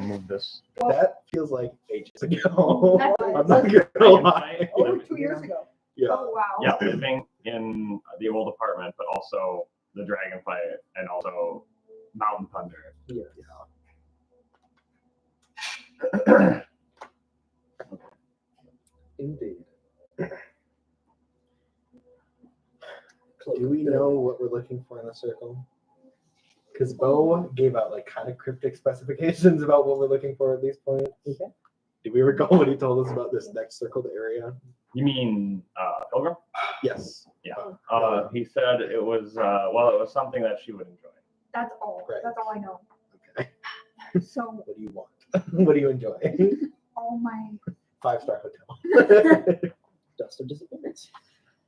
move this. That feels like ages ago. I'm not Dragonfly gonna lie. Over 2 years ago. Yeah. Oh, wow. Yeah, living in the old apartment, but also the Dragonfly and also Mountain Thunder. Yeah. Indeed. Do we know what we're looking for in the circle? Because Bo gave out like kind of cryptic specifications about what we're looking for at these points. Okay. Do we recall what he told us about this next circled area? You mean Pilgrim? Yes. Yeah. He said it was it was something that she would enjoy. That's all. Right. That's all I know. Okay. So, What do you want? What do you enjoy? all my 5-star hotel. Dust of Disappearance.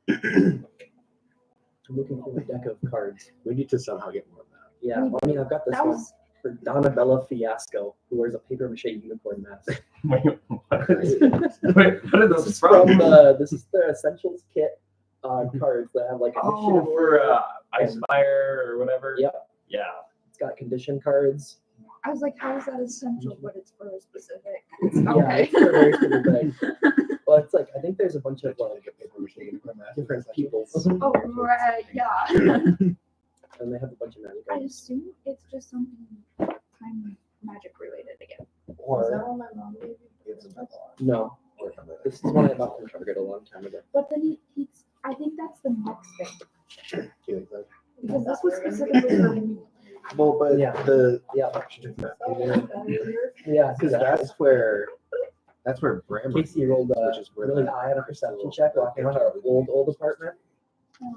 I'm looking for a deck of cards. We need to somehow get more of that. Yeah, well, I mean, I've got this that one was for Donabella Fiasco, who wears a paper mache unicorn mask. Wait, what Great. are This those is from? from this is their Essentials kit cards that have like Oh, for Icefire or whatever. Yep. Yeah. It's got condition cards. I was like, how is that essential? But it's for a specific. Yeah, Okay. it's for a very specific thing. Well, it's like I think there's a bunch of Like like a paper machine unicorn mask. different peoples, Oh, right. Yeah. and they have a bunch of magic I items. assume it's just something time magic related again. Or what my mom gave you? no, this is one I bought from Target a long time ago. But then he's. I think that's the next thing Do you think so? because this was specifically for me. Well, but Yeah. the Yeah, because that's where Brammer Casey rolled which is where really that high on a perception check walking around our old apartment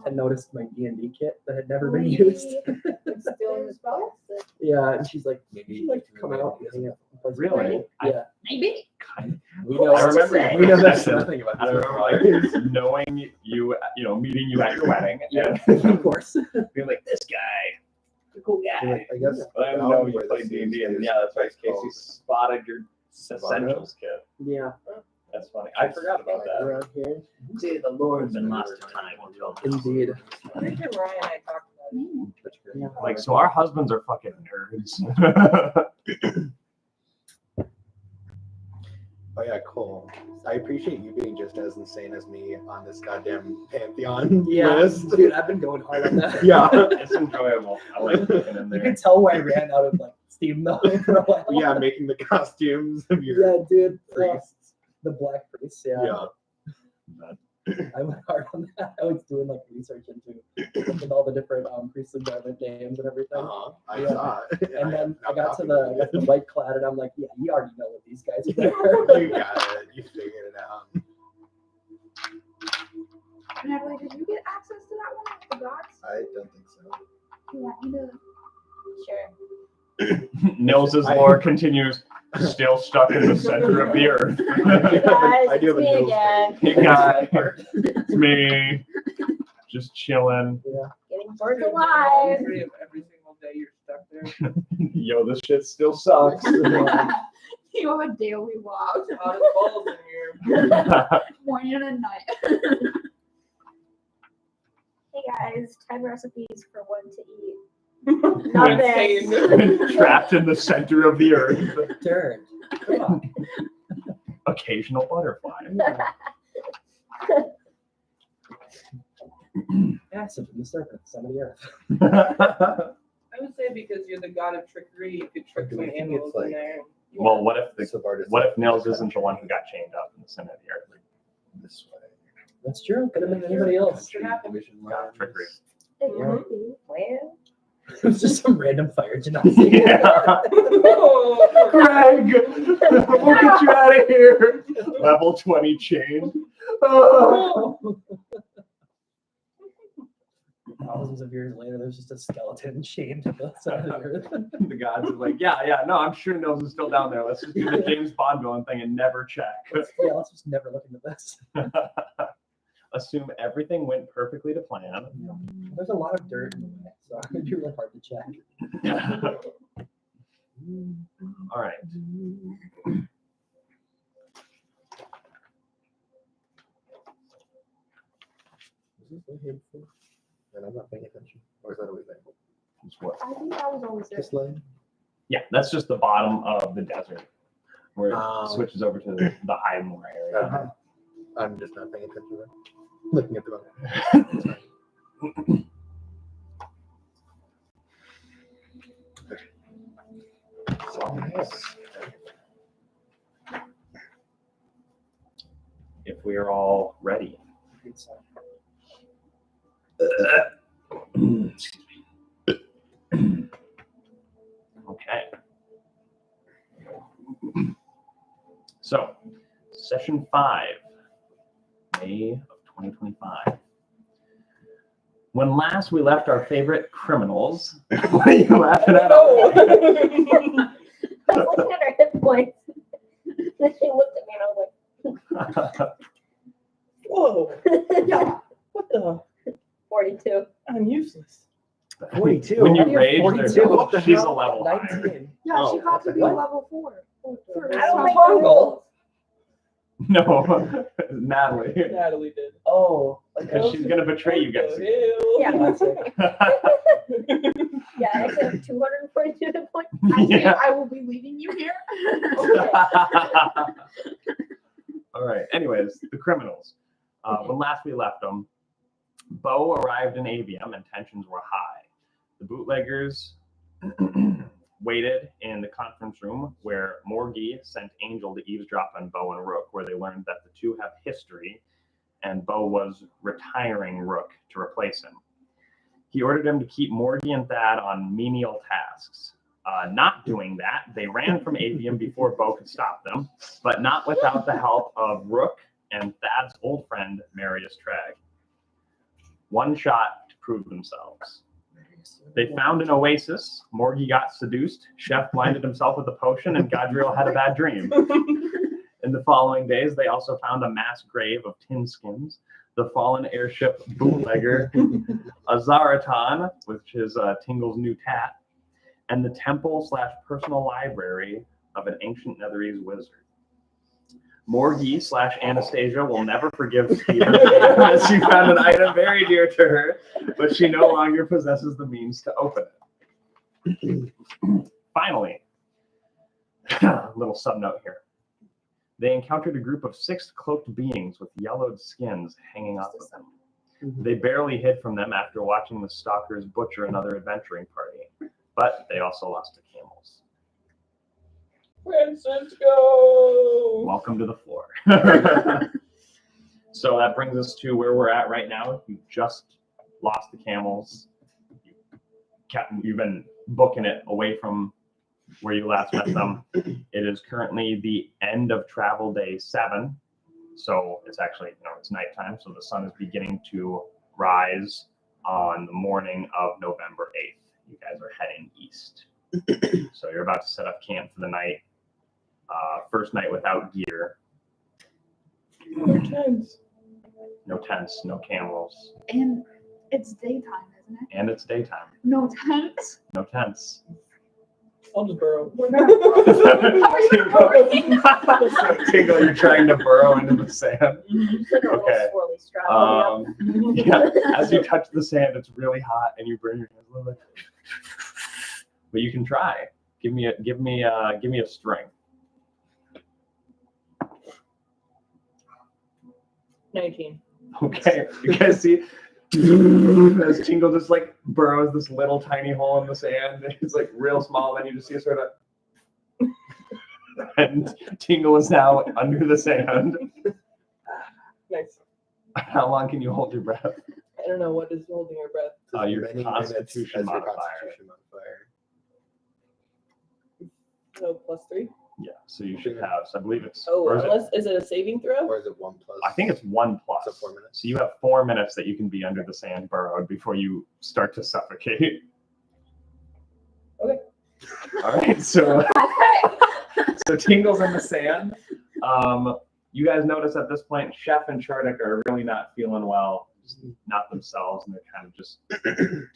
and noticed my D&D kit that had never been used. Still in the spell? Yeah, and she's like, maybe "Would you like to come out and hang out someplace Really? cool?" I- Yeah. Maybe. we know. I remember we know that's I nothing about I this. remember like knowing you, meeting you at your wedding Yeah, and of course. being like, this guy, cool guy. I guess But I didn't know you played D&D, and yeah, that's right. Casey spotted your Essentials kit. Yeah, That's funny. I forgot about that. around here. See, the Lord's been lost to time until Indeed. I think Ryan and I talked about it. Yeah. Like, so our husbands are fucking nerds. Oh yeah, cool. I appreciate you being just as insane as me on this goddamn Pantheon Yeah, list. dude, I've been going hard on that. Yeah. It's enjoyable. I like looking in You there. can tell where I ran out of like steam though for a while. Yeah, making the costumes of your Yeah, dude. priests. The black priest, yeah. Yeah. I went hard on that. I was doing like research into all the different priestly garment names and everything. I Yeah. saw it. And then I got to copied the white clad, and I'm like, yeah, you already know what these guys are. it. You got it. You figured it out. Natalie, did you get access to that one with the gods? I don't think so. You want me to? Sure. Nils' lore continues, still stuck in the center of the earth. Guys, I do have it's a me nose again. Hey guys, it's me, just chilling. Getting burned alive. Every single day you're stuck there. Yo, this shit still sucks. You have a daily log, Hot as balls in here. morning and night. Hey guys, 10 recipes for what to eat. When Nothing. trapped in the center of the earth. Turned. Come on. Occasional butterfly. Acid from the serpent, son of the earth. I would say because you're the god of trickery, you could trick Do some we think animals it's like- in there. Well, what if What if Nils isn't the one who got chained up in the center of the earth? this way? That's true. Could have been anybody else. Division God, lines. trickery. It could be. Well, It was just some random fire genocide. Yeah. Greg, we'll get you out of here. Level 20 chain. Oh. Thousands of years later, there's just a skeleton chained to the side of the earth. The gods are like, yeah, no, I'm sure Nils is still down there. Let's just do the James Bond villain thing and never check. Yeah, let's just never look into this. Assume everything went perfectly to plan. There's a lot of dirt in the way, so it'd be really hard to check. All right. Is this way here before? And I'm not paying attention. Or is that a way back? Just what? I think that was always there. This line? Yeah, that's just the bottom of the desert where it Oh. switches over to the Highmore area. Okay. I'm just not paying attention to that. Looking at the map. If we are all ready. Okay. So, session 5, May of 2025. When last we left our favorite criminals, what are you laughing at? I was looking at her hit points. Then she looked at me and I was Whoa. like, Yeah. What the? 42. I'm useless. 42. When you How do you have rage, 42? What the she's a hell? level higher. 19. Yeah, she Oh, got to be what? level 4. For I don't like Toggle. the rules. No, Natalie. Natalie did. Oh. Because she's going to betray you guys. Yeah. That's it. Yeah, I actually have 242 hit points. Actually, Yeah. I will be leaving you here. All right. Anyways, the criminals. When last we left them, Bo arrived in Avium and tensions were high. The bootleggers waited in the conference room where Morgie sent Angel to eavesdrop on Bo and Rook, where they learned that the two have history, and Bo was retiring Rook to replace him. He ordered him to keep Morgie and Thad on menial tasks. Not doing that, they ran from Avium before Bo could stop them, but not without the help of Rook and Thad's old friend, Marius Tragg. One shot to prove themselves. They found an oasis, Morgie got seduced, Chef blinded himself with a potion, and Gadriel had a bad dream. In the following days, they also found a mass grave of tin skins, the fallen airship bootlegger, a Zaratan, which is Tingle's new tat, and the temple/personal library of an ancient Netherese wizard. Morgie/Anastasia will never forgive Stephen as she found an item very dear to her, but she no longer possesses the means to open it. Finally, a little subnote here. They encountered a group of 6 cloaked beings with yellowed skins hanging off of them. They barely hid from them after watching the stalkers butcher another adventuring party, but they also lost to camels. Francisco! Welcome to the floor. So that brings us to where we're at right now. You just lost the camels. You've been booking it away from where you last met them. It is currently the end of travel day 7. So it's actually, it's nighttime. So the sun is beginning to rise on the morning of November 8th. You guys are heading east. So you're about to set up camp for the night. First night without gear. No tents. No tents, no camels, And it's daytime, isn't it? and it's daytime. No tents. No tents. I'll just burrow. We're gonna Tingle, you're trying to burrow into the sand. It's like a Okay. little swirly straw. Yeah, as you touch the sand, it's really hot, and you burn your hands a little bit. But you can try. Give me a string. 19. Okay, you guys see as Tingle just like burrows this little tiny hole in the sand. It's like real small, then you just see a sort of and Tingle is now under the sand. Nice. How long can you hold your breath? I don't know what is holding your breath. Your Many minutes constitution as your modifier. constitution modifier. So +3. Yeah, so you should have. So I believe it's. Oh, or is it- unless is it a saving throw? Or is it 1+? I think it's 1+. So 4 minutes. So you have 4 minutes that you can be under the sand burrowed before you start to suffocate. Okay. All right. So Tingle's in the sand. You guys notice at this point, Chef and Chardic are really not feeling well, just not themselves, and they're kind of just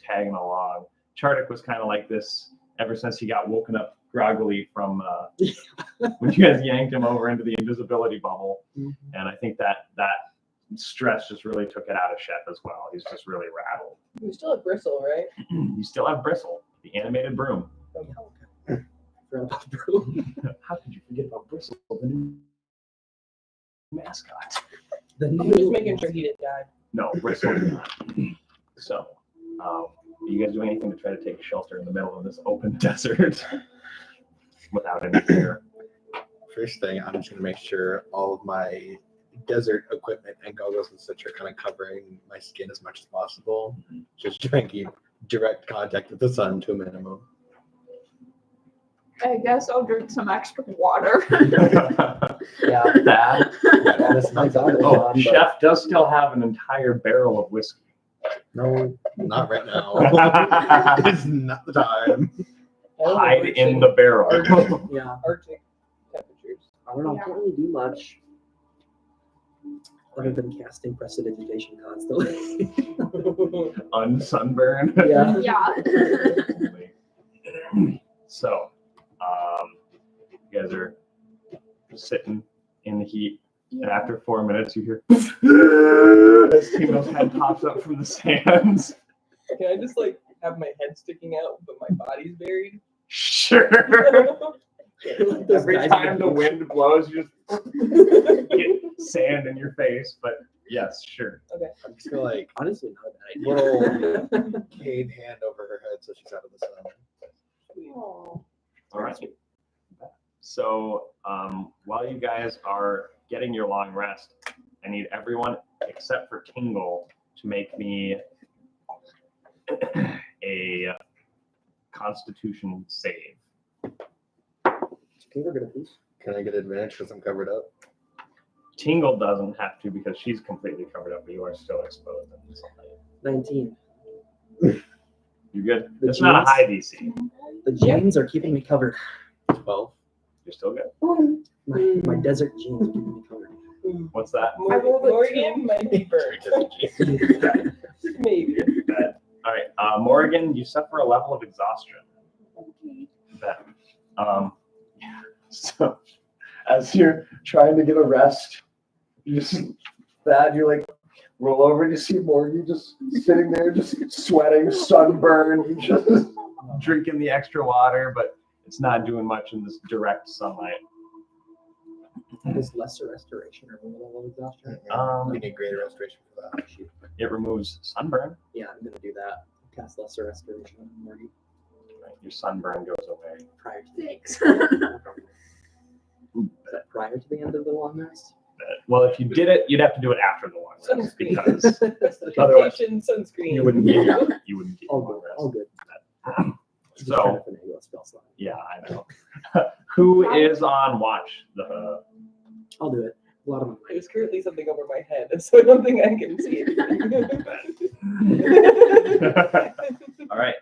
tagging along. Chardic was kind of like this ever since he got woken up groggily from when you guys yanked him over into the invisibility bubble. And I think that stress just really took it out of Chef as well. He's just really rattled. We still have Bristle, right? You still have Bristle, the animated broom. Forgot about Brew. How could you forget about Bristle, the new mascot? The I'm just new making sure he didn't die. No, Bristle did not. So, are you guys doing anything to try to take shelter in the middle of this open desert without any fear? First thing, I'm just gonna make sure all of my desert equipment and goggles and such are kind of covering my skin as much as possible. Just try and keep direct contact with the sun to a minimum. I guess I'll drink some extra water. Yeah. That. Honestly, my goggles Oh, on, but Chef does still have an entire barrel of whiskey. No, not right now. It's not the time. Hide in the barrel. yeah, Arctic temperatures. I don't know. Yeah. I can't really do much other than casting prestidigitation constantly. Unsunburn. Yeah. Yeah. So, you guys are sitting in the heat, and after 4 minutes, you hear as Timo's head pops up from the sands. Can I just like have my head sticking out, but my body's buried? Sure. Like those Every guys time on the beach. wind blows, you just get sand in your face. But yes, sure. I'm just gonna like Honestly, not a bad idea. little cane hand over her head so she's out of the sun. Oh. All right. So while you guys are getting your long rest, I need everyone except for Tingle to make me a Constitution save. Can we go please? Can I get advantage because I'm covered up? Tingle doesn't have to because she's completely covered up, but you are still exposed in the sunlight. 19. You're good. The It's not a jeans? high DC. The jeans are keeping me covered. 12. You're still good. My desert jeans are keeping me covered. What's that? I rolled a Morgan might be burned. Maybe. All right, Morgan, you suffer a level of exhaustion. Okay. Bet. So as you're trying to get a rest, you just you're like roll over and you see Morgan just sitting there, just sweating, sunburned, just drinking the extra water, but it's not doing much in this direct sunlight. Is lesser restoration or level of exhaustion? You need greater restoration for that. Shoot. It removes sunburn. Yeah, I'm gonna do that. Cast lesser restoration on Morty Right? Your sunburn goes away. prior to Thanks. is that prior to the end of the long rest. Well, if you did it, you'd have to do it after the long rest Sunscreen. because otherwise Vacation sunscreen. you wouldn't get you wouldn't get All long good. rest. All good. Just So trying to finagle a spell slot. yeah, I know. Who is on watch? The I'll do it. A lot of my There's currently something over my head, so I don't think I can see it. All right.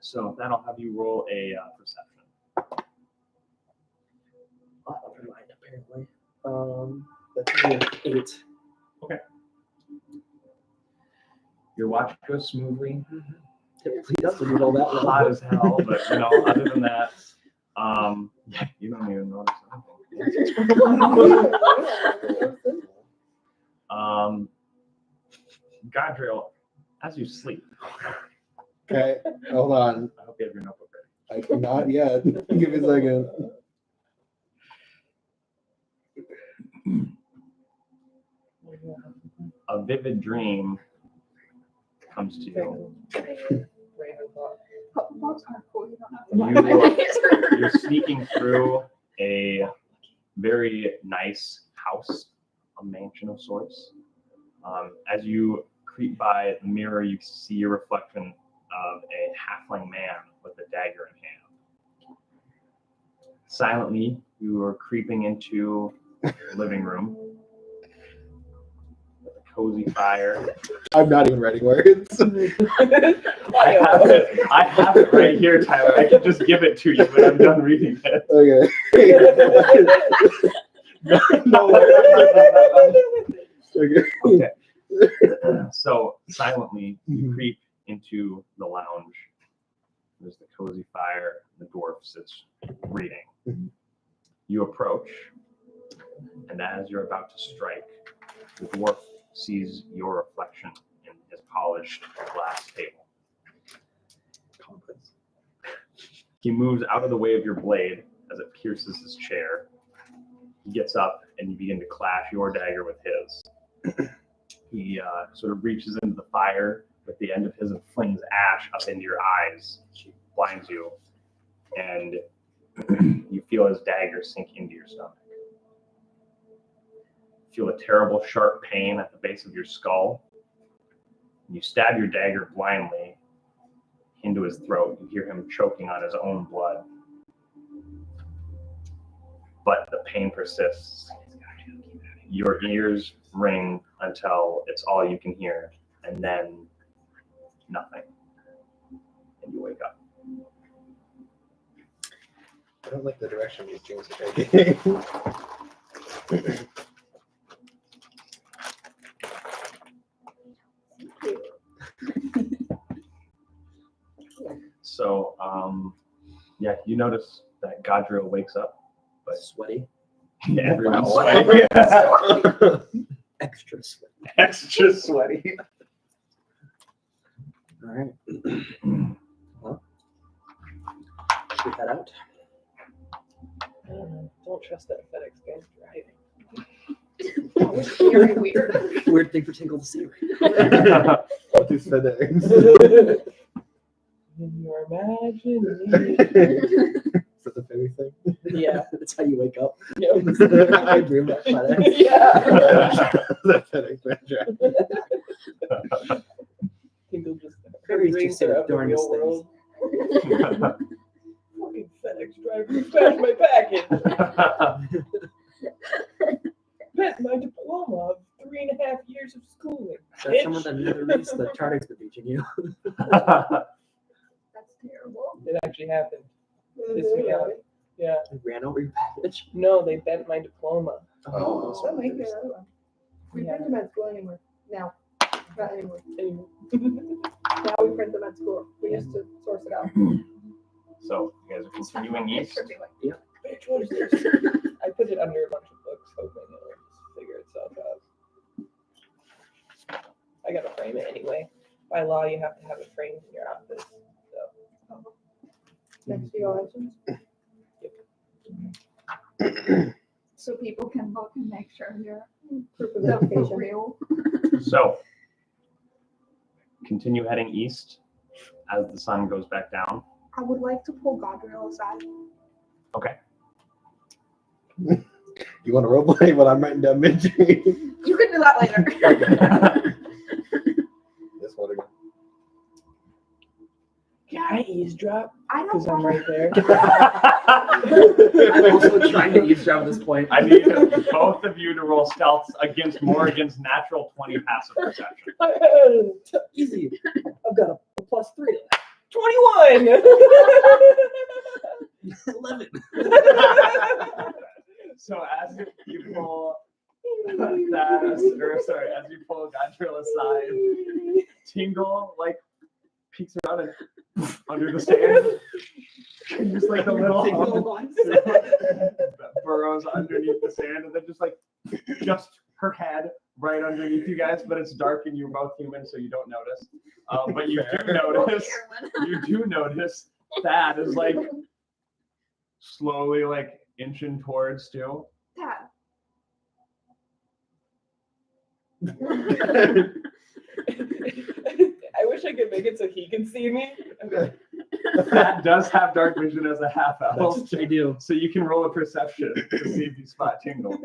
So then I'll have you roll a perception. lot of my mind apparently. That's gonna be an 8. Your watch goes smoothly. Typically doesn't roll that well. Hot as hell, but other than that, you don't even notice anything. Godriel, as you sleep, Okay, hold on. I hope you have your notebook ready. I cannot yet. Give me a second. A vivid dream comes to you. Those are cool. You don't have to You're sneaking through a very nice house, a mansion of sorts. As you creep by the mirror, you see your reflection of a halfling man with a dagger in hand. Silently, you are creeping into the living room with a cozy fire. I'm not even writing words. I have it right here, Tyler. I can just give it to you, but I'm done reading it. Okay. Okay. So silently, you creep into the lounge. There's the cozy fire. The dwarf sits reading. You approach, and as you're about to strike, the dwarf sees your reflection in his polished glass table. He moves out of the way of your blade as it pierces his chair. He gets up and you begin to clash your dagger with his. He sort of reaches into the fire with the end of his and flings ash up into your eyes. She blinds you, and you feel his dagger sink into your stomach. You feel a terrible, sharp pain at the base of your skull. You stab your dagger blindly into his throat. You hear him choking on his own blood. But the pain persists. Your ears ring until it's all you can hear, and then nothing. And you wake up. I don't like the direction these dreams are taking. So, yeah, you notice that Godriel wakes up. But Sweaty. everyone's Wow. sweaty. Extra sweaty. Extra sweaty. All right. Well, should we head out? Don't trust that FedEx guy's driving. That was very weird. Weird thing for Tingle to see. What is FedEx? In your imagination. Is that the fairy thing? Yeah, that's how you wake up. Yeah. I dream about FedEx. Yeah. The FedEx manager. Tingle just Fairies dreams just say are the of the darndest real things. world. Fucking FedEx driver smashed my package. Bet my diploma of 3.5 years of schooling. That's some of the memories that Tardick's been teaching you. That's terrible. It actually happened. This reality. Yeah. They ran over your package. No, they bent my diploma. Oh. So might be another one. We print them at school anymore. Now. Not anymore. Now we print them at school. We used to source it out. So, you guys are continuing east. Bitch, what is this? I put it under a bunch of books, hoping it'll just figure itself out. I gotta frame it anyway. By law, you have to have it framed in your office. So. Next to your license. So people can look and make sure you're Proof of the application. real. So, continue heading east as the sun goes back down. I would like to pull Godriel aside. Okay. You want to roleplay while I'm writing down mid-dream? You can do that later. This one again. Can I eavesdrop? I don't Because I'm want right there. I'm also trying to eavesdrop at this point. I need both of you to roll stealth against natural 20 passive perception. Easy. I've got a +3 to that. 21! 11. So as you pull as you pull Godriel aside, Tingle peeks around and under the sand. And just the little hump that burrows underneath the sand, and then just her head right underneath you guys, but it's dark and you're both human, so you don't notice. But you do notice Thad is slowly inching towards too. that. I wish I could make it so he can see me. Thad does have dark vision as a half elf, I do. so you can roll a perception to see if you spot Tingle.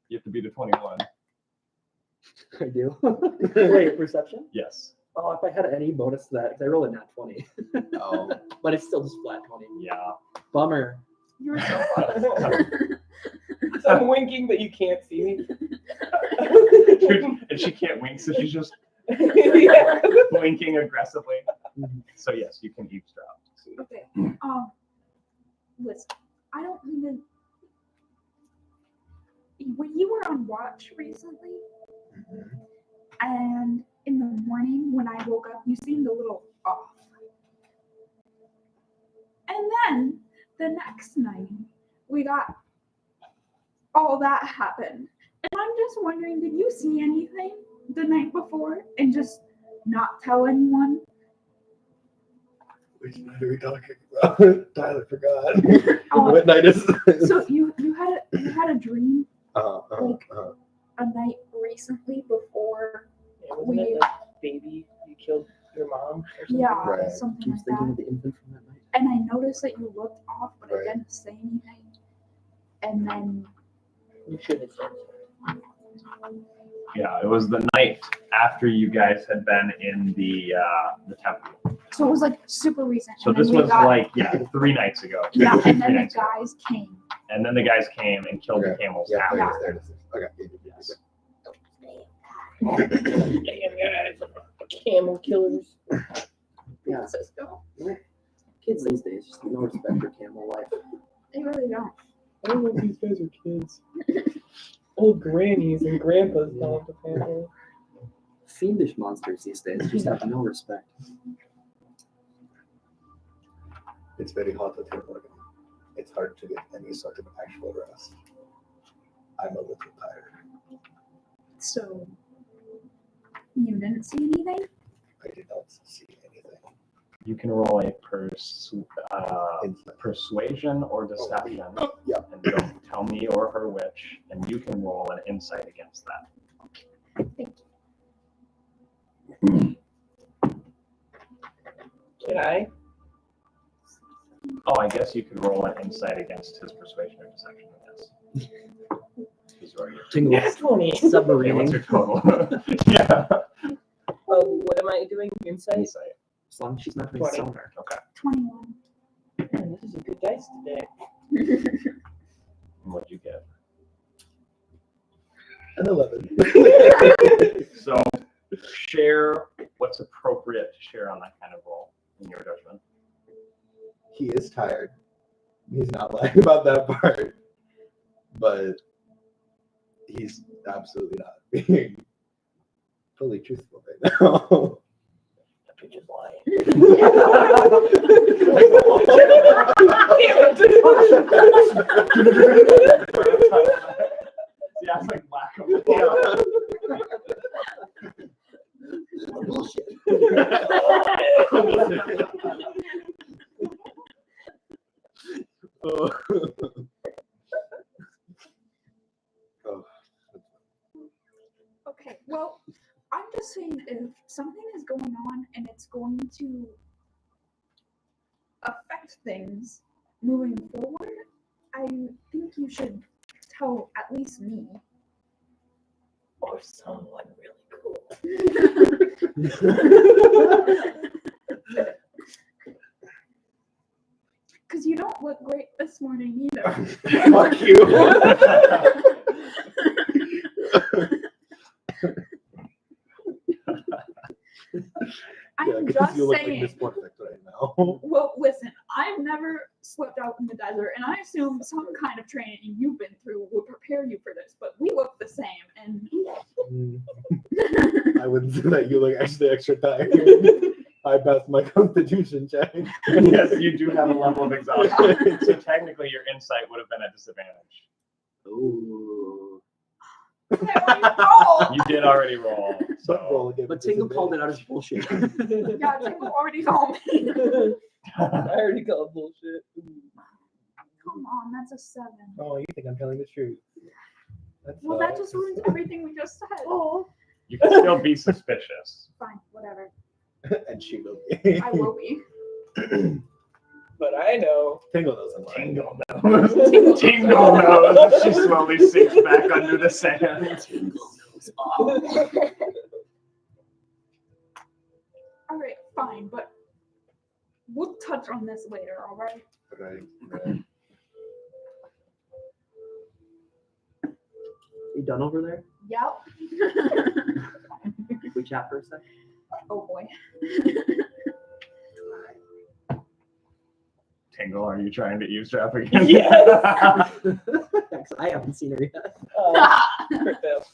You have to beat a 21. I do. Wait, perception? Yes. Oh, if I had any bonus to that, because I rolled a nat 20. Oh. But it's still just flat 20. Yeah. Bummer. You're so fun. So I'm winking, but you can't see me. And she can't wink, so she's just Yeah. blinking aggressively. So yes, you can eavesdrop. Okay. Listen, I don't even. When you were on watch recently, and in the morning when I woke up, you seemed a little off. And then the next night, we got all that happened. And I'm just wondering, did you see anything the night before and just not tell anyone? Which night are we talking about? Tyler forgot. Oh. What night is this? So you had a dream like uh. a night recently before Yeah, wasn't it the baby you killed your mom or something? yeah Right. something Keeps like thinking that. of the infant from that night. And I noticed that you looked off, but Right. I didn't say anything. And then You should have said. Yeah, it was the night after you guys had been in the temple. so it was like super recent. So and then this we was got, like 3 nights ago. yeah, and 3 then the nights ago. guys came. And then the guys came and killed the camels Yeah, after. there it is. Okay. Yes. Damn guys, camel killers. Yeah, Cisco. kids these days just have no respect for camel life. They really don't. I don't know if these guys are kids. Old grannies and grandpas don't apparently. Fiendish monsters these days just have no respect. It's very hot at here, Morgan. It's hard to get any sort of actual rest. I'm a little tired. So you didn't see anything? I did not see anything. You can roll a Insight. persuasion or deception. Yeah. And don't tell me or her which. And you can roll an insight against that. Can I? Oh, I guess you could roll an insight against his persuasion or deception, I guess. He's already. Tingle. Yes, 20. Okay, what's Submarine. your total? Yeah. What am I doing? Insight? Insight. As long as she's not doing 20. sonar. Okay. 21. Man, this is a good dice today. And what'd you get? An 11. So share what's appropriate to share on that kind of roll in your judgment. He is tired. He's not lying about that part. But he's absolutely not being fully truthful right now. That bitch is lying. Yeah, it's like lack of Bullshit. Oh. Okay, well, I'm just saying if something is going on and it's going to affect things moving forward, I think you should tell at least me. Or someone really cool. Because you don't look great this morning either. Fuck you. I'm because just you look saying. like dysmorphic right now. Well, listen, I've never slept out in the desert, and I assume some kind of training you've been through would prepare you for this, but we look the same, and I wouldn't say that. You look actually extra tired. I passed my constitution check. Yes, you do have a level of exhaustion. So technically your insight would have been a disadvantage. Ooh. roll. You did already roll. But So roll again But with Tingle called it disadvantage. out as bullshit. Yeah, Tingle already told me. I already called bullshit. Come on, that's a 7. Oh, you think I'm telling the truth? That's Well, that just ruins everything we just said. Oh, you can still be suspicious. fine, whatever. And she will be. I will be. But I know. Tingle doesn't lie. Tingle knows. Tingle knows. She slowly sinks back under the sand. Tingle knows. All right, fine, but we'll touch on this later, all right? Right. You done over there? Yep. We chat for a sec? Oh boy. Tingle, are you trying to eavesdrop again? Yes. Thanks, I haven't seen her yet. Crit fail.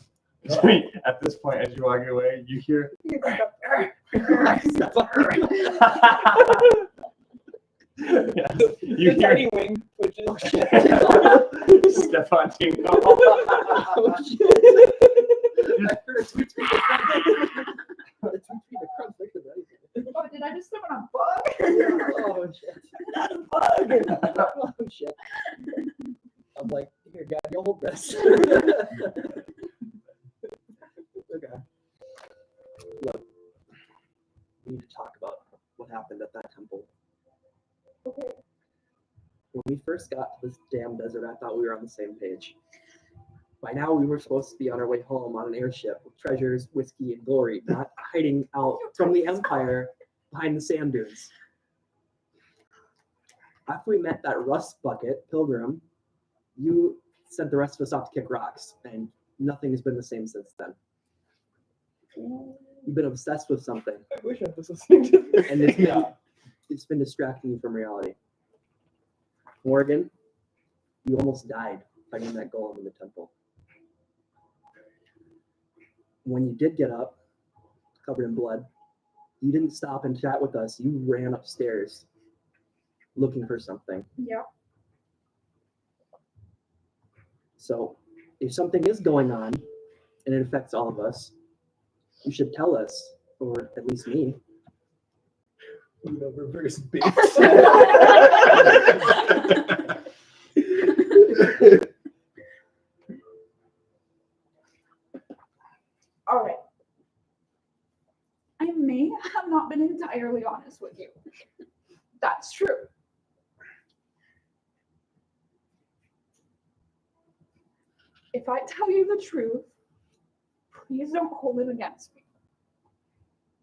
At this point, as you're walking away, you hear. Yes, you The hear. tiny wing twitches. Step on Tingle. Oh, shit. I heard a tweet tweet. Oh, did I just step on a bug? Oh, like, here, Dad, you'll hold this. Okay. Look, we need to talk about what happened at that temple. Okay. When we first got to this damn desert, I thought we were on the same page. By now, we were supposed to be on our way home on an airship with treasures, whiskey, and glory, not hiding out from the Empire behind the sand dunes. After we met that rust bucket pilgrim, you sent the rest of us off to kick rocks, and nothing has been the same since then. You've been obsessed with something, I wish I was listening to this. and it's been distracting you from reality. Morgan, you almost died fighting that golem in the temple. When you did get up, covered in blood, you didn't stop and chat with us. You ran upstairs looking for something. Yeah. So if something is going on and it affects all of us, you should tell us, or at least me. You know, reverse bitch. All right. I may have not been entirely honest with you. That's true. If I tell you the truth, please don't hold it against me.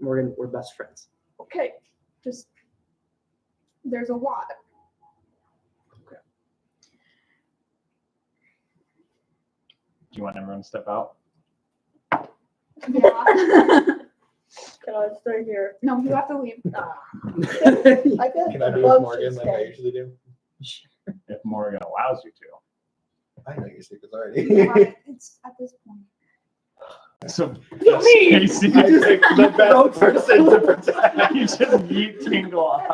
Morgan, we're best friends. Okay, just there's a lot. Do you want everyone to step out? Yeah. Can I stay here? No, you have to leave. I feel like Can I the be with bug Morgan should like I stay. usually do? If Morgan allows you to. I know your secrets already. Yeah, it's at this point. So Me! Casey, I picked the best person to protect. you just yeet Tingle off.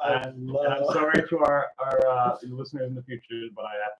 I And I'm love. sorry to our listeners in the future, but I have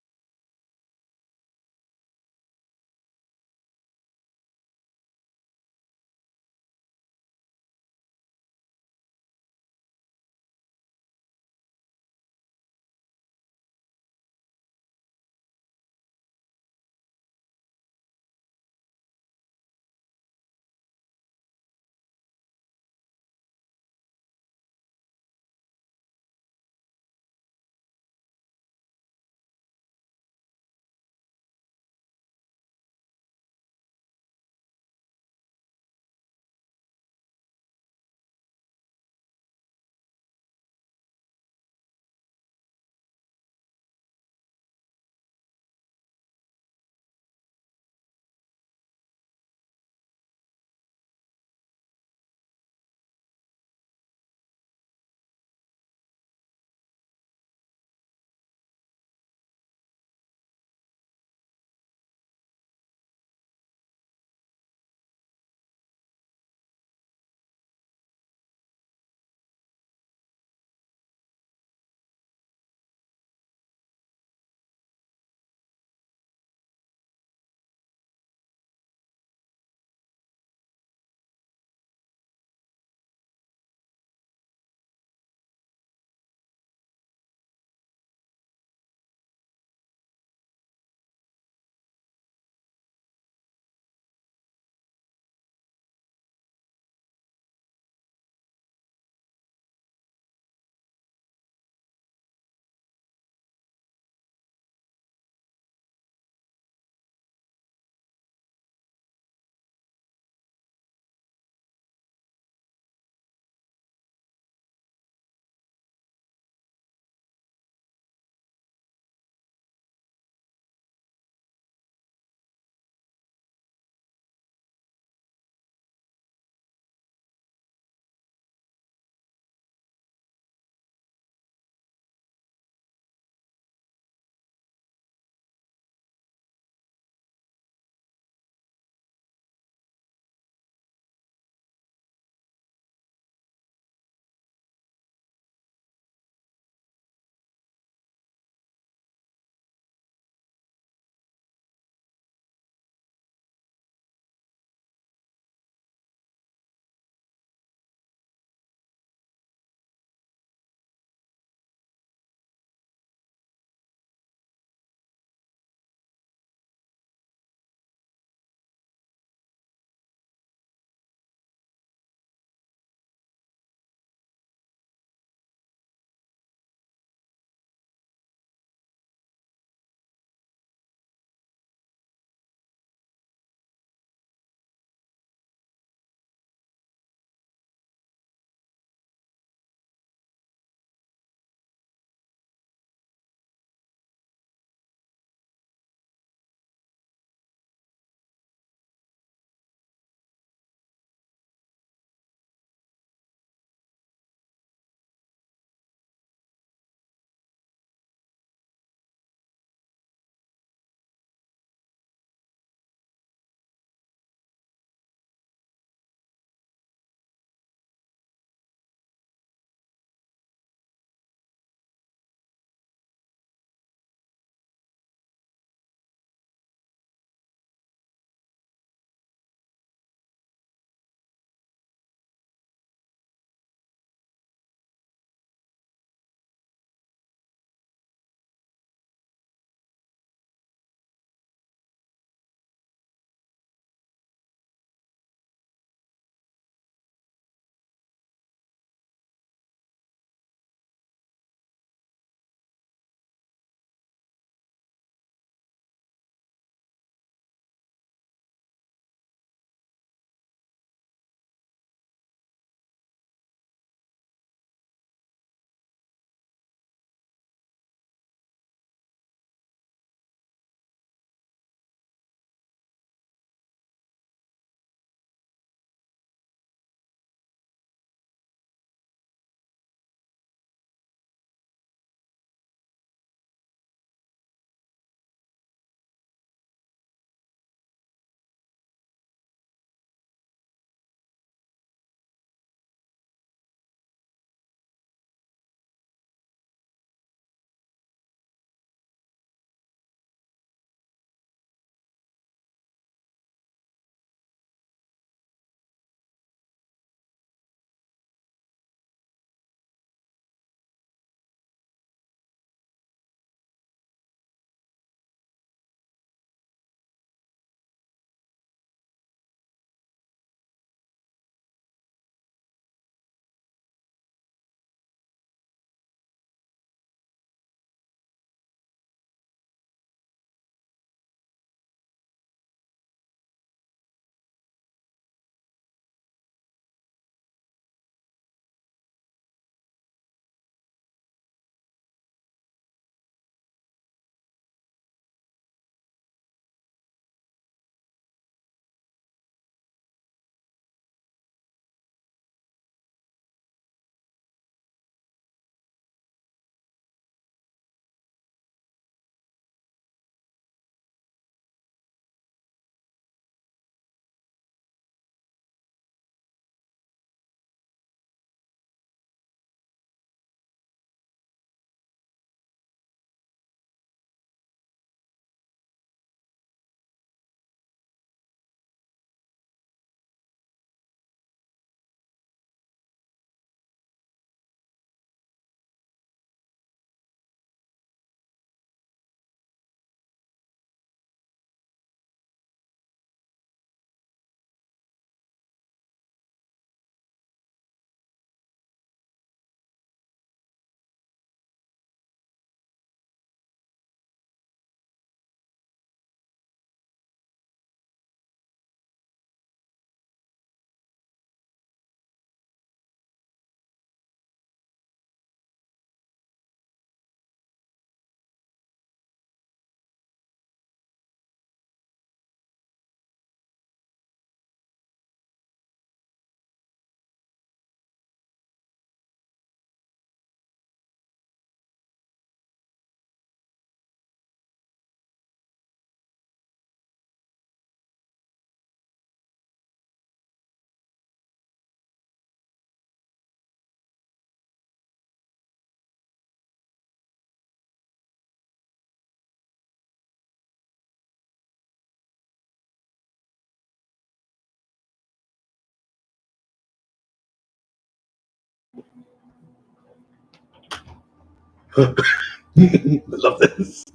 I love this.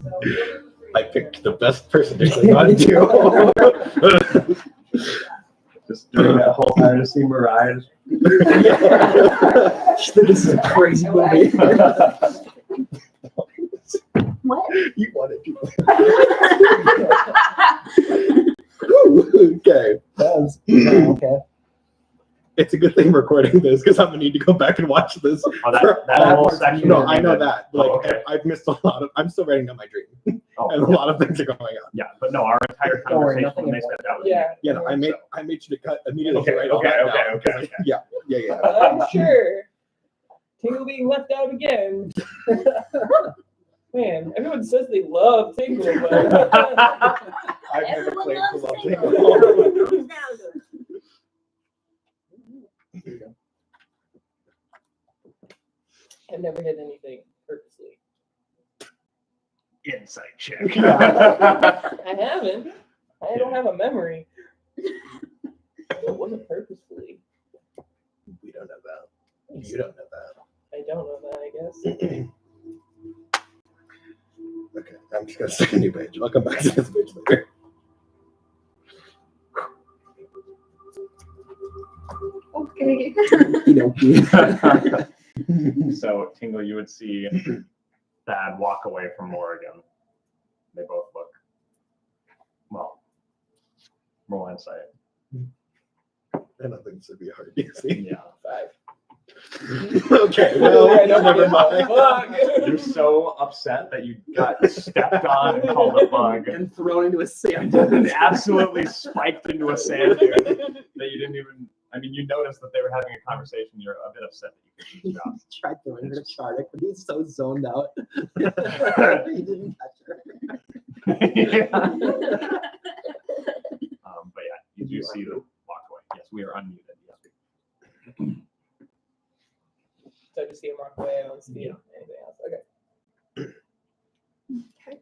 I picked the best person to cling on to. Just during that whole time to see Mariah. This is a crazy movie. What? You wanted to. Okay. Okay. It's a good thing we're recording this because I'm gonna need to go back and watch this. Oh, that whole section. No, is I know muted. that. Like, Oh, okay. I've missed a lot of. I'm still writing down my dream, Oh, and a yeah. lot of things are going on. Yeah, but no, our entire Don't worry, conversation nothing when they said that was Yeah. Yeah, no, I made sure to cut immediately. Okay, to write all okay, that okay, down, okay, 'cause I- okay. Yeah. I'm sure. Tingle being left out again. Man, everyone says they love Tingle, but I've never Everyone claimed to loves love Tingle. Tingle. I've never hit anything purposely. Insight check. I haven't. I don't have a memory. It wasn't purposefully. We don't know that. You don't know that. I don't know that, I guess. Okay, I'm just gonna stick a new page. I'll come back to this page later. Okay. So, Tingle, you would see Thad walk away from Morrigan. They both look, well, roll insight. I don't think this would be hard to see. Yeah. 5. Okay, well, I don't never give a mind. fuck. You're so upset that you got stepped on and called a bug and And thrown into a sand. absolutely spiked into a sand dune that you didn't even, I mean, you noticed that they were having a conversation. You're a bit upset that you couldn't drop. Tried throwing her to Chardic, but he was so zoned out. He didn't catch her. But yeah, you do see them walk away. Yes, we are unmuted. Yes. So I just see him walk away. I don't see anything else. Okay. Okay.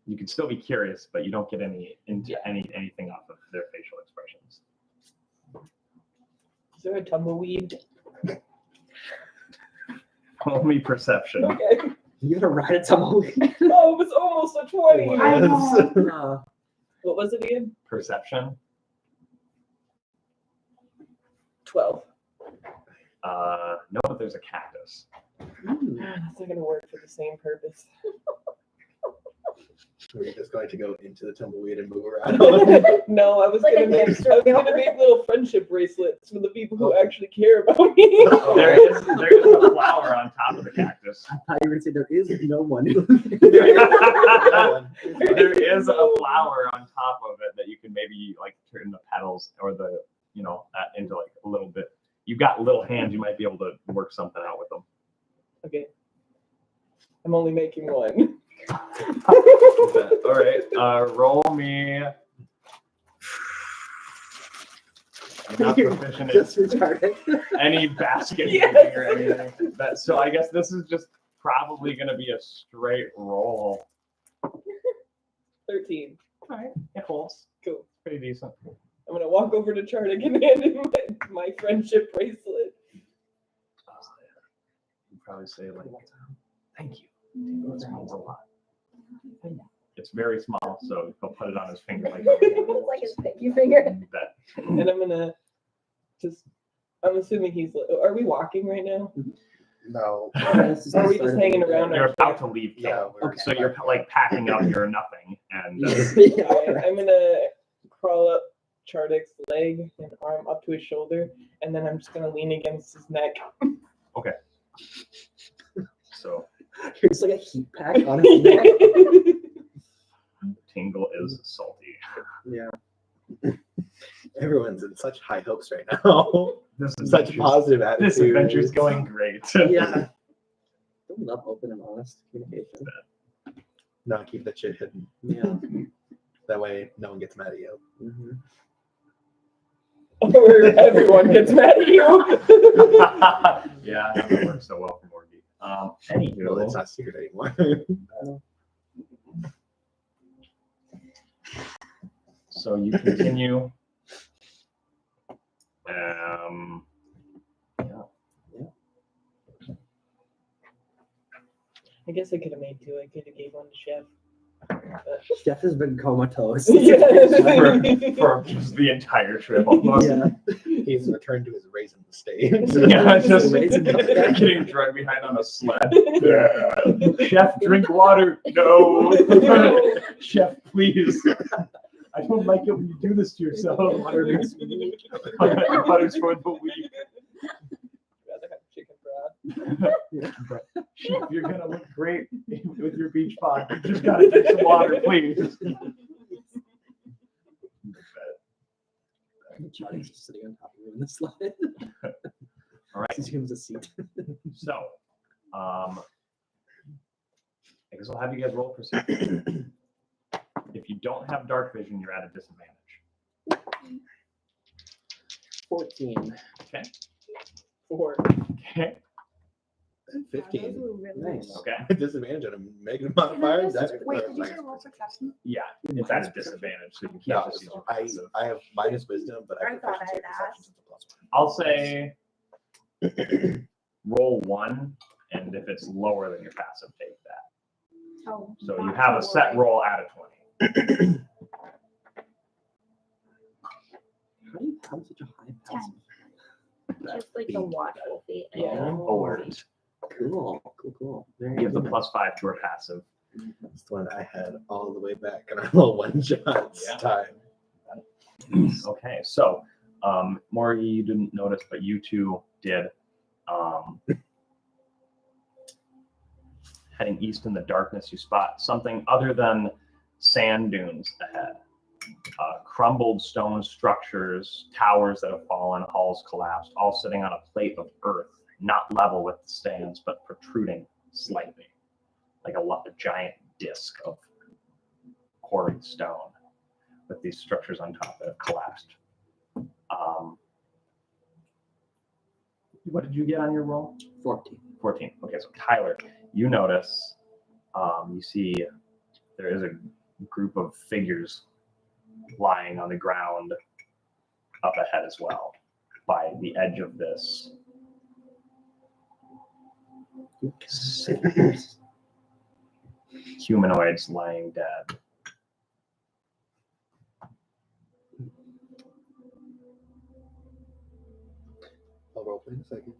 You can still be curious, but you don't get anything off of their facial expressions. Is there a tumbleweed? Only perception. Okay. You gotta ride a tumbleweed. Oh, it was almost a 20. I know. What was it again? Perception. 12. No, but there's a cactus. That's not going to work for the same purpose. We're just going to go into the tumbleweed and move around. No, I was Like a going to make hamster wheel. little friendship bracelets for the people who actually care about me. There is a flower on top of the cactus. I thought you were gonna say there is no one. There is a flower on top of it that you can maybe like turn the petals or the into like a little bit. You've got little hands. You might be able to work something out with them. Okay. I'm only making one. All right. Roll me. I'm not proficient in Just retarded. any basket Yes. making or anything. So I guess this is just probably going to be a straight roll. 13. All right. It holds. Cool. Pretty decent. I'm going to walk over to Chardic and hand him my friendship bracelet. You probably say like, "Thank you." This means a lot. It's very small, so he'll put it on his finger like Like his pinky finger. that. And I'm going to I'm assuming he's, are we walking right now? No. Are we just hanging around? You're about to leave. Yeah. Camp. So you're like packing up your nothing, and Okay, I'm going to crawl up Chardic's leg and arm up to his shoulder, and then I'm just going to lean against his neck. so It's like a heat pack on his neck. Tingle is salty. Yeah. Everyone's in such high hopes right now. This Such adventure's- positive attitude. This adventure's going great. Yeah. Don't we love open and honest communication? Not keep that shit hidden. Yeah. That way, no one gets mad at you. Mm-hmm. Or everyone gets mad at you. Yeah, that works so well for Morgie. Anywho, Well, it's not secret anymore. so you continue. guess I could have made two. I could have gave one to Chef. Chef has been comatose. for just the entire trip almost. Yeah. He's returned to his raisin state. Yeah, just Raisin. getting dragged behind on a sled. Chef, drink water. No. Chef, please. I don't like it when you do this to yourself. Butter's for the weak. Rather have chicken broth. Chef, you're gonna look great with your beach pod. You just gotta drink some water, please. Charlie's just sitting on top of you in the sled. All right. Just give him a seat. So, I guess I'll have you guys roll perception. If you don't have dark vision, you're at a disadvantage. 14. Okay. 4. Okay. 15. Nice. Okay. Disadvantage on a negative Can I modifier. just, That's wait, did you say roll perception? Yeah, it's at a disadvantage, so you No, can't just use your I passive. have minus wisdom, but I I thought proficiency I'd perception is a +1. I'll say roll 1, and if it's lower than your passive, take that. Oh, So you not have a to set worry. roll out of 20. How do you have such a high passive? Just like the watchful feet. Yeah. Alert. Cool. Very Give the good. +5 to your passive. That's the one I had all the way back in our little one shots Yeah. time. Okay, so Morgie, you didn't notice, but you two did. Heading east in the darkness, you spot something other than sand dunes ahead. Crumbled stone structures, towers that have fallen, halls collapsed, all sitting on a plate of earth, not level with the stands, but protruding slightly, like a giant disc of quarried stone with these structures on top that have collapsed. What did you get on your roll? 14. 14. Okay, so Tyler, you notice, you see there is a group of figures lying on the ground up ahead as well, by the edge of this. Humanoids lying dead. I'll roll in a second.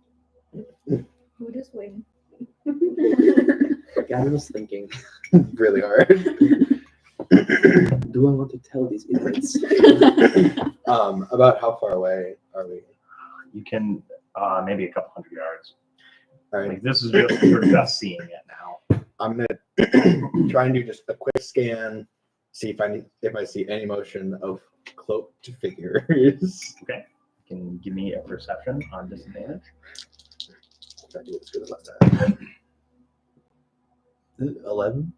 We're just waiting. The guy was thinking, Really hard. do I want to tell these idiots? About how far away are we? You can maybe a couple hundred yards. All right. Like this is just you're just seeing it now. I'm gonna try and do just a quick scan, see if I see any motion of cloaked figures. Can you give me a perception on disadvantage? Try to do it as good as last time. 11.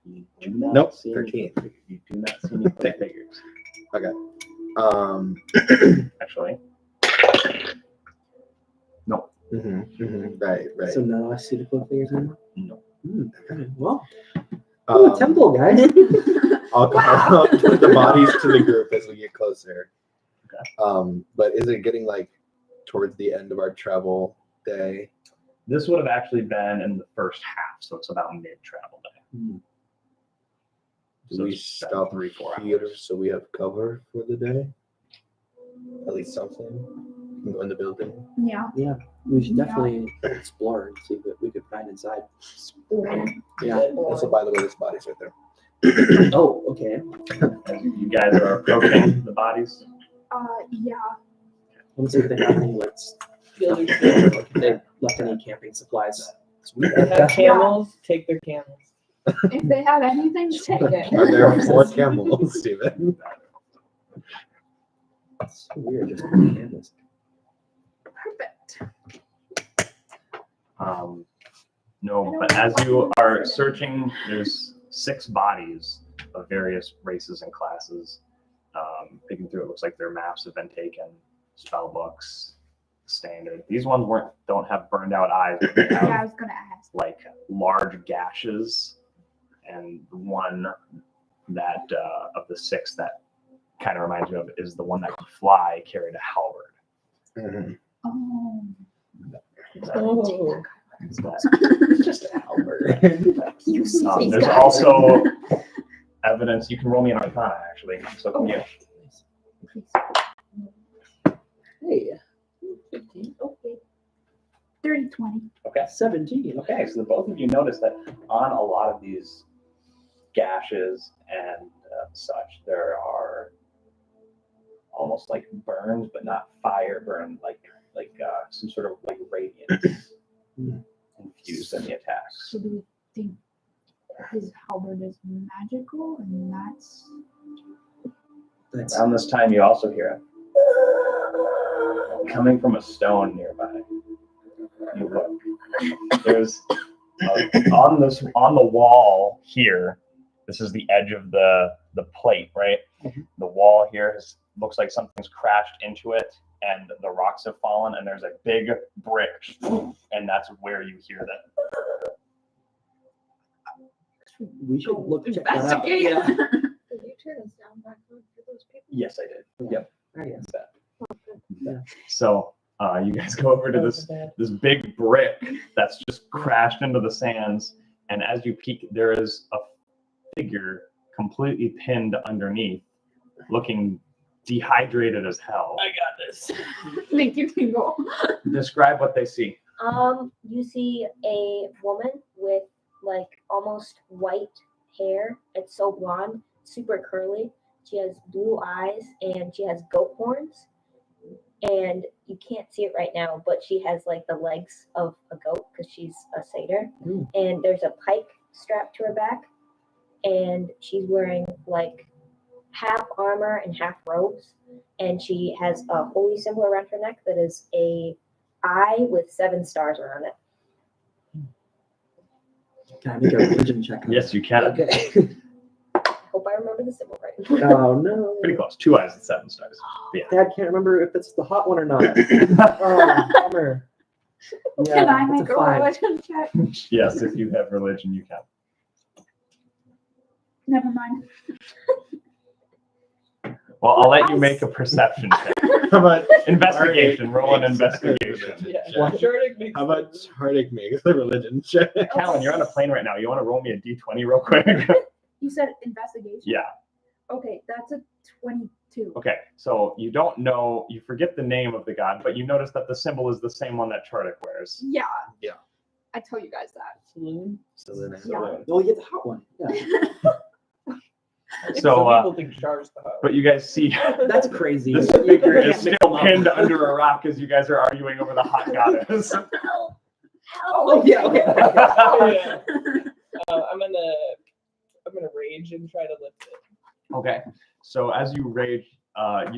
You do not Nope. see 13. You do not see any cloaked figures. Um. Actually, no. Right. So now I see the cloak figures anymore? No. Okay. Well, ooh, temple, guys. I'll put the bodies to the group as we get closer. Okay. But is it getting like towards the end of our travel day? This would have actually been in the first half, so it's about mid-travel day. Do So we it's about stop 3-4 here hours. so we have cover for the day? At least something. We can go in the building. Yeah. We should definitely explore and see what we could find inside. Yeah. Also, by the way, this body's right there. Oh, okay. As you guys are approaching the bodies, Yeah. Let's see if they have any Builders if they left any camping supplies. Sweet. Have camels, take their camels. If they have anything, take it. Are there 4 camels, Steven? It's so weird just on canvas. Perfect. no, but as you are searching, there's 6 bodies of various races and classes. Picking through, it looks like their maps have been taken, spell books, standard. These ones don't have burned out eyes, but they Yeah, I have was gonna ask. like large gashes, and the one that of the 6 that kind of reminds me of is the one that could fly, carried a halberd. Mhm. Oh. Oh. Just an halberd. You see There's guys. also evidence. You can roll me an Arcana, actually. So can you. Hey, 15. Okay. 30, 20. Okay. 17. Okay, so the both of you notice that on a lot of these gashes and such, there are almost like burns, but not fire burn, like some sort of like radiance infused in the attacks. So do we think his halberd is magical, and that's Around this time, you also hear it coming from a stone nearby. You look. There's on the wall here. This is the edge of the plate, right? Mm-hmm. The wall here looks like something's crashed into it, and the rocks have fallen, and there's a big brick, and that's where you hear that. We should look check that out. investigate. Yeah. Did you turn us down back on for those people? Yes, I did. Yep. I guess. So you guys go over to this big brick that's just crashed into the sands, and as you peek, there is a figure completely pinned underneath, looking dehydrated as hell. I got this. Thank you, Tingle. Describe what they see. You see a woman with like almost white hair. It's so blonde, super curly. She has blue eyes and she has goat horns. And you can't see it right now, but she has like the legs of a goat because she's a satyr. Mm. And there's a pike strapped to her back. And she's wearing like half armor and half robes. And she has a holy symbol around her neck that is a eye with 7 stars around it. Can I make a religion check? Yes, you can. Okay. I hope I remember the symbol right. Oh no. Pretty close. 2 eyes and 7 stars. Yeah. Dad can't remember if it's the hot one or not. Oh, bummer. Yeah, Can I it's make a 5. religion check? Yes, if you have religion, you can. Never mind. Well, I'll let you make a perception check. How about Investigation. Roll an investigation. Yeah. What? Shardik makes How about Hardik makes a religion check? Callan, you're on a plane right now. You want to roll me a d20 real quick? You said investigation? Yeah. Okay, that's a 22. Okay, so you don't know, you forget the name of the god, but you notice that the symbol is the same one that Chardik wears. Yeah. Yeah. I tell you guys that. Saloon. So then Yeah. Oh, you get the hot one. Yeah. I think So, some people think Char's the hot. But you guys see That's crazy. this You figure can't is mix still them up. pinned under a rock as you guys are arguing over the hot goddess. Oh yeah. Okay. Yeah. I'm gonna rage and try to lift it. Okay, so as you rage,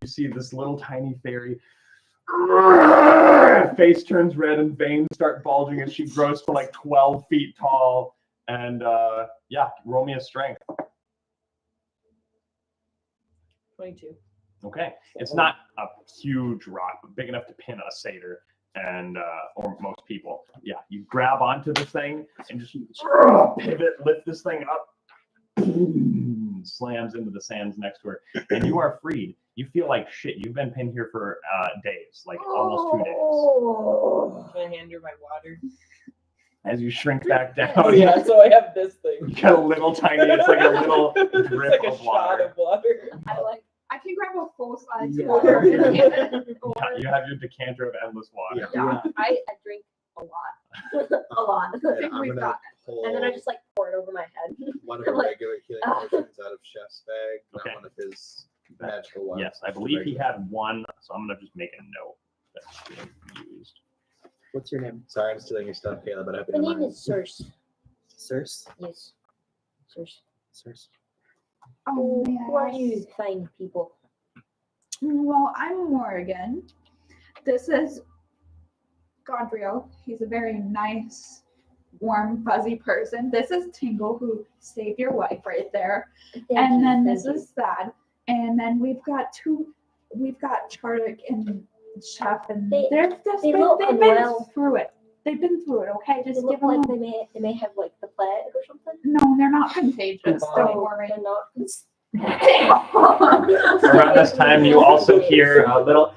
you see this little tiny fairy. Face turns red and veins start bulging as she grows to like 12 feet tall. And yeah, roll me a strength. 22. Okay, it's not a huge rock, but big enough to pin a satyr and or most people. Yeah, you grab onto the thing and just pivot, lift this thing up, boom, slams into the sands next to her, and you are freed. You feel like shit. You've been pinned here for days, like almost 2 days. Oh. Can I hand her my water? As you shrink back down, Oh yeah, so I have this thing. you got a little tiny. It's like a little It's drip like a of shot water. of water. I can grab a full size Yeah. water. Yeah, you have your decanter of endless water. Yeah, I drink a lot. A lot. I think I'm we've gonna got pull And then I just like pour it over my head. one of the regular healing potions out of Chef's bag, Okay. not one of his magical ones. Yes, I believe he had one, so I'm gonna just make a note that's being used. What's your name? Sorry, I'm stealing your stuff, Caleb, but I hope you My don't name mind. is Circe. Circe. Yes. Circe. Circe. Oh, Who are man. you fine people? Well, I'm Morrigan. This is Godriel. He's a very nice, warm, fuzzy person. This is Tingle, who saved your wife right there. And then this is Thad. And then we've got Chardik and Chef, and They they've look been unwell. through it. They've been through it, okay? They Just look give them like they may have like the plague or something. No, they're not contagious. Don't Oh, worry. they're not. Around this time, you also hear a little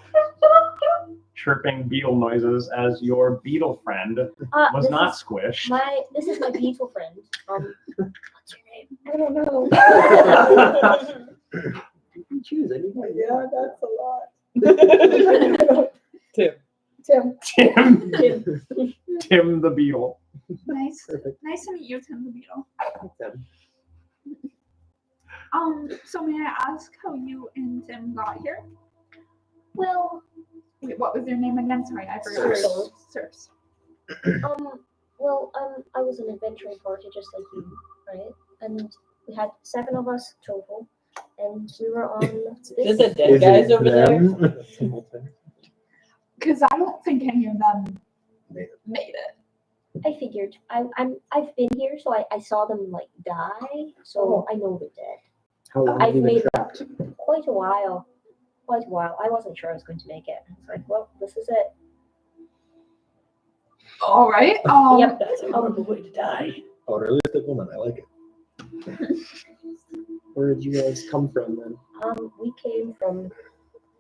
chirping beetle noises as your beetle friend was this not is squished. this is my beetle friend. What's your name? I don't know. You can choose anything. Yeah, that's a lot. Tim. Tim. Tim. Tim the beetle. Nice. Perfect. Nice to meet you, Tim the Beetle. Tim. So may I ask how you and Tim got here? Well, Wait, what was your name again? Sorry, I forgot. Circe. Circe. I was an adventuring party just like you, right? And we had 7 of us total, and we were on Is this. it dead guys over there? Because I don't think any of them made it. I figured I've been here, so I saw them like die, so I know they're dead. How long I've have you been made trapped? quite a while. I wasn't sure I was going to make it. It's like, well, this is it. All right. Yep. That's a horrible way to die. Oh, realistic woman. I like it. Where did you guys come from then? We came from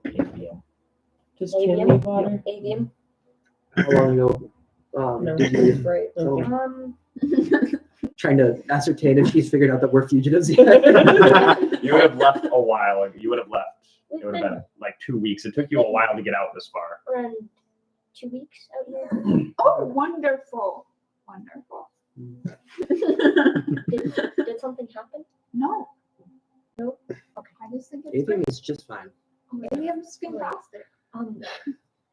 Does Tim need water? Avium. How long ago No. did you leave? Right. Okay. Trying to ascertain if she's figured out that we're fugitives yet. You would have left a while ago. You would have left. We've It would have been been like 2 weeks. It took you a while to get out this far. around 2 weeks out here. Oh, wonderful. Wonderful. Did something happen? No. No? Okay. I just think it's Avium great. is just fine. Avium's fantastic.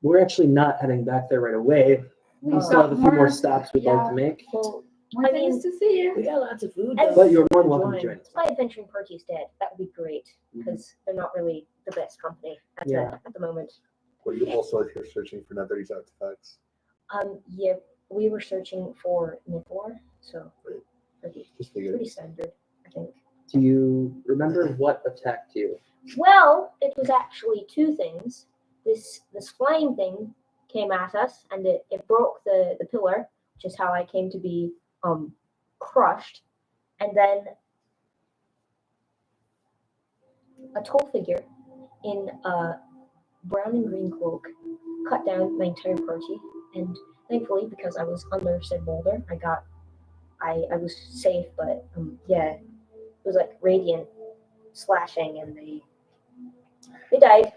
We're actually not heading back there right away. We We've still have got a few more more- stops we'd like to make. Well, More I things to see. We got lots of food. And- though. But you're more than welcome to join us. my adventuring party is dead. That would be great because they're not really the best company at the moment. Were you also here searching for another these artifacts? Yeah, we were searching for Nithor, so Right. pretty Just figured. pretty standard, I think. Do you remember what attacked you? Well, it was actually 2 things. This flying thing came at us, and it broke the pillar, which is how I came to be crushed. And then a tall figure in a brown and green cloak cut down my entire party. And thankfully, because I was under said boulder, I was safe. But yeah, it was like radiant slashing, and they died.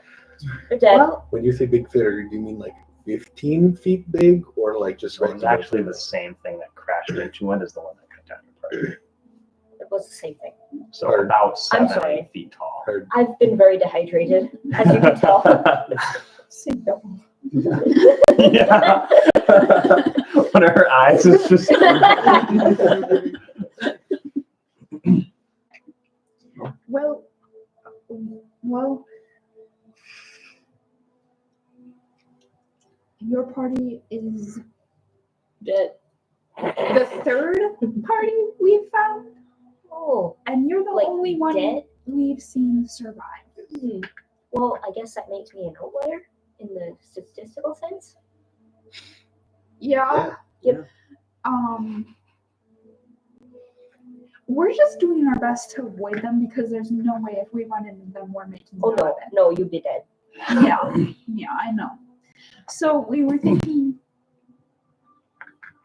They're dead. Well, When you say big figure, do you mean like 15 feet big or like just So right it was actually the same thing that crashed into it as the one that cut down your party. It was the same thing. So about I'm 7, sorry. 8 feet tall. Heard. I've been very dehydrated, as you can tell. Yeah. One of her eyes is just. Well, your party is Dead. the 3rd party we've found, Oh, and you're the Like, only one dead? we've seen survive. well, I guess that makes me an outlier in the statistical sense. Yeah. Yeah. We're just doing our best to avoid them because there's no way if we run into them we're making Oh it out no, of it. no, you'd be dead. Yeah, I know. So we were thinking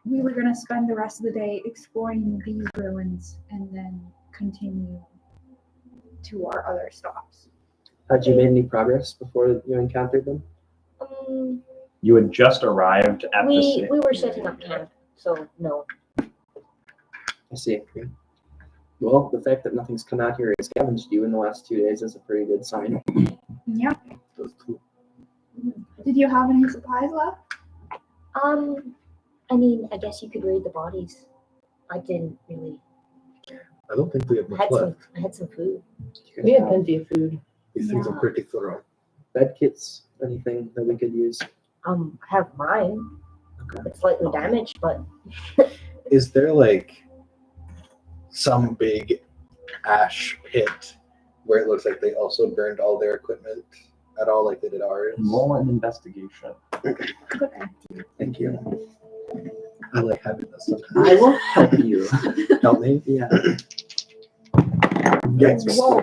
we were gonna spend the rest of the day exploring these ruins and then continue to our other stops. Had you made any progress before you encountered them? You had just arrived at the We city. were setting up camp, so no. I see. Well, the fact that nothing's come out here and scavenged you in the last 2 days is a pretty good sign. Yep. Those two. Did you have any supplies left? I mean, I guess you could raid the bodies. I didn't really. I don't think we have I much had left. I had some food. You We guys had have plenty of food. These things are pretty thorough. bed kits, anything that we could use? I have mine. It's slightly damaged, but Is there like some big ash pit where it looks like they also burned all their equipment at all, like they did ours? Roll an investigation. Thank you. I like having this sometimes. I will help you. Help me. Yeah. Yes. Roll.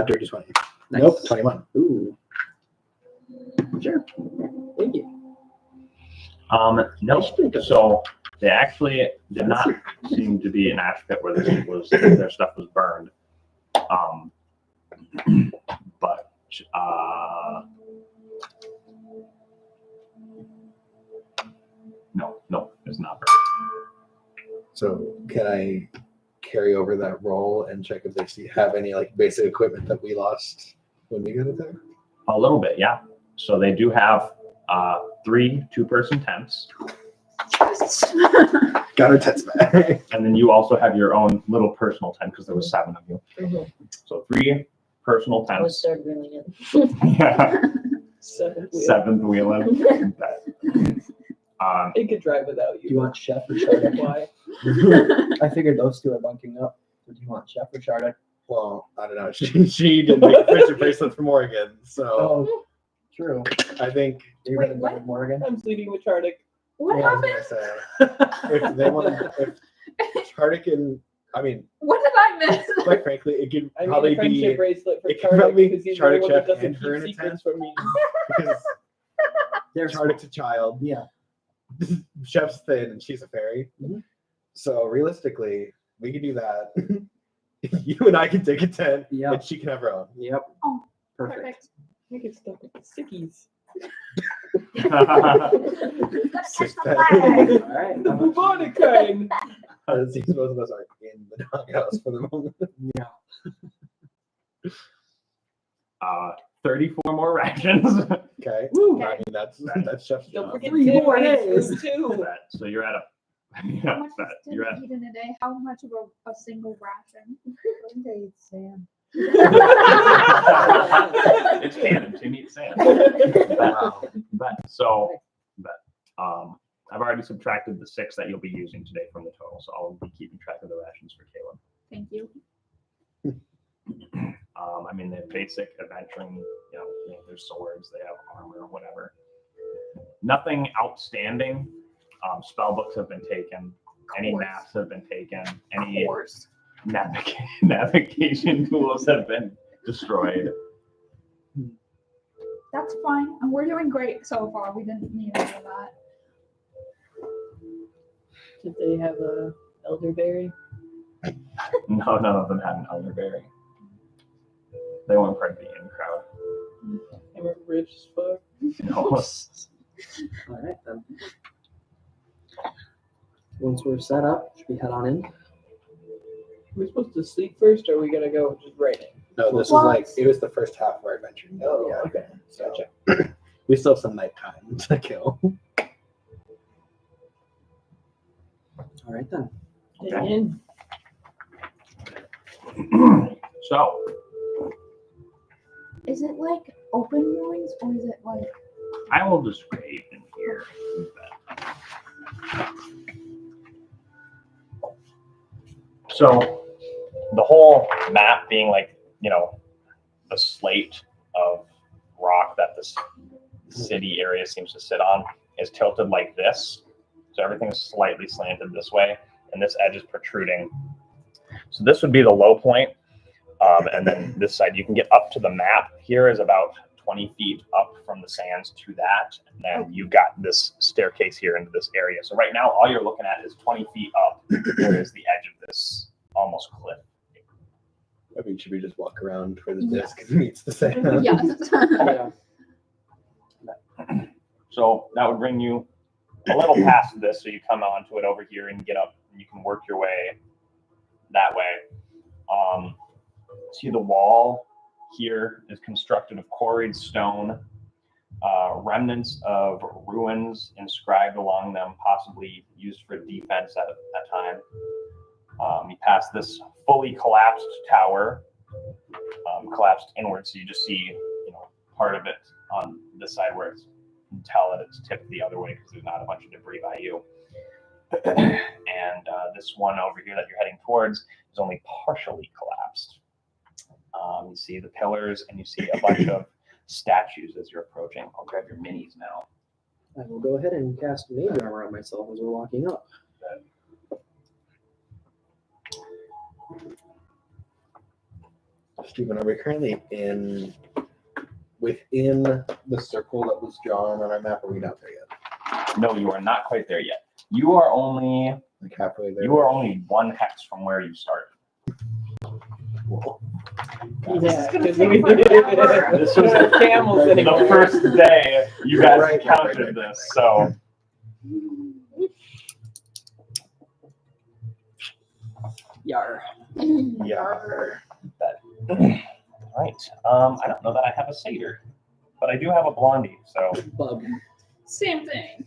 Dirty 20. Nice. Nope, 21. Ooh. Sure. Thank you. No. So they actually did not seem to be an ash pit where their stuff was burned. But no, it's not burned. So can I carry over that roll and check if they have any like basic equipment that we lost when we got it there? A little bit, yeah. So they do have 3 2-person tents. Got our tents back. And then you also have your own little personal tent because there was 7 of you. Mhm. So 3 personal I was tents. third wheeling it. Yeah. Seventh wheel. 7th wheeling. It could drive without Do you. you want Chef or Shardik? Why? I figured those two are bunking up. So do you want Chef or Shardik? Well, I don't know. She didn't make a friendship bracelet for Morgan, so Oh, true. I think You're Wait, gonna go what? with Morgan. I'm sleeping with Chardic. What I was happened? gonna say if they want, if Chardic and I mean, What did I miss? quite frankly, it could I made probably a friendship be bracelet for it could Chardic probably because he's Chardic, the one that Chef, doesn't and her in keep a tent. secrets from me. because They're Chardic's a child, Yeah. Chef's thin, and she's a fairy. Mhm. So realistically, we could do that. You and I can take a tent, Yep. and she can have her own. Yep. Oh, Perfect. Perfect. I get stuck with the stickies. Six catch the tent. fire. All right. Bubonic kind. It seems most of us are in the doghouse for the moment. Yeah. 34 more rations. Okay. Woo. I mean that's Chef's Don't job. forget 3 Tim more needs days. food too. So you're at a How yeah, much that, does you're Tim at eat in a day? How much of a single ration? One day it's Sam. it's canon. Tim eats sand. Wow. I've already subtracted the 6 that you'll be using today from the total, so I'll be keeping track of the rations for Caleb. Thank you. I mean, they're basic adventuring, their swords, they have armor, whatever. Nothing outstanding. Spell books have been taken. Any course. maps have been taken. Of Any course. navigation tools have been destroyed. That's fine. And we're doing great so far. We didn't need any of that. Did they have a elderberry? No, none of them had an elderberry. They weren't part of the in crowd. They were rich as fuck. No. All right then. Once we're set up, should we head on in? Are we supposed to sleep first, or are we gonna go just right in? No, this Well, was like it was the first half of our adventure. Oh, Yeah. okay. So we still have some nighttime to kill. All right then. Okay. In. So, Is it like open ruins or is it like I will describe in here. So, the whole map being like, the slate of rock that this city area seems to sit on is tilted like this. So everything is slightly slanted this way, and this edge is protruding. So this would be the low point. And then this side, you can get up to the map. Here is about 20 feet up from the sands to that. And then you've got this staircase here into this area. So right now, all you're looking at is 20 feet up. There is the edge of this almost cliff. I mean, should we just walk around where the Yes. disc meets the sand? yes? Yeah. So that would bring you a little past this. So you come onto it over here and get up, and you can work your way that way. See the wall here is constructed of quarried stone, remnants of ruins inscribed along them, possibly used for defense at that time. You pass this fully collapsed tower, collapsed inward, so you just see, part of it on this side where it's, you can tell that it's tipped the other way because there's not a bunch of debris by you. And this one over here that you're heading towards is only partially collapsed. You see the pillars and you see a bunch of statues as you're approaching. I'll grab your minis now. I will go ahead and cast mage armor on myself as we're walking up. Stephen, are we currently in within the circle that was drawn on our map? Are we not there yet? No, you are not quite there yet. You are only Like halfway there. one hex from where you started. Cool. This is gonna because take we forever. This was the camels the anymore. first day you guys Right. encountered this, so Yar. Yeah. right. I don't know that I have a satyr, but I do have a blondie. So Bug. Same thing.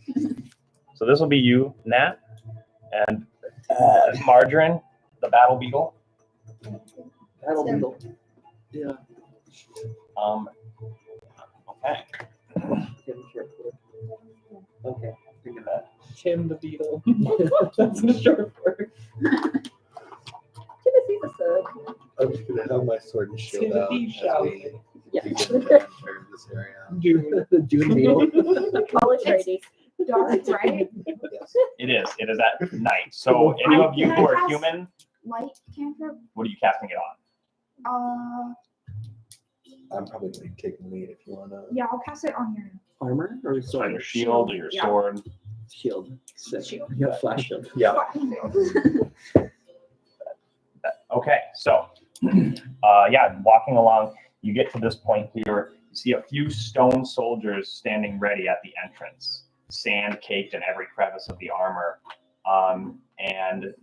so this will be you, Nat, and Margarine, the battle beetle. That'll beetle. Yeah. Okay. Okay. Think of that. Tim the Beetle. That's the short word. Can I see the sword? I'm just gonna have my sword and shield To out the as shout. we Yeah. begin to enter this area. Dune. The Dune beetle. College ready. Dark, right? Yes. It is. It is at night. So any of you who are human, Light cantrip. what are you casting it on? I'm probably gonna take the lead if you wanna. Yeah, I'll cast it on your Armor or On sword? your shield or your Yeah. sword? Shield. Sick. Shield. You have flash shield. Yeah. Okay, so yeah, walking along, you get to this point here. You see a few stone soldiers standing ready at the entrance, sand caked in every crevice of the armor. And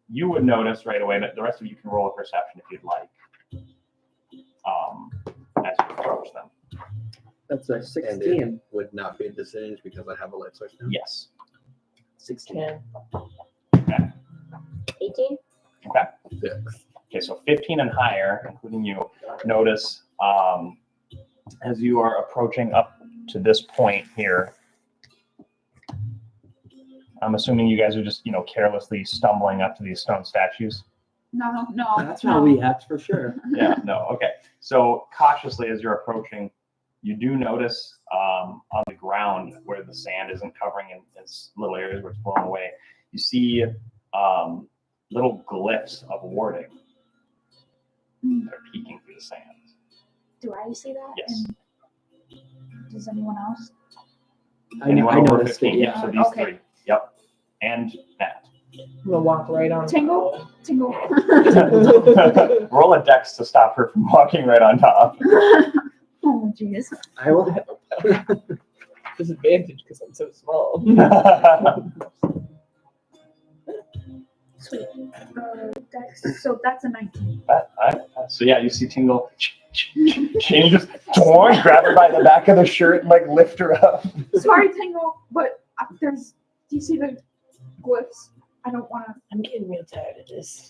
you would notice right away that the rest of you can roll a perception if you'd like, as you approach them. That's a And 16. it would not be a disadvantage because I have a light switch now. Yes. 16. 10. 18. Okay. 6. Okay, so 15 and higher, including you, notice as you are approaching up to this point here, I'm assuming you guys are just, carelessly stumbling up to these stone statues. No. That's how we act for sure. Yeah, no, okay. So cautiously as you're approaching, you do notice on the ground where the sand isn't covering in little areas where it's blown away, you see little glyphs of warding that are peeking through the sand. Do I see that? Yes. And does anyone else? I Anyone over noticed 15? it, Yeah, so these Okay. three. Yep. And Matt. I'm gonna walk right on. Tingle. Roll a dex to stop her from walking right on top. Oh, jeez. I will help. Disadvantage because I'm so small. Sweet. Dex. So that's a 19. So yeah, you see Tingle. Can you just grab her by the back of the shirt and like lift her up? Sorry, Tingle, but do you see the glyphs? I don't want to. I'm getting real tired of this.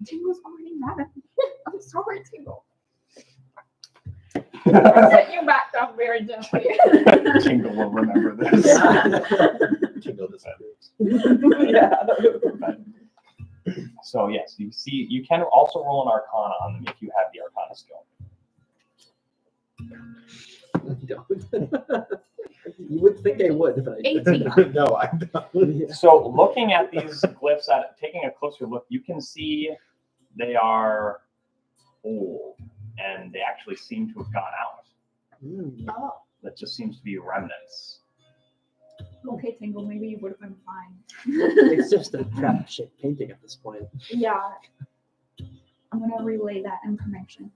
Tingle's already mad at me. I'm sorry, Tingle. I set you back down very gently. Tingle will remember this. Tingle disappears. Yeah. So yes, you can also roll an Arcana on them if you have the Arcana skill. You would think I would, but I 18. No, I don't. So looking at these glyphs, taking a closer look, you can see they are old and they actually seem to have gone out. Oh, That just seems to be remnants. okay, Tingle. Maybe you would have been fine. It's just a crap shit painting at this point. Yeah. I'm gonna relay that information.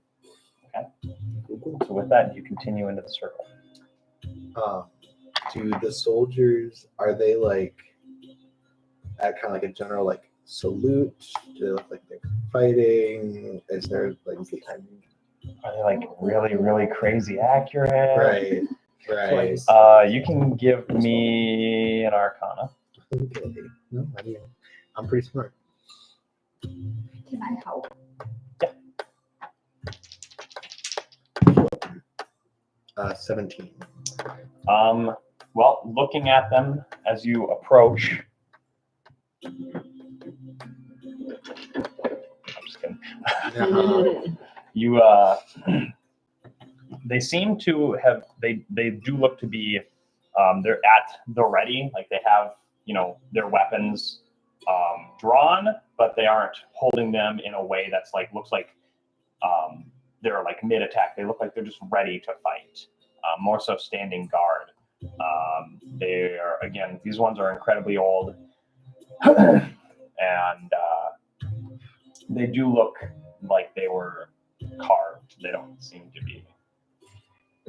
So with that, you continue into the circle. Do the soldiers, are they like at kind of like a general like salute? Do they look like they're fighting? Is there like Are they like really, really crazy accurate? right? You can give me an Arcana. Okay. No, I mean, I'm pretty smart. Can I help? 17. Well, looking at them as you approach. I'm just kidding. They seem to have, they do look to be, they're at the ready, like they have, their weapons drawn, but they aren't holding them in a way that's like, looks like they're like mid-attack. They look like they're just ready to fight. More so standing guard. They are, again, these ones are incredibly old. And they do look like they were carved. They don't seem to be.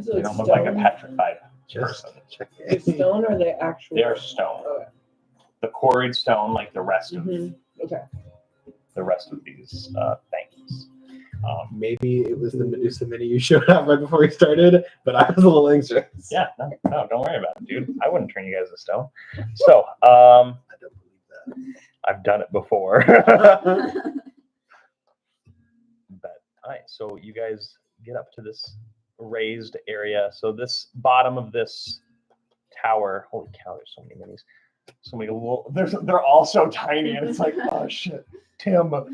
So They it's don't look like a stone? petrified Just person. They're stone or they actual? They are stone. Okay. The quarried stone, like the rest of Okay. the rest of these things. Maybe it was the Medusa mini you showed up right before we started, but I was a little anxious. Yeah, no, don't worry about it, dude. I wouldn't turn you guys to stone. So, I don't believe I've done it before. that. But all right, so you guys get up to this raised area. So this bottom of this tower, holy cow, there's so many minis. So many little, they're all so tiny, and it's like, oh shit, Tim. But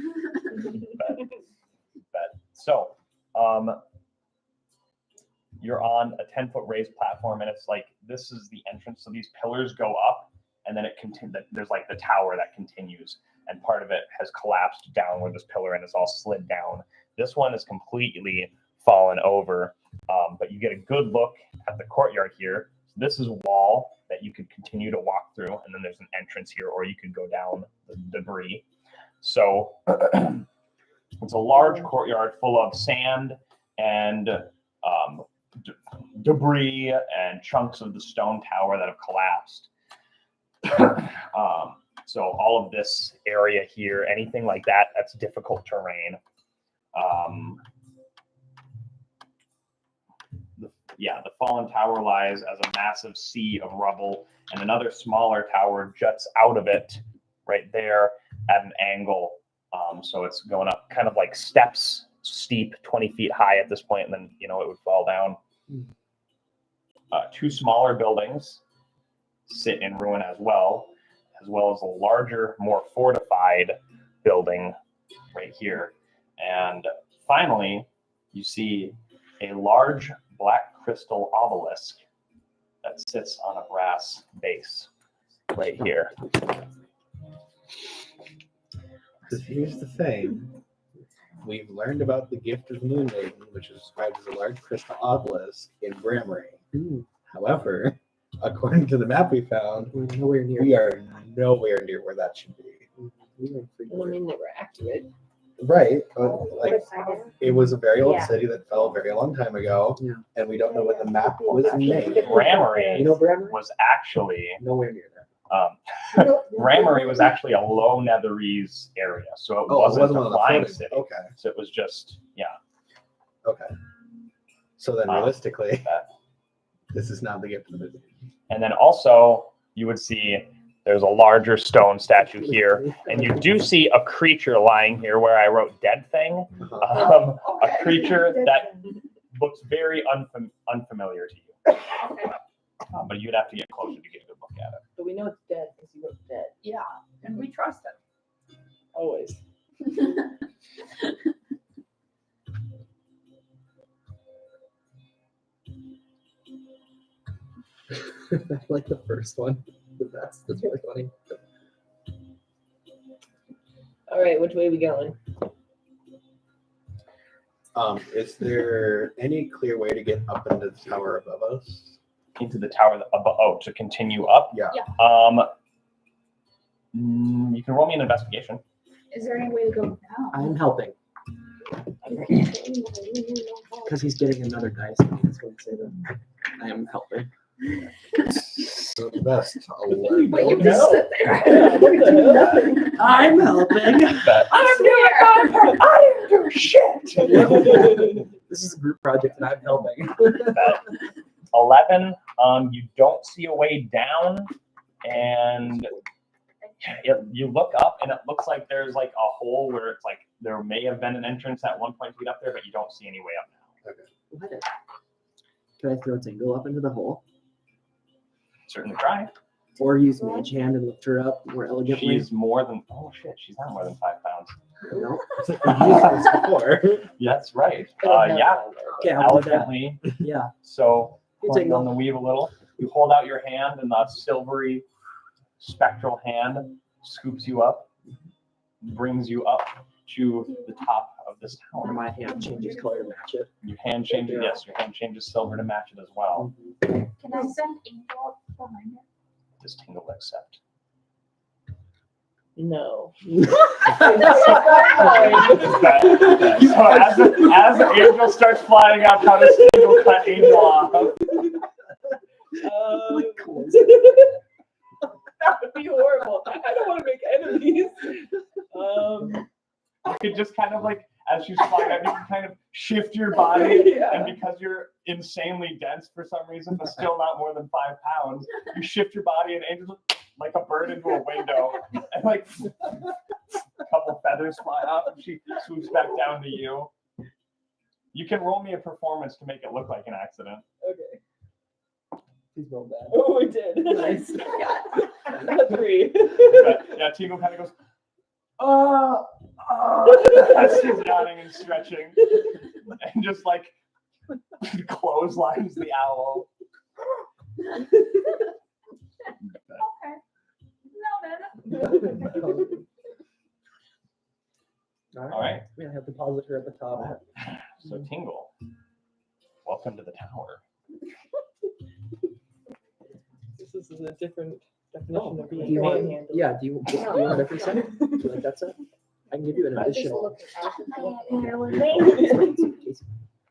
so, you're on a 10-foot raised platform, and it's like this is the entrance. So these pillars go up, and then there's like the tower that continues, and part of it has collapsed down where this pillar, and it's all slid down. This one is completely fallen over, but you get a good look at the courtyard here. So this is a wall that you could continue to walk through, and then there's an entrance here, or you could go down the debris. So it's a large courtyard full of sand and debris and chunks of the stone tower that have collapsed. So all of this area here, anything like that, that's difficult terrain. The fallen tower lies as a massive sea of rubble, and another smaller tower juts out of it right there at an angle. So it's going up kind of like steps, steep, 20 feet high at this point, and then, it would fall down. Two smaller buildings sit in ruin as well as a larger, more fortified building right here. And finally, you see a large black crystal obelisk that sits on a brass base right here. Because here's the thing. We've learned about the gift of the Moon Maiden, which is described as a large crystal obelisk in Bramery. However, according to the map we found, We're nowhere near. we are nowhere near where that should be. I mean, they were accurate. Right, but like it was a very old Yeah. city that fell a very long time ago, Yeah. and we don't know when the map was made. Bramery You know Brammer? was actually Nowhere near there. Bramery was actually a low netherese area, so it wasn't one a of the flying floating- city. Okay, So it was just okay. So then, realistically, that. this is not the gift of the Moon. And then also you would see there's a larger stone statue here, and you do see a creature lying here where I wrote dead thing. A creature that looks very unfamiliar to you. But you'd have to get closer to get a good look at it. But we know it's dead because you wrote dead. Yeah, and we trust him. Always. I like the first one. That's really funny. All right, which way are we going? Is there any clear way to get up into the tower above us? Into the tower above, to continue up. Yeah. You can roll me an investigation. Is there any way to go down? I'm helping. Because he's getting another dice. That's what I'm saying. I am helping. So the best. But you No. just sit there. I'm helping. But I'm doing I didn't do shit. This is a group project and I'm helping. 11. You don't see a way down, and you look up, and it looks like there's like a hole where it's like there may have been an entrance at one point to get up there, but you don't see any way up now. What? Can I throw Tingle up into the hole? Certainly try. Or use Mage Hand and lift her up more elegantly? She's more than she's not more than 5 pounds. No? We've used this before. That's right. I don't have Yeah, that. Okay, I'll do that. elegantly. Yeah. So You pulling take on the weave a little. You hold out your hand, and the silvery, spectral hand scoops you up, brings you up to the top of this Or tower. my hand changes color to match it. Your hand changes, Yeah. yes, your hand changes silver to match it as well. Can I send Angel behind it? Does Tingle accept? No. So as Angel starts flying up, how does Tingle cut Angel off? That would be horrible. I don't want to make enemies. You could just kind of like, as she's flying up, you can kind of shift your body, Yeah. and because you're insanely dense for some reason, but still not more than 5 pounds, you shift your body and Angel's like a bird into a window, and like a couple feathers fly up, and she swoops back down to you. You can roll me a performance to make it look like an accident. Okay. Please roll that. Oh, we did. Nice. A 3. Yeah, Tingle kind of goes, as she's yawning and stretching, and just like clotheslines the owl. Okay. All right. We're gonna have to deposit her at the top. So Tingle, welcome to the tower. This is a different definition of Do being you want? manhandled. Yeah. Do you want a different set? Do you like that set? I can give you an I just additional. look at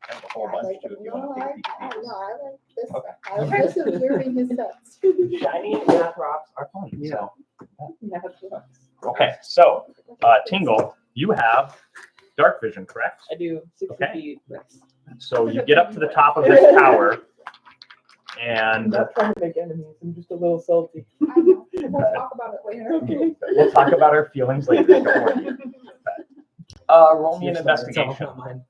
I have a whole bunch too if you want to take I these. like this. Okay. I like this observing his sets. Shiny math rocks are fun. Yeah. Yeah, that's what Okay, so Tingle, you have dark vision, correct? I do 60 Okay. feet. So you get up to the top of this tower, I'm and not trying to make enemies. I'm just a little salty. I know. We'll talk about it later. Okay. we'll talk about our feelings later. Don't worry. Roll me an It's yours, it's all investigation. not mine.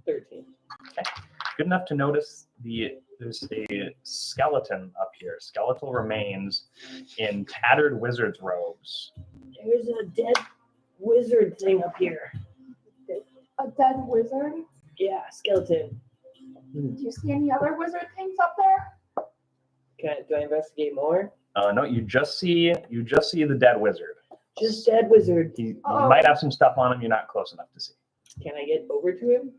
13. Good enough to notice there's a skeleton up here, skeletal remains in tattered wizard's robes. There's a dead wizard thing up here. A dead wizard? Yeah, skeleton. Do you see any other wizard things up there? Do I investigate more? No, you just see the dead wizard. Just dead wizard. He Oh. might have some stuff on him you're not close enough to see. Can I get over to him?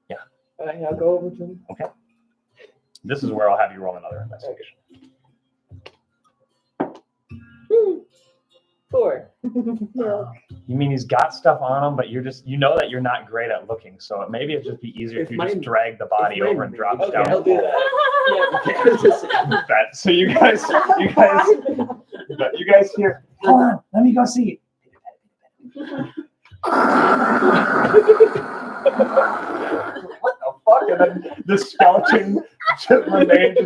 Yeah. All right, I'll go over to him. This is where I'll have you roll another investigation. 4. No. You mean he's got stuff on him, but you know that you're not great at looking, so maybe it'd just be easier if you just drag the body over and drop it Okay, down. I'll do that. That. So you guys hear, hold on, let me go see. What the fuck? And then the skeleton just remains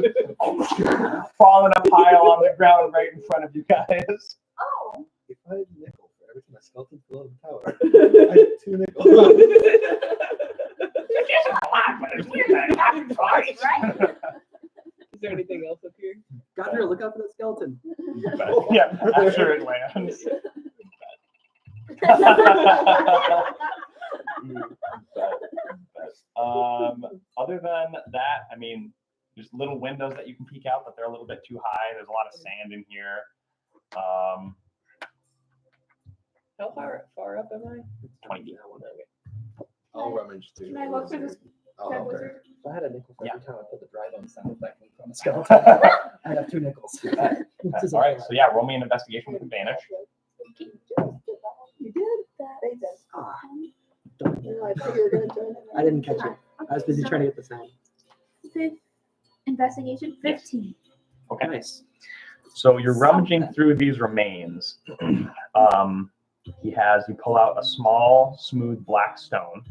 falling a pile on the ground right in front of you guys. Oh, If I had a nickel for every time a skeleton fell out of the tower, I had 2 nickels. It isn't a lot, but it's weird that it happened twice. Is there anything else up here? Godric, look out for that skeleton. But, yeah, I'm sure it lands. Other than that, I mean, there's little windows that you can peek out, but they're a little bit too high. There's a lot of sand in here. How far up am I? 20 feet. I'll rummage through. can I look for this Oh, dead okay. wizard? If I had a nickel for every Yeah. time I put the drive on sound effect on the skeleton, I have 2 nickels. This is All right, so yeah, roll me an investigation with advantage. You did that. They did. Ah, No, I thought you were gonna join it. I didn't catch it. I was busy trying to get the sound. Investigation 15. Okay. Nice. So you're rummaging through these remains. You pull out a small, smooth black stone,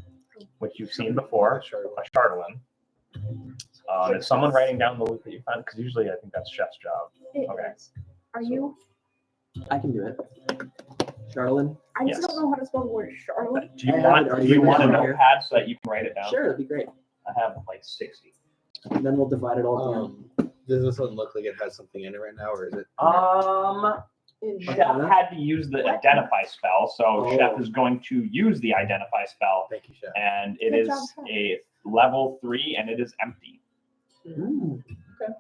which you've seen before, a charlatan. Is someone writing down the loot that you found? Because usually I think that's Chef's job. It Okay. is. Are you? I can do it. Charlatan? I just Yes. don't know how to spell the word Charlotte. Do you I have want it already do you written want a down here. notepad so that you can write it down? Sure, that'd be great. I have like 60. And then we'll divide it all down. Does this one look like it has something in it right now, or is it? Chef had to use the identify spell, so Oh. Chef is going to use the identify spell, Thank you, Chef. and it Good is job, Chef. a level 3 and it is empty. Ooh.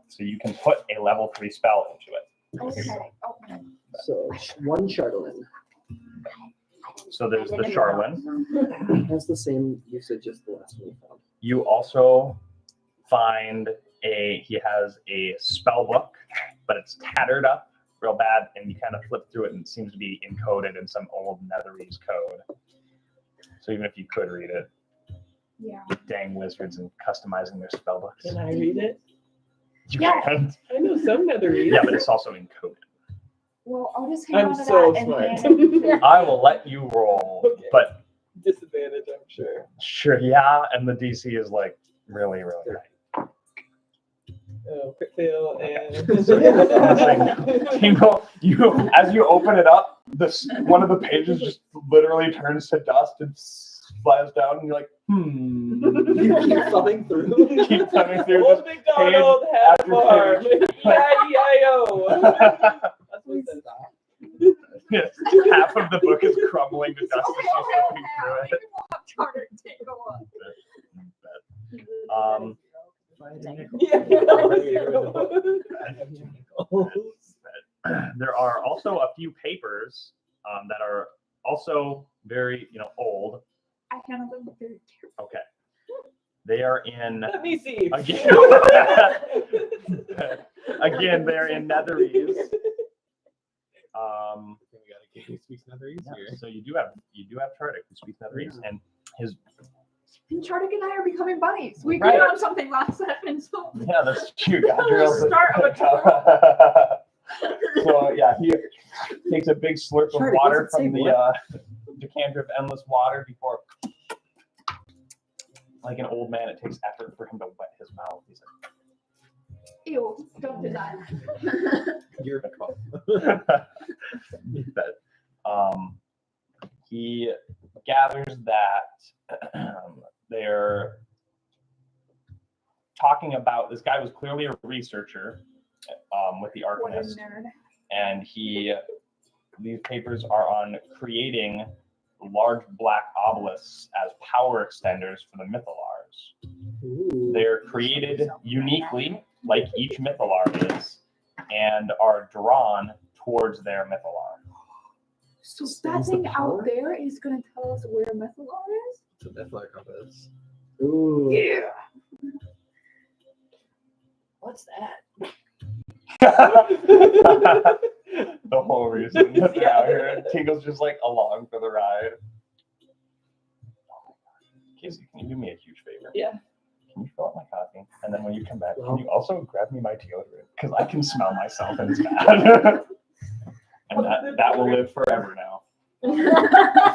So you can put a level 3 spell into it. Okay. Okay. So one Chardolin So there's the Charlin. has the same usage as the last one we found. You also find he has a spell book, but it's tattered up real bad, and you kind of flip through it and it seems to be encoded in some old Netherese code. So even if you could read it, Yeah. dang wizards and customizing their spell books. Can I read it? You Yeah. can't. I know some Netherese. Yeah, but it's also encoded. Well, I'll just hang I'm on to so that smart. and hand I will let you roll, Okay. but Disadvantage, I'm sure. sure, yeah, and the DC is like really, really high. Oh, quick fail and. Tingle, as you open it up, one of the pages just literally turns to dust and flies down, and you're like, You keep thumbing through. Keep thumbing through Old this McDonald had a after farm. page. E-I-E-I-O. That's what it says. Yes, half of the book is crumbling to dust as she's looking through it. There are also a few papers that are also very, old. I handle them very carefully. Okay. They are in, Let me see. again, they're in Netherese. We got a kid who speaks Netherese Yeah, here. so you do have Chardic who speaks Netherese, and his And Chardic and I are becoming buddies. We Right. agreed on something last session, so yeah, that's true. Start of So yeah, he takes a big slurp of Chardic, water what's it from say, the decanter of endless water before, like an old man, it takes effort for him to wet his mouth. He's ew, don't do that. You're cool. that he gathers that they're talking about this guy was clearly a researcher with the What a Arcanist, nerd. and these papers are on creating large black obelisks as power extenders for the Mythalars. Ooh. They're created uniquely, like each Mythalar is, and are drawn towards their Mythalar. So that Stands the thing power? out there is going to tell us where Mythalar is? It's a Mythalar compass. Ooh. Yeah. What's that? The whole reason that they're out here. Tingle's just like along for the ride. Casey, can you do me a huge favor? Yeah. Can you fill up my coffee? And then when you come back, Well. can you also grab me my deodorant? Because I can smell myself and it's bad. And that will live forever now.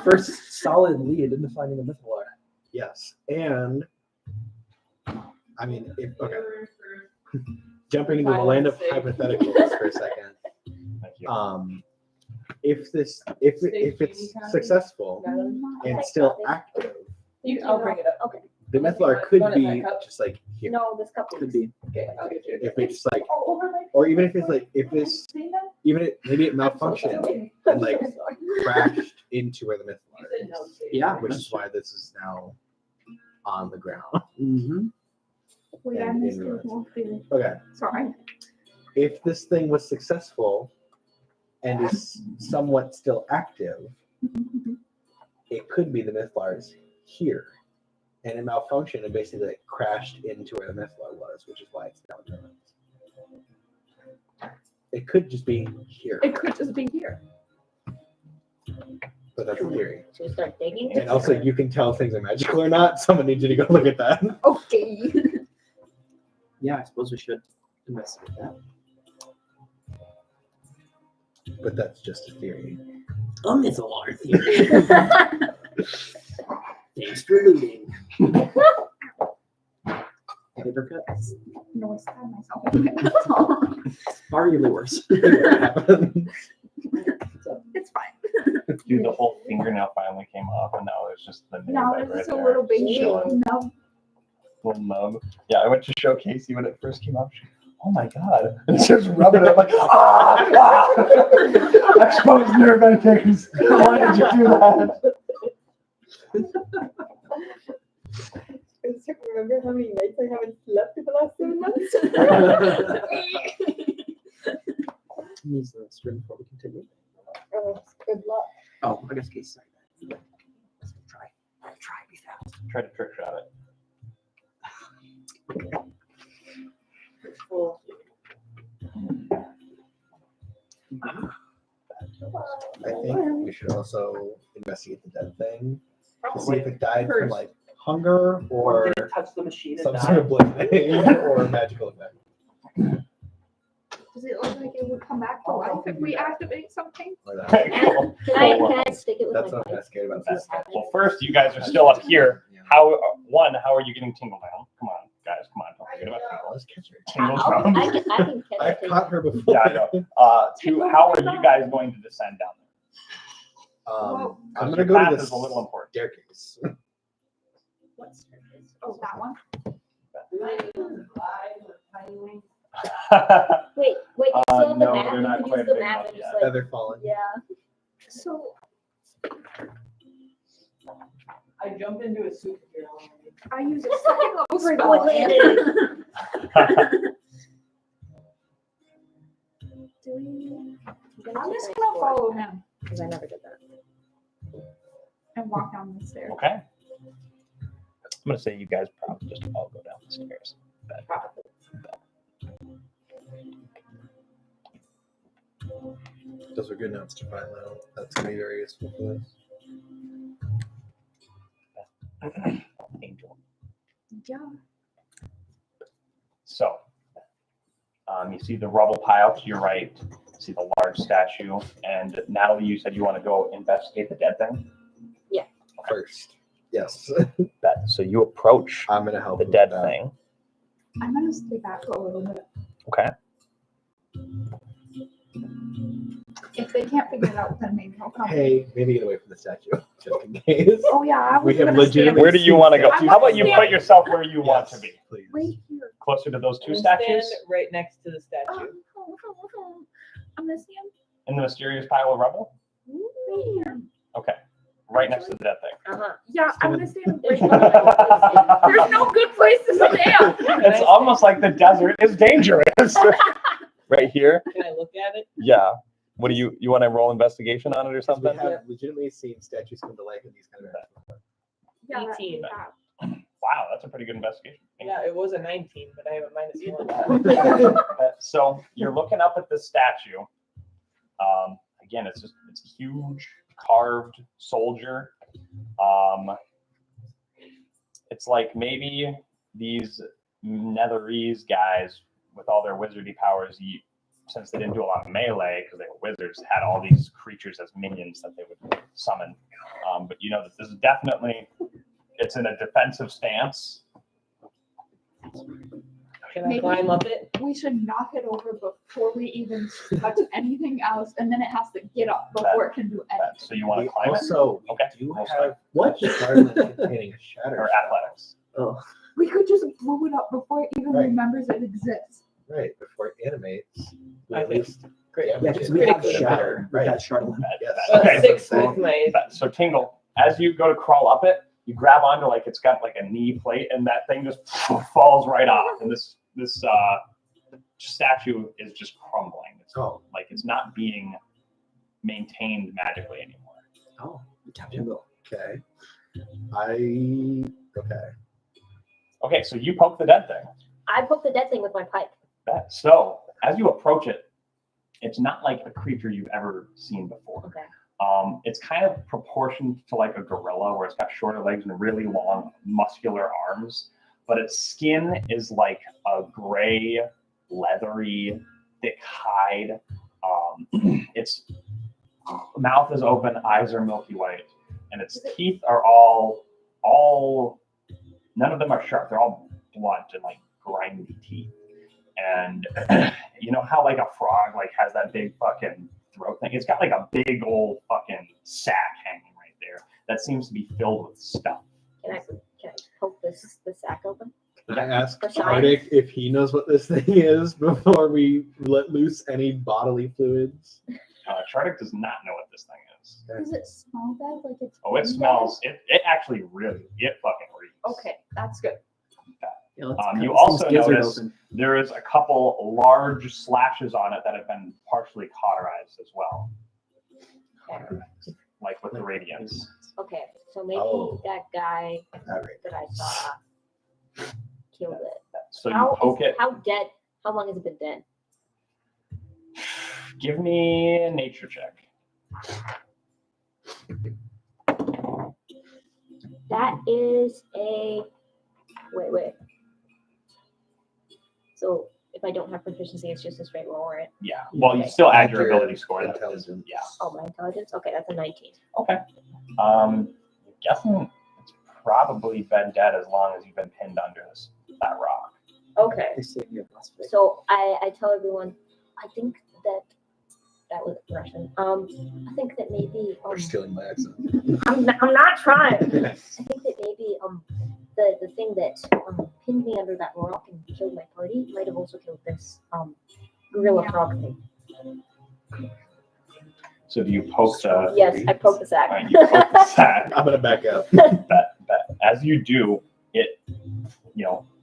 First solid lead into finding a Mythalar. Yes, and I mean, jumping into the land of hypotheticals for a second. Thank you. If it's successful and still active, I'll bring it up. Okay. the Mythalar could Want it in be my cup? just like here. No, this cup Could be. Okay, I'll get you. If it's like, Oh, over my or even if it's like, if this, maybe it malfunctioned and like crashed into where the Mythalar is, Yeah. which is why this is now on the ground. Mm-hmm. Wait, I and missed in your ruins. whole thing. Okay, Sorry. if this thing was successful and is somewhat still active, it could be the Mythalars here. And it malfunctioned and basically like crashed into where the Mythalar was, which is why it's now in ruins. It could just be here, It could just be here. but that's a theory. Should we start digging? And also, you can tell if things are magical or not. Someone needs you to go look at that. Okay. Yeah, I suppose we should investigate that. But that's just a theory. A Mythalar theory. Thanks for looting. Paper cuts. No, I stabbed myself. Arguably worse. It's fine. Dude, the whole fingernail finally came off, and now there's just the nail Now bed it's right just a there. little baby Chilling. nub. Little nub. Yeah, I went to show Casey when it first came up. She, oh my god! And it's just rubbing it like, exposed nerve endings. Why did you do that? Remember how many nights I haven't slept for the last 7 months? Use the string before we continue. investigate side. Let's try. Be fast. Try to trick shot it. Well, I think we should also investigate the dead thing to see probably. if it died from First. like hunger or Did it touch the machine and some die? sort of bludgeoning or magical effect. Does it look like it would come back to life if we activate something? Or that. Cool. Can I stick it with That's my what I'm pipe? scared about. See what That's happens? Well, first, you guys are still up here. How are you getting Tingle down? Come on, guys, come on. Don't forget about Tingle. Let's catch her. Tingle's I down. can catch I've it. caught her before. Yeah, I know. How are you guys going to descend down there? I'm Your gonna go to path the is a little important. staircase. What's oh, that one? Wait, you still have the No, map? they're You not could quite use the big map enough and yet. just like, Feather falling. yeah. So I jump into a soup here. I use a second level We're spell. going Do we? I'm just gonna follow him because I never did that. and walk down the stairs. Okay. I'm gonna say you guys probably just all go down the stairs. Those are good notes to find though. That's gonna be very useful for this. Angel. Yeah. So, you see the rubble pile to your right. You see the large statue, and Natalie, you said you want to go investigate the dead thing. First. Yes. So you approach I'm gonna help the with dead that. thing. I'm gonna stay back a little bit. Okay. If they can't figure it out, then maybe I'll come. Hey, maybe get away from the statue, just in case. Oh yeah, I was We have gonna stand legitimately Where do you want to go? I'm How about you standing- put yourself where you want to Yes, be? please. right here. Closer to those two I'm gonna stand statues right next to the statue. I'm gonna stand in the mysterious pile of rubble. right here. Okay. Right next to the dead thing. Uh-huh. Yeah, I'm gonna stand There's right no here. good place to- There's no good place to stand. It's almost like the desert is dangerous. Right here. Can I look at it? Yeah. What do you want to roll investigation on it or We something? have legitimately seen statues come to life in these kind of areas. Yeah, 18. yeah. Wow, that's a pretty good investigation. Yeah, it was a 19, but I have a -1. So you're looking up at this statue. Again, it's a huge carved soldier. It's like maybe these Netherese guys with all their wizardy powers, since they didn't do a lot of melee because they were wizards, had all these creatures as minions that they would summon. But you know that this is definitely, it's in a defensive stance. Can I Maybe. climb up it? We should knock it over before we even touch anything else, and then it has to get up before it can do anything. So you want We to climb it also Okay. do We'll have what? Charlotte containing a shatter. or spell. athletics? Oh, We could just blow it up before it even Right. remembers it exists. Right, before it animates. We I at think- least Great. damage yeah, it because a we bit have better. shatter. We Right. got Charlotte. Yes. Okay. 6 with my. So Tingle, as you go to crawl up it, you grab onto like it's got like a knee plate, and that thing just falls right off, and this statue is just crumbling. It's like it's not being maintained magically anymore. Oh, we tapped him though. Okay. Okay. Okay, so you poke the dead thing. I poked the dead thing with my pipe. So as you approach it, it's not like a creature you've ever seen before. Okay. It's kind of proportioned to like a gorilla, where it's got shorter legs and really long, muscular arms. But its skin is like a gray, leathery, thick hide. Its mouth is open, eyes are milky white, and its teeth are all none of them are sharp. They're all blunt and like grimy teeth. And you know how like a frog like has that big fucking throat thing? It's got like a big old fucking sack hanging right there that seems to be filled with stuff. Can I poke the sack open? Can I ask For science. Arctic if he knows what this thing is before we let loose any bodily fluids? Chardic does not know what this thing is. Does it smell bad? Like it's. Oh, it been smells. It actually it fucking reeks. bad? Okay, that's good. Yeah, let's You cut also some gizzard notice open. there is a couple large slashes on it that have been partially cauterized as well. like with the radiance. Okay, so maybe Oh. that guy All right. that I saw killed it. So you poke it. How dead? How long has it been dead? Give me a nature check. That is a wait. So if I don't have proficiency, it's just a straight roll, right? Yeah. Well, you still add your ability score. Intelligence. Yeah. Oh, my intelligence. Okay, that's a 19. Okay. I'm guessing it's probably been dead as long as you've been pinned under that rock. Okay. They save you a plus 50. So I tell everyone, I think that was Russian. I think that maybe We're stealing my accent. I'm not trying. I think that maybe the thing that pinned me under that rock and killed my party might have also killed this gorilla frog thing. So do you poke the? Yes, I poked the sack. Right, you poke the sack. I'm gonna back up. That as you do it,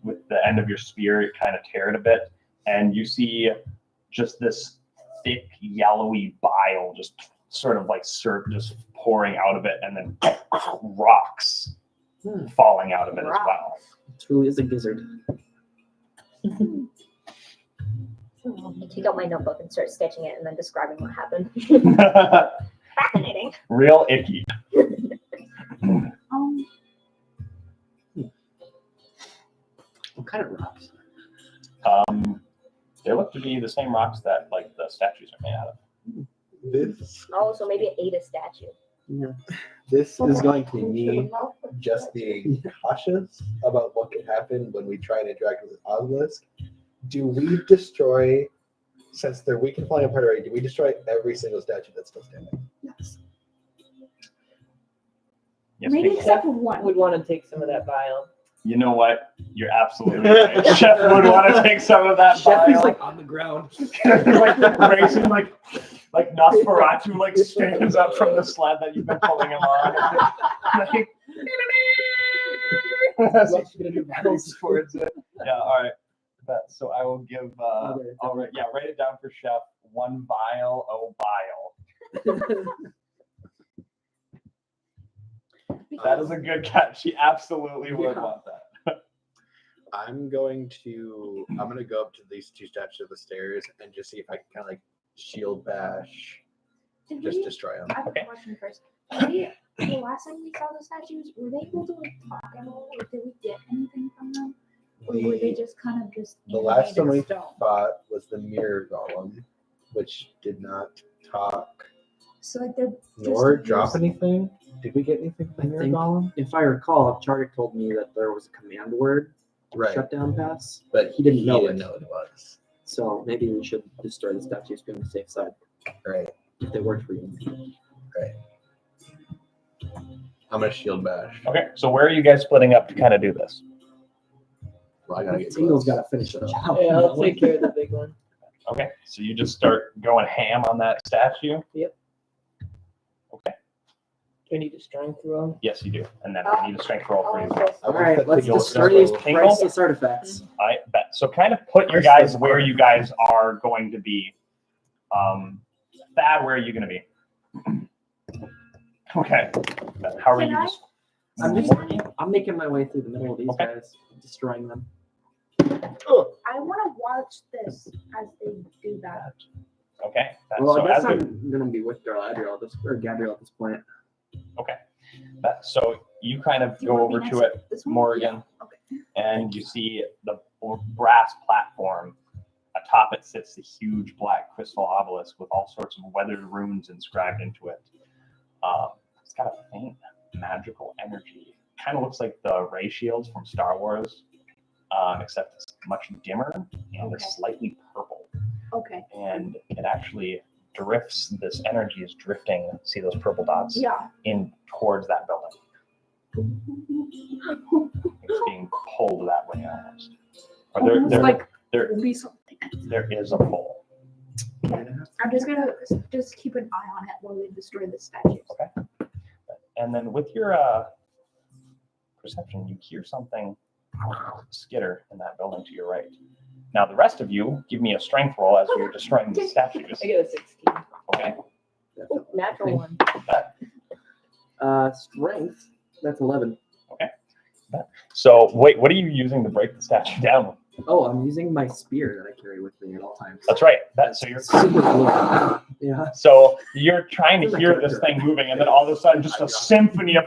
with the end of your spear, it kind of tear it a bit, and you see just this thick yellowy bile just sort of like syrup just pouring out of it, and then rocks falling out of it as well. It truly is a gizzard. I take out my notebook and start sketching it and then describing what happened. Fascinating. Real icky. What kind of rocks? They look to be the same rocks that like the statues are made out of. This Oh, so maybe it ate a statue. Yeah. this is going to be me just being cautious about what could happen when we try and interact with this obelisk. Do we destroy, since they're weak and falling apart already, do we destroy every single statue that's still standing? Yes. Yes, Maybe please. except for one. Would want to take some of that bile. You know what? You're absolutely right. Chef would want to take some of that Chef is bile. like on the ground. like racing, like Nosferatu, like stands up from the sled that you've been pulling along. Like, as he goes towards it. Yeah. All right. So I will give. All right. Yeah. Write it down for Chef. 1 vial. Oh, bile. That is a good catch. She absolutely would want that. I'm gonna go up to these two statues of the stairs and just see if I can kind of like shield bash, just destroy them. I have a question first. The last time we saw the statues, were they able to like talk at all, or did we get anything from them, or were they just kind of just The last animated one we stone? fought was the mirror golem, which did not talk So like they're nor just drop used- anything. Did we get anything from the I mirror think- golem? If I recall, Charter told me that there was a command word, Right, shutdown pass, but he didn't know what it. it was. So maybe we should destroy the statues, be on the safe side, Right, if they work for you. right. I'm gonna shield bash. Okay. So where are you guys splitting up to kind of do this? Well, I gotta get Tingle's close. got to finish the So- job. Yeah, I'll take care of the big one. Okay. So you just start going ham on that statue. Yep. Okay. Do I need to strength roll? Yes, you do. And then I need a strength roll for you. I All want right, that let's Tingle destroy to these go. Tingle? priceless artifacts. I bet. So kind of put your guys where you guys are going to be. Thad, where are you going to be? Okay. How are Can you? I- Just, I'm making my way through the middle of these Okay. guys, destroying them. I want to watch this as they do that. okay. Well, So I guess as we- I'm gonna be with Galadriel Gabriel at this point. so you kind of Do you go wanna be over next to it, this one? Morgan, Okay. and you see the brass platform. Atop it sits the huge black crystal obelisk with all sorts of weathered runes inscribed into it. It's got a faint magical energy. Kind of looks like the ray shields from Star Wars, except it's much dimmer and Okay. it's slightly purple. Okay. And it actually drifts. This energy is drifting. See those purple dots Yeah. in towards that building. It's being pulled that way almost. Or Almost like there there'll be something. there is a pull. I'm just gonna just keep an eye on it while we destroy the statues. And then with your perception, you hear something skitter in that building to your right. Now the rest of you, give me a strength roll as you're destroying the statues. I get a 16. Okay. Ooh, natural one. Strength. That's 11. So wait, what are you using to break the statue down with? Oh, I'm using my spear that I carry with me at all times. That's right. So you're super cool. Yeah. So you're trying to hear this thing moving, and then all of a sudden, just a symphony of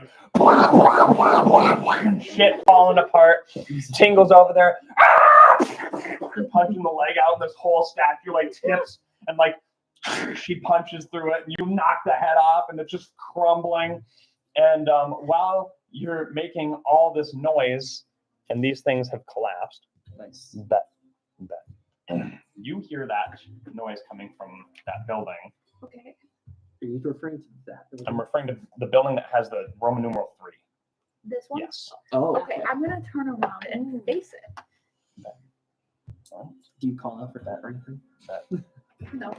shit falling apart. Tingle's over there. You're punching the leg out, and this whole statue like tips, and like she punches through it, and you knock the head off, and it's just crumbling. And while you're making all this noise, and these things have collapsed, Nice. you hear that noise coming from that building. Okay. Are you referring to that? I'm referring to the building that has the Roman numeral 3. This one? Yes. Oh. Okay, I'm gonna turn around and face it. Do you call out for that or anything? No.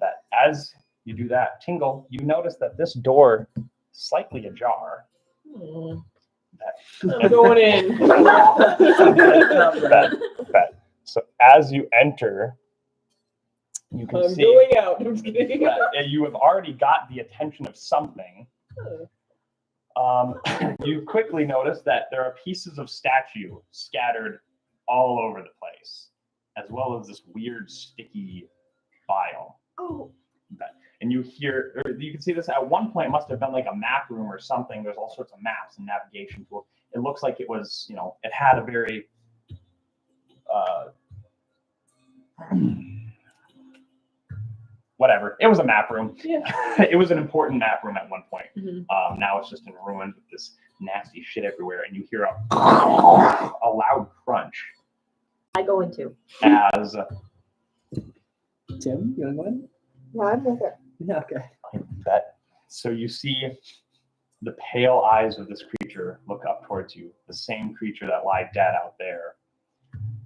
That as you do that, Tingle, you notice that this door is slightly ajar. I'm going in. So as you enter, you can I'm see going out. I'm just kidding. that you have already got the attention of something. You quickly notice that there are pieces of statue scattered all over the place, as well as this weird sticky bile. Oh. And you hear, or you can see this at one point, it must have been like a map room or something. There's all sorts of maps and navigation tools. It looks like it was, it had a very, whatever. It was a map room. Yeah. It was an important map room at one point. Mm-hmm. Now it's just in ruins with this nasty shit everywhere, and you hear a loud crunch I go into. as Tim, you want to go in? Yeah, I'm with her. Yeah, okay. so you see the pale eyes of this creature look up towards you, the same creature that lied dead out there,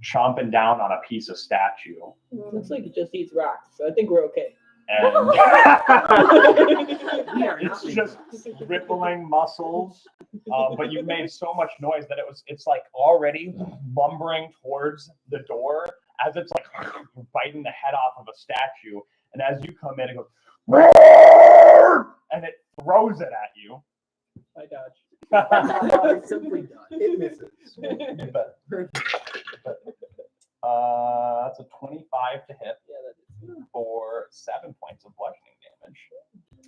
chomping down on a piece of statue. Looks like it just eats rocks, so I think we're okay. And We are it's not just rippling muscles, but you've made so much noise that it's like already lumbering towards the door as it's like biting the head off of a statue. And as you come in, it goes, and it throws it at you. I dodge. It's simply done. It misses. That's a 25 to hit Yeah, that is. for 7 points of bludgeoning damage.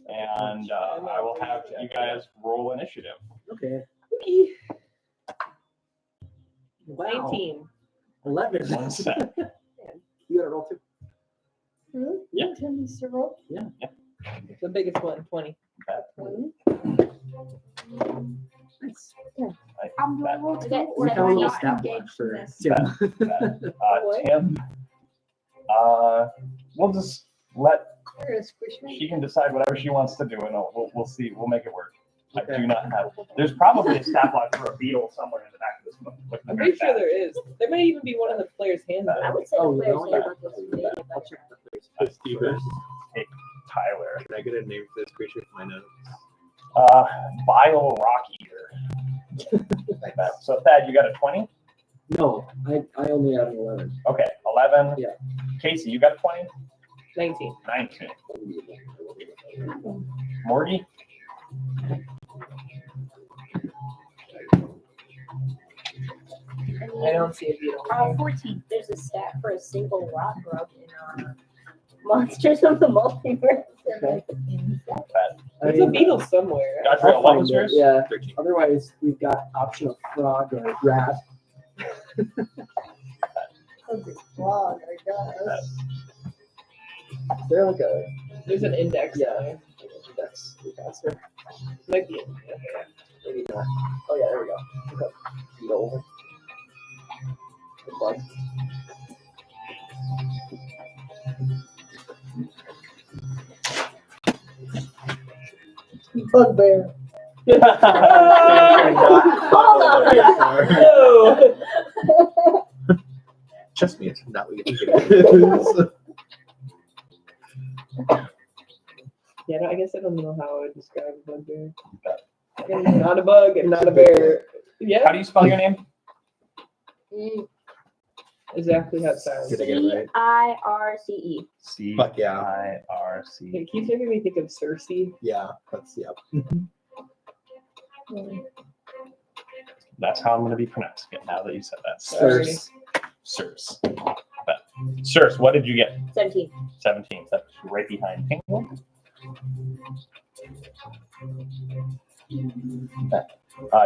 And I will have you guys roll initiative. Okay. Okay. Wow. 19. 11. One sec. You got to roll too. Yeah. The biggest one, 20. Nice. I'm That- going to Okay, go We so have a little not stat block engaged in for this. Tim. Tim, we'll just let she can decide whatever she wants to do, and we'll see. We'll make it work. I Okay. do not have. There's probably a stat block for a beetle somewhere in the back of this book. I'm pretty sure there is. There may even be one in the player's handbook. I would say Oh, the players no, handbook is maybe I'll better. check the place. Hey, Steven, Tyler. can I get a name for this creature for my notes? Bile Rock Eater. So Thad, you got a 20? No, I only have an 11. Okay, 11. Yeah. Casey, you got a 20? 19. 19. Morgie? I don't see a beetle. 14. There's a stat for a single rock rub in Monsters of the Multiverse. Okay. There's a beetle somewhere. Got I'll your 11 find it, yours? yeah. 13. Otherwise, we've got option of frog or rat. Frog, I guess. They're like a There's an index. yeah. That's faster. Might be. Maybe not. Oh yeah, there we go. Okay. Beetle. The bug. Bugbear. Hold on. No. Trust me, it's not what you think it is. Yeah, no, I guess I don't know how I would describe a bugbear. Not a bug and not a bear. How Yeah. do you spell your name? Exactly how it sounds. Did I get it right? C-I-R-C-E. Fuck yeah. C-I-R-C. It keeps making me think of Cersei. Yeah, that's yep. That's how I'm going to be pronouncing it now that you said that. Sorry. Sirs. Sirs, what did you get? 17. 17. That's right behind Tingle.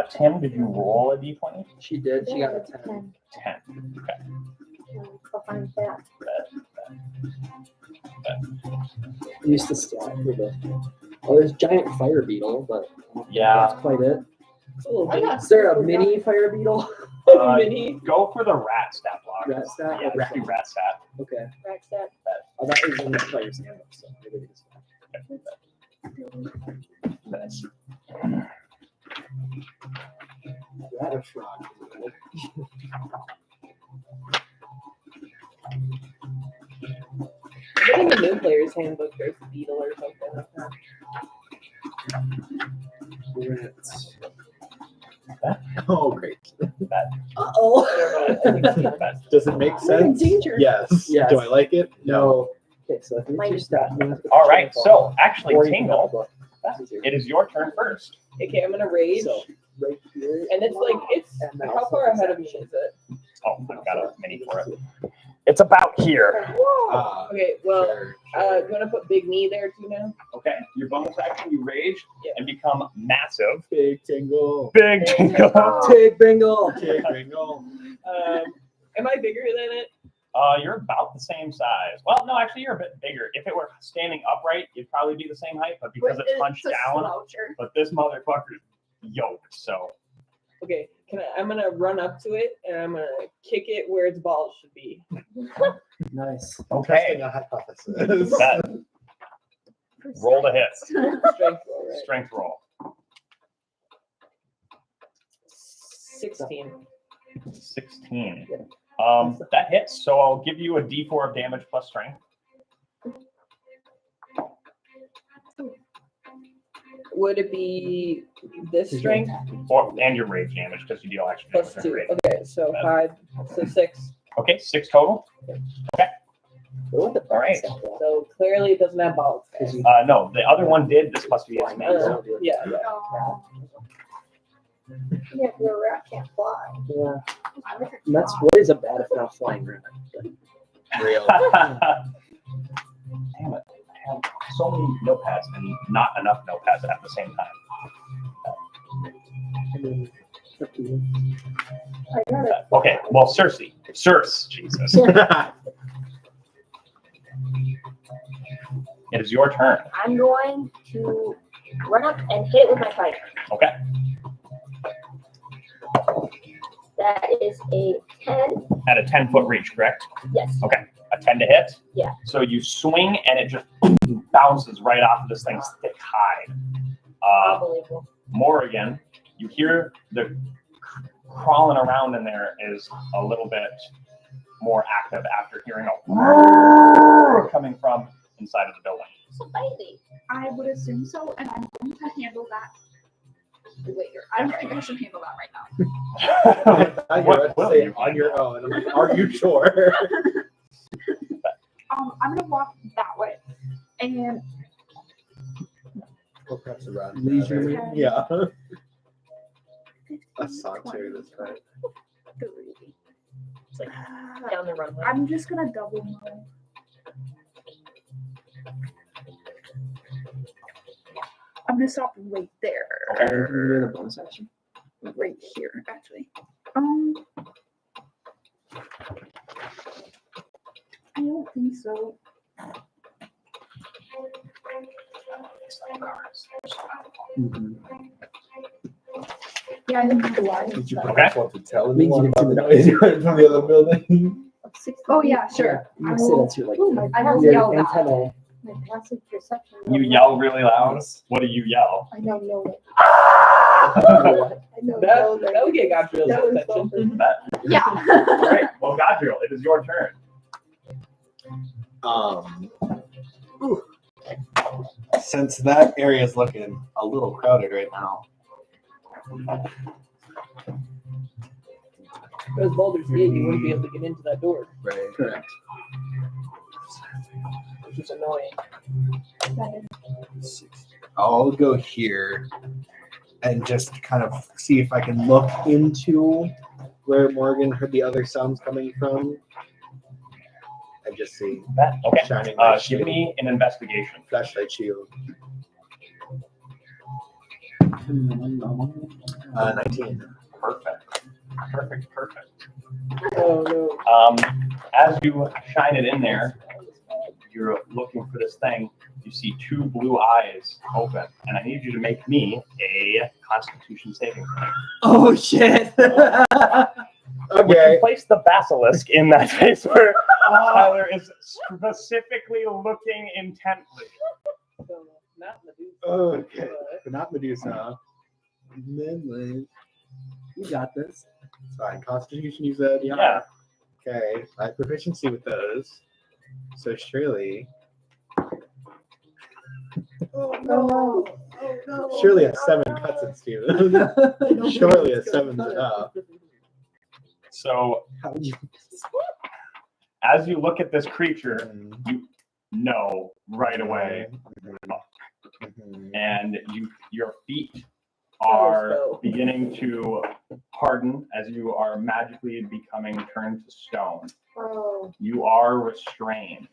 Tim, did you roll a d20? She did. She got a 10. 10. Okay. I'll find that. I used to stat for the. Oh, there's giant fire beetle, but Yeah. that's quite it. It's a little I bit. got Is there a mini fire beetle? Mini. Go for the rat stat block. Rat stat? Yeah, Okay. rat stat. Okay. Right step. Oh, that is in the player's handbook, so maybe it is. Nice. Rat or frog? I think in the new player's handbook there's a beetle or something like that. Rats. Oh, great. Uh-oh. I don't know. I think it's Does it make We're in sense? danger. Yes. Yes. Do I like it? No. Okay, so if it's your stat, you have to All right, so actually, or you can Tingle, have a book. it is your turn first. Okay, I'm gonna rage. So right here. And it's like, And then how also far ahead of me is it? Oh, I've got a mini for it. It's about here. Ah, Okay, well, sure, you sure. wanna put Big Me there too now? Okay, your bonus action, you rage Yeah. and become massive. Big tingle. Big Tingle. Take bingo. Big tingle. Am I bigger than it? You're about the same size. Well, no, actually, you're a bit bigger. If it were standing upright, you'd probably be the same height, but because it's hunched a down, sloucher. but this motherfucker's yoked, so. Okay, I'm gonna run up to it and I'm gonna kick it where its balls should be. Nice. Testing Okay, a hypothesis. that, roll to hit. Strength roll, right? Strength roll. 16. 16. That hits, so I'll give you a d4 of damage plus strength. Would it be this strength And your rage damage, because you deal extra damage plus with 2? rage. Okay, so 5, so 6. Okay, 6 total. What the All right. So clearly it doesn't have balls. No, the other one did. This must be its main. Yeah. Yeah, your rat can't fly. Yeah. And that's what is a bad if not flying rat. Real. Damn it. I have so many notepads and not enough notepads at the same time. I mean, it's up to you. I got it. Okay, well, Cersei. Jesus. It is your turn. I'm going to run up and hit it with my fighter. Okay. That is a 10. At a 10-foot reach, correct? Yes. Okay. A 10 to hit? Yeah. So you swing and it just bounces right off of this thing's thick hide. Unbelievable. Morrigan, you hear the crawling around in there is a little bit more active after hearing a coming from inside of the building. So baby. I would assume so, and I'm going to handle that later. I don't think I should handle that right now. I thought you were about to say on your own. I'm like, are you sure? I'm gonna walk that way, and Or perhaps around. Leisurely. Yeah. 15, A saunter 20, this time. 30. It's like down the runway. I'm just gonna double move. I'm gonna stop right there. You're in a bonus action. Right here, actually. I don't think so. Yeah, I think the line. Did you Okay. perhaps want to tell Means you anyone can about the see noise you heard from the other building? Oh yeah, sure. You I can say will. that's your like I will your yell that. antennae. My passive perception. You yell really loud. What do you yell? I know no it. That, I know That no would get Godrill's That was attention. Yeah. all right. Well, Godrill, it is your turn. Since that area is looking a little crowded right now, Because Baldur's Gate, you wouldn't be able to get into that door, Right. Correct. which is annoying. I'll go here and just kind of see if I can look into where Morgan heard the other sounds coming from. And just see That okay. shining light Give me an investigation. flashlight shield. 19. Perfect. Oh no. As you shine it in there, you're looking for this thing. You see two blue eyes open, and I need you to make me a Constitution saving throw. Oh shit! Would you place the basilisk in that space where Tyler is specifically looking intently? So, not Medusa. Okay. But not Medusa. You got this. It's fine. Constitution, you said? Yeah. Okay. I have proficiency with those. So surely. Oh no. Surely a 7 cuts it, Steven. Surely a 7's enough. So, How would you? as you look at this creature, you know right away, and your feet are beginning to harden as you are magically becoming turned to stone. Oh. You are restrained.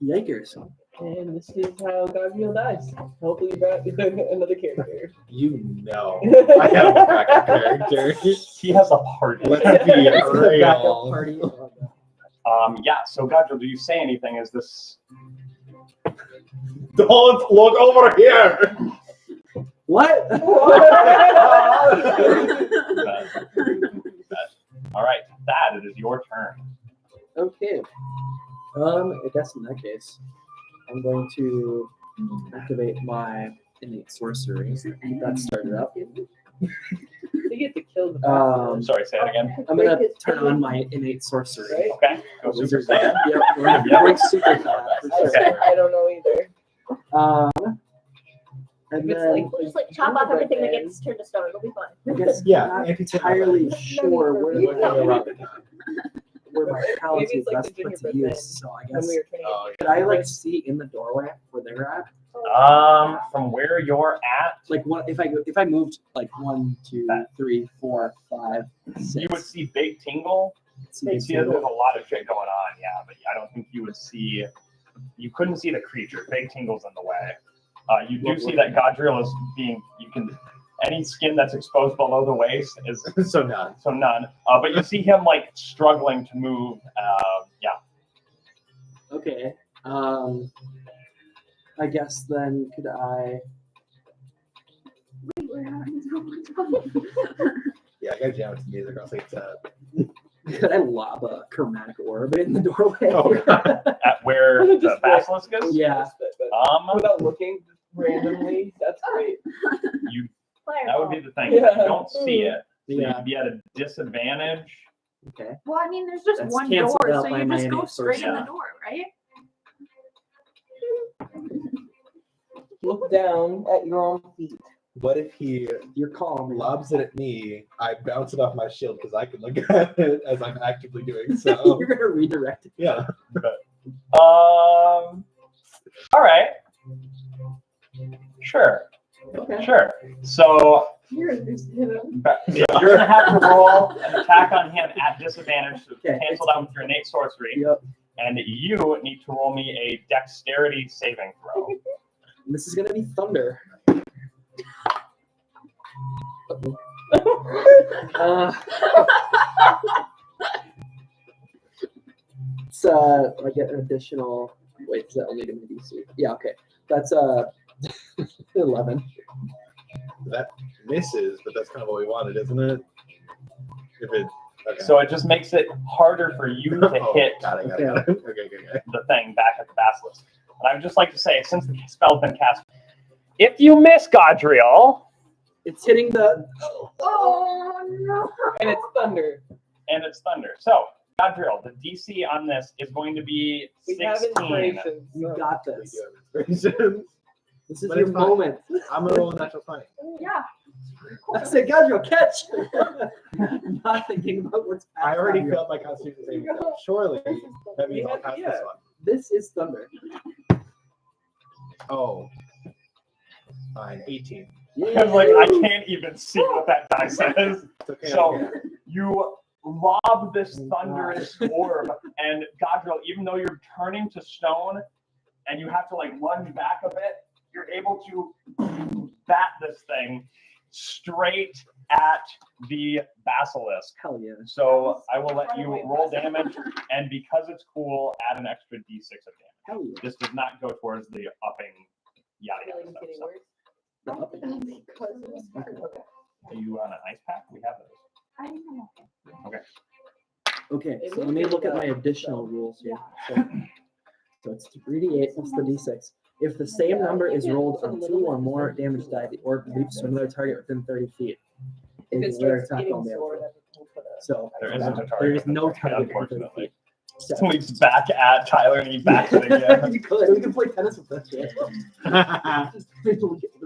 Yikers! And this is how Gabriel dies. Hopefully, you brought another character. You know. I have a backup character. He has a party. Let's be Backup real. party. Yeah, so Gadriel, do you say anything as this? Don't look over here. What? All right, Thad, it is your turn. Okay. I guess in that case, I'm going to activate my innate sorcery. That started up. You get to kill the Um, Sorry, say it again. I'm gonna turn on my innate sorcery. Okay, go Super Wizard Saiyan. Yep, we're going super fast. Okay. I don't know either. And If it's then We'll just like chop off everything that gets turned to stone. It'll be fun. I guess Yeah, I'm not anti-tip entirely sure Looking around the time. where my talents Maybe is it's like best the put to gingerbread use. So I when guess we were training. Oh, could I like see in the doorway where they're at? From where you're at, Like what if I moved like 1, 2, 3, 4, 5, 6? you would see Big Tingle. You see that there's a lot of shit going on, yeah, but I don't think you would see. You couldn't see the creature. Big Tingle's in the way. You do see that Gadriel is being. You can any skin that's exposed below the waist is So none. so none. But you see him like struggling to move. Yeah. Okay. I guess then could I? Wait, we're having so much fun. Yeah, I got jam with the music. I'll say Could I lob a chromatic orb in the doorway? Oh, God. At where the basilisk is. Yeah. Without looking randomly, that's great. You. Fireball. That would be the thing. If you don't see it, so Yeah. you'd be at a disadvantage. Okay. Well, I mean, there's just That's one canceled door, out so by you my just go innate straight in sorcery. the door, right? Look down at your own feet. What if he You're calling me. lobs it at me? I bounce it off my shield because I can look at it as I'm actively doing so. You're gonna redirect it. Yeah. All right. Sure. Okay. Sure. So You're just hit him. you're gonna have to roll an attack on him at disadvantage to Okay. cancel that with your innate sorcery, Yep. and you need to roll me a dexterity saving throw. And this is gonna be thunder. It's I get an additional. Wait, is that only to my DC? Yeah, okay. That's 11. That misses, but that's kind of what we wanted, isn't it? If it. Okay. So it just makes it harder for you to hit Got it. Okay. the thing back at the basilisk. And I would just like to say, since the spell's been cast, if you miss Gadriel, It's hitting the. Oh no! And it's thunder. and it's thunder. So, Gadriel, the DC on this is going to be We have 16. inspiration. You so- got We this. do have inspirations. This is But your it's fine. moment. I'm gonna roll a natural 20. Yeah. I said, Gabriel, catch. Not thinking about what's I already Gabriel. failed my Constitution saving throw. Surely that means I'll pass this one. This is thunder. Oh. Fine. 18. I was like, I can't even see what that die says. It's okay. So you lob this thunderous orb, and Godrill, even though you're turning to stone and you have to like lunge back a bit, you're able to bat this thing straight at the basilisk. Hell yeah. So I will let you roll damage, and because it's cool, add an extra d6 of damage. Hell yeah. This does not go towards the upping yada yada Feelings stuff. getting So, worse. The up and Because it was fun. Okay. are you on an ice pack? We have those. I don't know. Okay, It so let would me be look at my about- additional rules here. Yeah. So it's 3d8 plus the d6. If the same number is rolled on 2 or more damage die, the orb leaps to another target within 30 feet. If it Is where starts attack on getting damage. sore, then we'll put a. So There isn't a target. there is no within 30, target within 30 unfortunately. feet. So, Leaps back at Tyler and he backs it again. you could. We can play tennis with this shit.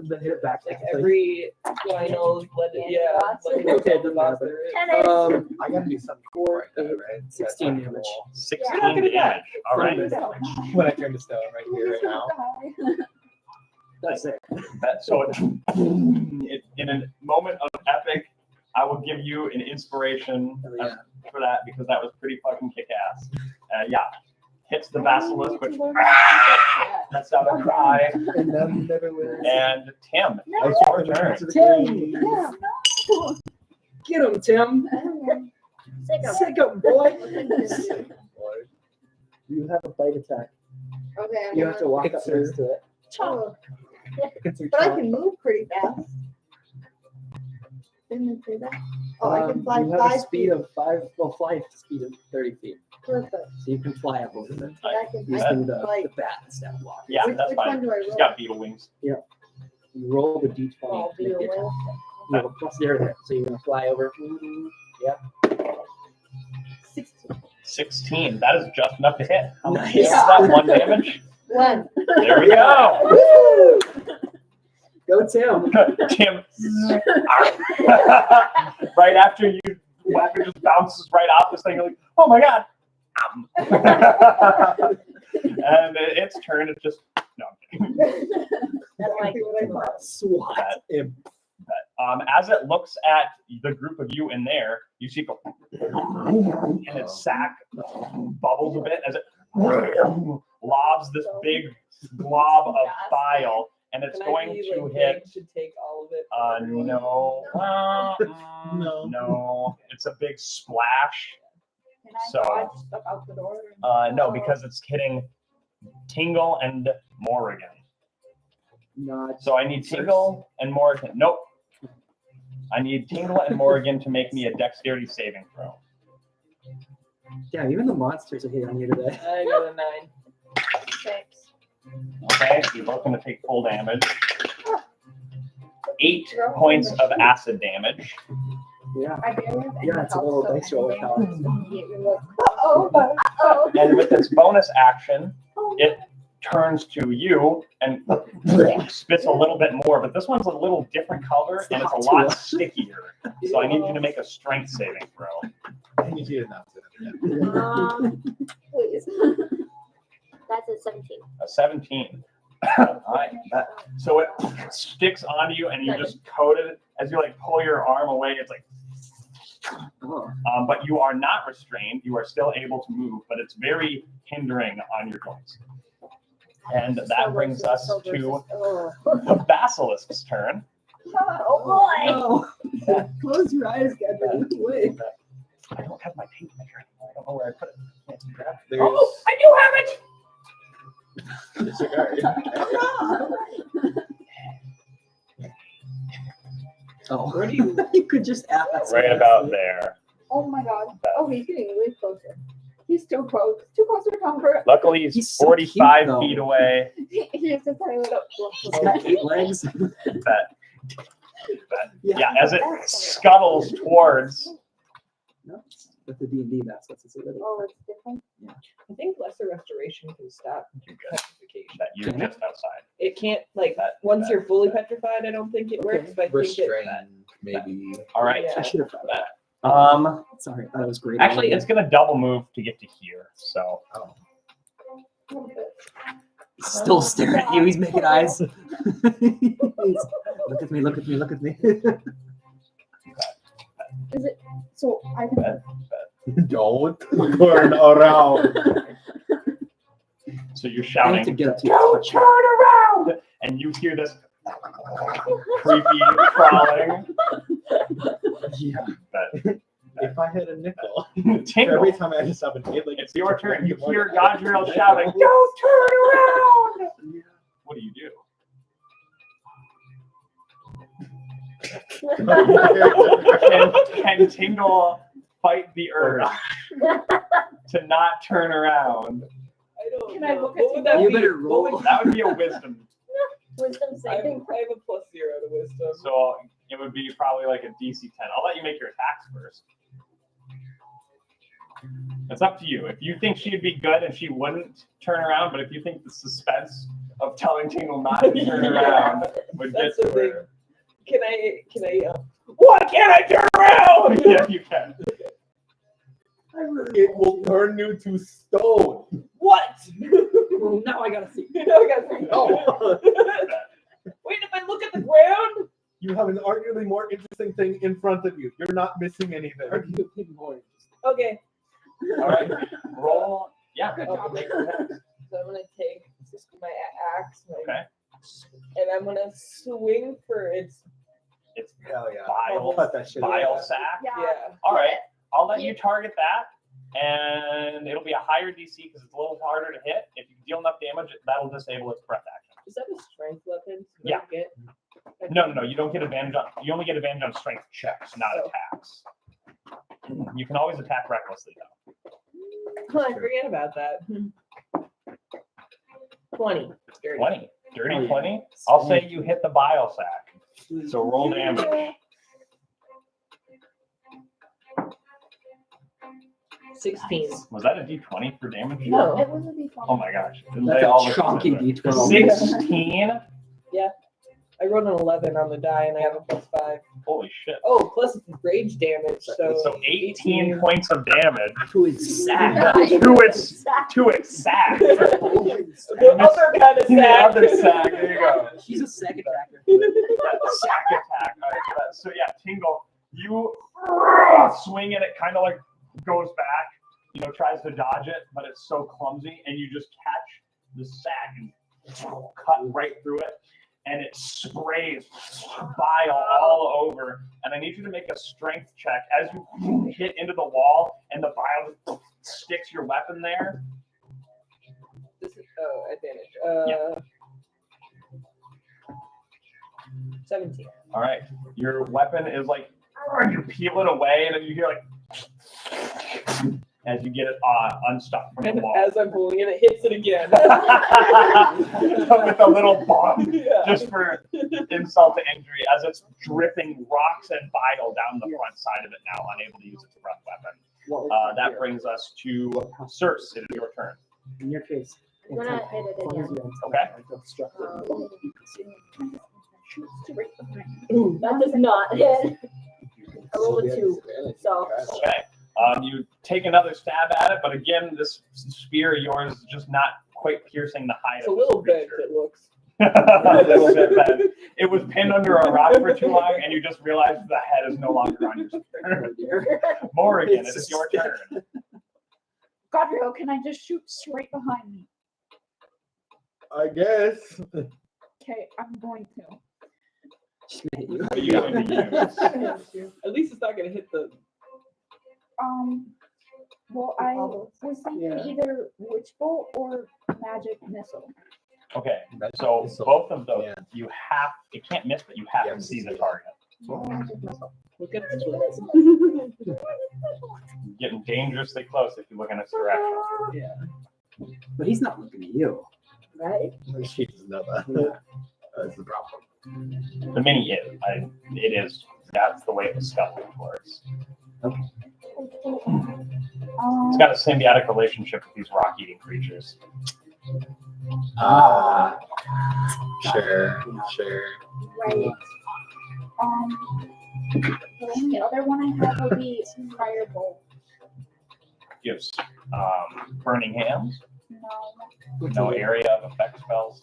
Then hit it back. Like every final, yeah. Like Okay, it doesn't matter. there is. Tennis. I gotta do something for it, right? 16 damage. 16 gonna die. damage. All right. When I turn to stone right here, right now. That's it. So in a moment of epic, I will give you an inspiration Hell yeah. for that because that was pretty fucking kick ass. Yeah. Hits the basilisk, which lets out a cry. And then never wins. And Tim, No. it's your turn. Tim! Yeah. Get him, Tim! Sick of Sick him, boy! Boy. You have a bite attack. Okay, I'm You have to gonna- walk up next to it. Oh, It's a but I chop. can move pretty fast. Didn't it say that? Oh, I can fly You have 5 a speed feet. of 5, well, flight speed of 30 feet. Perfect. So you can fly up over them. But I can Using the fly. bat instead of walk. Yeah, Which- that's which fine. one do I He's roll? got beetle wings. You roll the d20. Oh, to make beetle the attack. wings. You have a plus 0 there. So you're going to fly over. Yeah. 16. 16. That is just enough to hit. How much Nice. is that? 1 damage? 1. There we go. Go, Tim. Tim. Right after you weapon just bounces right off this thing, you're like, oh my god. And its turn, it's just no. I'm kidding. Exactly what I thought. SWAT. As it looks at the group of you in there, you see it go, and its sack bubbles a bit as it lobs this big blob of bile, and it's Can going I be, to like, hit. begged to take all of it? No. Well, No. no. It's a big splash. Can I So, dodge stuff out the door? No, because it's hitting Tingle and Morrigan. Not. So I need Tingle and Morrigan. Nope. I need Tingle and Morrigan to make me a dexterity saving throw. Yeah, even the monsters are hitting on you today. I got a 9. 6. Okay, so you're both going to take full damage. 8 points of acid damage. Yeah. I barely have any Yeah, it's a little health, dice so roll anything power. is immediately like, uh-oh. And with its bonus action, it turns to you and spits a little bit more. But this one's a little different color and it's a lot stickier. So I need you to make a strength saving throw. I need you to announce it. Please. That's a 17. A 17. All right. So it sticks onto you and you just coat it as you like pull your arm away. It's like, Oh. but you are not restrained. You are still able to move, but it's very hindering on your joints. And that brings us to the basilisk's turn. Oh boy! No. Close your eyes, Gabriel. Look away. I don't have my tape measure anymore. I don't know where I put it. There's Oh, I do have it. the cigar. Oh. Where do you? You could just ask. Right about there. Oh my god. Oh, he's getting way closer. He's too close. Too close for comfort. Luckily, he's He's so 45 cute, though. feet away. He has to tell you He's got 8 legs. But yeah, as it scuttles towards. No, with the D&D, that's a little. Oh, it's different. I think lesser restoration can stop petrification. petrification. that you're Can it? just outside. It can't like once you're fully petrified. I don't think it works. But I think Restrained, maybe. All right. I should have thought that. Sorry, that was great. Actually, it's gonna double move to get to here. So Oh. Still staring at you. He's making eyes. Look at me. Look at me. Look at me. Is it so? I can. Don't turn around. so you're I have shouting, to get up to "Don't you. turn around!" And you hear this creepy crawling. Yeah. But If I had a nickel, Tingle, every time I had to stop and eat, like it's your turn. You hear Godriel shouting, "Don't turn around!" What do you do? Can Tingle fight the urge to not turn around? I don't Can know. I look at What would that You be? better What roll. would- That would be a wisdom. Wisdom I saving. have a +0 to wisdom. So it would be probably like a DC 10. I'll let you make your attacks first. It's up to you. If you think she'd be good and she wouldn't turn around, but if you think the suspense of telling Tingle not to turn around would get That's to the thing. her. Can I? Why can't I turn around? Yeah, you can. It will turn you to stone. What? Well, now I gotta see. You know, I got Oh. Wait, if I look at the ground. You have an arguably more interesting thing in front of you. You're not missing anything. Okay. All right. Roll. Yeah, good job. Make your attacks. So I'm gonna take my axe, Okay. and I'm gonna swing for its. It's Hell yeah. Bile. Cut that shit Bile out. sack. Yeah. All right. I'll let you target that, and it'll be a higher DC because it's a little harder to hit. If you deal enough damage, that'll disable its breath action. Is that a strength weapon? Yeah. No. You don't get advantage on. You only get advantage on strength checks, not Oh. attacks. You can always attack recklessly though. I forget about that. 20. Dirty. 20. Dirty Oh, yeah. 20. I'll say you hit the bile sack. So roll damage. 16. Was that a D20 for damage? No. It was a D20. Oh my gosh. That's They all a look chunky similar. D12. 16. I rolled an 11 on the die, and I have a +5. Holy shit. Oh, plus rage damage. So 18 points of damage Who is sad? to its sack. the other kind of The sack. other sack. There you go. She's a sack attacker. Sack attack. All right, so yeah, Tingle, you swing and it kind of like goes back, tries to dodge it, but it's so clumsy, and you just catch the sack and cut right through it, and it sprays bile all over. And I need you to make a strength check as you hit into the wall, and the bile sticks your weapon there. This is, advantage. Yeah. 17. All right, your weapon is like, you peel it away, and then you hear like, as you get it unstuck from the And wall. as I'm pulling it, it hits it again. With a little bomb, Yeah. just for insult to injury, as it's dripping rocks and bile down the front side of it now, unable to use its breath weapon. That brings us to Circe. It is your turn. In your case. I'm gonna hit it again. Okay. That does not hit. I rolled a 2. So Okay. You take another stab at it, but again, this spear of yours is just not quite piercing the hide It's a of this little bit, creature. it looks. A little bit bad. It was pinned under a rock for too long, and you just realized the head is no longer on your spear. Morrigan, it is your turn. Godriel, can I just shoot straight behind me? I guess. Okay, I'm going to. She's gonna hit you. What are you going to use? At least it's not going to hit the. Well, I was thinking Yeah. either witch bolt or magic missile. Okay, so both of those, Yeah. it can't miss, but you have to see the target. Look at this. Getting dangerously close if you look in its direction. Yeah. But he's not looking at you. right? She doesn't know that. That's the problem. The mini is. It is. That's the way the skeleton works. It's got a symbiotic relationship with these rock-eating creatures. Sure. Right. The only other one I have will be Firebolt. Gives burning hands. No, No area of effect spells.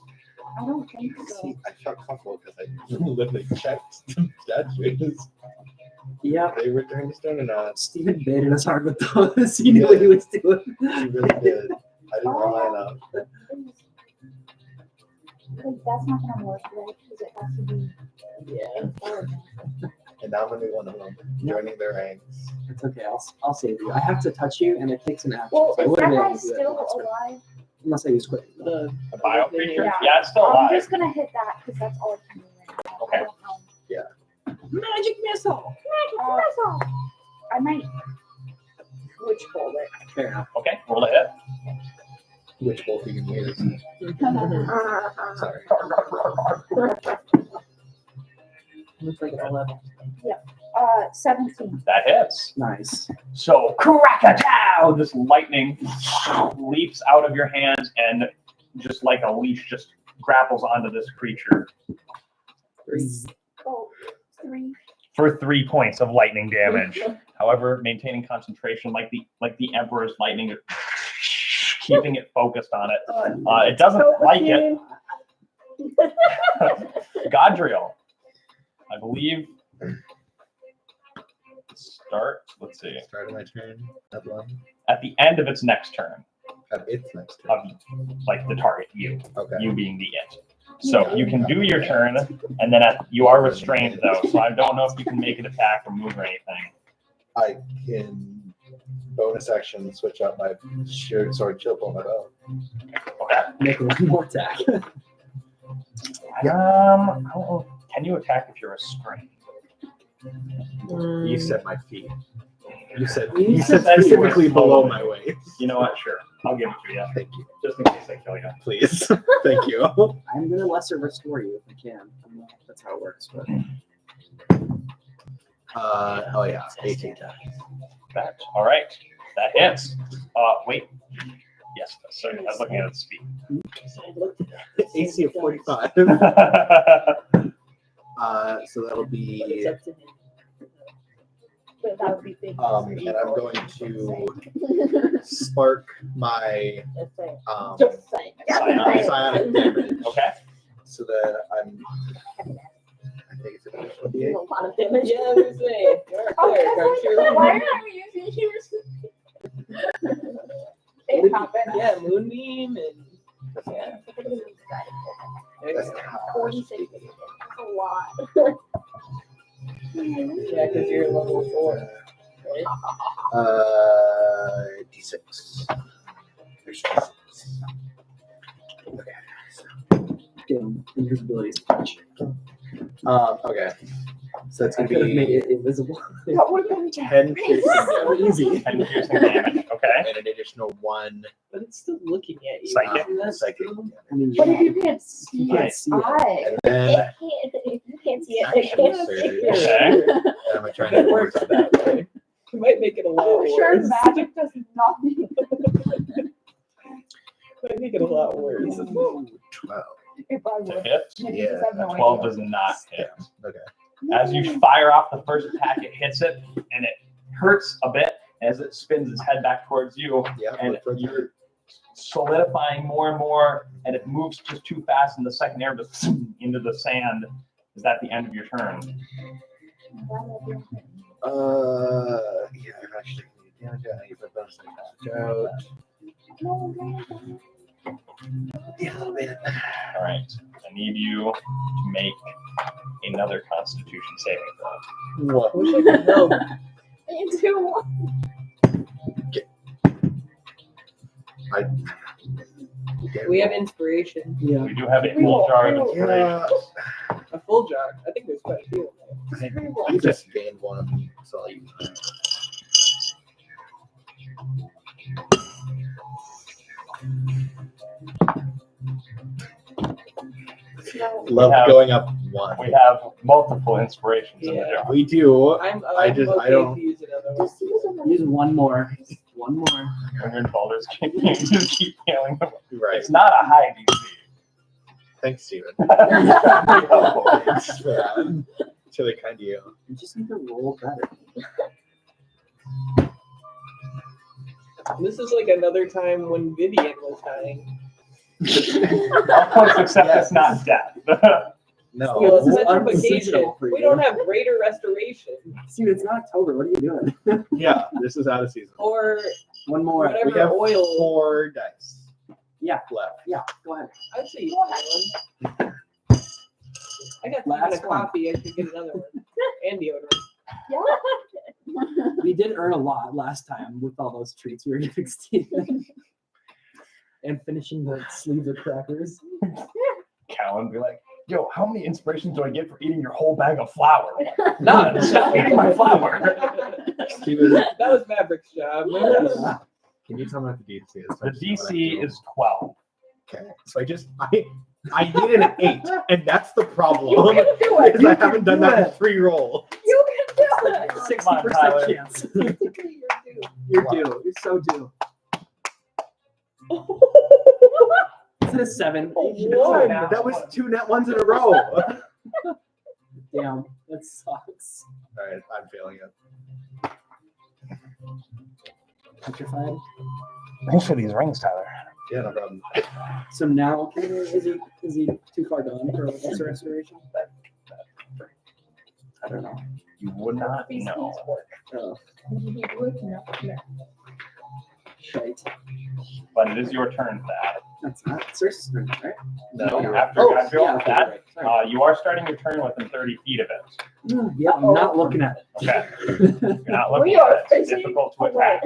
I don't think so. See, I felt comfortable because I literally checked the statues. Yeah. They were turned to stone or not. Steven baited us hard with those. He knew what he was doing. He really did. I didn't line up. Like, that's not gonna work, right? Because it has to be. And now I'm gonna be one of them, joining their ranks. It's okay. I'll save you. I have to touch you, and it takes an action. Well, so I is wouldn't that be guy able to do it still unless- alive? Unless I use quick. The A bio creature? Yeah. Yeah, it's still I'm alive. just gonna hit that because that's all I can do right now. Okay. I don't know. Magic missile. Missile. I might witch bolt it. Fair enough. Okay, roll a hit. Which both you can use. Sorry. Looks like an 11. 17. That hits. Nice. So, crack-a-dow! This lightning leaps out of your hands and just like a leash just grapples onto this creature Oh, 3. for 3 points of lightning damage. However, maintaining concentration like the Emperor's lightning, keeping it focused on it. It doesn't like it. Godriel, I believe. Let's see. Start of my turn. That one. At the end of its next turn, It's next turn. of like the target, you Okay. being the it. So you can do your turn, and then you are restrained though. So I don't know if you can make an attack or move or anything. I can bonus action switch up my shared sword chill on my bow. Okay. Make one more attack. I don't know. Can you attack if you're restrained? You said my feet. You said You you said said you were specifically below slowly. my waist. You know what? Sure, I'll give it to you, Thank you. just in case I kill you. Please. Thank you. I'm gonna lesser restore you if I can. I don't know if that's how it works, but Oh yeah, 18. That all right? That hits. Wait. Yes. Sorry, I was looking at its speed. AC of 45. So that'll be But that would be big. and I'm going to spark my Just saying. psionic damage Okay. so that I think it's an additional D8. A lot of damage. Yeah, I was saying. You're Oh, cleric, aren't you? why are you using yours? It happened. Yeah, moonbeam and yeah. There you That's go. how 46. That's a lot. Yeah, because you're level 4, right? D6. There's D6. Okay. damn, invisibility is punch. Okay. So it's I gonna could have made be it invisible. That would have been 10 piercing So easy. 10 piercing damage. Okay. and an additional 1 But it's still looking at you. Psychic. psychic. I mean, What if you can't see You can't its see it. eye? And then You can't see it. action I can't see surge. it. Okay. I'm trying to work on that. You might make it a lot I'm sure worse. magic does nothing. Might make it a lot worse. 12. If I To would. hit. You Yeah, just have no 12 idea. does not hit. Okay. As you fire off the first attack, it hits it, and it hurts a bit as it spins its head back towards you, Yeah. and you're solidifying more and more, and it moves just too fast, and the second air just into the sand. Is that the end of your turn? Yeah, I'm actually damage out. I use my bonus attack out. Yeah, a little bit. All right. I need you to make another Constitution saving throw. What? Wish I could help. Me too. We have inspiration. Yeah. We do have a full jar of inspiration. Yeah. A full jar. I think there's quite a few in there. You just gained one of them, so I'll use that. Love have- going up one. We have multiple inspirations in the Yeah. jar. We do. I'm I just- okay I don't- to use another one. Use one more. One more. When you're in Baldur's Gate, you just keep failing them. Right. It's not a high DC. Thanks, Steven. No. Thanks for that. It's really kind of you. You just need to roll better. This is like another time when Vivian was dying. Almost, except it's not death. No. Well, it's It's petrification. unseasonal for We you. don't have greater restoration. Dude, it's not October. What are you doing? Yeah, this is out of season. Or One more. whatever We have oil. 4 dice Yeah. left. Yeah, go ahead. I'd say you got one. I got Last a one. coffee. I should get another one. And deodorant. We did earn a lot last time with all those treats we were giving Steven. And finishing the sleeves of crackers. Callan be like, yo, how many inspirations do I get for eating your whole bag of flour? None. Stop eating my flour. Steven, That was Maverick's job. can you tell me what the DC is? The DC is 12. Okay. So I need an 8, and that's the problem. You can do it. Because I haven't done that in free roll. You can do it. 60% chance. You're due. You're due. You're so due. Is it a 7? One. That was 2 net ones in a row. All Damn, that sucks. right, I'm failing it. Petrified. Thanks for these rings, Tyler. Yeah, no problem. So now, is he too far gone for lesser restoration? I don't know. You would not know. Oh, shite. But it is your turn, Thad. That's not Circe's turn, right? No. After Oh, Gabriel, yeah, okay, Thad, right. Sorry. you are starting your turn within 30 feet of it. Yeah, I'm not looking at Okay. it. You're not looking We are at it. It's facing difficult to attack.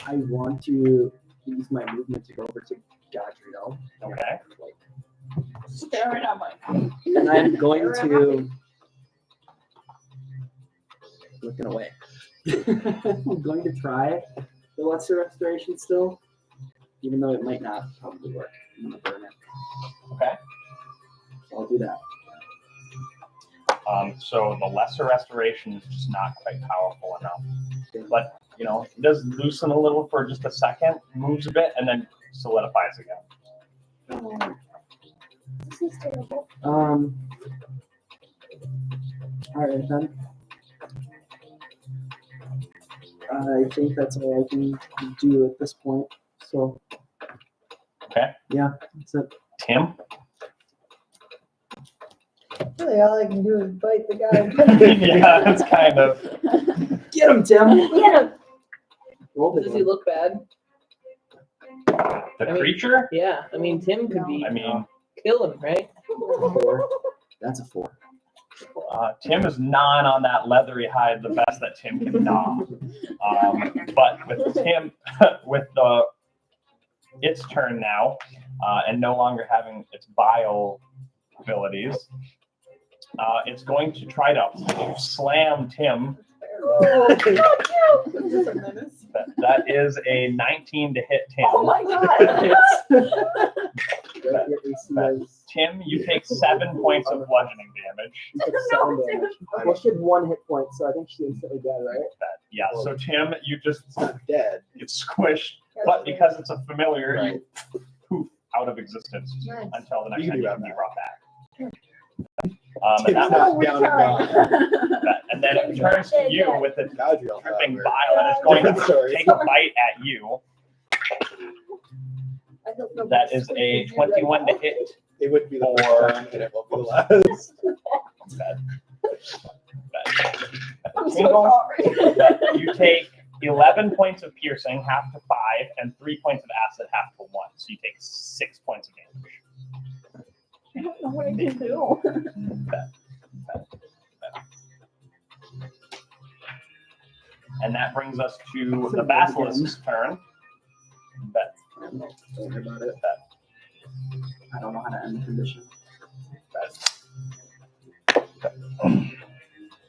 I want to use my movement to go over to Gadriel. Okay. Staring at my And I'm going to looking away. I'm going to try the lesser restoration still, even though it might not probably work. I'm gonna burn it. Okay. So I'll do that. So the lesser restoration is just not quite powerful enough. But, you know, it does loosen a little for just a second, moves a bit, and then solidifies again. This is terrible. All right then. I think that's all I can do at this point. So. Okay. Yeah, that's it. Tim? Really, all I can do is bite the guy. Yeah, that's kind of. Get him, Tim. Get him. Roll the Does he look bad? The creature? Yeah. I mean, Tim could be I mean, kill him, right? 4. That's a 4. Tim is gnawing on that leathery hide the best that Tim can gnaw. But with Tim, with its turn now, and no longer having its bile abilities, it's going to try to slam Tim. That is a 19 to hit Tim. Oh my god. Tim, you take 7 points of bludgeoning damage. Well, she had 1 hit point, so I think she instantly dead, right? Yeah, so Tim, you just Dead. get squished, but because it's a familiar, you poof out of existence Nice. until the next You time can you do can be that. brought back. Tim's And, that not was, down and gone. and then it turns to you with the Gadriel, dripping however. bile and it's going Different to story. take a bite at you. That is a 21 to hit. It would be the Or- first time, and it will be the last. Bad. I'm so Tingle, sorry. that you take 11 points of piercing, half to 5, and 3 points of acid, half to 1. So you take 6 points of damage. I don't know what I can do. And that brings us to the basilisk's turn. Bet. Don't worry about it. I don't know how to end the condition.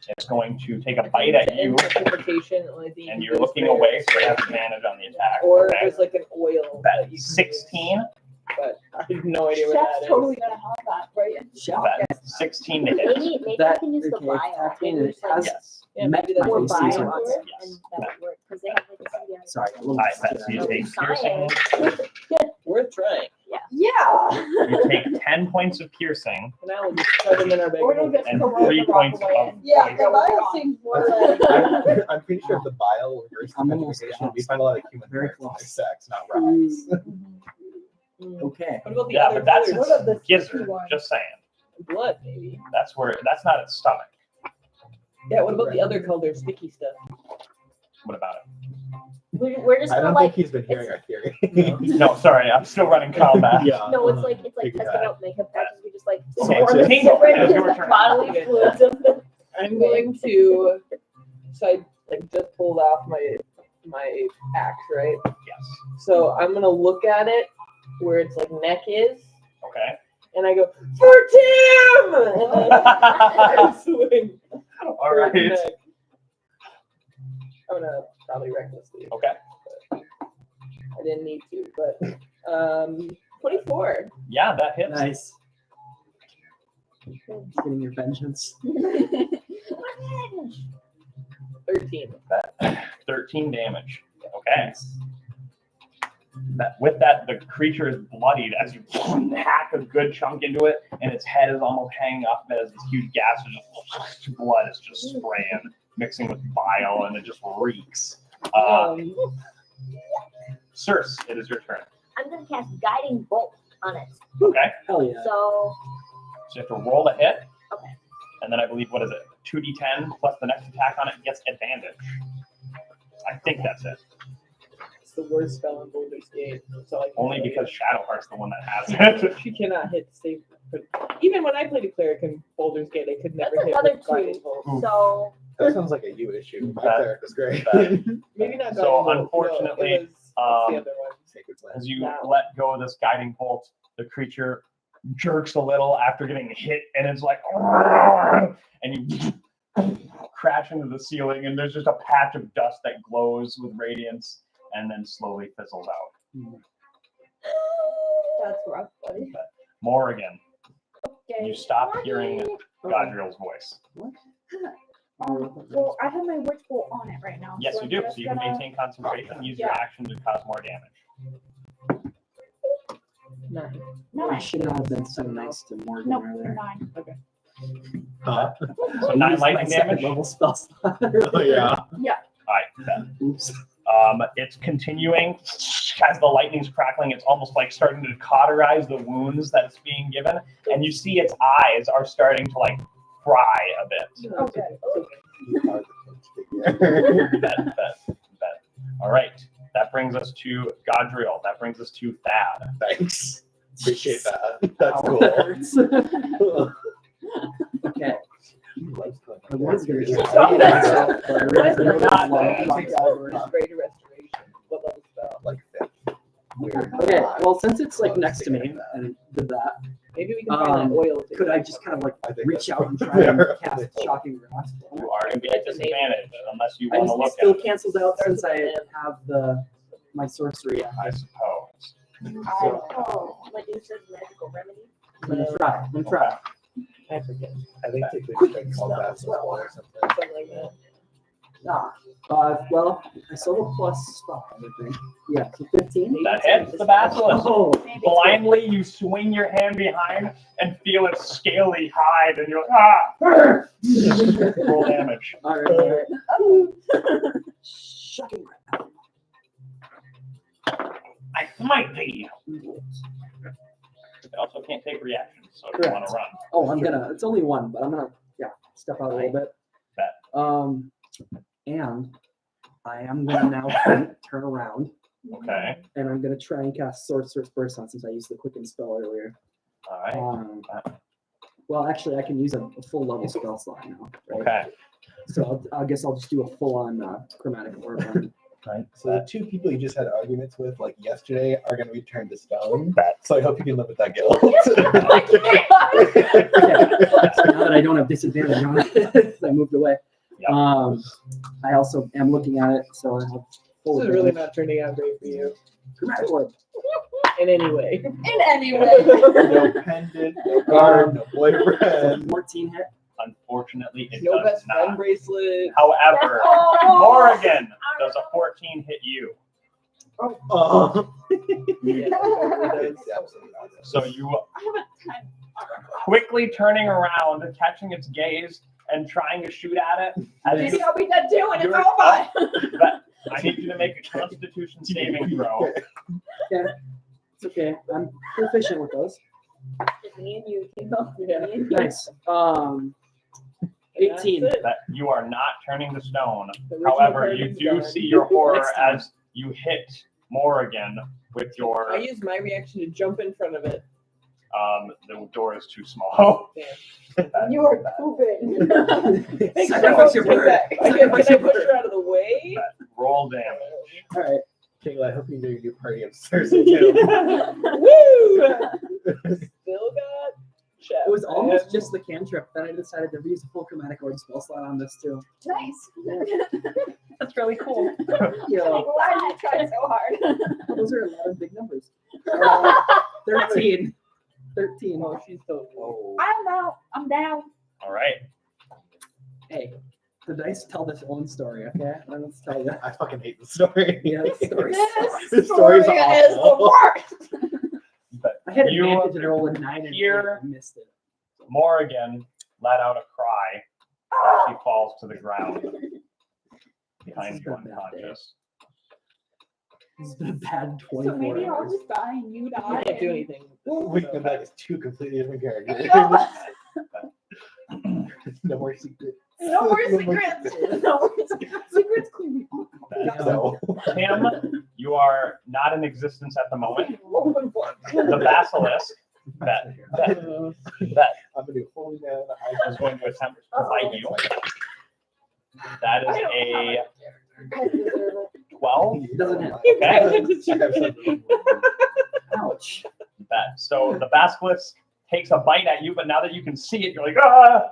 It's going to take a bite at you, Petrification, only thing and you you're can do is looking spare. away, so you have advantage on the attack. Or Okay. there's like an oil Bet. that you can 16. use, but I have no idea what Chef's that is. totally gonna have that, right? Chef. Bet. 16 to hit. Maybe I That- can use the okay, bile. attacking Maybe it there's, like, has Yes. Yeah, met maybe that's my more what AC bile season on was. it, Yes. and that would work. Sorry, a little. I bet. So you take piercing. Worth trying. Yeah. You take 10 points of piercing And now we'll just shove them in our bag. Or it'll just and go 3 the wrong points way. of Yeah, poison. the bio seems more like. I'm pretty sure the bile reverse I'm almost petrification. We find a lot of human Very parts in close. insects, not rocks. Okay. What about the Yeah, other but that's colors? What about the its sticky gizzard. one? Just saying. Blood, maybe. That's not its stomach. Yeah, what about the other color sticky stuff? What about it? We're just I gonna don't like. think he's been hearing our theory. No, sorry, I'm still running combat. Yeah. No, it's like Take testing that. out makeup patches. We just like Okay, form so Tingle, different it's your turn. bodily Okay. fluids of them. I'm going to. So I like just pulled off my axe, right? Yes. So I'm gonna look at it where its like neck is, Okay. and I go for Tim, and I swing. All for right. his neck. I'm gonna probably recklessly. Okay. I didn't need to, but 24. Yeah, that hits. Nice. Getting your vengeance. 13. 13 damage. Okay. With that, the creature is bloodied as you hack a good chunk into it, and its head is almost hanging off as this huge gas is just blood is just spraying, mixing with bile, and it just reeks. Circe, it is your turn. I'm gonna cast guiding bolt on it. Okay. Hell yeah. So So you have to roll a hit. Okay. And then I believe, what is it? 2d10 plus the next attack on it gets advantage. I think that's it. It's the worst spell in Boulder's Gate. So I can Only tell you. because Shadowheart's the one that has it. She cannot hit save. Even when I played a cleric in Boulder's Gate, I could never that's hit another with guiding 2. bolt. So That sounds like a you issue. My That- cleric was great. Maybe not guiding So, bolt. unfortunately, no, it was, what's the other one? Sacred land. As you Wow. let go of this guiding bolt, the creature jerks a little after getting hit, and it's like, and you crash into the ceiling, and there's just a patch of dust that glows with radiance, and then slowly fizzles out. That's rough, buddy. Morrigan, Okay. you stop hearing Godriel's voice. Well, I have my witch bolt on it right now. Yes, so you I'm do. just So you can gonna- maintain concentration, use your Yeah. action to cause more damage. 9. I 9. should not have been so nice to Morgan Nope, earlier. 9. Huh? So I 9 used my lightning second damage. level spell slot. Oh, yeah. All right. Then. Oops. It's continuing as the lightning's crackling. It's almost like starting to cauterize the wounds that it's being given, and you see its eyes are starting to like fry a bit. Okay. You are the figure. Bet. All right, that brings us to Godriel. That brings us to Thad. Thanks. Appreciate that. That's Ow, cool. that hurts. Okay. I was gonna Yeah. say myself, but I realized I Not don't have that. long Spray to restoration. What level spell? Like that. Weird. Okay, well, since it's like next to me and did that, Maybe we can find that oil. could I just kind of like I think reach that's out and try and fair. cast Shocking Grasp? You are going to be at disadvantage unless you I want just, to it look still at it, cancels out since I have my sorcery. I suppose. oh, Medusa's magical remedy. I'm gonna try. I forget. I think it's a thing called that as well or something. Something like that. Well, I still have plus 5, I think. Yeah, so 15. That hits the basilisk. Oh, Blindly, you swing your hand behind and feel its scaly hide, and you're like, roll damage. all right. Shocking Grasp. I smite thee. It also can't take reactions, so if you want to run. Oh, it's only 1, but I'm gonna, step out a little bit. Bet. And I am gonna now turn around, Okay. and I'm gonna try and cast Sorcerer's Burst on since I used the Quicken spell earlier. All right. Well, actually, I can use a full level spell slot now. Right? Okay. So I guess I'll just do a full on chromatic orb. Right. So the two people you just had arguments with, like yesterday, are going to be turned to stone. Bet. So I hope you can live with that guilt. So now that I don't have disadvantage on it, I moved away. Yep. I also am looking at it, so I have full This is really advantage. not turning out great for you Chromatic orb. in any way. In any way. No pendant, no guard, no So boyfriend. 14 hit. Unfortunately, it No does best friend not. bracelet. However, Oh. Morrigan, does a 14 hit you? Oh. Yeah, Absolutely not. So you quickly turning around, catching its gaze, and trying to shoot at it. As Maybe you, I'll be dead too, and it's You're- over. but I need you to make a Constitution saving throw. Okay. It's okay. I'm proficient with those. Just me and you, Tingle. Yeah. Me and you. Nice. 18. That's it. That you are not turning to stone. The original However, you Morrigan's do gone. see your horror Next time. as you hit Morrigan with your. I used my reaction to jump in front of it. The door is too small. You are too big. Sacrifice your bird. Can I push her out of the way? Roll damage. All right. Tingle, I hope you know your new party upstairs too. Woo! Still got chest. It was almost just the cantrip. Then I decided to use a full chromatic orb spell slot on this too. Nice. That's really cool. Yeah. I'm glad you tried so hard. Those are a lot of big numbers. 13. 13. Oh, she's so Oh. I'm out. I'm down. All right. Hey, the dice tell their own story, okay? Let's tell you. I fucking hate the story. Yeah, the story sucks. This story's Story is the awful. worst. But I had You advantage and rolled a 9 and hear- 8. I missed it. Morrigan let out a cry as she falls to the ground behind you unconscious. This has been a bad 24 So maybe I'll hours. just die and you die. I can't do anything. We come back as two completely different characters. No more secrets. No more secrets. No more secrets. Secrets clearly. No. Tim, you are not in existence at the moment. Open book. The basilisk that I'm a new holy man. is going to attempt to bite you. That is a 12. Doesn't hit. Okay. Ouch. So the basilisk takes a bite at you, but now that you can see it, you're like, ah!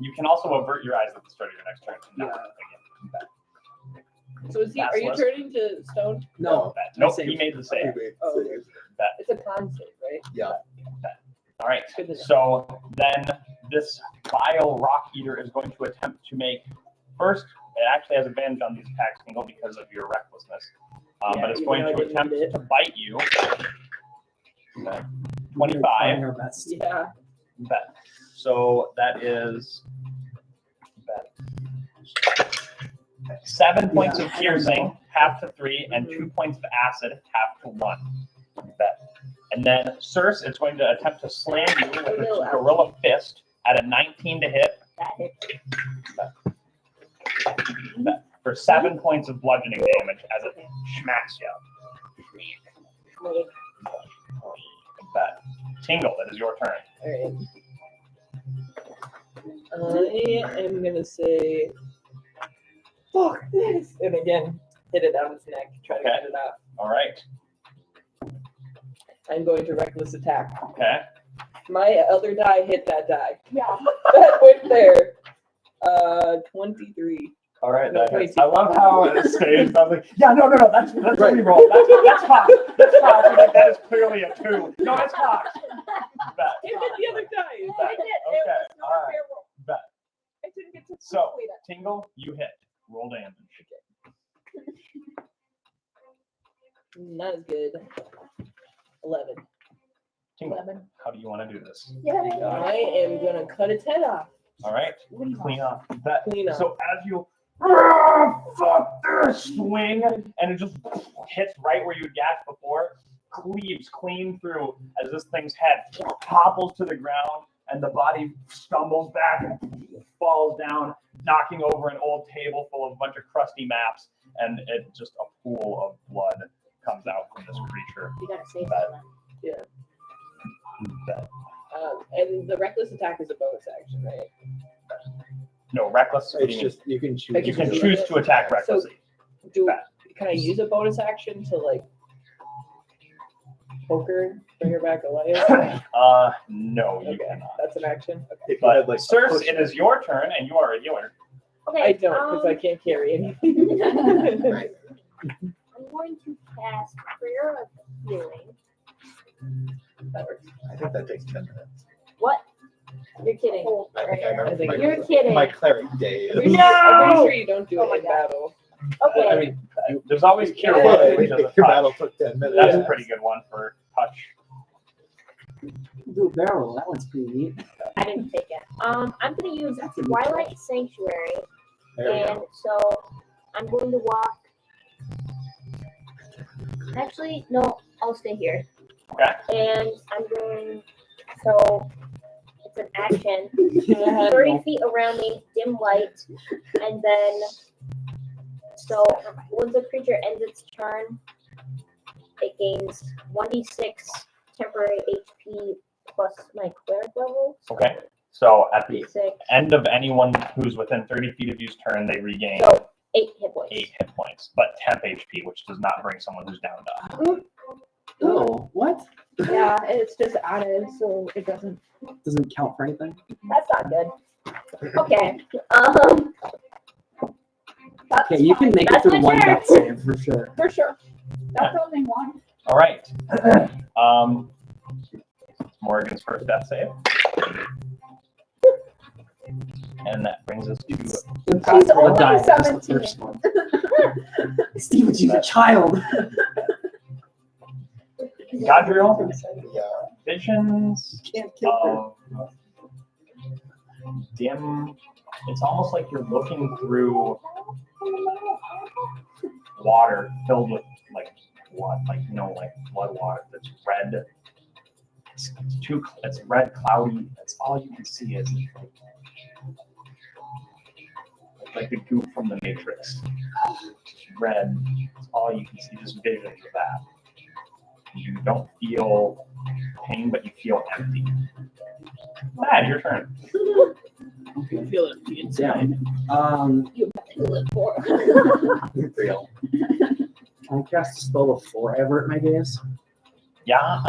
You can also avert your eyes at the start of your next turn. So is he? Are you Basilisk. turning to stone? No. Nope, Save. he made the save. Oh, it's a con save, right? Yeah. All right. Good to know. So then this vile rock eater is going to attempt to make first. It actually has advantage on these attacks, Tingle, because of your recklessness. Yeah, But it's even going though I to didn't attempt need it. to bite you. Okay. We're 25. trying our best. Yeah. Bet. So that is 7 points of piercing, half to 3, and 2 points of acid, half to 1. Bet. And then Circe is going to attempt to slam you with its gorilla fist at a 19 to hit. That hits. Bet. For 7 points of bludgeoning damage as it smacks you. Bet. Tingle, that is your turn. Alright. I am gonna say, fuck this, and again hit it down its neck, try to get it out. All right. I'm going to reckless attack. Okay. My other die hit that die. Yeah. That went there. 23. All right. No, That hits. 22. I love how it stays. I was like, yeah, no. That's what we roll. That's Cox. That's Cox. I'm like, that is clearly a 2. No, it's Cox. Bet. It hit the other die. I did. Okay, It was not all a fair roll. Bet. I didn't get to So, complete it. Tingle, you hit. Roll damage. Not as good. 11. Tingle, 11. how do you want to do this? Yeah. I am gonna cut its head off. All right. Clean up. Bet. Clean up. So as you fuck this swing, and it just hits right where you gasped before, cleaves clean through as this thing's head topples to the ground, and the body stumbles back and falls down, knocking over an old table full of a bunch of crusty maps, and it just a pool of blood comes out from this creature. You gotta save Bet. that. Bet. And the reckless attack is a bonus action, right? No, reckless. It's just you can choose. You can choose to attack recklessly. Can I use a bonus action to like poke her, bring her back alive? No, you Okay, cannot. that's an action. Okay. If you had, But like, Circe, it is your turn, and you are a healer. Okay. I don't because I can't carry anything. Right. I'm going to cast Prayer of Healing. That works. I think that takes 10 minutes. What? You're kidding. I think I remember my, You're kidding. my cleric days. I'm pretty sure you don't do Oh it my in God. battle. Okay. I mean, there's always cure Yeah, wounds, Your which is a battle touch. took 10 minutes. That's a pretty good one for touch. Do a barrel. That one's pretty neat. I didn't take it. I'm gonna use Twilight Sanctuary, There we and go. so I'm going to walk. Actually, no, I'll stay here. Okay. And I'm going. So it's an action. 30 feet around me, dim light, and then. So once a creature ends its turn, it gains 1d6 temporary HP plus my cleric level. Okay. So at the 6. end of anyone who's within 30 feet of you's turn, they regain So 8 hit points. 8 hit points, but temp HP, which does not bring someone who's down to. Oh, what? Yeah, it's just added, so it doesn't. Doesn't count for anything. That's not good. Okay. That's Okay, you can fine. make That's it through my one turn. death save for sure. For sure. That's only one. All right. Morgan's first death save. And that brings us to She's Impossible only to die. Just the 17. first one. Steven, she's a child. Godriel. Yeah. Visions Can't kill her. of dim. It's almost like you're looking through water filled with like blood, like like blood water that's red. It's red, cloudy. That's all you can see is like the goop from the Matrix. It's red. It's all you can see. Just visions of that. You don't feel pain, but you feel empty. Matt, your turn. You feel it inside. You have to live for. Real. Can I cast a spell before I avert my gaze? Yeah.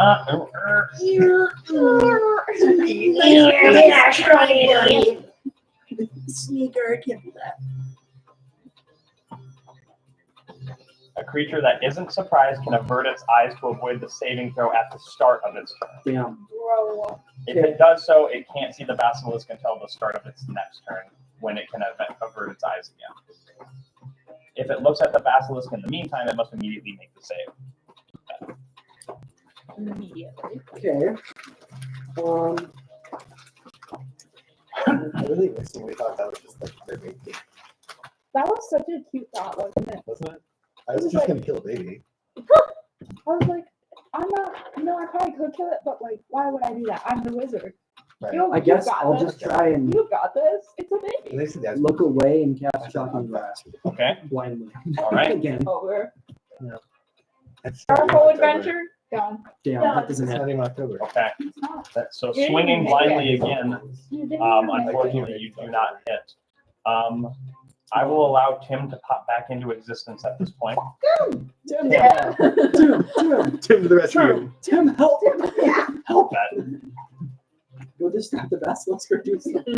Sneaker, I can't do that. A creature that isn't surprised can avert its eyes to avoid the saving throw at the start of its turn. Damn. Bro. If it does so, it can't see the basilisk until the start of its next turn, when it can avert its eyes again. If it looks at the basilisk in the meantime, it must immediately make the save. Immediately. Okay. I really instantly thought that was just like their baby, That was such a cute thought, wasn't it? wasn't it? I was just gonna kill a baby. I was like, I'm not, I probably could kill it, but like, why would I do that? I'm the wizard. Right. You I guess got I'll this. just try and You got this. It's a At baby. least that's look away and cast shocking grasp Okay. blindly. All right. Again. Over. It's Our not whole even October. adventure done. Damn, No, that doesn't It's hit. not even October. Okay. It's not. So You didn't swinging even make blindly it. again. You didn't even make it. Unfortunately, you do not hit. I will allow Tim to pop back into existence at this point. Tim, Yeah. Tim, Tim to the rescue. Tim, help! Help! That Go distract the basilisk or do something.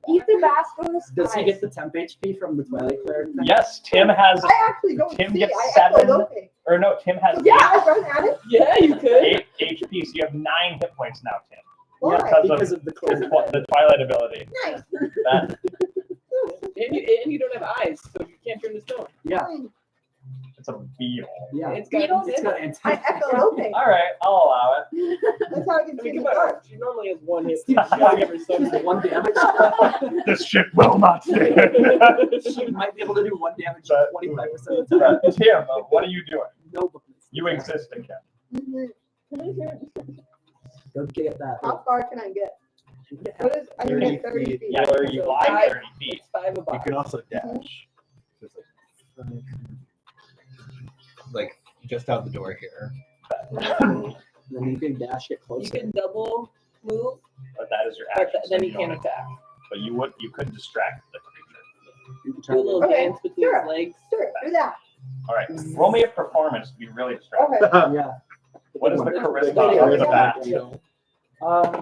Eat the basilisk. Does he get the temp HP from the Twilight Cleric? yes, Tim has. I actually don't Tim see. gets I 7. echolocated. Or no, Tim has Yeah, I run at it. Yeah, you could. 8 HP, so you have 9 hit points now, Tim. Why? Because of the The, cleric. the Twilight ability. Nice. That, And you don't have eyes, so you can't turn to stone. Yeah, it's a beetle. yeah. It's You got. don't It's got I anti. echolocate. All right, I'll allow it. That's how I can I see mean, in come the on. dark. She normally has 1 hit. Yeah. She give her some. 1 damage. This ship will not stand. She might be able to do 1 damage But- 25% of the time. Tim, what are you doing? No. You exist again. Mhm. Go get that. How far can I get? What is? I can 30 get 30 feet. feet. Yeah, you fly 30 feet. It's 5 You above. can also dash. Just like just out the door here. Then you can dash it You closer. can double move, But that is your but action. so then you don't- can't attack. But you could distract the creature. You can Do a little Okay, dance between sure. his legs. Sure, do that. All right, roll me a performance to be really distracted. Okay. Yeah. What is the Okay, charisma of the bat?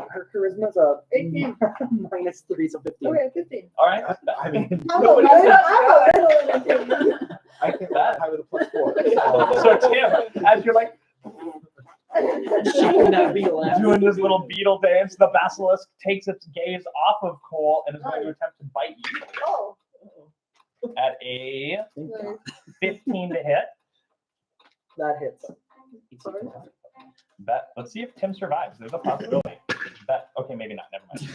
Her charisma's a 18. -3, so 15. Okay, 15. All right, I mean, I'm a little I can't high with a +4. so Tim, as you're like, shaking that beetle ass. Doing this little beetle dance. The basilisk takes its gaze off of Cole and is going to attempt to bite you Oh. at a Thank God. 15 to hit. That hits. Bet. Let's see if Tim survives. There's a possibility. Bet. Okay, maybe not. Never mind.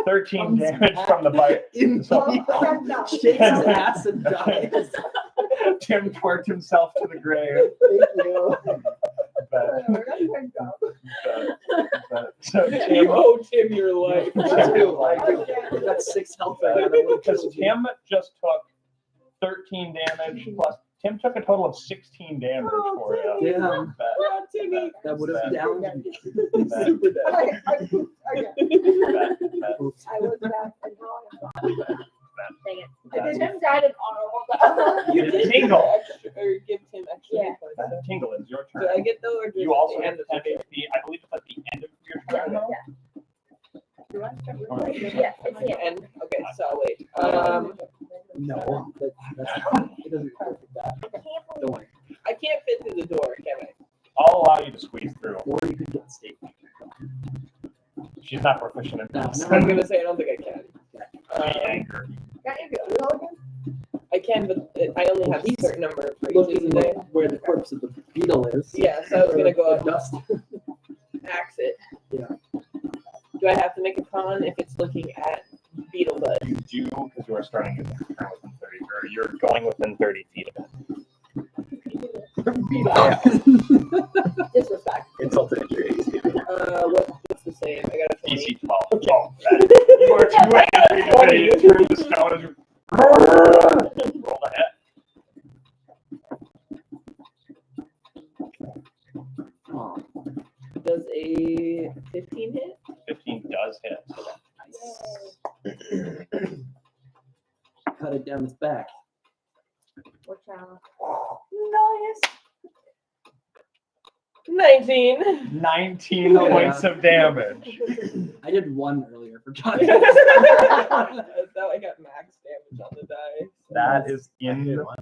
13 damage from the bite. So, Shakes his ass and dies. Tim twerked himself to the grave. Thank you. Bet. So You Tim, owe Tim your life. I do. I got 6 health back. I would have because killed you. Tim just took 13 damage plus. Tim took a total of 16 damage for you. Damn. Bet. Timmy. That would have downed me. Bet. Super dead. I pooped again. Bet. I was back and now I'm gone. Dang it. Bet. Tim died an honorable death. You did Tingle. or give Tim extra Yeah. hit points. Bet. Tingle, it's your Do turn. I get those or do You also the have end of 10 the HP. I believe it's at the end of your turn. though? Do I start with Alright. Yeah, it's the end. end? Okay, so I'll wait. No. That's, it doesn't work like that. I can't Don't believe worry. I can't fit through the door, can I? I'll allow you to squeeze through. Or you could get steak. She's not proficient in No, this. I was gonna say I don't think I can. Anger. Got you good. Well, again. I can, but I only have a certain number of phrases Looking a day. where the corpse of the beetle is. Yeah, so I was gonna go The up, dust. axe it. Yeah. Do I have to make a con if it's looking at beetle bud? You do, because you are starting your turn within 30, or you're going within 30 feet of it. Disrespect. Insulted injury. What's the same? I got a 20. DC 12. Oh, that. You are too angry to through the stone as you roll the hit. Oh, Does a 15 hit? 15 does hit. nice. Cut it down its back. Watch out. Nice. 19. 19 Oh, points yeah. of damage. I did 1 earlier for John. Now I got max damage on the die. That is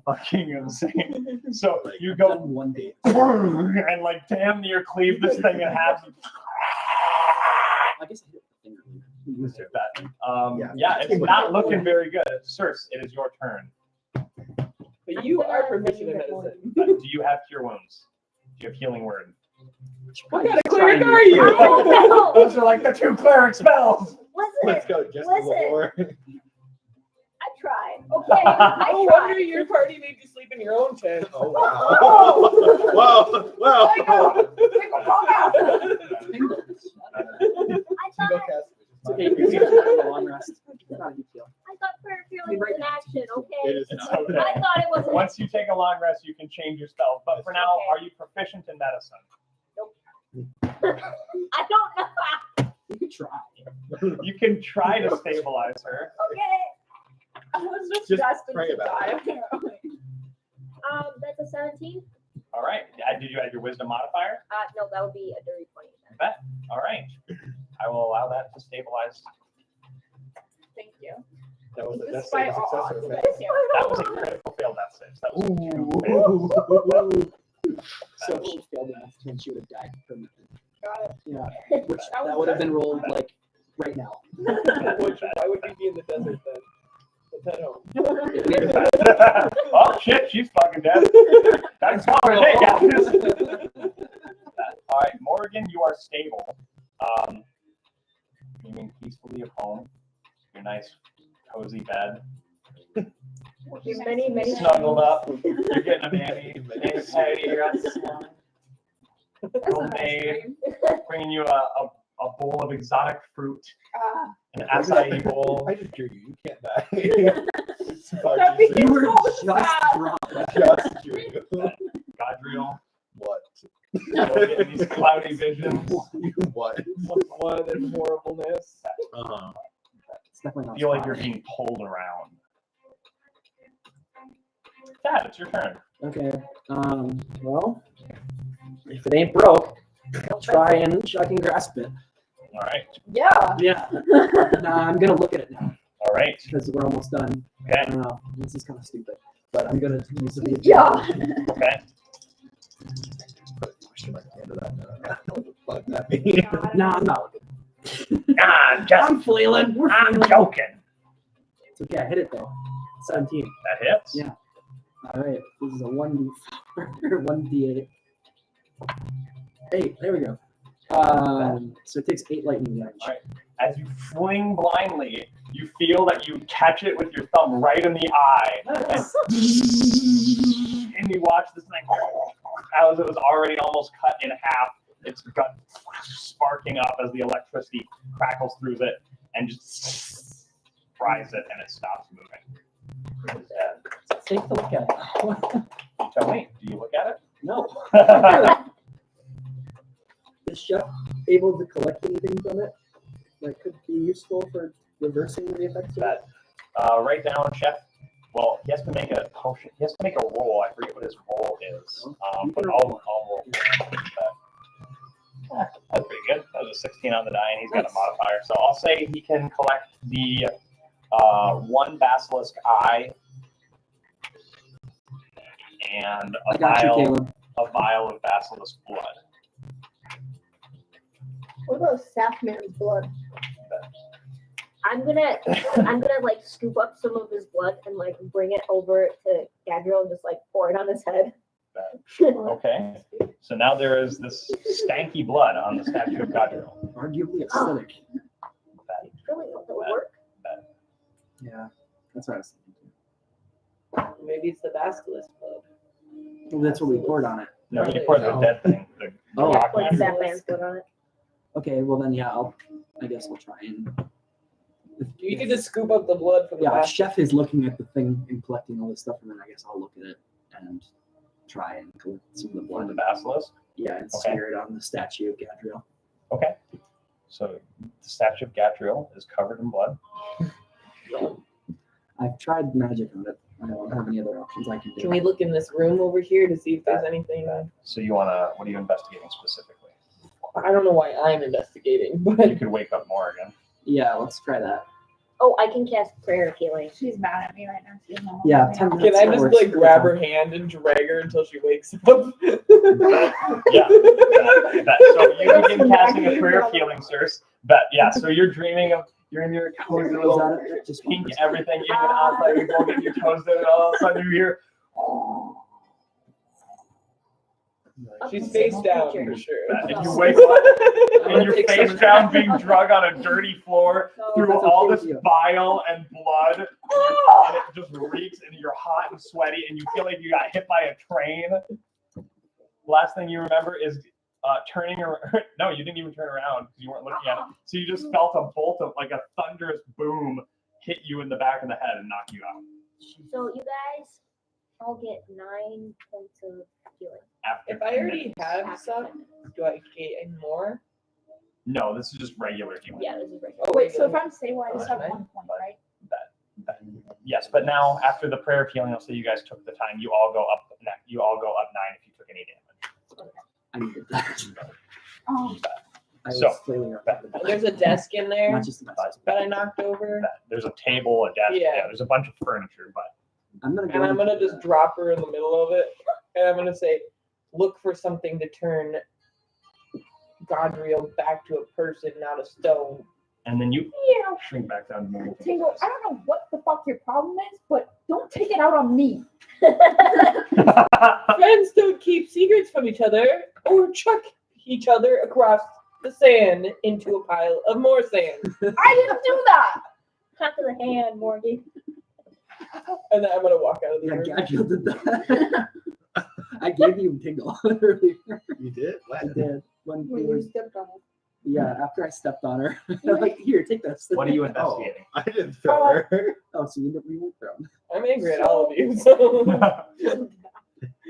fucking insane. So you go Done 1 day. and like damn near cleave this thing in half. I guess I hit the finger. You do that. Yeah. Yeah, it's not looking very good. Circe, it is your turn. But you are proficient in medicine. Do you have cure wounds? Do you have healing word? What kind of cleric are you? I don't know. Those are like the 2 cleric spells. Let's Listen, go. Just Listen. before. I tried. Okay, I No wonder tried. your party made you sleep in your own tent. Oh wow! Wow! Wow! I thought, It's okay. You can take a long rest. It's not a big deal. I thought prayer feeling was in action. It Okay. is. It's I okay. thought it was. Once you take a long rest, you can change your spell. But for now, are you proficient in medicine? I don't know how. You could try. You can try to stabilize her. Okay. I was just Just destined pray to about die, apparently. That's a 17. All right. Did you add your wisdom modifier? No, that would be a dirty 20 then. Bet. All right. I will allow that to stabilize. Thank you. That was a Despite success all or odds. fail. That was a critical fail death save. That was a 2 fail. So she failed enough, and she would have died permanently. Got it. Yeah, which that would have been rolled like right now. Why would you be in the desert then? At home. Oh shit, she's fucking dead. That's conversation. All right, Morgan, you are stable. Dreaming peacefully of home. Your nice, cozy bed. Many. Snuggled up. You're getting a mammy. Hey, Patty, you're at the salon. That's a nice Homemade. dream. Bringing you a bowl of exotic fruit. Ah, An acai bowl. I just drew you. You can't die. That'd be You were so just sad. dropped. Just drew you. Godriel. What? You're getting these cloudy visions. What? Blood and horribleness. Uh-huh. It's definitely not. Feel like you're spotty. being pulled around. Dad, it's your turn. Okay. Well, if it ain't broke, I'll try and I can grasp it. All right. yeah. Yeah. Nah, I'm gonna look at it now All right. because we're almost done. I Okay. don't know. This is kind of stupid, but I'm gonna use the Yeah. Okay. Put a question mark at the end of that. Fuck that mean. No, I'm not. Ah, just I'm flailing. I'm joking. It's okay. I hit it though. 17. That hits. Yeah. All right. This is a 1d4, 1d8. 8. There we go. So it takes 8 lightning damage. All right. As you fling blindly, you feel that you catch it with your thumb right in the eye, and you watch this thing as it was already almost cut in half. Its gut sparking up as the electricity crackles through it and just fries it, and it stops moving. It's dead. Take a look at it. You tell me. Do you look at it? No. Is Chef able to collect anything from it that could be useful for reversing the effects of it? Right now, Chef. Well, he has to make a potion. He has to make a roll. I forget what his roll is. But I'll roll. That's pretty good. That was a 16 on the die, and he's got a modifier. So I'll say he can collect the 1 basilisk eye and a vial of basilisk blood. What about Sapman's blood? I'm gonna like scoop up some of his blood and like bring it over to Gadriel and just like pour it on his head. Okay. So now there is this stanky blood on the statue of Gadriel. Arguably acidic. Really, that would work. Yeah, that's what I was thinking. Maybe it's the basilisk blood. Well, that's what we poured on it. No, she poured the dead thing. The Oh. Yeah, rock like man. Sapman's blood on it. Okay, well then, yeah, I guess I'll try and. You can just scoop up the blood from the Yeah, basilisk. Chef is looking at the thing and collecting all this stuff, and then I guess I'll look at it and try and collect some of the Blood blood. of the basilisk. Yeah, and Okay. smear it on the statue of Gadriel. Okay. So the statue of Gadriel is covered in blood. I've tried magic on it. I don't have any other options I can do. Can we look in this room over here to see if there's anything? So you wanna? What are you investigating specifically? I don't know why I'm investigating, but You could wake up Morrigan. Yeah, let's try that. Oh, I can cast prayer of healing. She's mad at me right now. She doesn't know what Yeah, I'm 10 doing. minutes. can I just works. like grab her hand and drag her until she wakes up? Yeah. So you begin casting a prayer of healing, sirs. Yeah. So you're dreaming of you're in your cozy Was little that it? Just pink one. everything, even outside you're going to get your toes in, and all of a sudden you hear. She's face down for sure. If you wake up I'm and gonna you're take face some- down being drug on a dirty floor through That's all okay this with you. bile and blood, and it just reeks, and you're hot and sweaty, and you feel like you got hit by a train. Last thing you remember is turning around. No, you didn't even turn around because you weren't looking at it. So you just felt a bolt of like a thunderous boom hit you in the back of the head and knock you out. So you guys all get 9 points of healing. After If I 10 already minutes. have some, do I gain more? No, this is just regular healing. Yeah, this is regular. Oh, Wait, so if I'm stable, I just have Alright. 1 point, right? Yes, but now after the prayer of healing, I'll say you guys took the time. You all go up. You all go up 9 if you took any damage. I needed that. I was So- flailing around. the There's a desk in there Not just the best. that I knocked over, There's a table, a desk. Yeah. There's a bunch of furniture, but I'm gonna go. and I'm gonna into just drop her in the middle of it, and I'm gonna say, "Look for something to turn Godriel back to a person, not a stone." and then you Yeah. shrink back down to normal. Tingle, I don't know what the fuck your problem is, but don't take it out on me. Friends don't keep secrets from each other or chuck each other across the sand into a pile of more sand. I didn't do that. Top of the hand, Morgie. And then I'm gonna walk out of the Yeah, room. Gadriel did that. I gave you a tingle earlier. You did? I What? did. When we When were, you stepped on it. yeah, after I stepped on her. I'm like, here, take this. What are you investigating? I didn't throw her. Oh, so you weren't thrown. I'm angry at all of you. So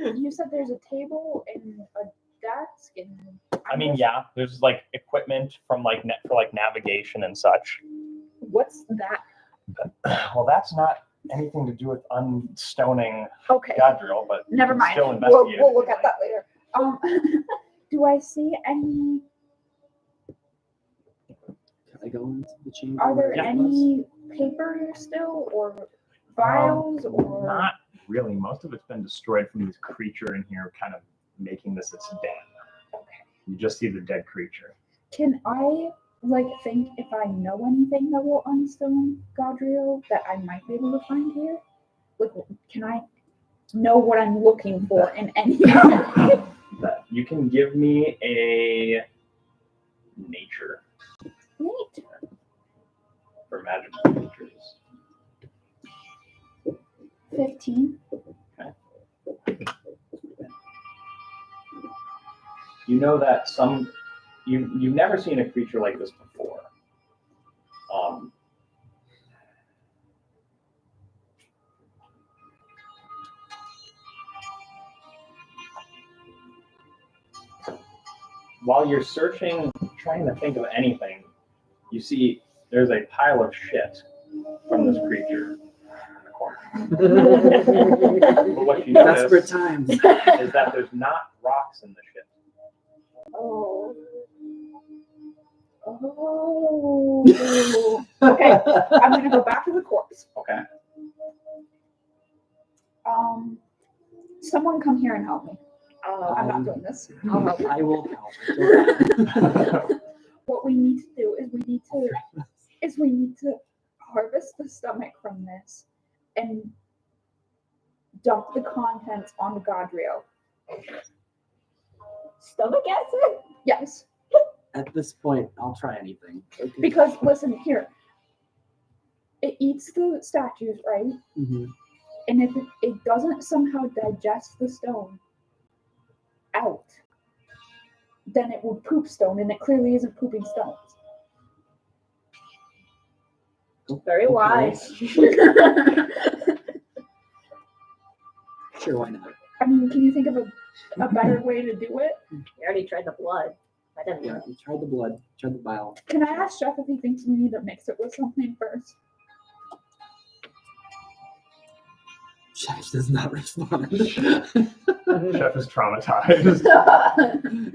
You said there's a table and a desk and. I mean, yeah, there's like equipment from like for like navigation and such. What's that? Well, that's not anything to do with unstoning Okay, Gadriel, but you never can mind. still We'll, investigate. we'll it look if at you that later. Do I see any? Can I go into the chamber? Are there where it was? any paper here still, or vials, like. or? Not really. Most of it's been destroyed from this creature in here, kind of making this its den. You just see the dead creature. Can I think if I know anything that will unstone Godriel that I might be able to find here? Like, can I know what I'm looking for in any way? You can give me a nature Neat. for magical creatures. 15. You know that you've never seen a creature like this before. While you're searching, trying to think of anything, you see there's a pile of shit from this creature in the corner. But what you Desperate notice times. is that there's not rocks in the shit. Oh. Oh. Okay, I'm gonna go back to the corpse. Okay. Someone come here and help me. I'm not doing this. I'll help you. I will help. What we need to do is we need to harvest the stomach from this and dump the contents onto Godriel. Stomach acid? Yes, At this point, I'll try anything. Okay. because listen here. It eats the statues, right? Mhm. And if it doesn't somehow digest the stone out, then it will poop stone, and it clearly isn't pooping stones. Very Okay. wise. Sure, why not? I mean, can you think of a better way to do it? We already tried the blood. I didn't Yeah, know. we tried the blood, tried the bile. Can I ask Jeff if he thinks we need to mix it with something first? Chef does not respond. Chef is traumatized.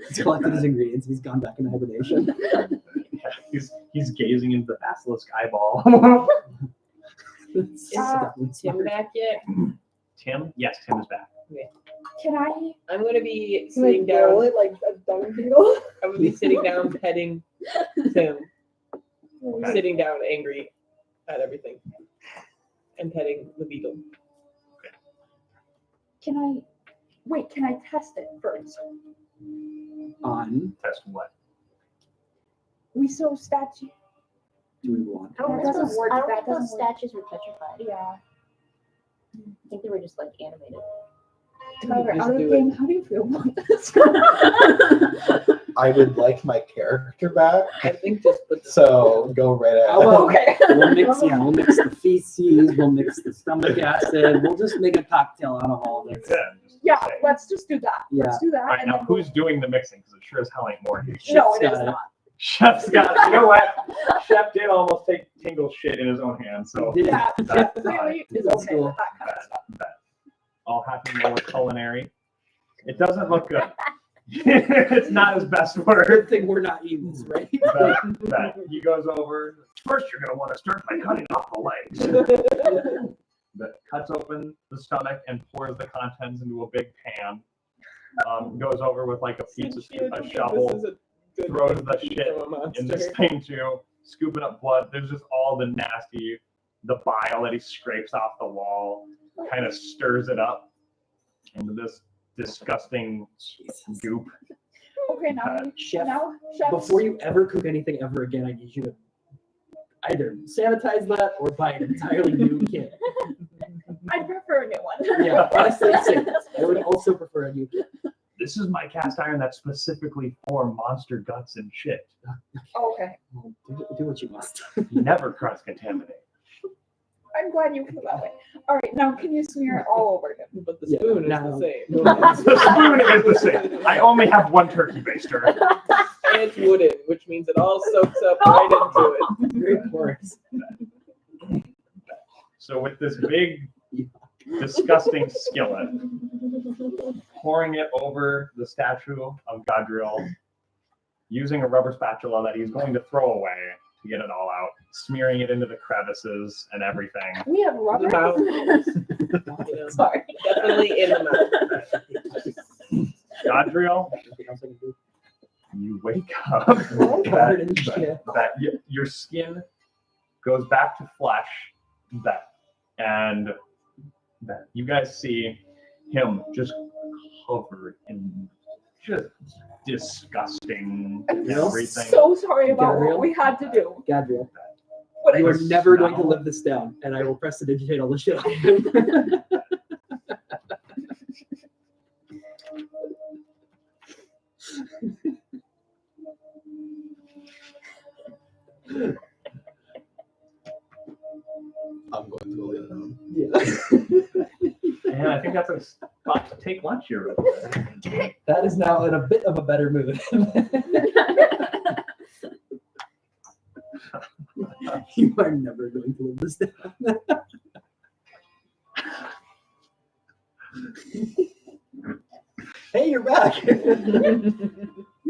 He's collected his ingredients. He's gone back into hibernation. He's gazing into the basilisk eyeball. It's Uh, definitely Tim smart. back yet? Tim? Yes, Tim is back. Can I? I'm gonna be Can I sitting roll down. it like a dung beetle? I'm gonna be sitting down, petting Tim, Okay. sitting down, angry at everything, and petting the beetle. Can I? Wait, can I test it first? On, Test what? We saw statue. do we want? I don't That think doesn't those, work. I don't That think those doesn't work. statues were petrified. Yeah. I think they were just like animated. Tyler, Just out of do game, how do you feel about this? I would like my character back, I think just put the so go right ahead. How about- Okay. We'll mix the feces, we'll mix the stomach acid, we'll just make a cocktail out of all this. Yeah, let's just do that. Yeah. Let's do that. All right, and now then who's doing the mixing? Because it sure as hell ain't more here. No, it Chef's is got it. not. Chef's got it. You know what? Chef did almost take Tingle's shit in his own hands, so Did- That That's really is That's okay cool. with that kind of stuff. all happy more with culinary. It doesn't look good. It's not his best work. Good thing we're not evils, right? But he goes over. First, you're going to want to start by cutting off the legs. That cuts open the stomach and pours the contents into a big pan. Goes over with like a pizza scoop, a shovel, throws the shit in this thing too, scooping up blood. There's just all the the bile that he scrapes off the wall, kind of stirs it up into this disgusting goop. Okay, now, Chef, now, chef. before you ever cook anything ever again, I need you to either sanitize that or buy an entirely new kit. I'd prefer a new one. Yeah, honestly, same. I would also prefer a new kit. This is my cast iron that's specifically for monster guts and shit. Okay, Well, do what you must. Never cross-contaminate. I'm glad you feel that way. All right, now can you smear it all over him? But the Yeah, spoon is now- the same. The spoon is the same. I only have one turkey baster. And it's wooden, which means it all soaks up right into it. Very porous. So with this big, disgusting skillet, pouring it over the statue of Godriel, using a rubber spatula that he's going to throw away to get it all out, smearing it into the crevices and everything. We have rubber. The mouth. You know, Sorry. definitely in the mouth. Godriel, Anything else I can do? wake up, Covered in that, shit. your skin goes back to flesh, and that you guys see him just covered in just disgusting everything. So sorry about Gabriel? what we had to do. Gadriel, But you I are never going to smell. live this down, and I will prestidigitate all the shit out of him. I'm going to go lay down. Yeah. And I think that's a spot to take lunch here. That is now in a bit of a better mood. You are never going to live this down. Hey, you're back. You're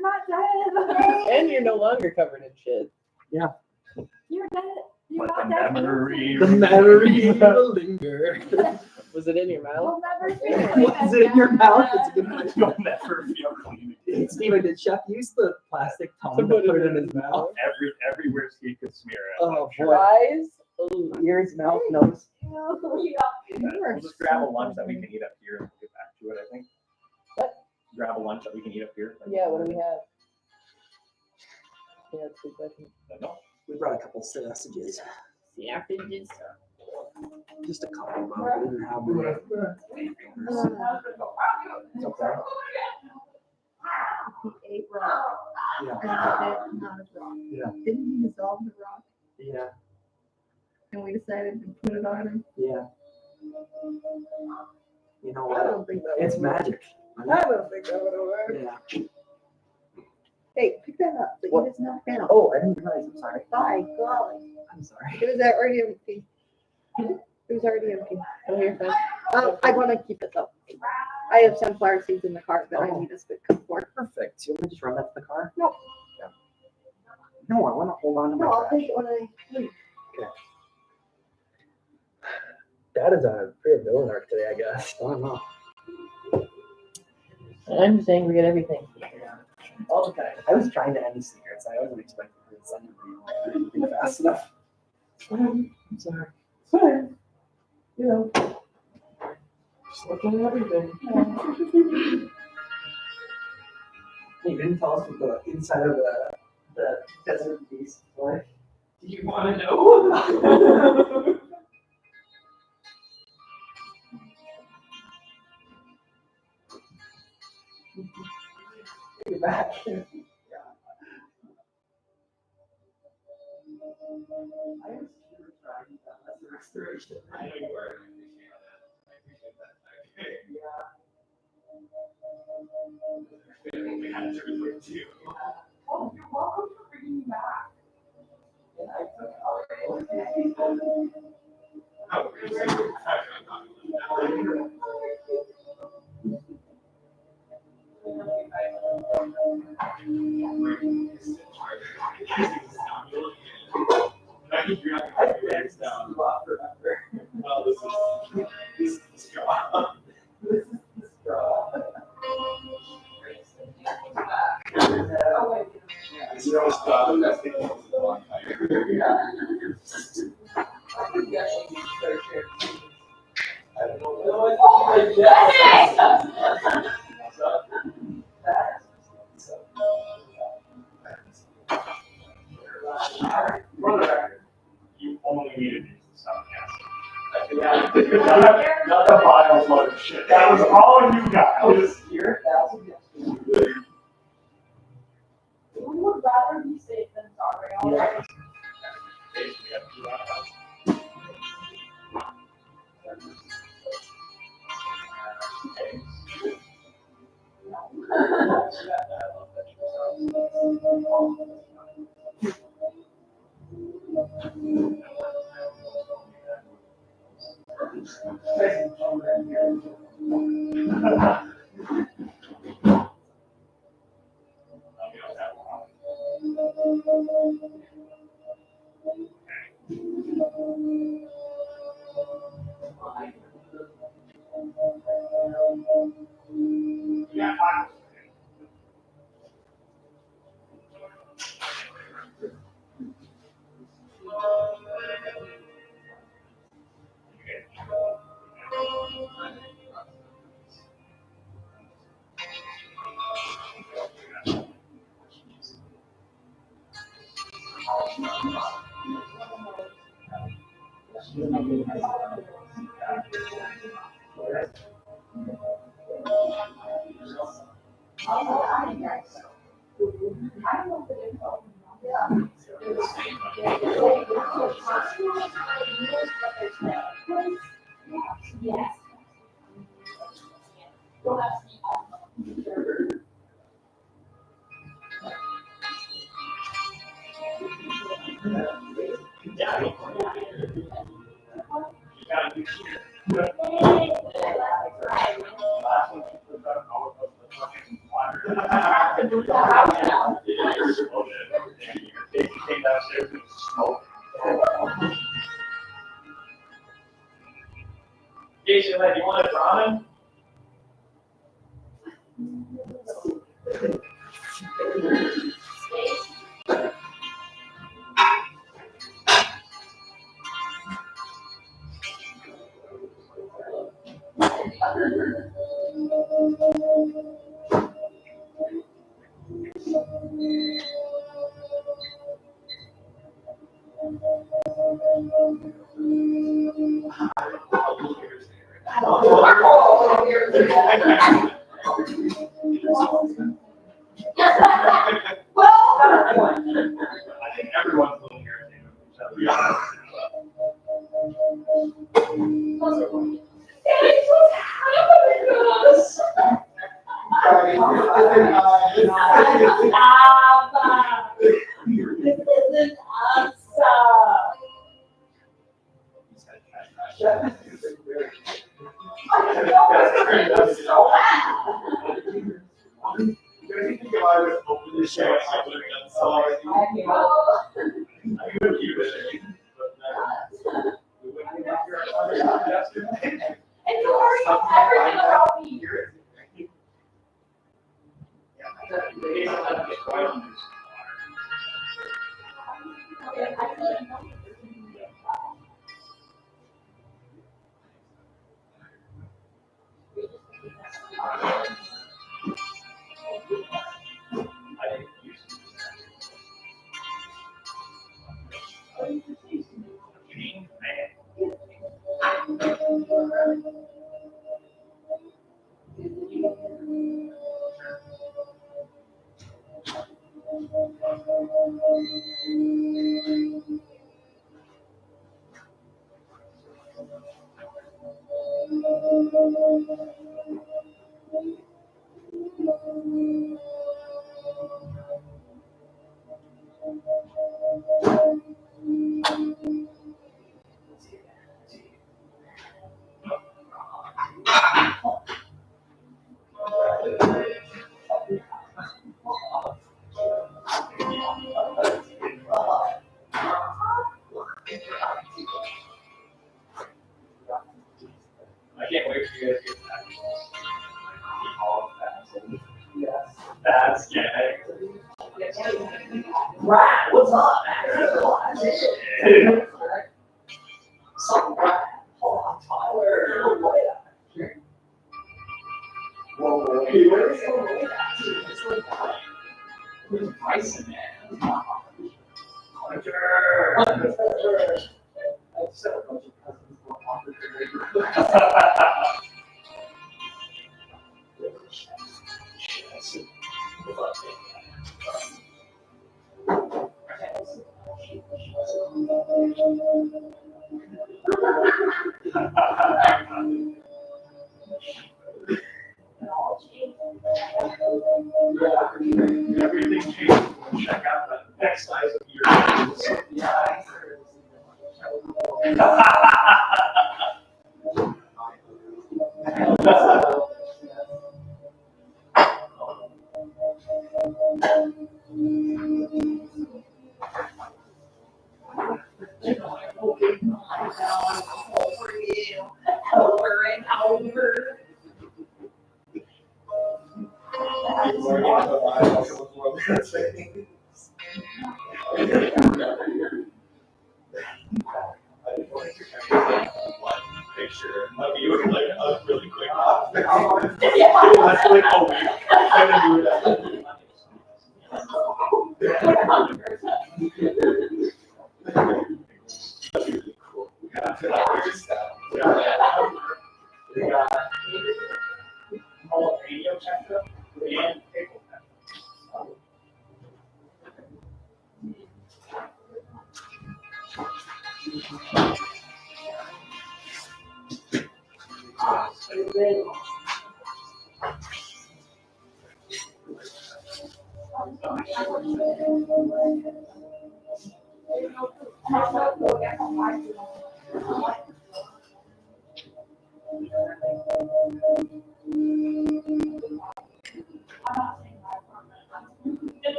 not dead. And you're no longer covered in shit. You're dead. You're But the not dead. memory. The memory will linger. Was it in your mouth? We'll never feel Was it in your mouth? It's a good question. You'll never feel clean again. Steven, did Chef use the plastic tongue to To put it in his mouth? Everywhere he could smear it. Oh, I'm sure. Eyes? Ears, mouth, nose. We'll just grab a lunch that we can eat up here and get back to it, I think. What? Grab a lunch that we can eat up here. Yeah, what do we have? Yeah, that's a good question. No. We brought a couple sausages. Yeah, fidgets. Just a couple, but we didn't have more. It's okay. He ate rock. Yeah. And it did not a rock. Yeah. Didn't he dissolve the rock? Yeah. And we decided to put it on him. Yeah. You know I what? don't think that It's would work. magic. I don't think that would work. Yeah. Hey, pick that up. But What? you just knocked down. Oh, I didn't realize. I'm sorry. By golly. I'm sorry. It was already empty. It was already empty. Oh, you're fine. I want to keep it though. I have sunflower seeds in the cart that I Oh. need to spit come for. Perfect. You want me to just run that to the car? No. Yeah. No, I want to hold on to my No, I'll trash. take it when I leave. That is a pretty villain arc today, I guess. I don't know. I'm just angry at everything. Okay. I was trying to end the secrets. I wasn't expecting to send it fast enough. I'm sorry. Sorry. You know. Just looking at everything. You didn't tell us what the inside of the desert beast is like. Do you want to know? You're back. I was sure trying that as a restoration. I know you are. We had to do it too. Oh, you're welcome for bringing me back. Well, this is the straw. You only needed to use the stuff, yes. Not the vials load of shit. That was all you guys. We would rather be safe than sorry. All right. Jason, do you want a ramen? I think everyone's a little irritated with each other. Yeah. I can't wait for you guys to get back. That's gay. Right, what's up, man? Something right. Hold on, Tyler. Whoa, where's the way that? It's like who's Bryson, man? Hunter. I just had a bunch of cousins who were Hunter. Everything changes. Check out the next size of your Yeah. picture of you in like a really quick off. Yeah. That's like a week. And then you were done. That's really cool. Yeah. We got all radio checker and cable checker.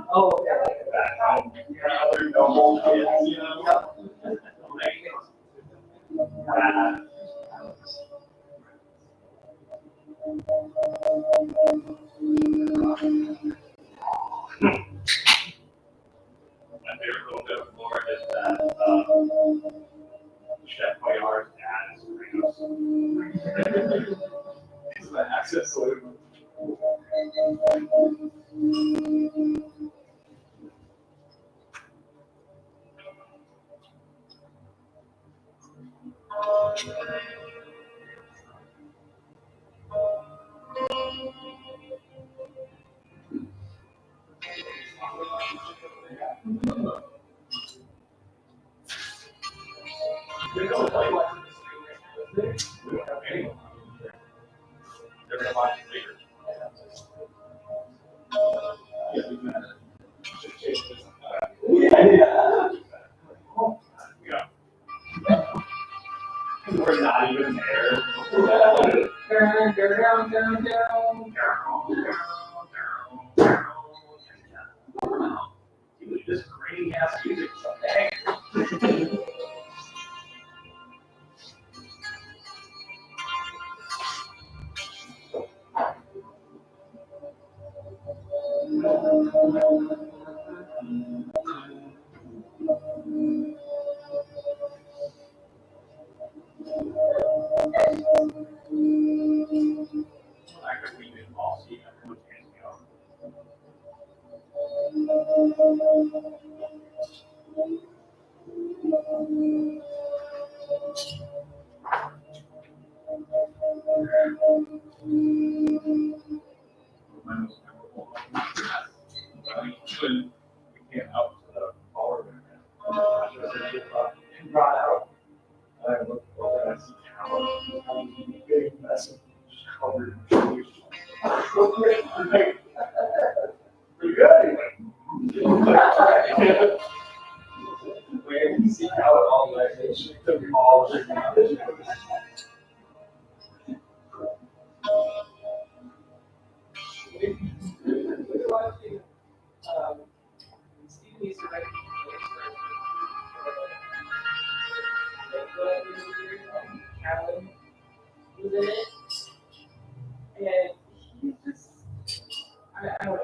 Oh, okay. My favorite little bit of lore is that Chef Boyard's dad is Kratos. He's the access solution. We don't play much in this thing. We don't have anyone. They're gonna watch it later. We're not even there. Dude, this grainy ass music someday. I could read it all, see everyone's hands go. We can't help the power. Brought out. I look over and see how big mess covered. Pretty good. Where you see how it all like it took all of it. Stephen used to write Carolyn was in it, and he just, I don't know,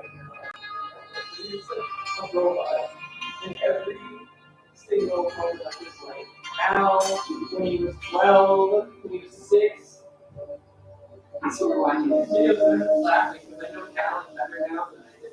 he's a robot, and every single moment of his life, now, when he was 12, when he was 6, so we're watching these videos and laughing, I know Callan better now than I did.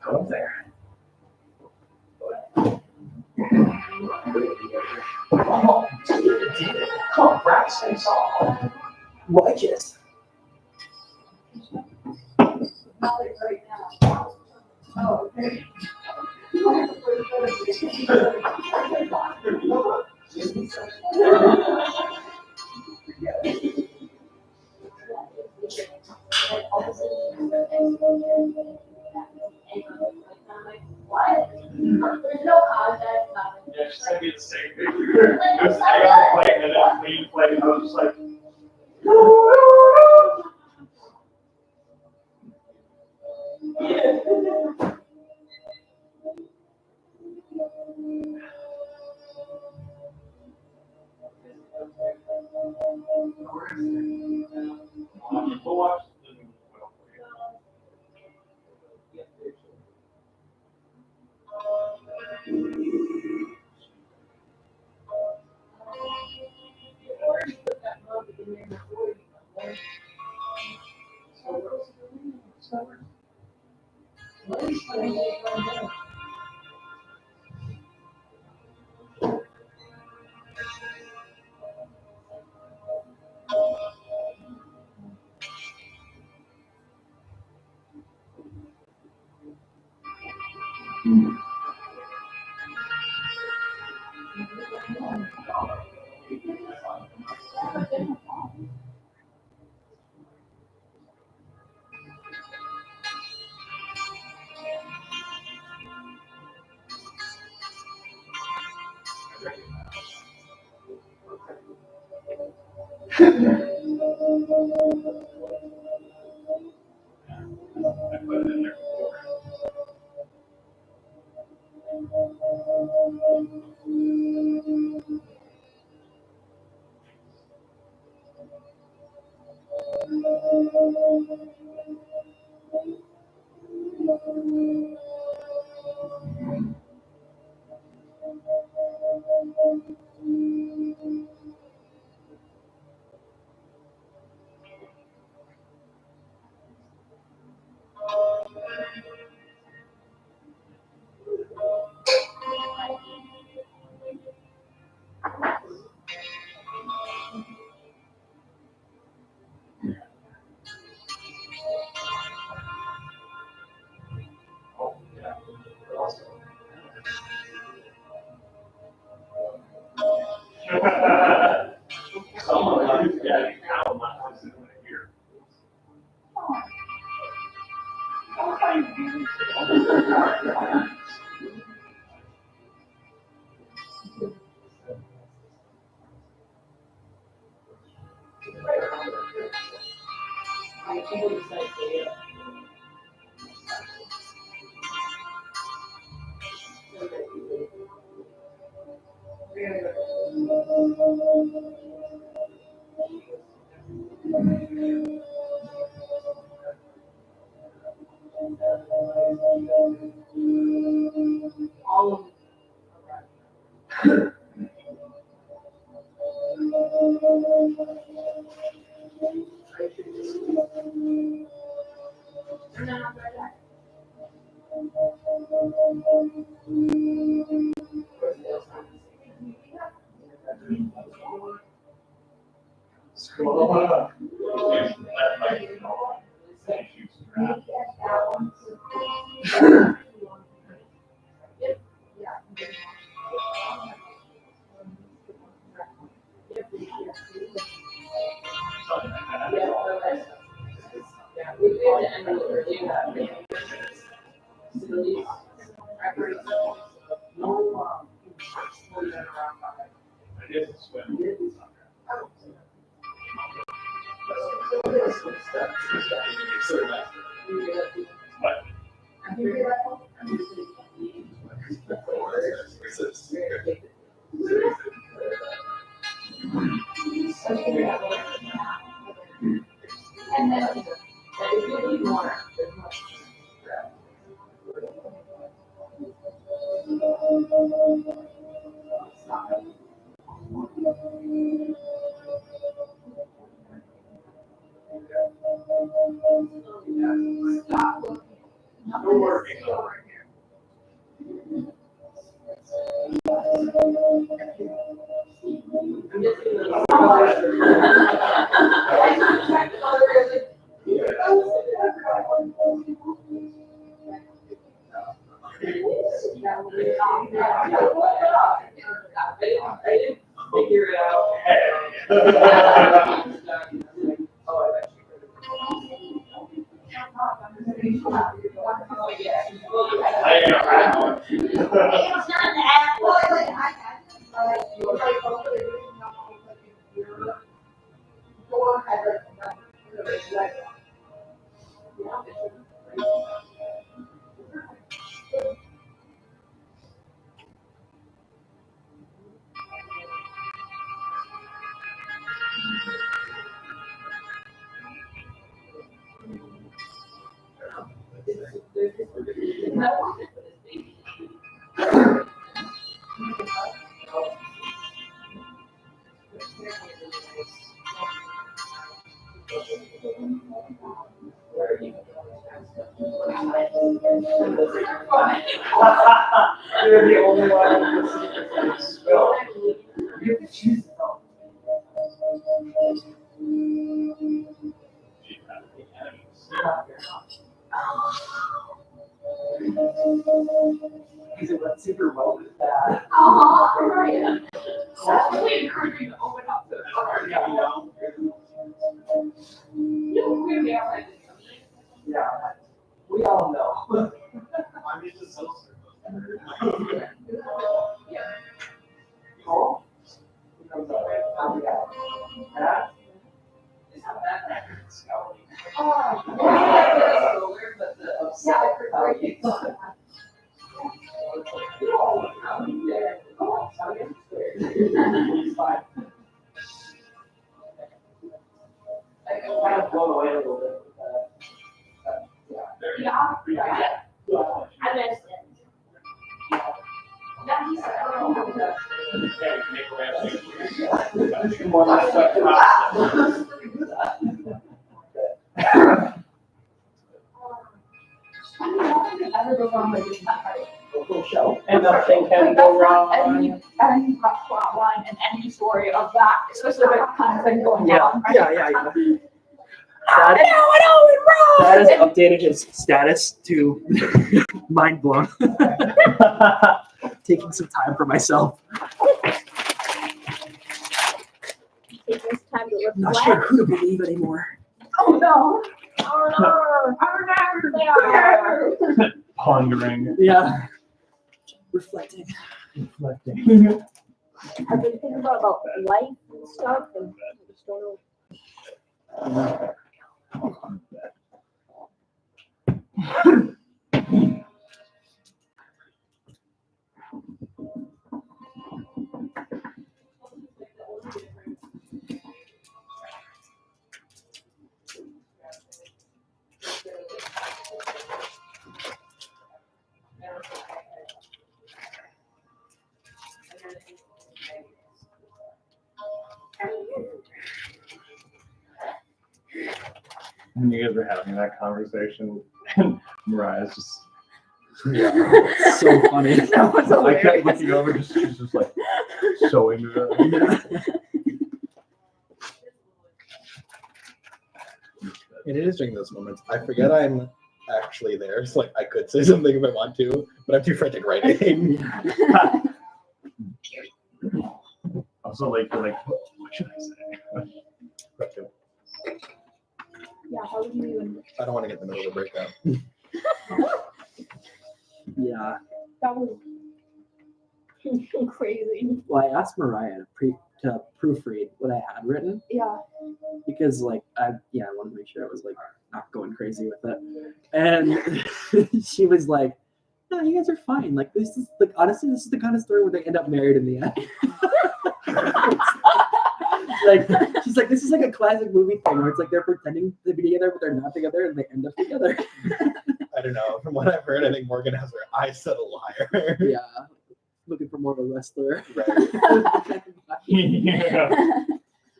Go up there. Oh, come on, Brax, I saw. Righteous. Not like right now. Oh, okay. What? There's no context, nothing. Yeah, she sent me the same picture. It was AI playing and then me playing. I was just like, we'll watch the new one. I put it in there before. Oh, yeah. Awesome. Someone like, yeah, you kind of not listening to hear. All of Scroll up. That might be all. Issues to grab. have to end it early, facilities, records, no, we've been around five. I guess it's when. But And then, if you need more, there's more. Stop looking. We're working on I'm just gonna. I didn't figure it out. Oh, I bet You're the only one. Well, you can choose it. He's super well with that. Oh, right. So we encouraging to open up the. Yeah, you know. Yeah, we all know. I'm used to self Cool. He comes up, oh, yeah. It's not that bad. Oh, So weird, but the upset. He's fine. I kind of blown away a little bit with that. Yeah. I missed it. Yeah, he's ever go wrong with this show. And nothing can go wrong. Any plot line and any story of that specific kind of thing going on. Right? Yeah. That has updated his status to mind blown. Taking some time for myself. Take this time to Not reflect. sure who to believe anymore. Oh no! Oh no! Pondering. Yeah. Reflecting. I've been thinking about life and stuff and just don't know. And you guys were having that conversation, and Mariah's just. It's so funny. That was I hilarious. kept looking over, she's just like so into it. It is during those moments. I forget I'm actually there. So like I could say something if I want to, but I'm too frantic writing. Also, like, you're like, what should I say? Yeah, how would you even I don't want to get in the middle of the breakup. Yeah. That was crazy. Well, I asked Mariah to proofread what I had written Yeah. because, like, I wanted to make sure I was like not going crazy with it. And she was like, "No, you guys are fine. Like, this is like honestly, this is the kind of story where they end up married in the end." Like, she's like, "This is like a classic movie thing where it's like they're pretending to be together, but they're not together, and they end up together." I don't know. From what I've heard, I think Morgan has her eyes set a liar. Yeah, looking for more of a wrestler. Right. Yeah.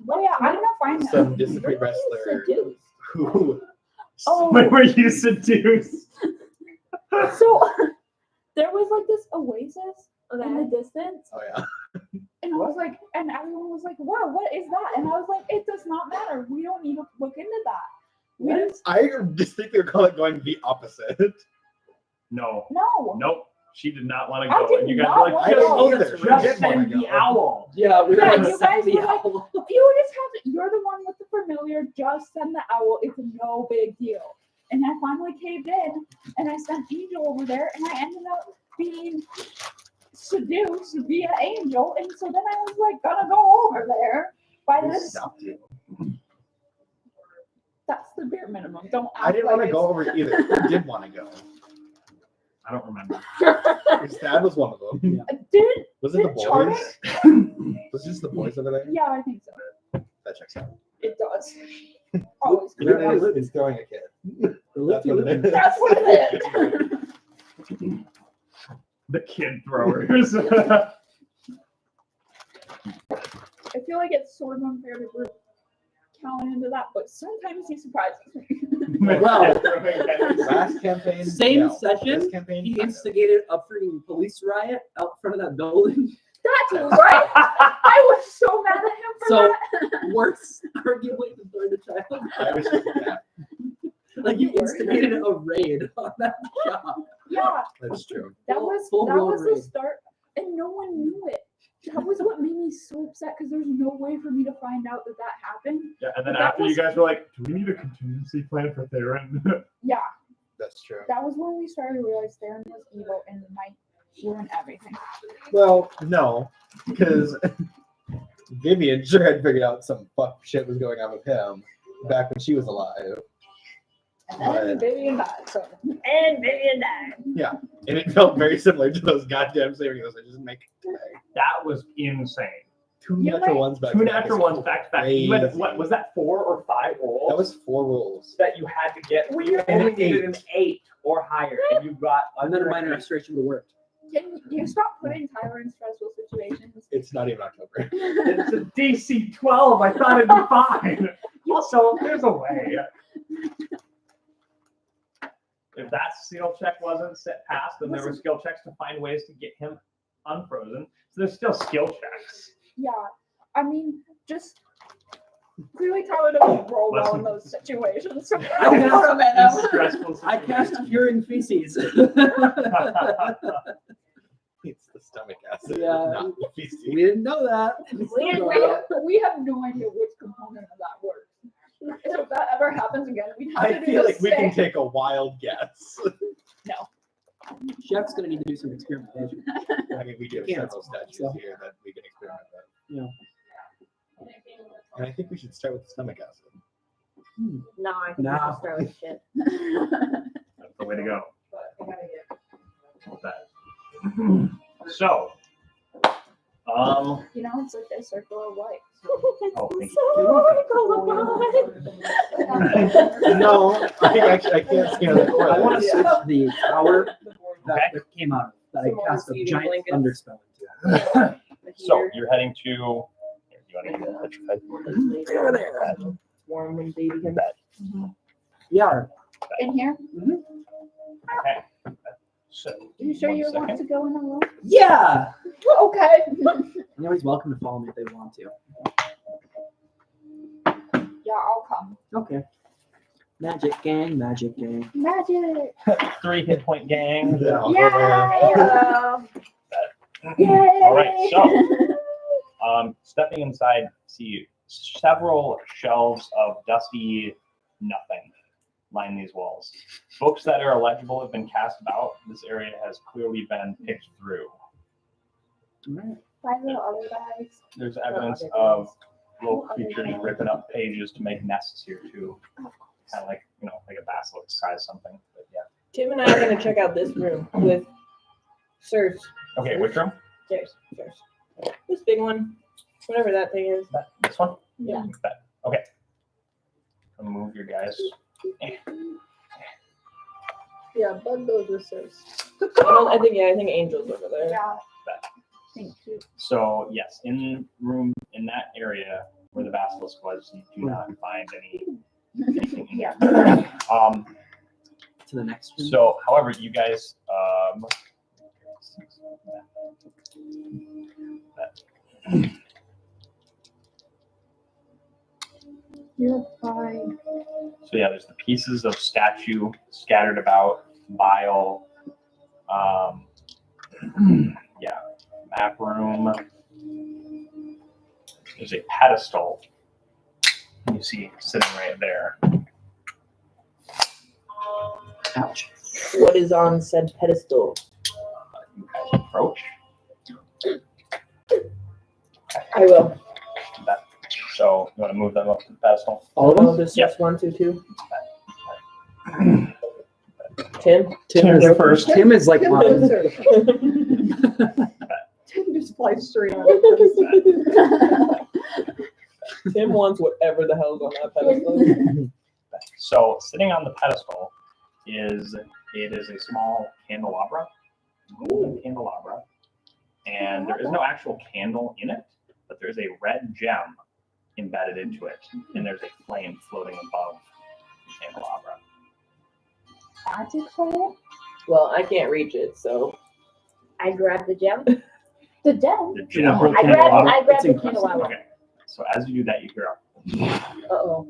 Oh yeah, I'm gonna find that. Some disciplined wrestler who. Oh. When were you seduced? So there was like this oasis in the distance, Oh yeah. and I was like, and everyone was like, "Wow, what is that?" And I was like, "It does not matter. We don't need to look into that." We just I distinctly recall it going the opposite. No. no. Nope. She did not want to I go. did And you guys not were like, want I to didn't go. either. just We did send wanna the go. owl. Yeah, we were Yeah, gonna you send guys the were like, owl. You just have to. You're the one with the familiar. Just send the owl. It's no big deal. And I finally caved in, and I sent Angel over there, and I ended up being seduced via Angel, and so then I was like gonna go over there by We this. stopped you. That's the bare minimum. Don't. I didn't want to like go over it either. Who did want to go? I don't remember. His dad was one of them. Did Was it the Did Charlie- boys? Was it just the boys over there? yeah, I think so. That checks out. It does. Always. He's throwing a kid. That's Loopy what it loop. is. That's what it is. The kid throwers. I feel like it's sort of unfair to group Callan into that, but sometimes he surprises me. Wow. Last campaign. Same no. session, This campaign. He kind of. instigated a freaking police riot out front of that building. That's right. I was so mad at him for So that. worse, arguably, than throwing a child. I was just, yeah, Like you instigated a raid on that shop. Yeah, that's true. that was Full-blown the raid. start, and no one knew it. That was what made me so upset because there's no way for me to find out that happened. Yeah, and then But that after you was- guys were like, do we need a contingency plan for Theron? Yeah, That's true. that was when we started to realize Theron was evil and might ruin everything. Well, no, because Vivian sure had figured out some fuck shit was going on with him back when she was alive. And then Right. Vivian died. So. And Vivian died. And it felt very similar to those goddamn scenarios I just make today. That was insane. Two You natural might- ones back Two to back natural is ones back to back. You had, crazy. what was that, 4 or 5 rolls? That was 4 rolls. that you had to get. Well, You you're only an needed an 8 or higher, and you got And then a under minor 8. restoration would have worked. Can you stop putting Tyler in stressful situations? It's not even October. It's a DC 12. I thought it'd be fine. Also, there's a way. If that skill check wasn't set past, then there were skill checks to find ways to get him unfrozen. So there's still skill checks. Yeah, I mean, just clearly Tyler doesn't roll well in those situations. So I don't put him in In them. stressful I cast situations. curing feces. It's the stomach acid, Yeah. not the feces. We didn't know that. We still don't know. We have no idea which component of that works. So if that ever happens again, we'd have to I do feel the like we can same. take a wild guess. Chef's gonna need to do some experimentation. I mean, we do have Yeah. several statues So- here that we can experiment with. Yeah. And I think we should start with the stomach acid. No, I think Nah. we should start with shit. That's the way to go. With that. So, You know, it's like a circle of life. oh, thank No, I can't see how that I want works. to switch the tower that Okay. that came out of that Some I more cast a seating giant blankets. thunder spell into. So you're heading to. Here, you want to get petrified? Over there. Warm and baby him. Yeah. In here? Okay. So. You sure one you want second. to go in the room? Yeah. Okay. You're always welcome to follow me if they want to. Yeah, I'll come. Okay. Magic gang, magic gang. Magic. 3 hit point gang. Yeah, I'll go there. Yeah. Yay. All right, so stepping inside, see several shelves of dusty nothing line these walls. Books that are illegible have been cast about. This area has clearly been picked through. By the other guys. There's evidence of little creatures ripping up pages to make nests here too. Kind of like, like a basilisk size something. But yeah. Tim and I are gonna check out this room with Sirs. Okay, which room? Sirs. This big one, whatever that thing is. This one? Yeah. That. Okay. I'll move your guys. Yeah, Bug goes with Sirs. I think Angel's over there. Yeah. Thank you. So yes, in that area where the basilisk was, you do not find anything in there. To the next room. So, however, you guys You're fine. so yeah, there's the pieces of statue scattered about, bile, yeah, map room. There's a pedestal you see sitting right there. Ouch. What is on said pedestal? You guys approach. I will. So you want to move them up to the pedestal? All of them? This Yep. is 1, 2, 2. Tim? Tim is first. Tim is like mine. Tim just flies straight on. Tim wants whatever the hell's on that pedestal. So sitting on the pedestal is a small candelabra, golden candelabra, and there is no actual candle in it, but there's a red gem embedded into it, and there's a flame floating above the candelabra. Magic flame? Well, I can't reach it, so. I grab the gem. The gem? The gem or I candelabra? grab It's the impressive. candelabra. Okay. So as you do that, you hear Uh-oh.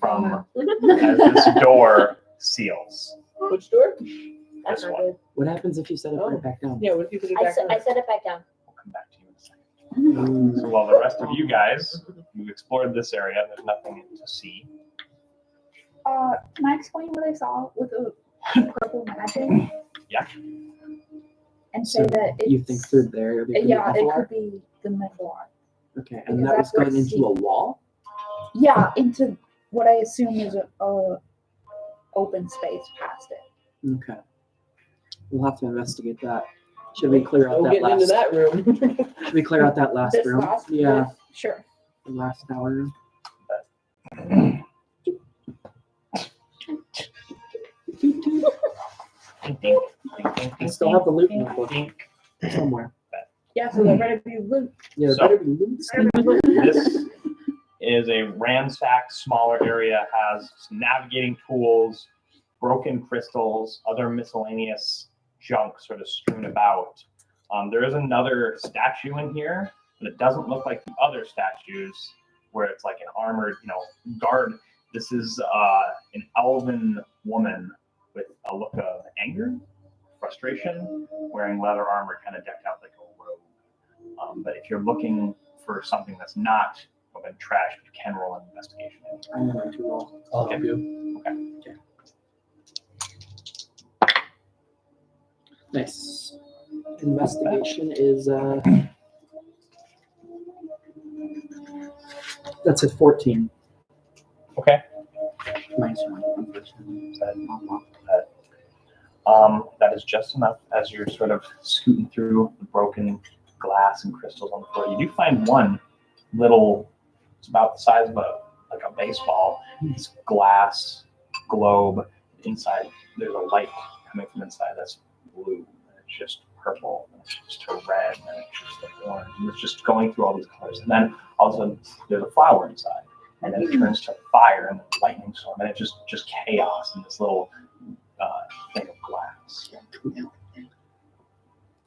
from as this door seals. Which door? That's This not one. good. What happens if you set it right back down? Yeah, what if you put it I back set, on? I set it back down. We'll come back to you in a second. So while the rest of you guys, you've explored this area, there's nothing to see. Can I explain what I saw with the purple magic? Yeah. And say that it's, You think through there? There could be yeah, a it door? could be the middle one. Okay, and because that was that's what going I into see. a wall? Yeah, into what I assume is a open space past it. Okay. We'll have to investigate that. Should we clear out We're that getting into last? that room. Should we clear out that last This room? last, Yeah, sure. the last tower room. I still have the loot notebook somewhere. Yeah, so there better be loot. Yeah, So- better be loot. This is a ransacked, smaller area, has some navigating tools, broken crystals, other miscellaneous junk sort of strewn about. There is another statue in here, but it doesn't look like the other statues where it's like an armored, guard. This is an elven woman with a look of anger, frustration, wearing leather armor, kind of decked out like a robe. But if you're looking for something that's not open trash, you can roll an investigation. I'm going to roll. I'll help you. Nice. Investigation is that's at 14. Okay. Minus 1, unfortunately. That is just enough as you're sort of scooting through the broken glass and crystals on the floor. You do find one little, it's about the size of a baseball. It's glass globe. Inside, there's a light coming from inside that's blue. And it's just purple. And it's just a red. And it's just an orange. And it's just going through all these colors. And then all of a sudden, there's a flower inside. And then it turns to fire and then lightning storm. And it's just chaos in this little thing of glass.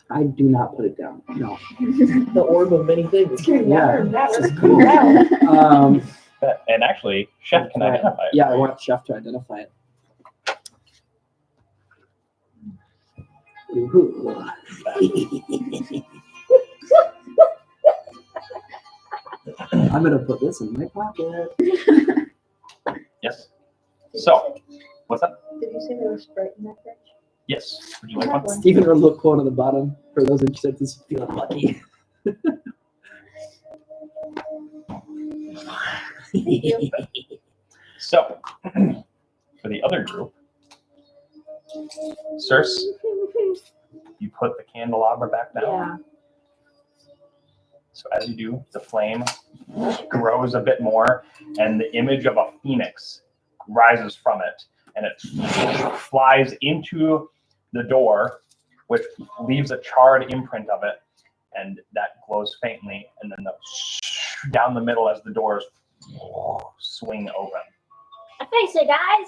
I do not put it down. No. The orb of many things. Yeah, this is cool. And actually, Chef can identify it. Yeah, I want Chef to identify it. Ooh. I'm gonna put this in my pocket. Yes. So, what's up? Did you say there was Sprite in that fridge? Yes. Would you like one? Stephen will look on the bottom for those interested in feeling lucky. So, for the other group, Circe, you put the candelabra back down. Yeah. So as you do, the flame grows a bit more, and the image of a phoenix rises from it, and it flies into the door, which leaves a charred imprint of it, and that glows faintly, and then down the middle as the doors swing open. I face it, guys.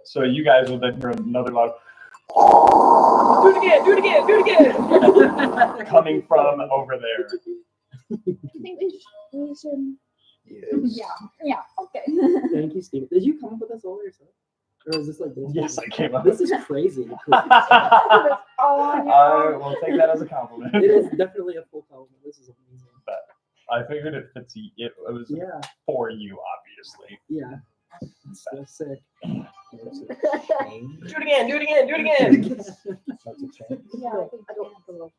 So you guys will then hear another loud Do it again. coming from over there. I think we should. Yes. Yeah. Okay. Thank you, Stephen. Did you come up with this all yourself? Or is this like this? Yes, I came up This with is crazy. Oh, we'll take that as a compliment. It is definitely a full compliment. This is amazing. I figured it fits you. It was Yeah, for you, obviously. yeah. It's so sick. Do it again. That's a change. Yeah, I think I don't have the little.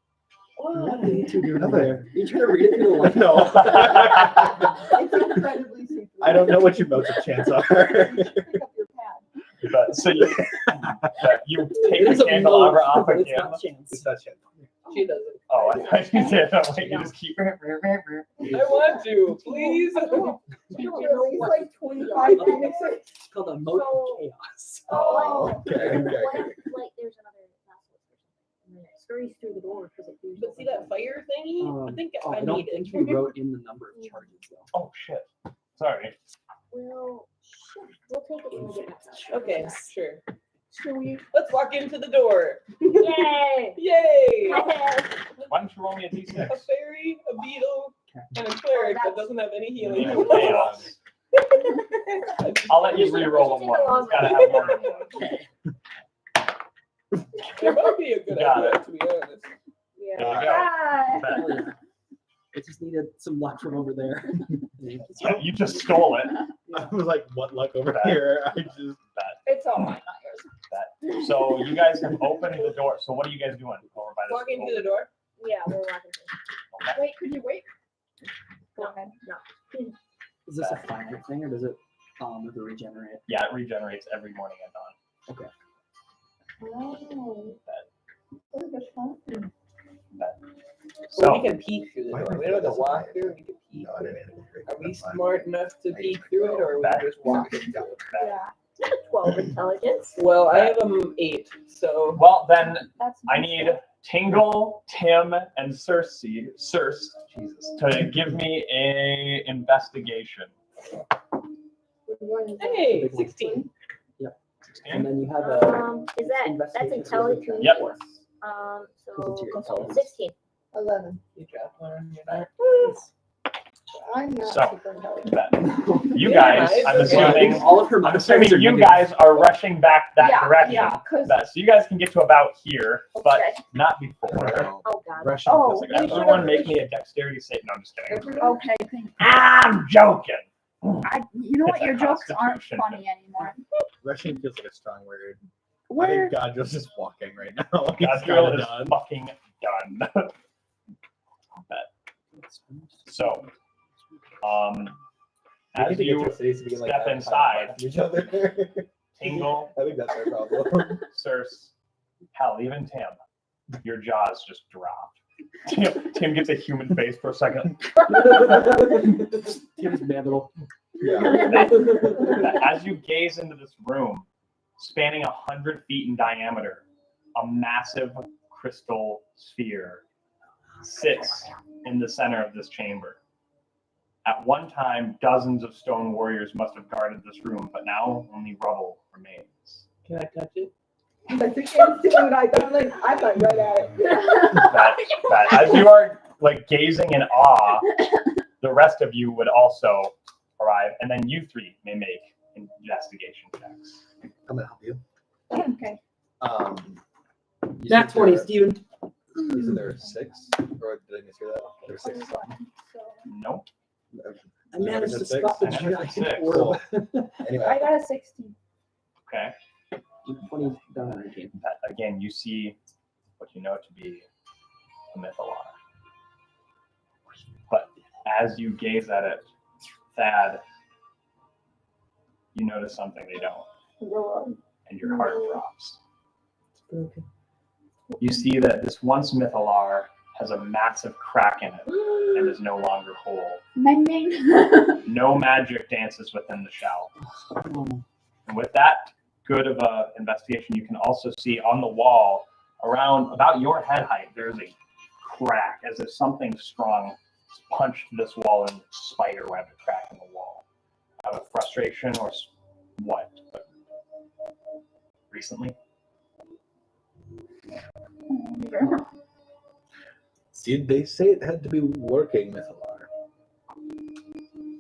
What are you two doing Nothing. over there? You trying to read it through the light? No. It's incredibly see-through. I don't know what your modes of chance are. Pick up your pad. But so you take It is the a candelabra mode, off but again. it's not chance. It's not chance. She doesn't. Oh, I thought you did. I'm like, you just keep. I want to, please. It's like 25 minutes. It's called a mode of chaos. Oh, okay. What if, like, there's another password or something, and then it scurries through the door because it feels But see that fire thingy? I think I don't need think it. he wrote in the number of charges though. Oh shit. Sorry. Well, shit. We'll take it when we get next time. Okay, sure. Should we? Let's walk into the door. Yay! Yay! Why don't you roll me a d6? A fairy, a beetle, and a cleric that doesn't have any healing. Chaos. I'll let you re-roll them one. It's gotta have more than one. It might be a good Got idea, to be honest. There you go. Hell yeah. It just needed some luck from over there. Yeah, you just stole it. I was like, what luck over here? I just. it's all mine, not yours. So you guys have opened the door. So what are you guys doing over by this? Walking through the door. Yeah, we're walking through. Wait, could you wait? Go ahead. Is this a finite thing or does it regenerate? Yeah, it regenerates every morning at dawn. Oh. That's a good one. So So we can peek through the Why door. would We don't have to that walk survive? through. We can peek. No, I didn't even agree. Are we That's fine. smart enough to peek through it, or we just walk? Yeah. 12 intelligence. Well, I have 8, so well then That's I nice. need Tingle, Tim, and Circe Jesus, to give me a investigation. hey, 16. 16? And then you have a Is that's Investigation intelligence? Yep. So Because it's your consult intelligence. 16. 11. You dropped one on your knife. I'm not So, super intelligent. That- You Yeah, guys, it's I'm okay. assuming, all of her I'm modifiers assuming are you negative. guys are rushing back that direction. Yeah, because So you guys can get to about here, but Okay. not before. Oh, God. Russian Oh, feels like we I should don't Everyone know. make me a dexterity save. No, I'm just kidding. okay, thank I'm joking. you know what? It's a Your jokes aren't constitution. funny anymore. Russian feels like a strong word. I Where? think Godrill's just walking right now. He's Godrill kinda is done. fucking done. So, We as need to get you to cities so we can, like, step have time inside, to each other. Tingle, I think that's our problem. Circe, hell, even Tim, your jaws just dropped. Tim gets a human face for a second. Tim's mandible. Yeah. As you gaze into this room, spanning 100 feet in diameter, a massive crystal sphere sits in the center of this chamber. At one time, dozens of stone warriors must have guarded this room, but now only rubble remains. Can I touch it? Like the same thing I thought, like, I thought right at it. That as you are like gazing in awe, the rest of you would also arrive, and then you three may make investigation checks. I'm gonna help you. Okay. You Nat said 20, there- Steven. You said there were 6, or did I mishear that? There were 6. So, Nope. I managed to Six. spot the I managed to giant six. orb. Anyway, I got a 16. Okay. 20 down on 19. That, again, you see what you know to be a mythalar. But as you gaze at it, Thad, you notice something they don't, and your heart drops. Okay. You see that this once mythalar has a massive crack in it and is no longer whole. Meng Meng. No magic dances within the shell. Oh, And with that good of a investigation, you can also see on the wall around about your head height, there's a crack as if something strong punched this wall and spiderwebbed a crack in the wall. Out of frustration or what? But recently? did they say it had to be working Mythalar?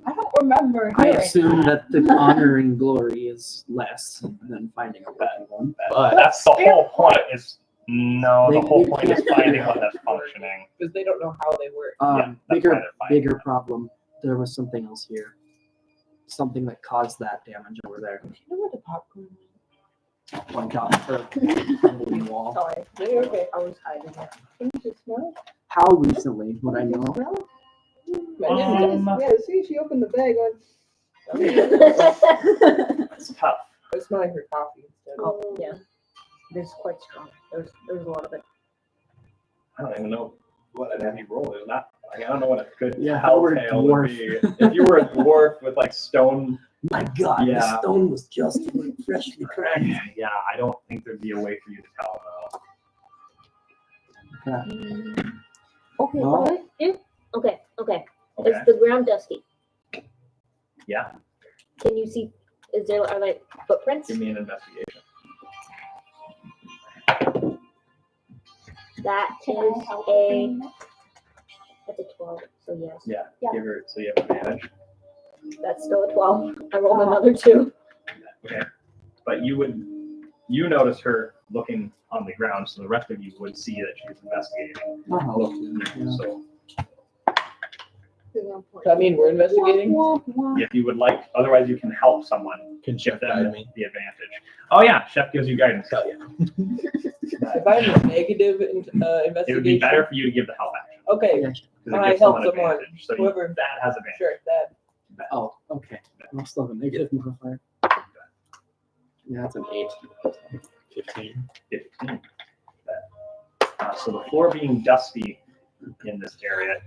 I don't remember. I hearing assume that the honor and glory is less than finding a bad one. But That's the whole point. Is no, the They- whole they point is can't- finding one that's functioning. Because they don't know how they work. Yeah, that's why they're finding Bigger it. problem. There was something else here. Something that caused that damage over there. Do you know where the popcorn went? One got her crumbling wall. Sorry. No, okay. I was hiding it. Can you just smell it? How recently would I Can you know? smell it? Yeah, see, she opened the bag on. It's tough. I was smelling her coffee instead. Oh, yeah. This is quite strong. There's a lot of it. I don't even know what an heavy roll is. Not. I don't know what a good Yeah, if I were a telltale would be. dwarf. If you were a dwarf with like stone, My God, Yeah. the stone was just freshly cracked. yeah, I don't think there'd be a way for you to tell though. Okay, No. what? Okay. Okay. Is the ground dusty? Yeah. Can you see? Are like footprints? Give me an investigation. That Can I is help? that's a 12. So yes, Yeah. Yeah. Give her. So you have advantage. that's still a 12. I rolled another 2. Okay. But you notice her looking on the ground, so the rest of you would see that she's investigating. Oh, So Does that mean we're investigating? if you would like, otherwise you can help someone. can Give Chef them guide me? the advantage. Oh yeah, Chef gives you guidance. Hell yeah. If I'm a negative investigation. It would be better for you to give the help action. Okay, Because it I gives help someone someone. advantage. So Whoever- that has advantage. sure, that. Oh, okay. I'll still have a negative modifier. Yeah, that's an 8. 15. 15. So the floor being dusty in this area,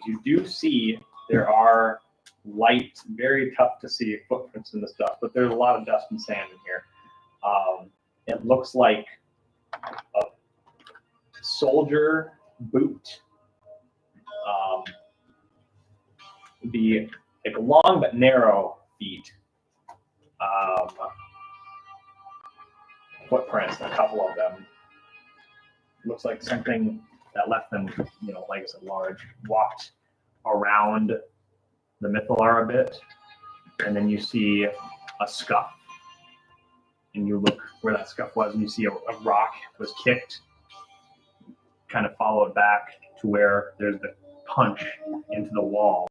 you do see there are light, very tough to see footprints in this dust, but there's a lot of dust and sand in here. It looks like a soldier boot. The like long but narrow feet. Footprints, a couple of them. Looks like something that left them, like I said, large. Walked around the Mythalar a bit, and then you see a scuff. And you look where that scuff was, and you see a rock was kicked, kind of followed back to where there's the punch into the wall,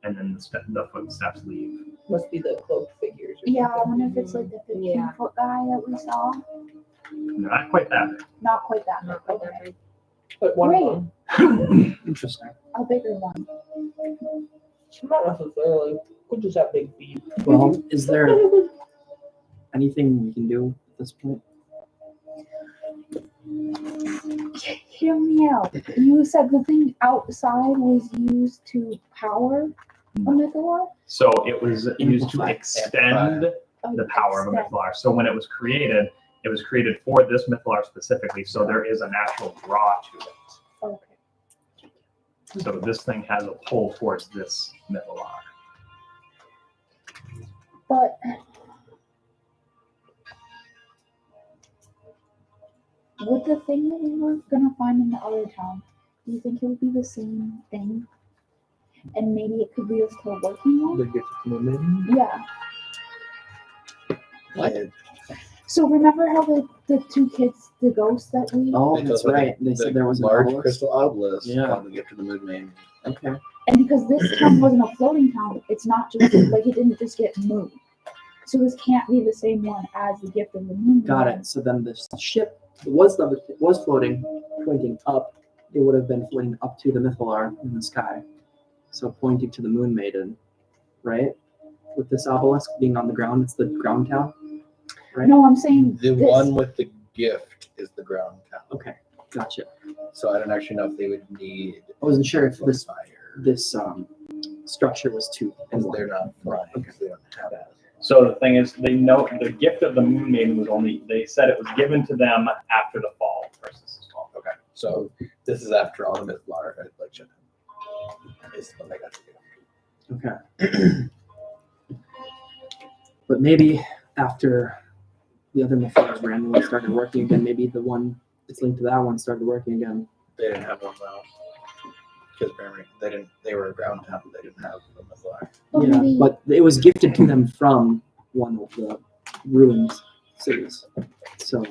and then the footsteps leave. Must be the cloaked figures. Or Yeah, I something. wonder if it's like the 15 Yeah. foot guy that we saw. Not quite that big. Not quite that. Not big. quite that Okay. big. But one Great. of them. Interesting. A bigger one. Not necessarily. Could just have big feet. Well, is there anything we can do at this point? Hear me out. You said the thing outside was used to power a Mythalar? So it was used to Amplify. extend Oh, the power of a extend. Mythalar. So when it was created for this Mythalar specifically. So there is a natural draw to it. Okay. So this thing has a pull towards this Mythalar. But with the thing that we were gonna find in the other town, do you think it would be the same thing? And maybe it could lead us to a working one? They get to come in. Yeah. I- So remember how the two kids, the ghosts that we Oh, they that's told us right. They the said there was a large obelisk. crystal obelisk Yeah. come to get to the moon main. Okay. And because this town wasn't a floating town, it's not just like it didn't just get moved. So this can't be the same one as the gift of the moon. Got it. So then the ship was floating, pointing up. It would have been floating up to the Mythalar in the sky. So pointing to the Moon Maiden, right? With this obelisk being on the ground, it's the ground town, right? No, I'm saying The this. one with the gift is the ground town. Okay, gotcha. So I don't actually know if they would need I wasn't sure if this fire. structure was two and Because one. they're not flying. Okay. They don't have that. So the thing is, they know the gift of the Moon Maiden was only. They said it was given to them after the fall versus the fall. Okay. So this is after all the Mythlar had like shut down. Is what I got to do. Okay. But maybe after the other Mythalars randomly started working again, maybe the one that's linked to that one started working again. They didn't have one though. Because remember, they didn't. They were a ground town. They didn't have a Mythlar. But Yeah, maybe- but it was gifted to them from one of the ruined cities. So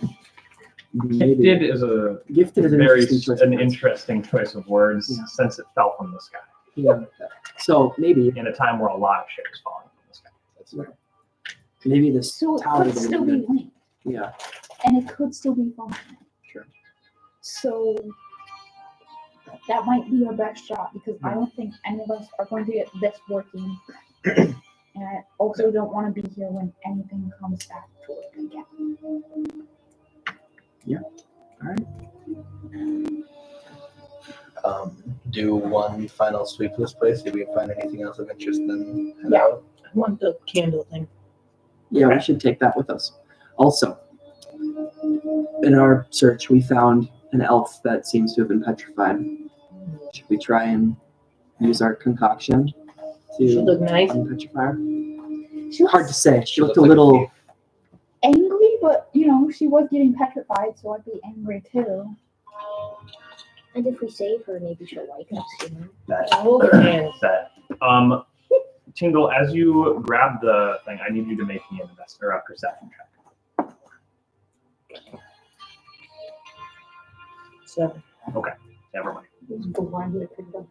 maybe Gifted is a gifted is an very interesting choice. an of words. interesting choice of words Yeah. since it fell from the sky Yeah. So maybe in a time where a lot of shit is falling from the sky. That's right. maybe this So it tower could that still we be linked, yeah. and it could still be functional. Sure. So that might be our best shot because I don't think any of us are going to get this working. And I also don't want to be here when anything comes back to work again. Do one final sweep of this place. Did we find anything else of interest? Then head Yeah. out? I want the candle thing. Yeah, we should take that with us. Also, in our search, we found an elf that seems to have been petrified. Should we try and use our concoction She to look nice. unpetrify her? She was Hard to say. She looked a looks like a little. thief. angry, but she was getting petrified, so I'd be angry too. And if we save her, maybe she'll like us, you know? That Hold her hands. that. Tingle, as you grab the thing, I need you to make me an investor perception check. 7. Never mind. Blinded kingdom.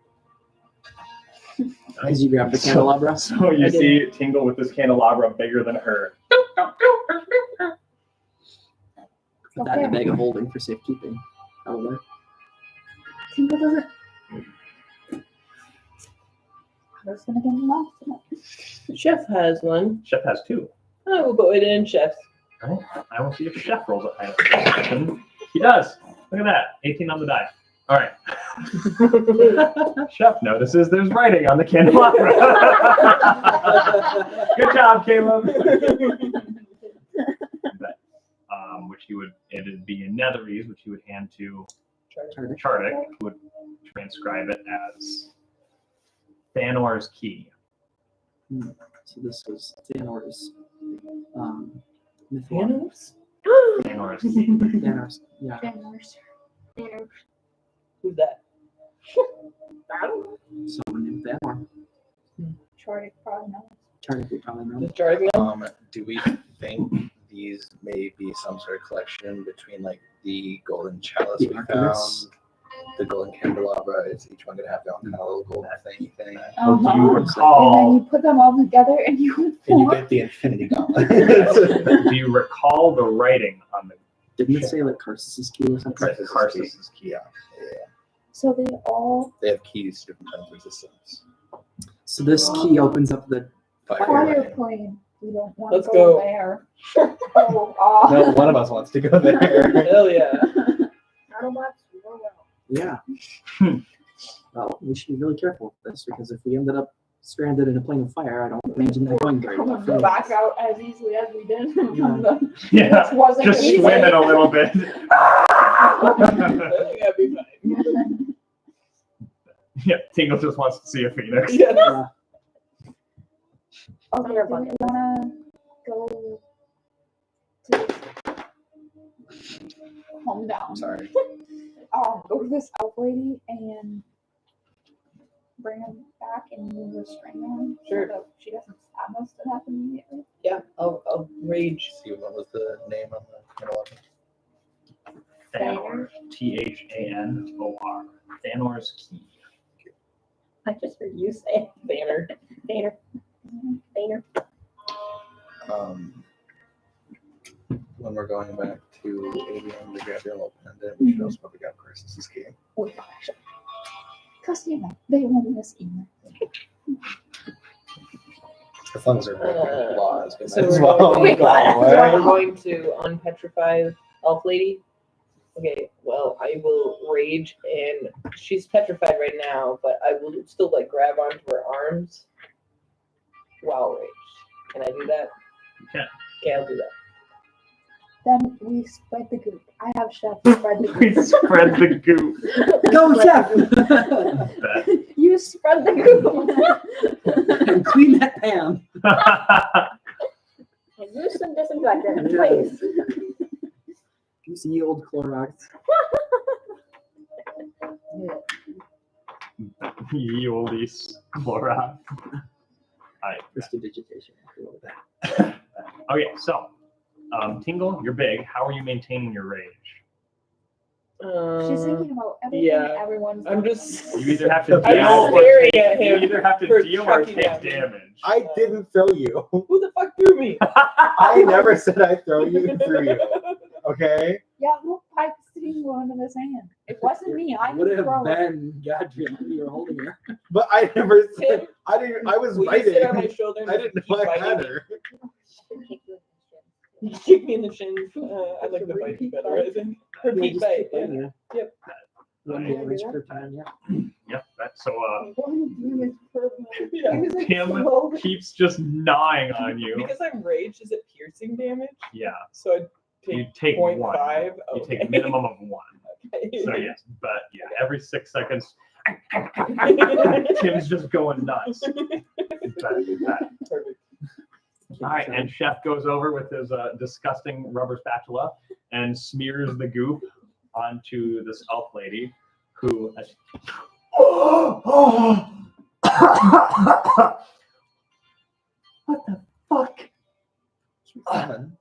As you grab the candelabra. So you I did. see Tingle with this candelabra bigger than her. Put that in a bag of holding for safekeeping. Probably. Tingle doesn't. I'm just gonna get him off tonight. Chef has one. Chef has two. I will put it in chef. Right? I will see if Chef rolls a high perception. He does. Look at that. 18 on the die. All right. Chef notices there's writing on the candelabra. Good job, Caleb. But, which it'd be in Netherese, which he would hand to Chardic, who would transcribe it as Thanor's key. So this was Thanor's mythology. Thanos? Thanor's key. Thanor's, yeah. Who's that? Someone named Thanor. Chardic probably knows. Chardic would probably know. Just charging them? Do we think these may be some sort of collection between like the golden chalice The we found, archivist. the golden candelabra? Is each one gonna have their own kind of little golden thingy thing? Oh, do you And then recall? you put them all together and you would And you form. get the infinity gauntlet. Do you recall the writing on the Didn't it say like Karsus's key or something? Karsus's key? Yeah. So they all They have keys to different kinds of resistance. So this key opens up the. fire plane. We don't want Let's to go go. there. Oh, No, one of us wants to go there. Hell yeah. Autobots, roll out. Yeah. Well, we should be really careful with this because if we ended up stranded in a plane of fire, I don't imagine that going very I'm well. gonna go back out as easily as we did. Yeah, Which wasn't just easy. swimming a little bit. That'd be fine. Yeah, Tingle just wants to see a phoenix. Yeah. Yeah. Okay, do we wanna go to calm down? Sorry. Go to this elf lady and bring him back and move the string on. Sure. So that she doesn't stab us to death immediately. Yeah, I'll rage. See what was the name on the candelabra? Thanor. Thanor. Thanor's key. I just heard you say Banner. Banner. Banner. When we're going back to ABM to grab your little pendant, we should also probably grab Chris's key. Oh gosh. Because they won't miss email. As long as they're breaking laws, we So might as we're well going, go we're away. going to unpetrify Elf Lady. Okay, well, I will rage, and she's petrified right now, but I will still like grab onto her arms while raged. Can I do that? You can. Okay, I'll do that. Then we spread the goop. I have Chef spread the We goop. spread the goop. Go, Chef! Bet. You spread the goop. And clean that pan. And use some disinfectant, please. You see old Clorox. Ye oldies. Clorox. Alright. Prestidigitation. Okay, so Tingle, you're big. How are you maintaining your rage? She's thinking about everything yeah. everyone's I'm doing. just. You either have to I'm deal just or staring take, at him you either have to for deal or chucking take at me. damage. I didn't throw you. Who the fuck threw me? I never said I throw you through you. Okay? Yeah, who piped Tingle into the sand? It wasn't me. I Would didn't have throw it. been Gadrian when you were holding her. But I never Tim, said I didn't. I was Will you sit on my biting. shoulder and I just didn't keep know I biting had me? her. You kick me in the shins. I like the bite better, I think. Repeat just bite. keep biting her. Yep. One Right. damage per time, yeah. Yep. That's so. Yeah. Tim keeps just gnawing on you. Because I'm raged, is it piercing damage? Yeah. So I You take take one. 0.5. You take Okay. a minimum of one. Okay. So yes, but yeah, every 6 seconds, Tim's just going nuts. Perfect. All right, and Chef goes over with his disgusting rubber spatula and smears the goop onto this elf lady, who. What the fuck? Fun.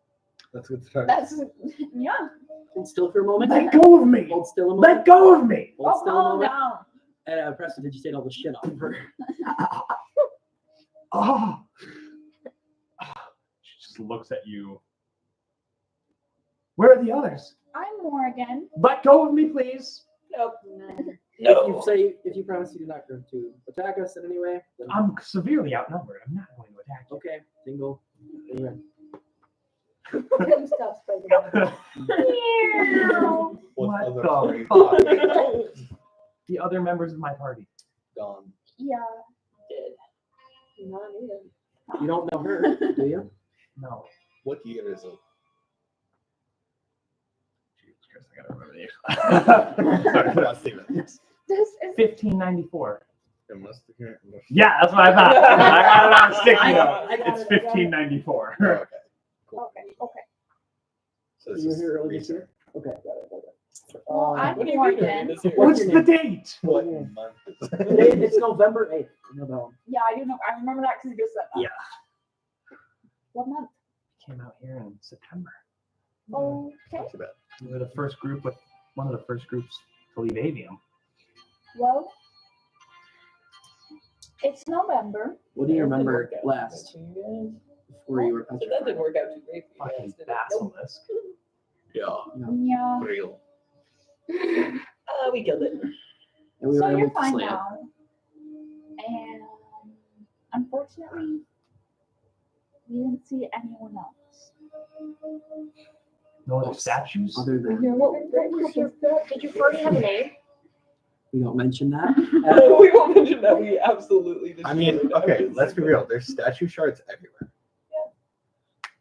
That's a good start. That's yeah. Hold still for a moment. Let go of me! Hold still a moment. Let go of me! Hold Oh, still a calm moment. down. And prestidigitate all the shit off of her. Oh. She just looks at you. Where are the others? I'm Morgan. Let go of me, please. Nope. If you promise you do not going to attack us in any way, then I'm severely outnumbered. I'm not going to attack you. okay. Tingle. Anyway. Tim stops spreading the goop. What other the party? fuck? The other members of my party. Gone. Yeah. Not even. You don't know her, do you? No. What year is it? Jesus Christ, I gotta remember the Come on, Steven. This is 1594. It must have been. Yeah, that's what I thought. I got it on sticky I note. got it, It's 1594. Oh, okay. Cool. okay. So You were here earlier this year? Okay, got it. Well, I'm What do you mean earlier Morgan. this year? What's the date? What month is it? It's November 8th. You know that one. Yeah, I do know. I remember that because you just said that. Yeah. What month? Came out here in September. Okay. Not too bad. We were the first group with one of the first groups to leave Avium. Well, it's November. What do you That didn't remember work out last for you before you were guys. So that didn't petrified? work out too great for you Fucking guys, did it? basilisk. Yeah. Yeah. Real. We killed it. And we So were you're able to fine slay it. now. And unfortunately, we didn't see anyone else. No other statues? Other than Did your party have a name? we don't mention that. We won't mention that we absolutely I mean, destroyed okay, every let's be single- real. There's statue shards everywhere.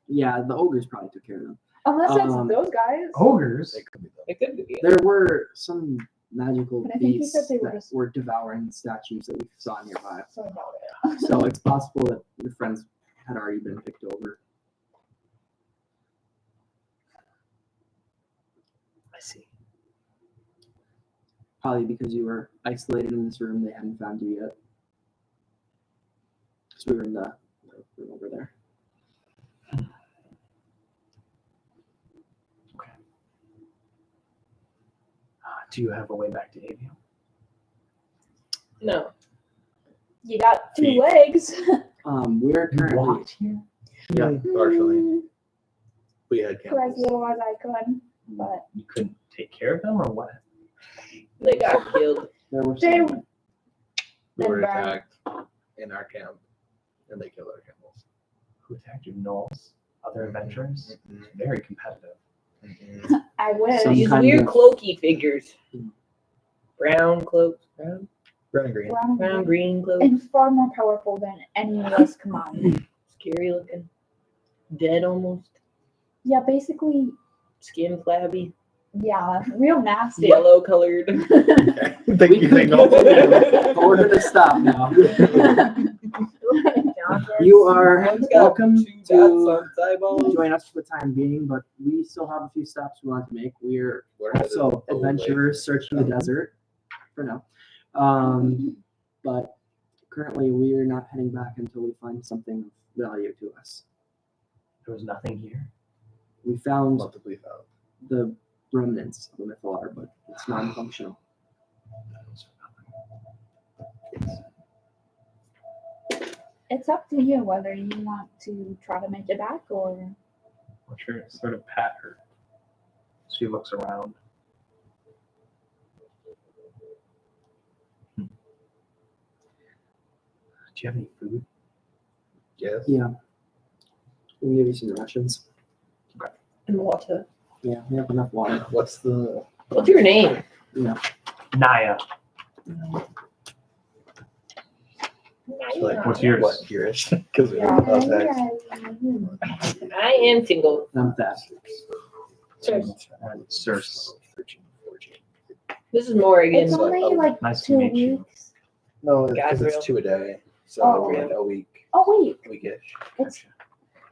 Yeah, the ogres probably took care of them. Unless it's Um, those guys. Ogres? They could be them. It could be. There were some magical But I think he beasts said they were that just- were devouring statues that we saw nearby. So about it. So it's possible that your friends had already been picked over. I see. Probably because you were isolated in this room, they hadn't found you yet. Because we were in the room over there. Do you have a way back to Avium? No. You got 2 Feet. legs. We're currently Walked here? Yeah, partially. We had For as camels. little as I could, but You couldn't take care of them or what? They got killed. there were they some, We were and burned. attacked in our camp, and they killed our camels. Who attacked you? Knolls? Other adventurers? Mhm. Very competitive. Mhm. I wish. Some These kind weird of- cloaky figures. Brown cloaks. Brown, Brown and green. Brown brown green cloaks. and far more powerful than any of us combined. Scary looking. Dead almost. Yeah, basically, Skin flabby. yeah, real nasty. Yellow colored. Okay. Thank you, Tingle. order to stop now. You are One's got welcome 2 dots to on its eyeballs. join us for the time being, but we still have a few stops we want to make. We're We're headed also away. adventurers searching the desert for now. But currently we are not heading back until we find something of value to us. There was nothing here. We found What did we found? the remnants of a mythalar, but it's non-functional. That was nothing. It's up to you whether you want to try to make it back or. Or sure, sort of pat her. She looks around. Do you have any food? Yes. Yeah. We give you some rations. And water. Yeah, we have enough water. What's the? What's your name? Naya. Like, What's yours? What yours? Because we Yeah, have those eggs. I am single. Not that. Circe. 13, 14. This is Morgan. It's only like Nice to 2 meet you. weeks. No, because Gabriel. it's 2 a day. So Oh. like a week, Oh wait, weekish. it's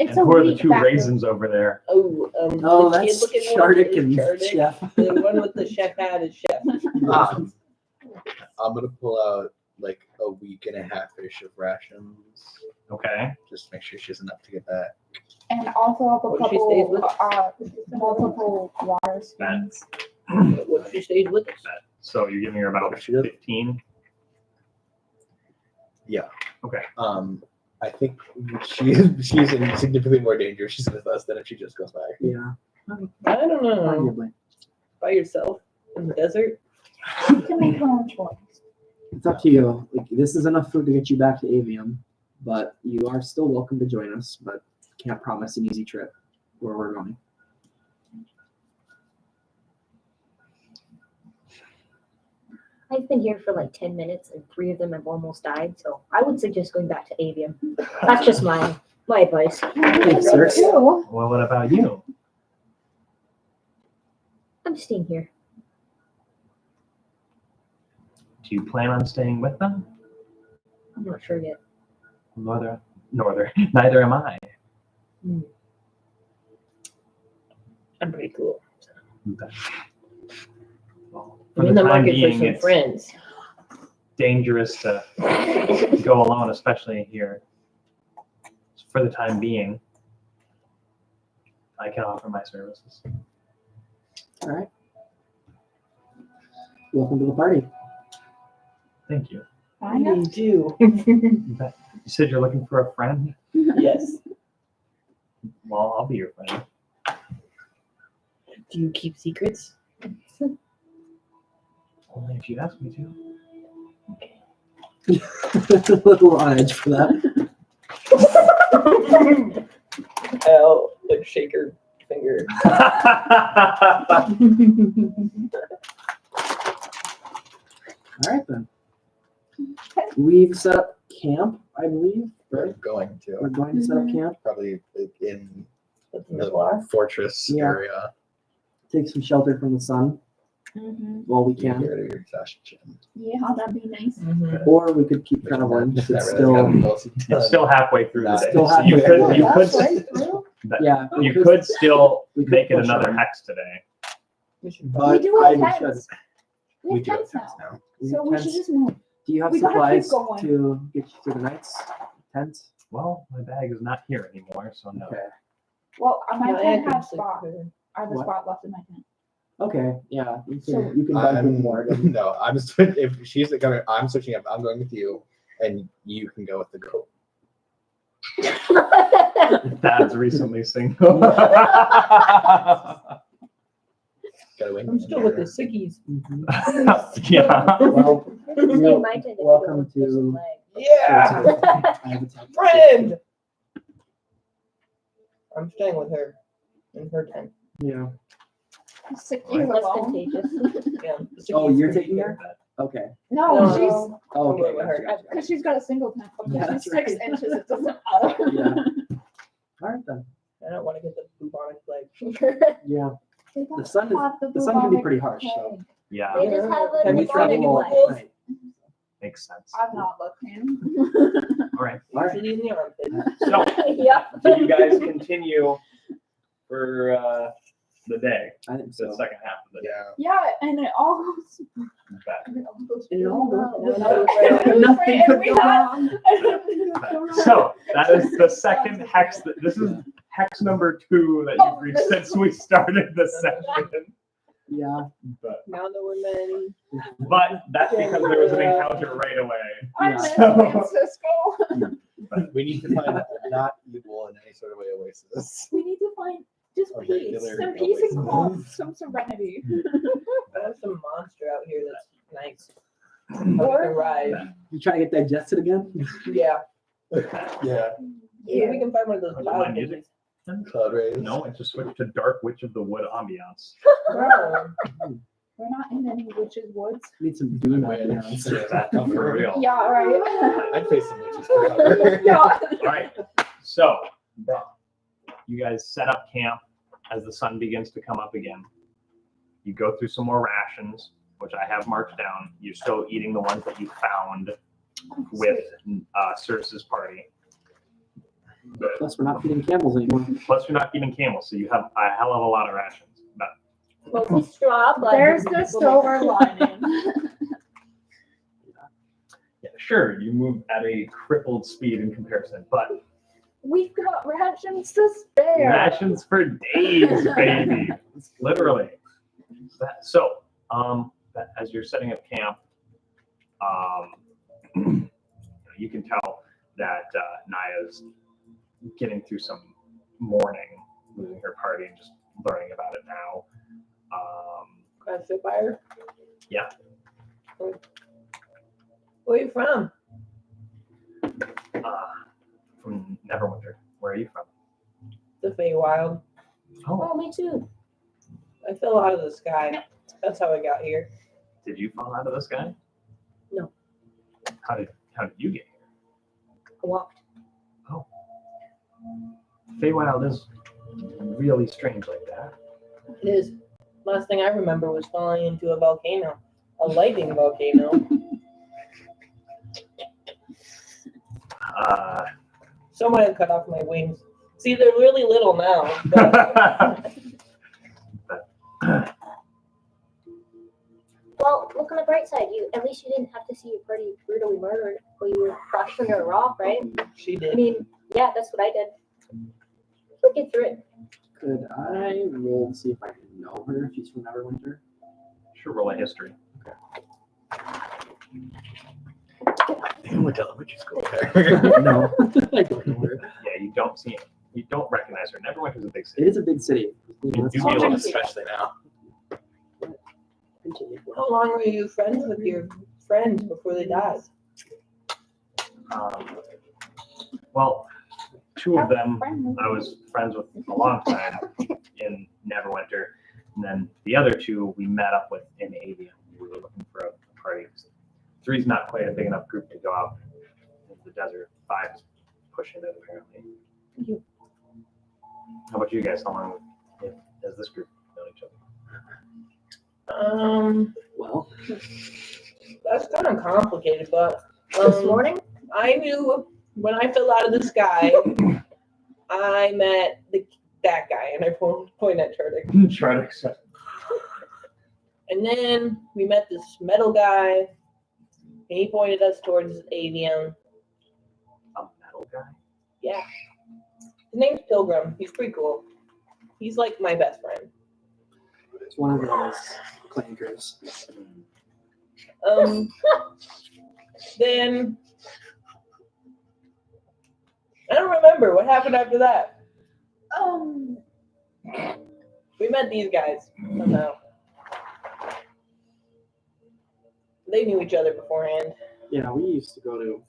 And a who are the week 2 back. raisins over there? Oh, Oh, the that's kid-looking one Shardik is and Shardik. Chef. The one with the chef hat is Chef. I'm gonna pull out like a week and a half-ish of rations. Okay. Just make sure she has enough to get back. And also a What she stays with? multiple water spoons. What she stays with us. So you're giving her about She does. 15? Yeah. Okay. I think she's in significantly more danger. She's with us than if she just goes back. Yeah, I don't know. arguably. By yourself in the desert. She can make her own choice. It's up to you. Like, this is enough food to get you back to Avium, but you are still welcome to join us, but can't promise an easy trip where we're going. I've been here for like 10 minutes and 3 of them have almost died, so I would suggest going back to Avium. That's just my advice. Thanks, sir. Too. Well, what about you? I'm staying here. Do you plan on staying with them? I'm not sure yet. Neither am I. I'm pretty cool. Well, I'm for in the the time market for being, some it's friends. dangerous to go alone, especially here. For the time being, I can offer my services. All right. Welcome to the party. Thank you. I know. Me too. You said you're looking for a friend? Yes. Well, I'll be your friend. Do you keep secrets? Only if you ask me to. A little on edge for that. I'll like shake her finger. All right, then. We've set up camp, I believe. We're Right? going We're to going to set up camp, probably in What's in the the floor? fortress Yeah. area. take some shelter from the sun Mm-hmm. while we Get can. rid of your exhaustion. Yeah, that'd be nice. Or we could keep traveling. Not It's really gotta still, be mostly It's done. still halfway through the Not day. still so you halfway could, through. you could, That's right, through. yeah. you could still we could make it push another on. hex today. But do have I should. tents. We We have do have tents tents now. now. We So have we should tents. just move. Do you have we gotta keep supplies going. to get you through the nights? Tents? Well, my bag is not here anymore, so no. Okay. Well, my Yeah, I tent can has sleep spot. there. I have a What? spot left in my tent. Okay. Yeah. You can, So- you can bunk with Morgan. No, I'm if she's gonna, I'm switching up. I'm going with you. and you can go with the goat. Dad's recently single. Gotta wait. I'm still with the sickies. Yeah. Well, It's you're my turn to welcome push his to. leg. Yeah, I have a tent. friend. I'm staying with her in her tent. Yeah. Sick Right. you Less alone. contagious. Yeah. the Oh, sickies you're can taking be her? Okay. No, No. she's Oh, I'm okay. with her. Gotcha. because she's got a single tent. Yeah, She's that's 6 right. inches. It doesn't matter. Yeah. All right then. I don't want to get the bubonic plague. Yeah. They The don't sun is. have The sun can be bubonic pretty harsh. So. plague. Yeah, They just have a Can we We travel demonic all plague. night. makes sense. I'm not looking. All right. All right. Usually in the armpit. So, Yep. do you guys continue for the day, I think the so. second half of the day? Yeah. Yeah, and it all goes. Okay. It all goes It all really goes well. well. Nothing And could we go had- wrong. So that is the second hex. This is hex number 2 that you've reached since we started the session. Yeah. But, Now that we're men. that's because there was an encounter right away. I Yeah. miss So- Francisco. We need to find a not evil in any sort of way oasis. We need to find just A peace, regular some peace and oasis. calm, some serenity. I have some monster out here that's nice. We Or- can ride. You trying to get digested again? Yeah. Yeah. Maybe we can find one of those Is it cloud my music? Cloud rays. No, it just switched to Dark Witch of the Wood ambiance. Oh, We're not in any witches' woods. Need some doom Wait, right now. it's- That's for real. Yeah, right. I'd face some witches for cover. Yeah. All right. So, you guys set up camp as the sun begins to come up again. You go through some more rations, which I have marked down. You're still eating the ones that you found with Circe's party. Plus, we're not feeding camels anymore. Plus, you're not feeding camels, so you have a hell of a lot of rations. But Mostly straw, but There's the silver lining. yeah, sure, you move at a crippled speed in comparison, but We've got rations to spare. rations for days, baby. Literally. So, as you're setting up camp, you can tell that Naya's getting through some mourning, losing her party, and just learning about it now. CrossFit fire. Yeah. Where are you from? From Neverwinter. Where are you from? The Feywild. Oh, oh, me too. I fell out of the sky. That's how I got here. did you fall out of the sky? No. How did you get here? I walked. Feywild is really strange like that. It is. Last thing I remember was falling into a volcano. A lightning volcano. Someone had cut off my wings. See, they're really little now. But Well, look on the bright side. At least you didn't have to see your party brutally murdered, or you were crushed under a rock, right? she I did. mean, yeah, that's what I did. We'll get through it. Could I roll to see if I can know her if she's from Neverwinter? Sure, roll a history. Damn, we're telling which is cool. No, I don't know her. Yeah, you don't see it. You don't recognize her. Neverwinter's a big It city. is a big city. You Let's do feel it. Especially now. continue. How long were you friends with your friends before they died? Well, two of them I was friends with a long time in Neverwinter, and then the other two we met up with in Avian. We were looking for a party. Three's not quite a big enough group to go out into the desert. Five's pushing it apparently. How about you guys? How long has this group known each other? Well, That's kind of complicated, but This morning? I knew when I fell out of the sky, I met that guy, and I point at Turdic. Try to accept. And then we met this metal guy, and he pointed us towards Avian. A metal guy? Yeah. His name's Pilgrim. He's pretty cool. He's like my best friend. it's one of those clankers. Then I don't remember what happened after that. We met these guys somehow. They knew each other beforehand. Yeah, we used to go to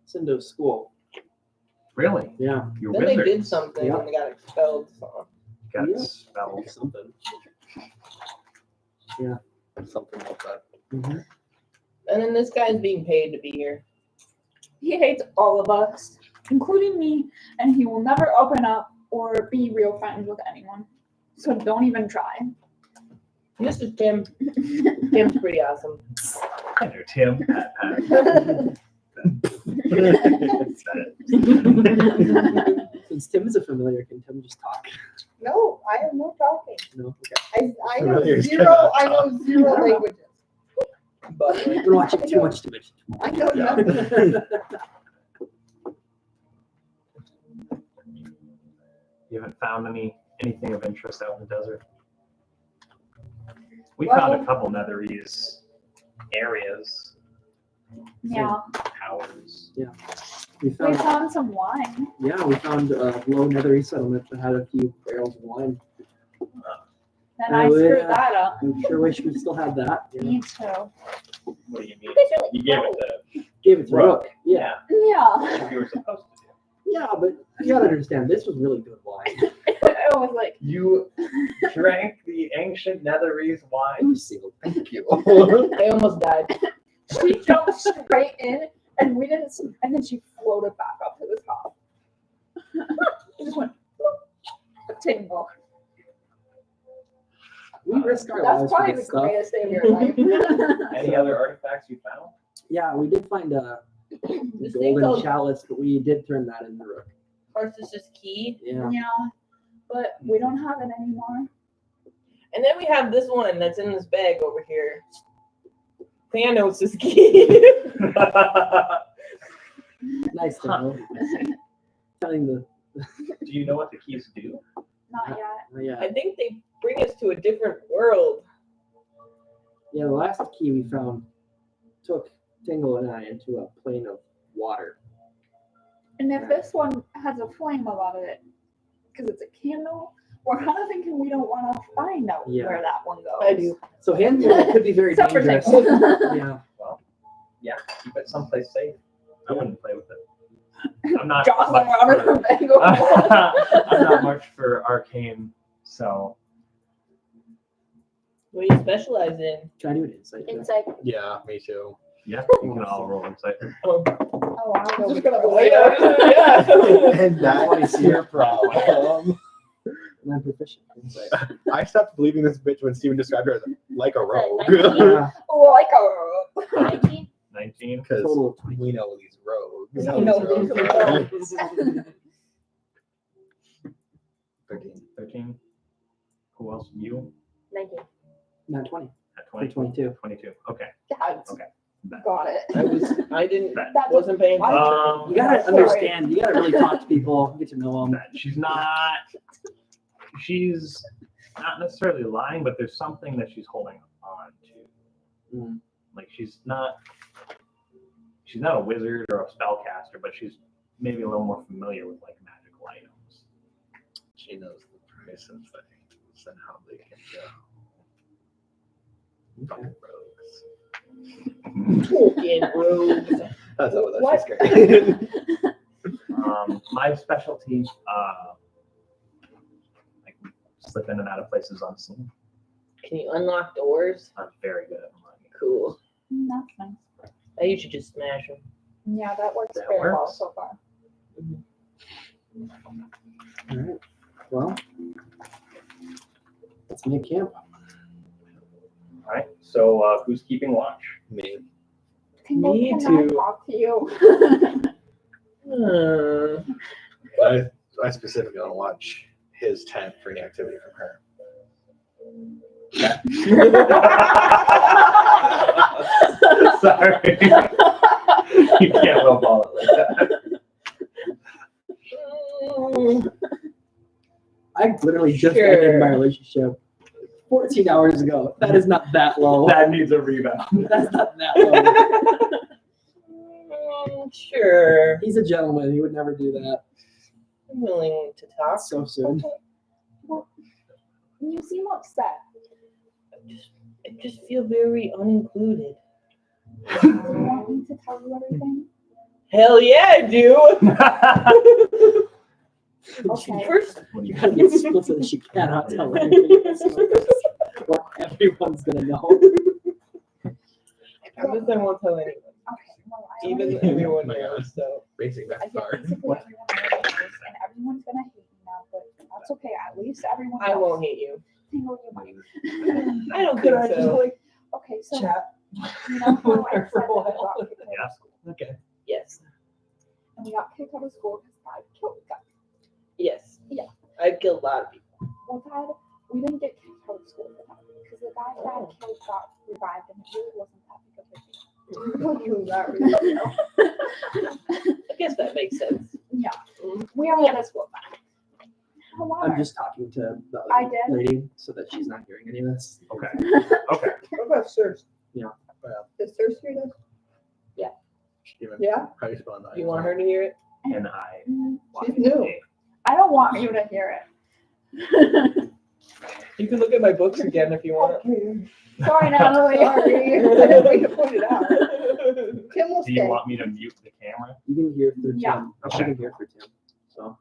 Cindo's school. Really? Yeah. You're Then wizards. they did something Yeah. and they got expelled. So. Got Yeah. spelled. Something. Something like that. Mm-hmm. And then this guy's being paid to be here. He hates all of us, including me, and he will never open up or be real friends with anyone. So don't even try. This is Tim. Tim's pretty awesome. Hi there, Tim. Pat, pat. Since Tim is a familiar, can Tim just talk? No, I have no talking. No? Okay. I know Familiars zero. cannot I know zero languages. But We're watching too much Division. I know nothing. You haven't found anything of interest out in the desert? We found a couple netherese areas, Yeah. towers. We We found, found some wine. yeah, we found a low nethery settlement that had a few barrels of wine. Then Oh, I screwed yeah. that up. I sure wish we still had that. You know? Me too. What do you mean? Guys are like, You gave it to Gave it to Rook. Rook. Yeah. Yeah. like you were supposed to do. Yeah, but you gotta understand, this was really good wine. It was like, You drank the ancient netherese It wine? was sealed. Thank you. I almost died. she jumped straight in, and we didn't see, and then she floated back up to the top. It just went, tingle. We risked our That's lives for probably this the stuff. greatest day of your life. Any other artifacts you found? Yeah, we did find a This thing golden called chalice, but we did turn that into Rook. Narcissus Key. Yeah. Yeah, but we don't have it anymore. And then we have this one that's in this bag over here. Thanos' Key. Nice to know. Telling the Do you know what the keys do? Not yet. yeah. I think they bring us to a different world. Yeah, the last key we found took Tingle and I into a plane of water. And if this one has a flame above it, because it's a candle, we're kind of thinking we don't want to find out Yeah. where that one goes. I do. So him could be very Except for dangerous. Tingle. Yeah. Well, yeah, keep it someplace safe. I wouldn't play with it. I'm not Jocelyn much around for- her bag of water. I'm not much for arcane, so What do you specialize in? Can I do an insight check? Inside. Yeah, me too. yeah, you can all roll insight. Oh, I'm Just gonna gonna go go later. yeah. And that's your problem. And I'm proficient in insight. I stopped believing this bitch when Steven described her as like a rogue. 19. Yeah, Like a 19. 19. Because total of 20. we know these rogues. We know these rogues. 13. Who else? You? 19. Not 20. At 20? 22. 22. Okay. That's Okay. got it. I didn't. That's Wasn't paying attention. You gotta Sorry. understand. You gotta really talk to people, get to know them. She's not necessarily lying, but there's something that she's holding on to. Mm. Like she's not a wizard or a spellcaster, but she's maybe a little more familiar with like magical items. She knows the price of things and how they can go. Okay. Fucking rogues. Fucking rogues. That's not what What? that's scary. My specialty, like slip in and out of places unseen. Can you unlock doors? I'm very good at unlocking. Cool. That's nice. You should just smash them. Yeah, that works That very well works. so far. All right. Well, let's make camp. All right. So who's keeping watch? Me. Tingle, Me can too. I talk to you? I specifically want to watch his tent for any activity from her. Sorry. You can't lowball it like that. I literally just Sure. ended my relationship 14 hours ago. That is not that low. That needs a rebound. That's not that low. Sure. He's a gentleman. He would never do that. I'm willing to talk. So soon. Okay. Well, you seem upset. I just feel very unincluded. Do you want me to tell you everything? Hell yeah, I do. Okay. First, You gotta get explicit that she cannot tell anything. Or everyone's gonna know. I promise I won't tell anyone. Okay. Well, I Even already- everyone Oh my knows. So Basic I math feel card. basically everyone already knows, and everyone's gonna hate me now, but that's okay. At least everyone knows. I won't hate you. Tingle, you might. I don't Could think I just so. like Okay, so chat? you know how I with her said for a that I while? got kicked out Yeah. of school, Okay. Yes. and we got kicked out of school because Dad killed Dad. Yes. Yeah. I've killed a lot of people. Well, Dad, we didn't get kicked out of school for that because the guy Dad killed got revived, and it really wasn't that big of a deal. Not really. I guess that makes sense. Yeah, we are at school back. However, I'm just talking to the I other did. lady so that she's not hearing any of this. Okay. Okay. What about Sirs? Yeah. Does Sirs hear this? Steven, Yeah. how do you spell that? You want her to hear it? And I. She's new. I don't want you to hear it. You can look at my books again if you want. Sorry, Natalie. Sorry. I didn't mean to point it out. Tim will Do you stay. want me to mute the camera? You can hear through Yeah. Tim. She can hear through Tim. So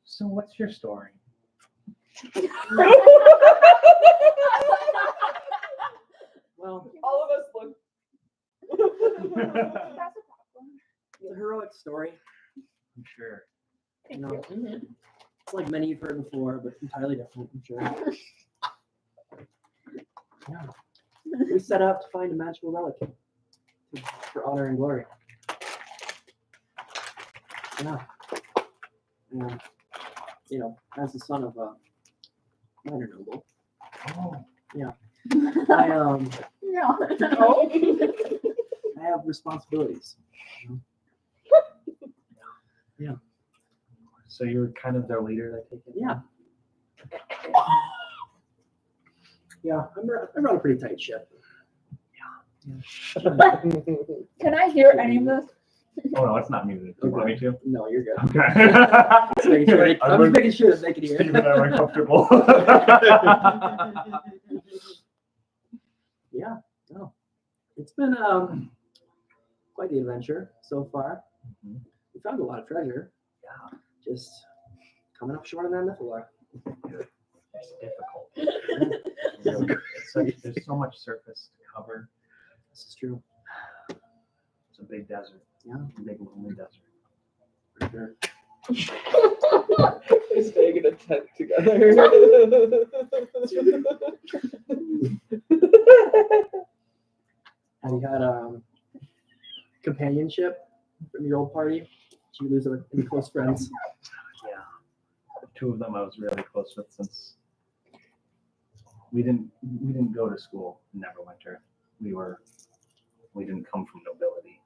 So what's your story? Well, All of us look. That's a problem. it's a heroic story. I'm sure. You know, it's like many you've heard before, but entirely different, I'm sure. Yeah. We set out to find a magical relic for honor and glory. Yeah. And, you know, as the son of a minor noble, Oh. I No. I have responsibilities. So you're kind of their leader, I take it? Yeah. Yeah, I run a pretty tight ship. Can I hear any of this? Oh no, it's not music. Do you want me to? No, you're good. Okay. Just making sure I'm just making sure that they can hear. Even though I'm uncomfortable. Yeah, no. It's been quite the adventure so far. Mhm. We found a lot of treasure. Yeah. Just coming up short on that Mythalore. It's difficult. Really. There's so much surface to cover. This is true. It's a big desert. Yeah. A big lonely desert. For sure. We're staying in a tent together. Have you had companionship from your old party? Did you lose any close friends? Yeah. The two of them I was really close with since we didn't go to school in Neverwinter. We didn't come from nobility.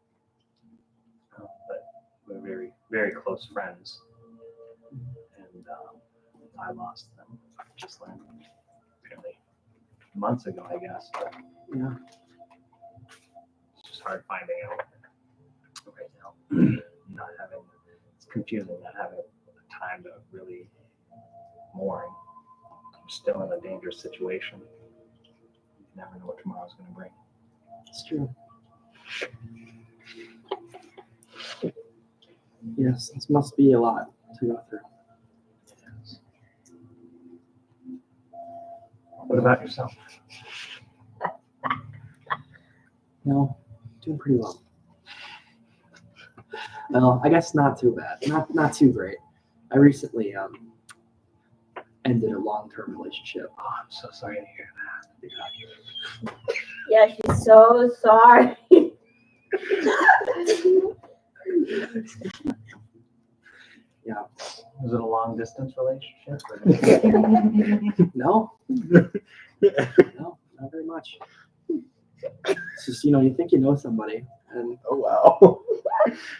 But we're very, very close friends. And I lost them just like apparently months ago, I guess. But Yeah. it's just hard finding out right now. It's confusing not having time to really mourn. I'm still in a dangerous situation. You never know what tomorrow's going to bring. It's true. Yes, this must be a lot to go through. What about yourself? No, doing pretty well. Well, I guess not too bad. Not too great. I recently ended a long-term relationship. Oh, I'm so sorry to hear that. Yeah, she's so sorry. Yeah. Was it a long distance relationship? No. No, not very much. It's just, you know, you think you know somebody, and Oh wow.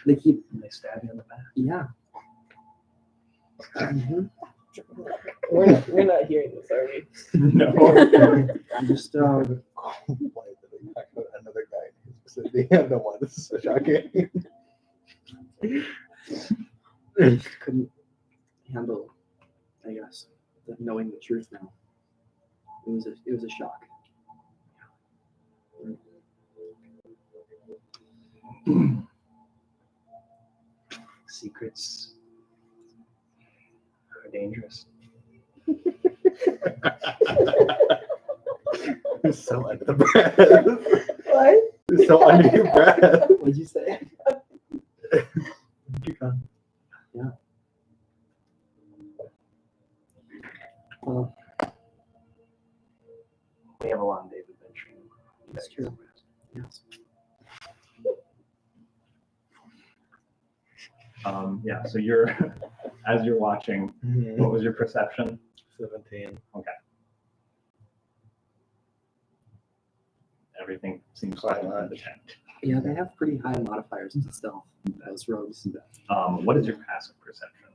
they keep, And they stab you in the back. yeah. Mhm. We're not hearing this, are we? No. I'm just, Another guy in his vicinity. I don't know why this is so shocking. couldn't handle, I guess, knowing the truth now. It was a shock. Secrets are dangerous. You're so under the breath. What? You're so under your breath. What'd you say? Keep on. Well, We have a long day of adventure. that's true. Yes. Yeah, so as you're watching, what was your perception? 17. Everything seems fine in the tent. Yeah, they have pretty high modifiers to stealth, those rogues. What is your passive perception?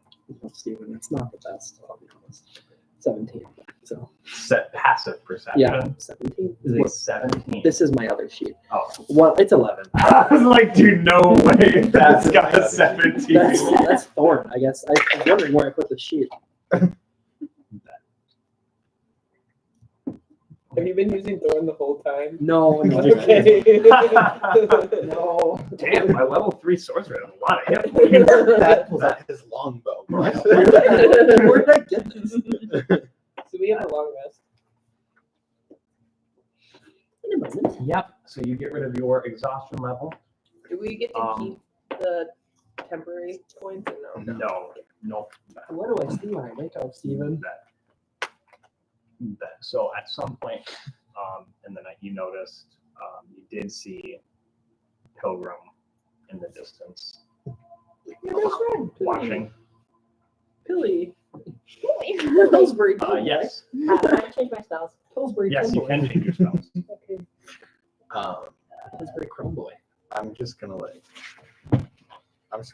Well, Steven, it's not the best, I'll be honest. 17. So, Set passive perception. yeah, 17. Is it 17? This is my other sheet. Oh. Well, it's 11. I was like, dude, no way that's got a 17. That's Thorn, I guess. I was wondering where I put the sheet. What Have you been using Thorn the whole time? No, no. Okay. No. Damn, my level 3 sorcerer has a lot of hit points. That pulls out his longbow. Where did I get this? So we have a long rest. In a moment. Yep. So you get rid of your exhaustion level. Do we get to keep the temporary points or no? No. What do I see when I wake up, Steven? So at some point in the night, you noticed you did see Pilgrim in the distance Your best friend. watching. Pilly. Pillsbury. Yes. I change my spells. Pillsbury. Yes, you can change your spells. Okay. Pillsbury Chrome Boy. I'm just gonna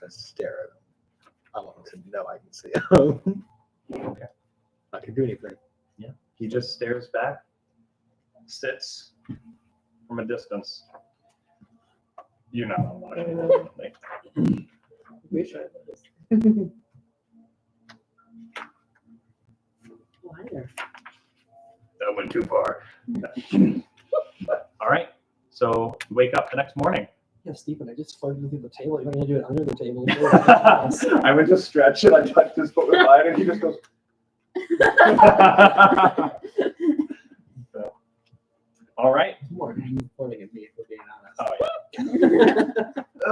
stare at him. I want him to know I can see him. Okay. I can do anything. Yeah. He just stares back, sits from a distance. You're not on watching. Like, Wish I was. Oh, hi there. that went too far. All right. So you wake up the next morning. Yeah, Stephen, I just farted through the table. You're going to do it under the table. I went to stretch it. I touched his foot with mine, and he just goes. So, all right. More than you farting at me, if we're being honest. Oh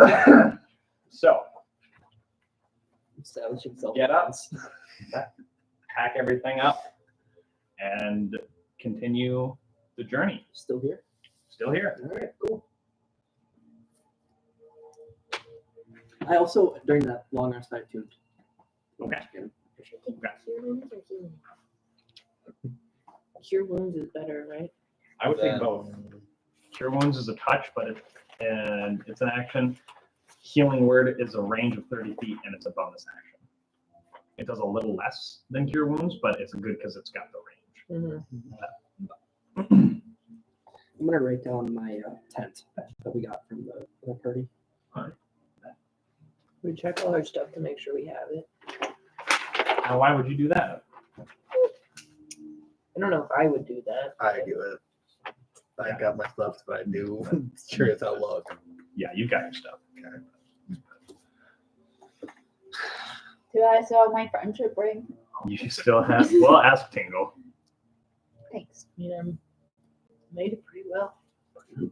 yeah. So Establishing self. get up, pack everything up, and continue the journey. Still here? Still here. All right, cool. I also, during that long rest, I tuned. Okay. Cure wounds or healing? Cure wounds is better, right? I would think both. Cure wounds is a touch, but it's an action. Healing word is a range of 30 feet, and it's a bonus action. It does a little less than cure wounds, but it's good because it's got the range. Mm-hmm. I'm going to write down my tent that we got from the party. We check all our stuff to make sure we have it. Now, why would you do that? I don't know if I would do that. I do it. I got my stuff, but I do. Sure as hell look. Yeah, you got your stuff. Do I still have my friendship ring? You still have. Well, ask Tingle. Thanks. Yeah, made it pretty well.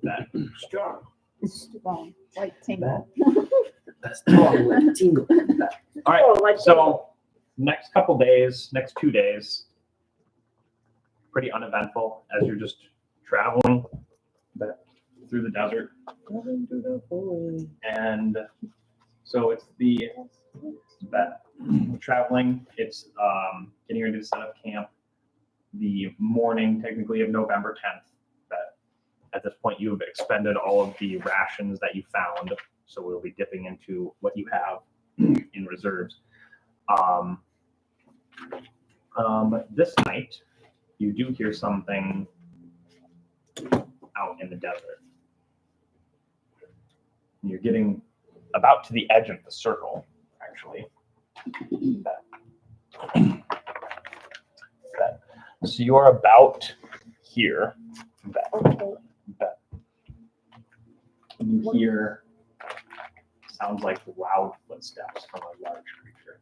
That. Strong. Strong, like tingle. That's strong with tingle. All right. Oh, like So next couple days, next 2 days, pretty uneventful as you're just traveling through the desert. And so it's that traveling, it's getting ready to set up camp the morning, technically, of November 10th. That at this point you have expended all of the rations that you found, so we'll be dipping into what you have in reserves. This night, you do hear something out in the desert. You're getting about to the edge of the circle, actually. So you're about here. You hear sounds like loud footsteps from a large creature,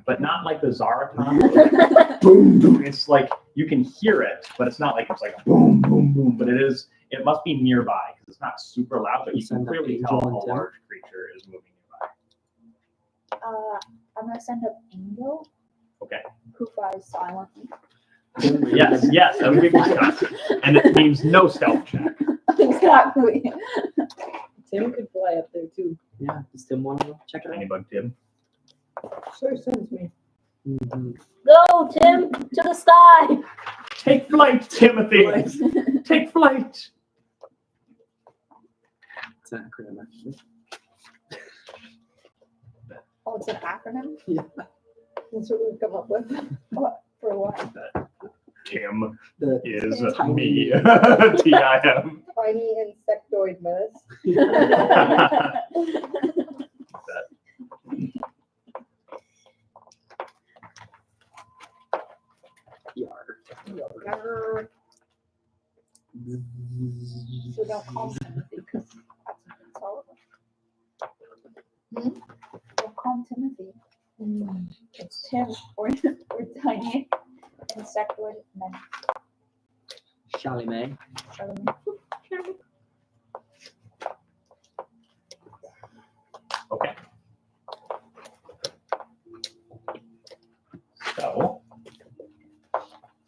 but not like the Zaraton. Boom, boom. It's like you can hear it, but it's not like it's like boom, boom, boom. But it is. It must be nearby because it's not super loud, but you can clearly tell a large creature is moving nearby. I'm gonna send up Angel, Okay. who flies silently. Yes, that would be good. And it means no stealth check. Exactly. Tim could fly up there too. Yeah, does Tim want to check it out? Any bug, Tim? Sure sends me. Mm-hmm. Go, Tim, to the sky. Take flight, Timothy. Take flight. It's an acronym, actually. Oh, it's an acronym? Yeah. That's what we've come up with. What? For what? Tim The is tiny- me. Tim. Tiny insectoid menace. Yar. Yarr. We'll call him Timothy. It's Tim or Tiny Insectoid Men. Chalamet. Okay. So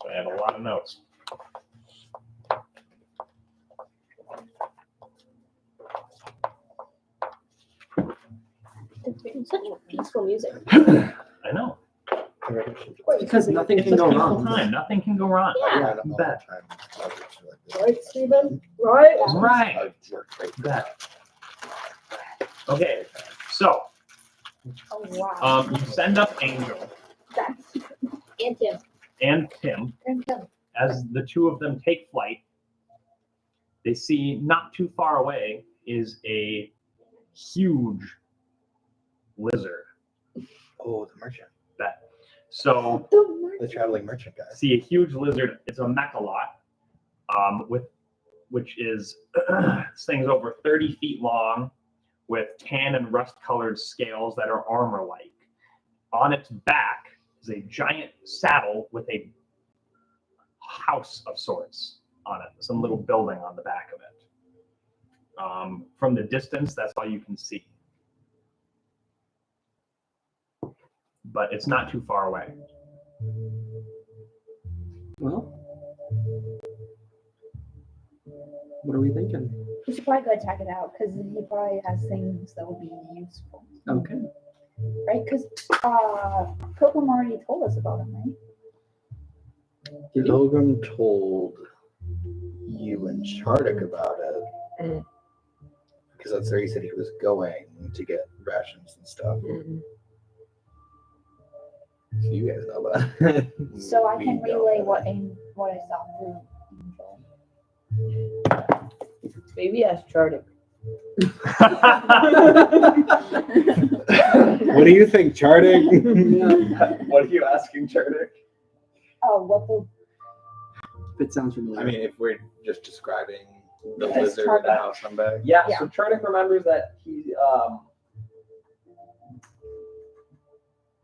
I have a lot of notes. Such peaceful music. I know. Because nothing It's can a go peaceful wrong. time. Nothing can go wrong. Yeah. You bet. Right, Stephen? Right? Right. Bet. Okay. So Oh wow. you send up Angel That's And Tim. and Tim. As the two of them take flight, they see not too far away is a huge lizard. Oh, the merchant. So The traveling merchant guy. see a huge lizard. It's a mechalot, which is this thing's over 30 feet long, with tan and rust-colored scales that are armor-like. On its back is a giant saddle with a house of sorts on it, some little building on the back of it. From the distance, that's all you can see. But it's not too far away. Well, what are we thinking? We should probably go check it out because he probably has things that will be useful. Okay. Right? Because Pilgrim already told us about him, right? Did he? Pilgrim told you and Chardic about it. Because that's where he said he was going to get rations and stuff. So you guys know about it. So I We can don't. relay what I saw through Angel. Maybe ask Chardic. What do you think, Chardic? What are you asking, Chardic? Oh, what the If it sounds familiar. I mean, if we're just describing the Yes, lizard with the Chardic. house on back. Yeah, Yeah. so Chardic remembers that he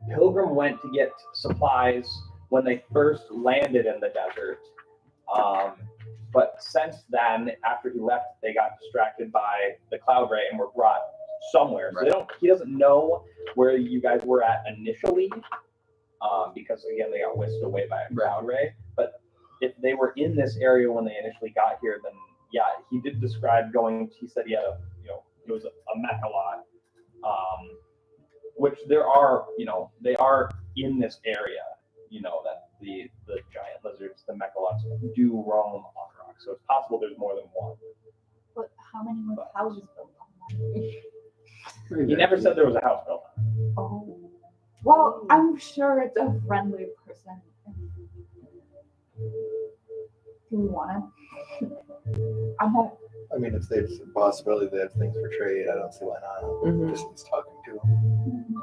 Pilgrim went to get supplies when they first landed in the desert. But since then, after he left, they got distracted by the cloud ray and were brought somewhere. So he doesn't know where you guys were at initially, because again, they got whisked away by a cloud ray. But if they were in this area when they initially got here, then yeah, he did describe going. He said he had it was a mechalot, which there are, they are in this area. That the giant lizards, the mechalots, do roam on rocks. So it's possible there's more than one. But how many more houses built on that? He never said there was a house built. Oh. Well, I'm sure it's a friendly person. Do we want to? I'm not. I mean, if there's a possibility they have things for trade, I don't see why not. Just he's talking to him.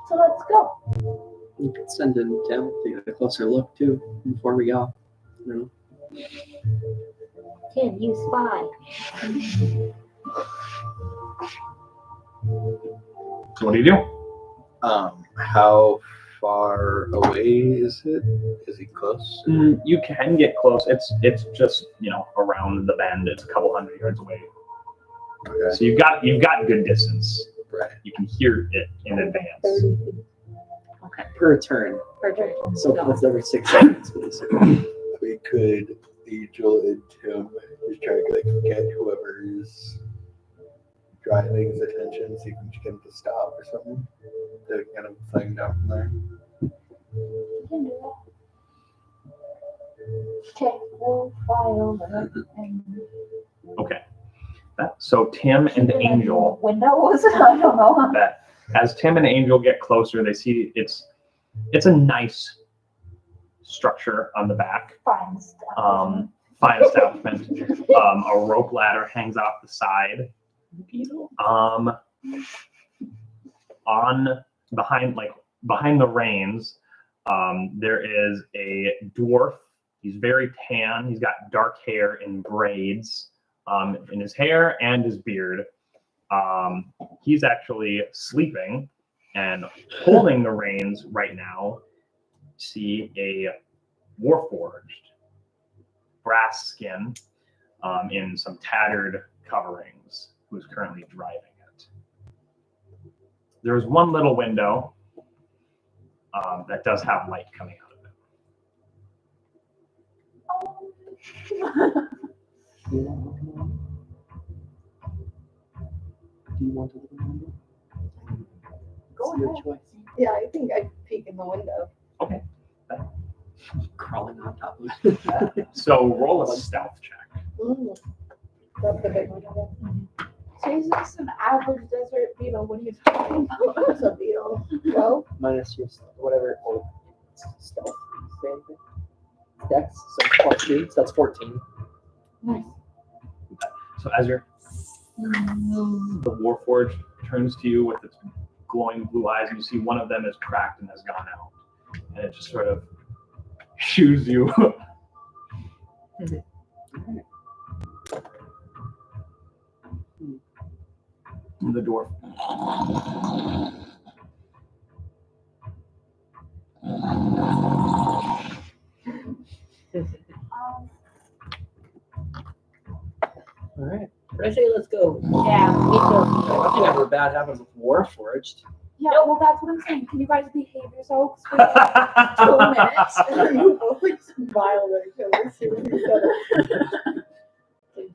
So let's go. You could send in Tim to get a closer look too before we go. Tim, you spy. So what do you do? How far away is it? Is he close? You can get close. It's just around the bend. It's a couple hundred yards away. Okay. So you've got good distance. Right. You can hear it in advance. 30 feet. Okay. Per turn. Per turn. So that's every 6 seconds, basically. We could Angel and Tim just try to get whoever's driving's attention, see if we can get him to stop or something. To kind of flying down from there. You can do that. Okay, we'll fly over and Okay. So Tim and Angel. Window was it? I don't know. That as Tim and Angel get closer, they see it's a nice structure on the back. Fine stuff. Fine establishment. A rope ladder hangs off the side. Behind the reins, there is a dwarf. He's very tan. He's got dark hair in braids in his hair and his beard. he's actually sleeping and holding the reins right now. See a warforged brass skin in some tattered coverings, who's currently driving it. There's one little window that does have light coming out of it. Do you want to look in the window? Go It's your ahead. choice. Yeah, I think I'd peek in the window. Okay. Crawling on top of it. So roll a stealth check. Ooh. That's the big one. So he's just an average desert beetle. What are you talking about? What's a beetle? Well, Minus your whatever stealth. Same thing. Dex, so +2, so that's 14. Nice. So as you're, the warforged turns to you with its glowing blue eyes, and you see one of them is cracked and has gone out, and it just sort of shoos you. The dwarf. All right. I say let's go. Yeah, me too. Nothing ever bad happens with Warforged. Yeah, well, that's what I'm saying. Can you guys behave yourselves for like 2 minutes? you both like smiled at each other as soon as you said it.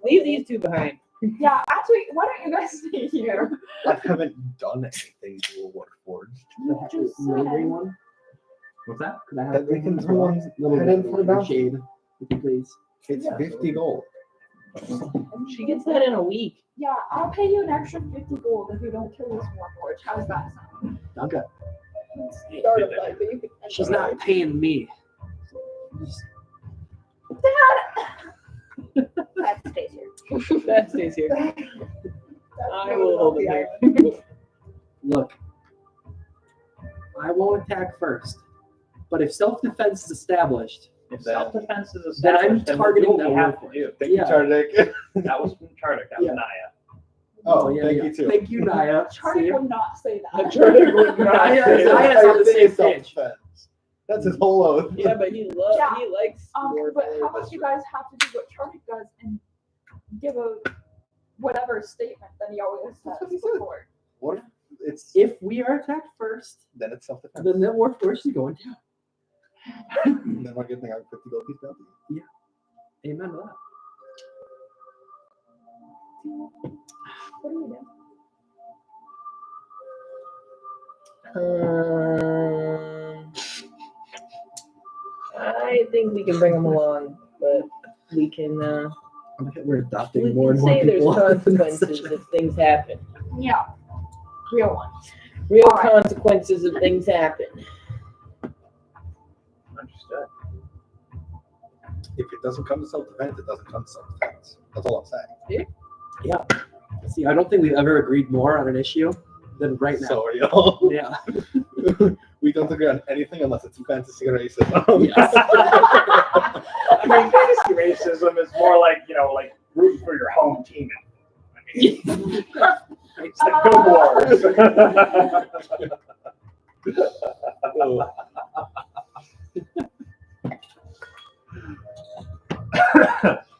Leave these two behind. Yeah, actually, why don't you guys stay here? I haven't done anything to a Warforged. You just Little green said. one. What's that? Could I have That we green can one as throw well? on Little head in for the bounty. shade, if you please. It's Yeah. 50 gold. She gets that in a week. Yeah, I'll pay you an extra 50 gold if you don't kill this warforged. How's that sound? Okay. Start of life, but you can. She's not paying me. That stays here. That stays here. That's I really will hold the it island. Look, I won't attack first, but if self-defense is established, If self-defense is Then I'm established, then targeting what we that have warforged. to do. Thank you, Yeah. Tardik. That was from Chardik. That was Yeah. Naya. Oh, yeah, thank yeah. you too. Thank you, Naya. Charlie See? would not say that. Charlie would not Naya- say Naya's that. on the same page. Self-defense. That's his whole oath. Yeah, but he Yeah. he likes But how warforged. about you guys have to do what Charlie does and give a whatever statement that he always That's what says he said. before? What if it's If we are attacked first, then it's self-defense? then the Warforged is going down. Then we're getting our 50 gold piece bounty. Amen to that. What do you do? I think we can bring him along, but we can We're adopting we more can and more say there's people. consequences if things happen. Yeah, real ones. Real All right. consequences if things happen. Understood. If it doesn't come to self-defense, it doesn't come to self-defense. That's all I'm saying. See, I don't think we've ever agreed more on an issue than right now. So are y'all. Yeah. We don't agree on anything unless it's fantasy racism. Yes. I mean, fantasy racism is more like, like rooting for your home team. I mean, it's the good wars.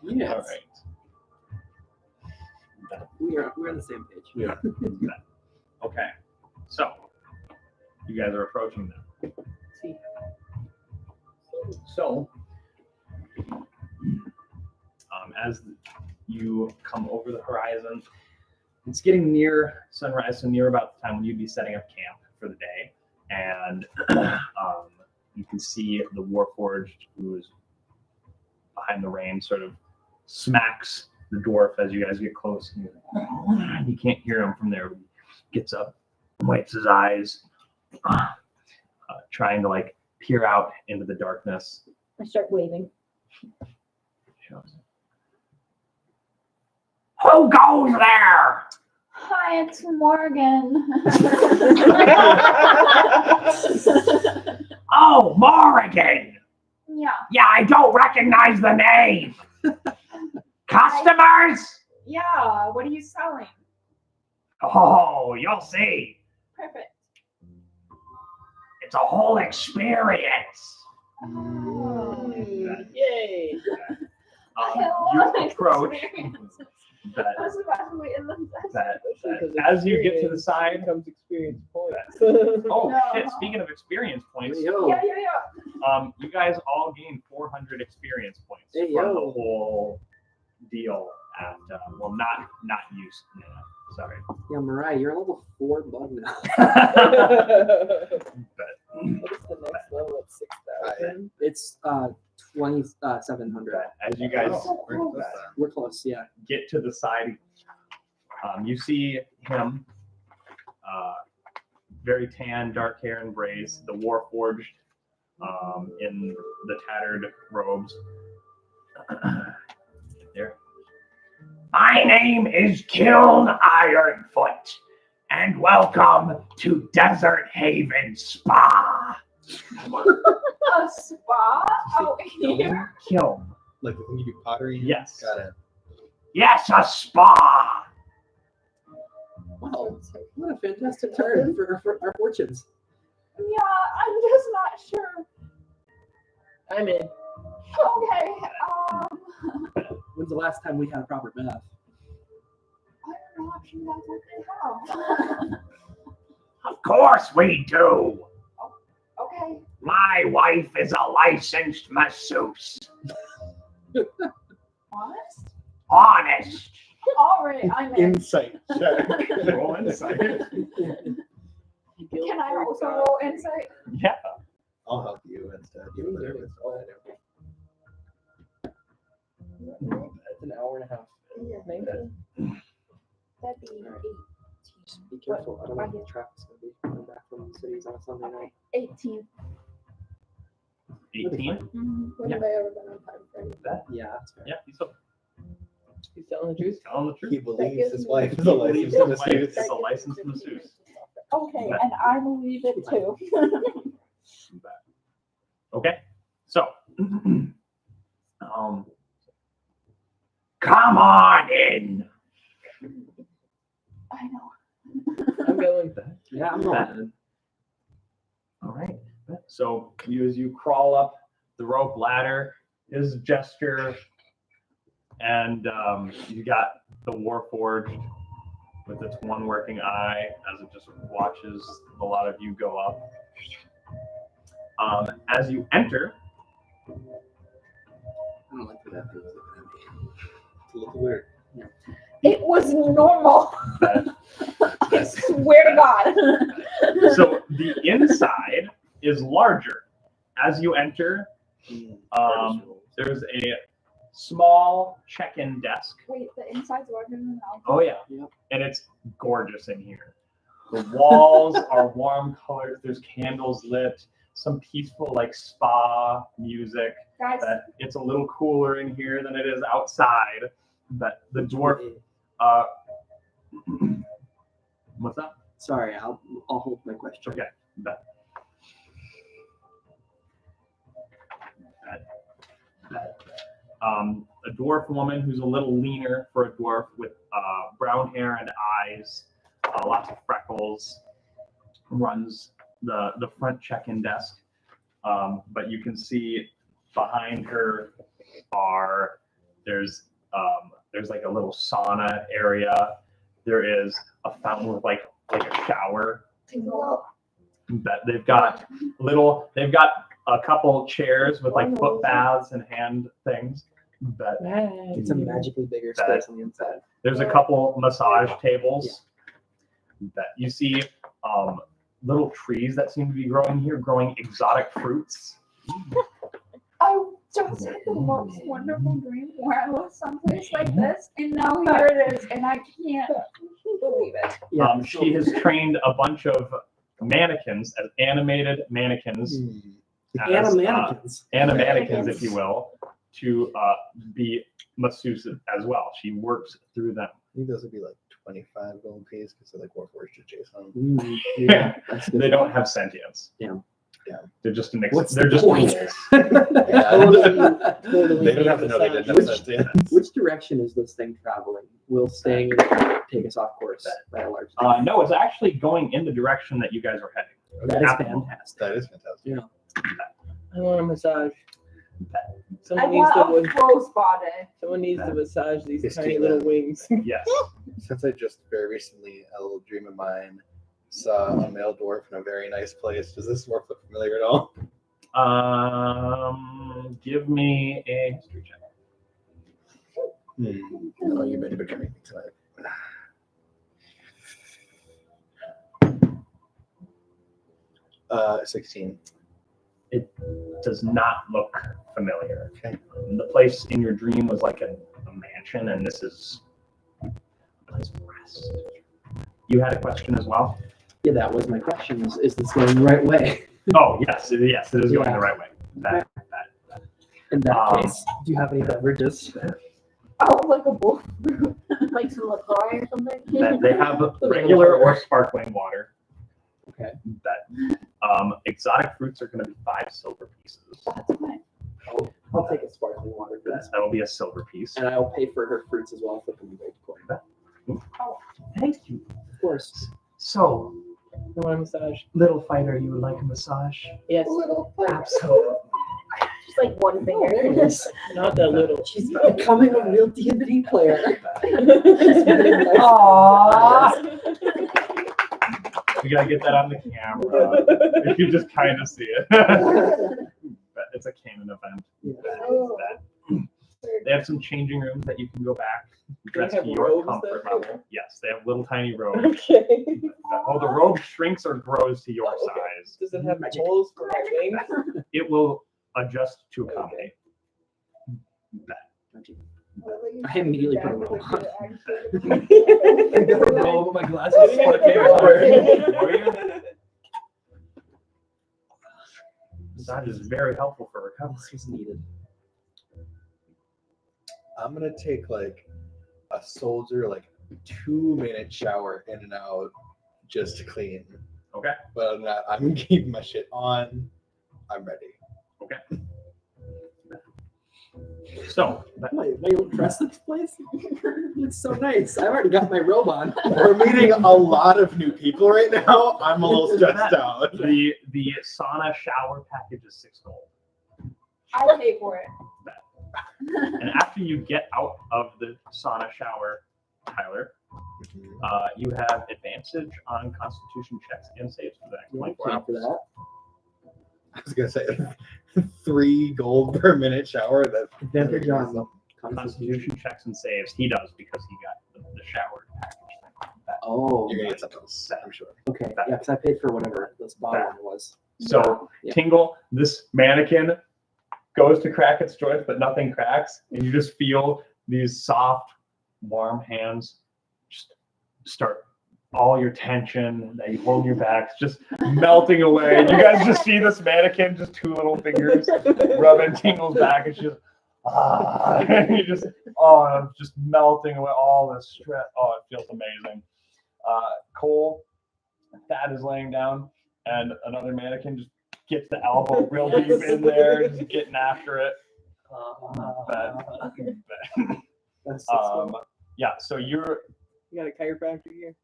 Yes. All right. We're on the same page. Yeah. Okay. So, you guys are approaching them. See. So, as you come over the horizon, it's getting near sunrise, so near about the time when you'd be setting up camp for the day. And you can see the Warforged, who is behind the rein, sort of smacks the dwarf as you guys get close. And you can't hear him from there. He gets up, wipes his eyes, trying to like peer out into the darkness. I start waving. Who goes there? Hi, it's Morgan. Oh, Morrigan. Yeah, Yeah, I don't recognize the name. Customers? yeah. What are you selling? Oh, you'll see. Perfect. It's a whole experience. Oh. Yay! You approach that, I was about to wait in the that Because as you get to the experience side. becomes experience points. Oh No. shit! Speaking of experience points, Yo. Yeah. you guys all gain 400 experience points Hey, from the yo. whole deal. At well, not used. Sorry. Yeah, Mariah, you're a level 4 bug now. But What's the next level at 6,000? It's 2,700. as you guys We're close, yeah. get to the side, you see him, very tan, dark hair and braids, the Warforged, in the tattered robes. There. My name is Kiln Ironfoot, and welcome to Desert Haven Spa. A spa out here. Kiln. Like when you do pottery? Yes. Got it. Yes, a spa. Wow, what a fantastic turn for our fortunes. Yeah, I'm just not sure. I'm in. Okay. When's the last time we had a proper bath? I'm not sure that's what they have. Of course we do. Okay. My wife is a licensed masseuse. Honest? Honest. All right, I'm in. Insight check. Roll insight. Can I also roll insight? Yeah. I'll help you instead. Even though it's all I do. It's an hour and a half. Maybe. That'd be Just be careful. I don't know if the traffic's going to be coming back from the cities on a Sunday night. 18. 18. When Yeah. have I ever been on time for anything? Yeah, that's fair. Yeah, he's He's telling the truth. telling the truth. He believes gives his me- wife is He a believes licensed his wife masseuse. is a licensed masseuse. Okay, and I believe it too. Okay. So, come on in. I know. I'm going. Yeah, I'm going. All right. So as you crawl up the rope ladder, his gesture, and you got the Warforged with its one working eye as it just watches a lot of you go up. As you enter, I don't like the way that feels looking at me. It's a little weird. It was normal. that, I swear to God. so the inside is larger. As you enter, there's a small check-in desk. Wait, the inside's larger than the outside? Oh yeah, Yep. and it's gorgeous in here. The walls are warm colors. There's candles lit. Some peaceful like spa music. Guys, It's a little cooler in here than it is outside. But the dwarf. What's that? Sorry, I'll hold my question. Okay. But a dwarf woman who's a little leaner for a dwarf with brown hair and eyes, lots of freckles, runs the front check-in desk. But you can see behind her there's like a little sauna area. There is a fountain with like a shower. But they've got a couple chairs with like foot baths and hand things. But It's a magically bigger space on the inside. there's a couple massage tables. That you see little trees that seem to be growing here, growing exotic fruits. I just had the most wonderful dream where I was someplace like this, and now here it is, and I can't believe it. Yeah, She has trained a bunch of mannequins as animated mannequins, as, animannequins, if you will, to be masseuses as well. She works through them. I think those would be like 25 gold piece because they're like Warforged adjacent. Yeah, that's good. They don't have sentience. They're just an What's they're the just point? tools. Totally They don't have to know they decide. didn't have sense. Yeah. Which direction is this thing traveling? Will staying take us off course by a large No, it's actually going in the direction that you guys are heading. That is At the moment. fantastic. That is fantastic. Yeah. I want a massage. I Someone needs to want a close body. someone needs to massage these It's tiny too little bad. wings. Yes. Since I just very recently, a little dream of mine, saw a male dwarf in a very nice place. Does this dwarf look familiar at all? Give me a history check. Oh, you better become anything tonight. 16. It does not look familiar. Okay. The place in your dream was like a mansion, and this is a place of rest. You had a question as well? Yeah, that was my question. Is this going the right way? Oh, yes, it is going Yeah. the right way. That. In that Um, case, do you have any beverages? Oh, like a bull. Like some LaCroix or something. They have regular or sparkling water. Okay. That exotic fruits are going to be 5 silver pieces. I'll take a sparkling water for that. That'll be a silver piece. And I'll pay for her fruits as well if it can be great coin. Thank you. Of course. So, I want a massage. little fighter, you would like a massage? Yes. Absolutely. Just like one finger. Not that little. She's becoming a real D&D player. Aww. We gotta get that on the camera. You can just kind of see it. But it's a canon event. They have some changing rooms that you can go back, dress have to your robes comfort there? level. Yes, they have little tiny robes. Okay. Oh, the robe shrinks or grows to your Okay. size. Does it have holes for my wings? It will adjust to accommodate that. I immediately put a robe on. Roll my glasses. Massage is very helpful for recovery. This was needed. I'm gonna take like a soldier, like 2-minute shower in and out just to clean. Okay. But other than that, I'm keeping my shit on. I'm ready. So, My old dress this place? It's so nice. I've already got my robe on. We're meeting a lot of new people right now. I'm a little stressed out. the sauna shower package is 6 gold. I'll pay for it. And after you get out of the sauna shower, Tyler, you have advantage on Constitution checks and saves for the next 24 hours. For that. I was gonna say 3 gold per minute shower. That's Advantage on Constitution checks and saves. He does because he got the shower package thing. Oh, You're gonna get something else, I'm sure. okay. Yeah, because I paid for whatever this bottle one was. So, Yeah. Tingle, this mannequin goes to crack its joints, but nothing cracks, and you just feel these soft, warm hands just start all your tension that you hold in your backs just melting away. You guys just see this mannequin, just 2 little fingers rubbing Tingle's back. It's just and you just just melting away all the stress. Oh, it feels amazing. Cole, Thad is laying down, and another mannequin just gets the elbow real deep in there, just getting after it. That's so Yeah, so you're You got a chiropractor here?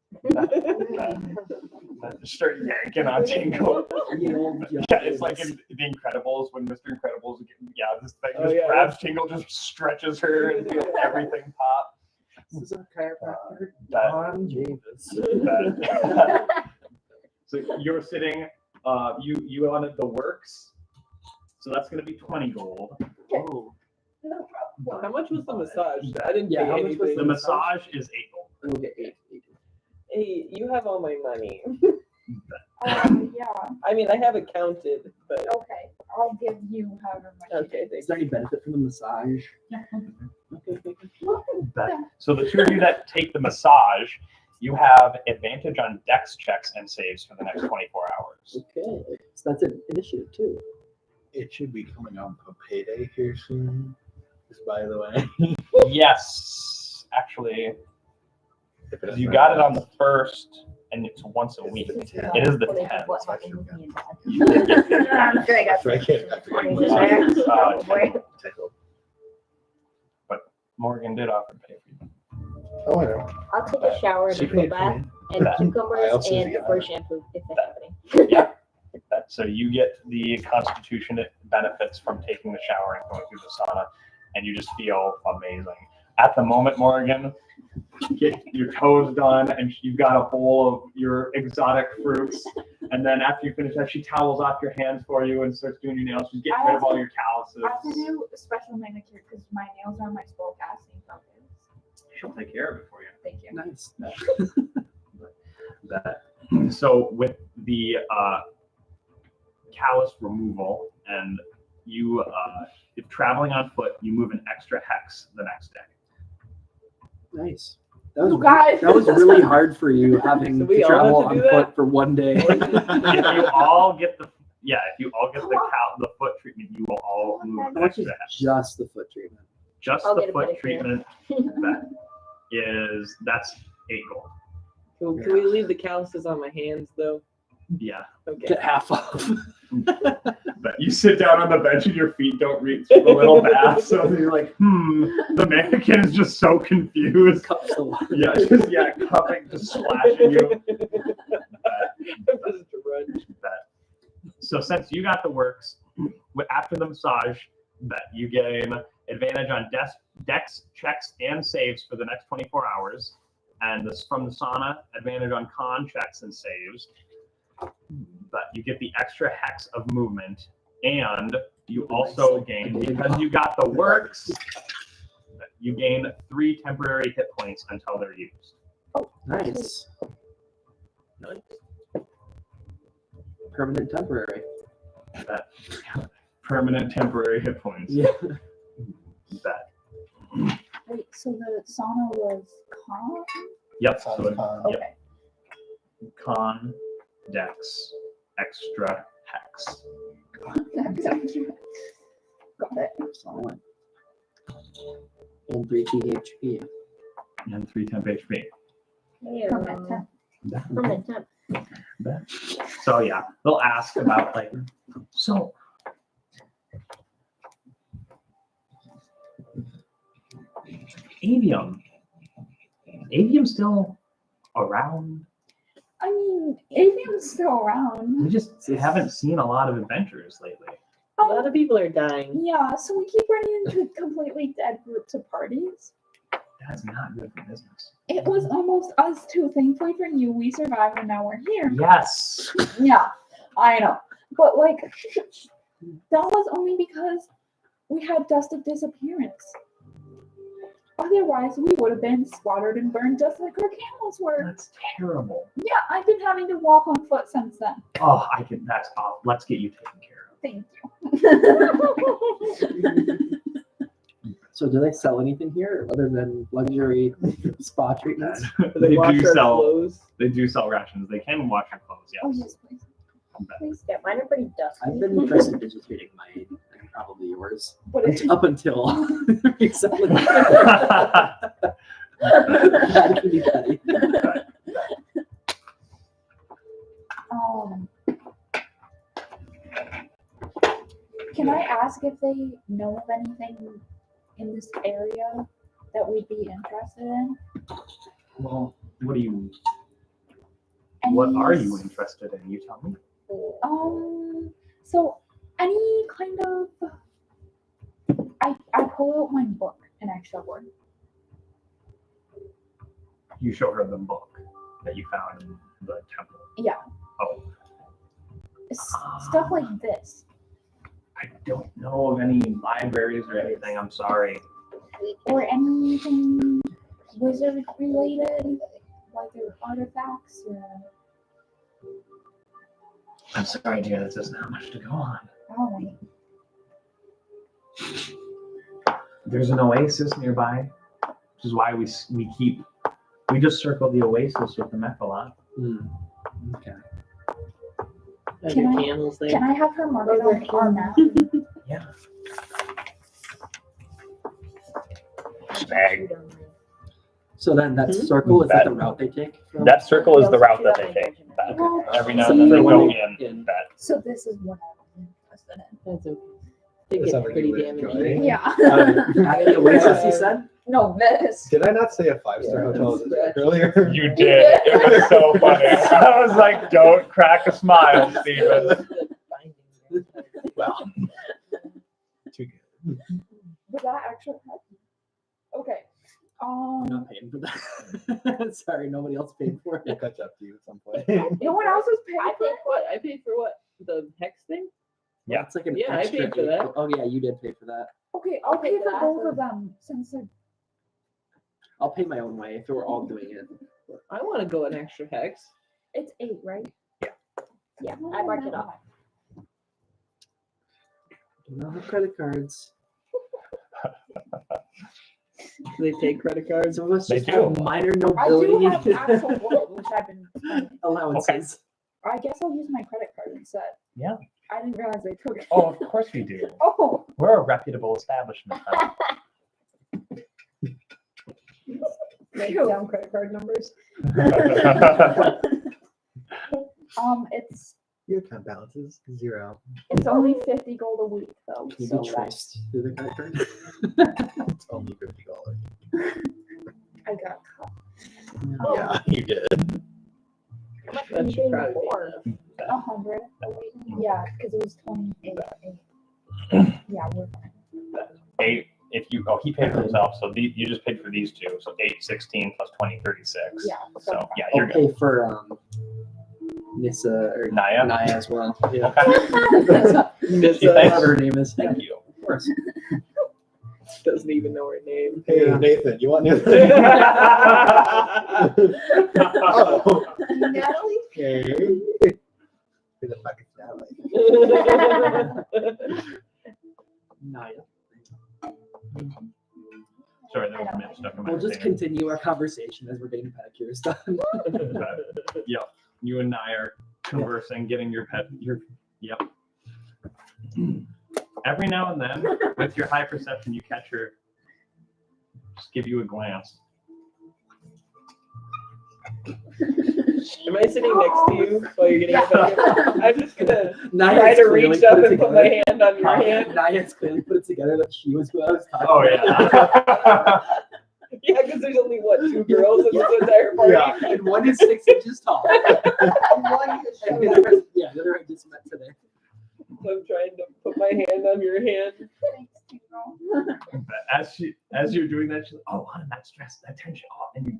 start yanking on Tingle. yeah, Yeah, it's like in The Incredibles when Mr. Incredibles, this thing Oh, just yeah. grabs Tingle, just stretches her, and feels everything pop. This is our chiropractor, That- Don Javis. So you're sitting, you wanted the works, so that's going to be 20 gold. Oh, How much was the massage? I didn't Yeah, pay how much was anything. The massage is 8 gold. okay, 8. Hey, you have all my money. Yeah. I mean, I have it counted, but Okay. I'll give you however much. okay, Is thanks. there any benefit from the massage? So the 2 of you that take the massage, you have advantage on dex checks and saves for the next 24 hours. Okay, so that's an initiative too. It should be coming on a payday here soon. Just by the way. Yes, actually, If it you got it on the 1st, and it's once a week. This is It is the footage of 10th. what So I happened with me and Dad. I'm sure I got That's right, I can't. But Morgan did offer to pay for you. Oh, I know. I'll take a shower and She a full paid for bath me. and That- I cucumbers also and got for it. shampoo if that's happening. So you get the constitution benefits from taking the shower and going through the sauna, and you just feel amazing. At the moment, Morgan, get your toes done, and you've got a bowl of your exotic fruits. And then after you finish that, she towels off your hands for you and starts doing your nails. She's getting rid of all your calluses. I have to do a special manicure because my nails are my spell casting focus. She'll take care of it for you. Thank you. Nice. So with the callus removal, and you, if traveling on foot, you move an extra hex the next day. Nice. You guys. That was really hard for you having So to we all travel have to on do that? foot for one day. If you all get the the foot treatment, you will all move How an much is extra hex. just the foot treatment? Just I'll the get a foot pedicure. treatment. That's 8 gold. Can we leave the calluses on my hands though? Yeah. Okay. Get half off. But you sit down on the bench and your feet don't reach the little bath, so you're like, The mannequin is just so confused. Cups of water. Yeah, cupping, just splashing you. So since you got the works, after the massage, that you gain advantage on dex checks and saves for the next 24 hours, and this from the sauna, advantage on con checks and saves. But you get the extra hex of movement, and you also gain, because you got the works, you gain 3 temporary hit points until they're used. Nice. Permanent temporary. That permanent temporary hit points. Yeah. That. Wait, so the sauna was calm? Yep. Sounds So fun. yep. Okay. Con, dex, extra hex. Got it. Solid. And 3 THP. And 3 temp HP. Permanent temp. Permanent temp. So yeah, they'll ask about so Avium. Avium's still around. I mean, Avium's still around. We just haven't seen a lot of adventures lately. A lot of people are dying. Yeah, so we keep running into completely dead groups of parties. That's not good for business. It was almost us too. Thankfully for you, we survived and now we're here. Yes. Yeah, I know. But that was only because we had dust of disappearance. Otherwise, we would have been slaughtered and burned just like our camels were. That's terrible. Yeah, I've been having to walk on foot since then. Oh, that's off. Let's get you taken care of. Thank you. So do they sell anything here other than luxury spa treatments? They wash do our sell. clothes. They do sell rations. They can wash your clothes. Oh, Yes. yes, please. Please. Yeah, mine are pretty dusty. I've been prestidigitating mine and probably yours What is up until recently. That can be petty. Can I ask if they know of anything in this area that we'd be interested in? Well, what Any are you interested in? You tell me. So any kind of, I pull out my book and I show her. You show her the book that you found in the temple. Yeah. Oh, Stuff like this. I don't know of any libraries or anything. I'm sorry. Or anything wizard related, like their artifacts or. I'm sorry, dear. This doesn't have much to go on. Oh, There's an oasis nearby, which is why we just circle the oasis with the Mephalon. Okay. Are Can there I- camels there? can I have her mark it on our map? Yeah. Bag. So then that circle is that the route they take? From? That circle is the route that they take. That, every now and then they go in that. So this is what I'm interested in. That's okay. They That get sounds like pretty you would damaging. enjoy. Yeah. The Oasis, you said? No, this. Did I not say a 5-star hotel earlier? You did. It was so funny. I was like, don't crack a smile, Steven. Well, too good. Was that actually okay? I'm not paying for that. Sorry, nobody else paid for We'll it. catch up to you at some point. No one else is paying I for paid it? for what? I paid for what? The hex thing? Yeah. It's like an Yeah, I extra paid for that. Oh yeah, you did pay for that. Okay, I'll pay for that. both of them since they're I'll pay my own way if we're all doing it. I want to go an extra hex. It's 8, right? Yeah. Yeah, I marked it up. Do not have credit cards. Do they take credit cards? Some of us They just do. have minor I do nobility have actual gold, which I've been spending. allowances. I guess I'll use my credit card instead. Yeah. I didn't realize they took it. Oh, of course we do. Oh, We're a reputable establishment. Huh? Write Cute. down credit card numbers. it's Your account balance is 0. it's only 50 gold a week though. Can you So be traced through the credit card? It's only $50. I got caught. Yeah, you did. That should probably be 100 a week. Yeah, because it was 28. Yeah, we're fine. 8, if you, he paid for himself, so you just paid for these two, so 8, 16 plus 20, 36. Yeah. So, yeah, I'll you're good. pay for Nissa or Naya? Naya as well. Yeah. She Whatever her name is. Thank you. Of course. Doesn't even know her name. Hey, Yeah. Nathan, you want Nathan? Oh, Natalie? okay. Who the fuck is Natalie? Naya. Sorry, there was a minute stuck in my We'll just retainer. continue our conversation as we're getting pedicures done. But, yeah, you and I are conversing, getting your yep. Every now and then, with your high perception, you catch her, just give you a glance. Am I sitting next to you while you're getting a pedicure? I'm just gonna Naya's try to clearly reach put up it and put my together. hand on your hand. Naya's clearly put it together that she was who I was talking Oh, about. yeah. Yeah, because there's only what, 2 girls in this entire party. Yeah, and one is 6 inches tall. One is And the other, yeah, the other I just met today. So I'm trying to put my hand on your hand. Thanks, Tito. But as you're doing that, she's like, "Oh, honey, that stress, that tension, oh," and you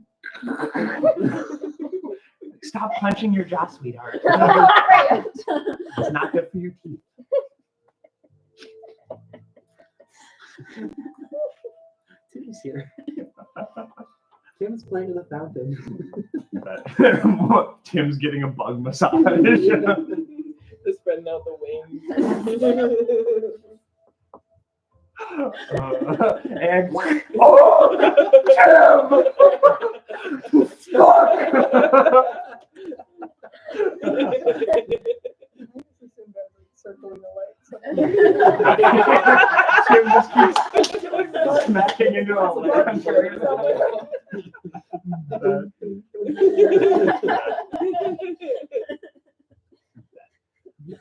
stop punching your jaw, sweetheart. It's not good for your teeth. Tim's here. Tim's playing with a fountain. But Tim's getting a bug massage. Just spreading out the wings. And oh, Tim! Stop! Circling the Tim just keeps smacking into a lamp.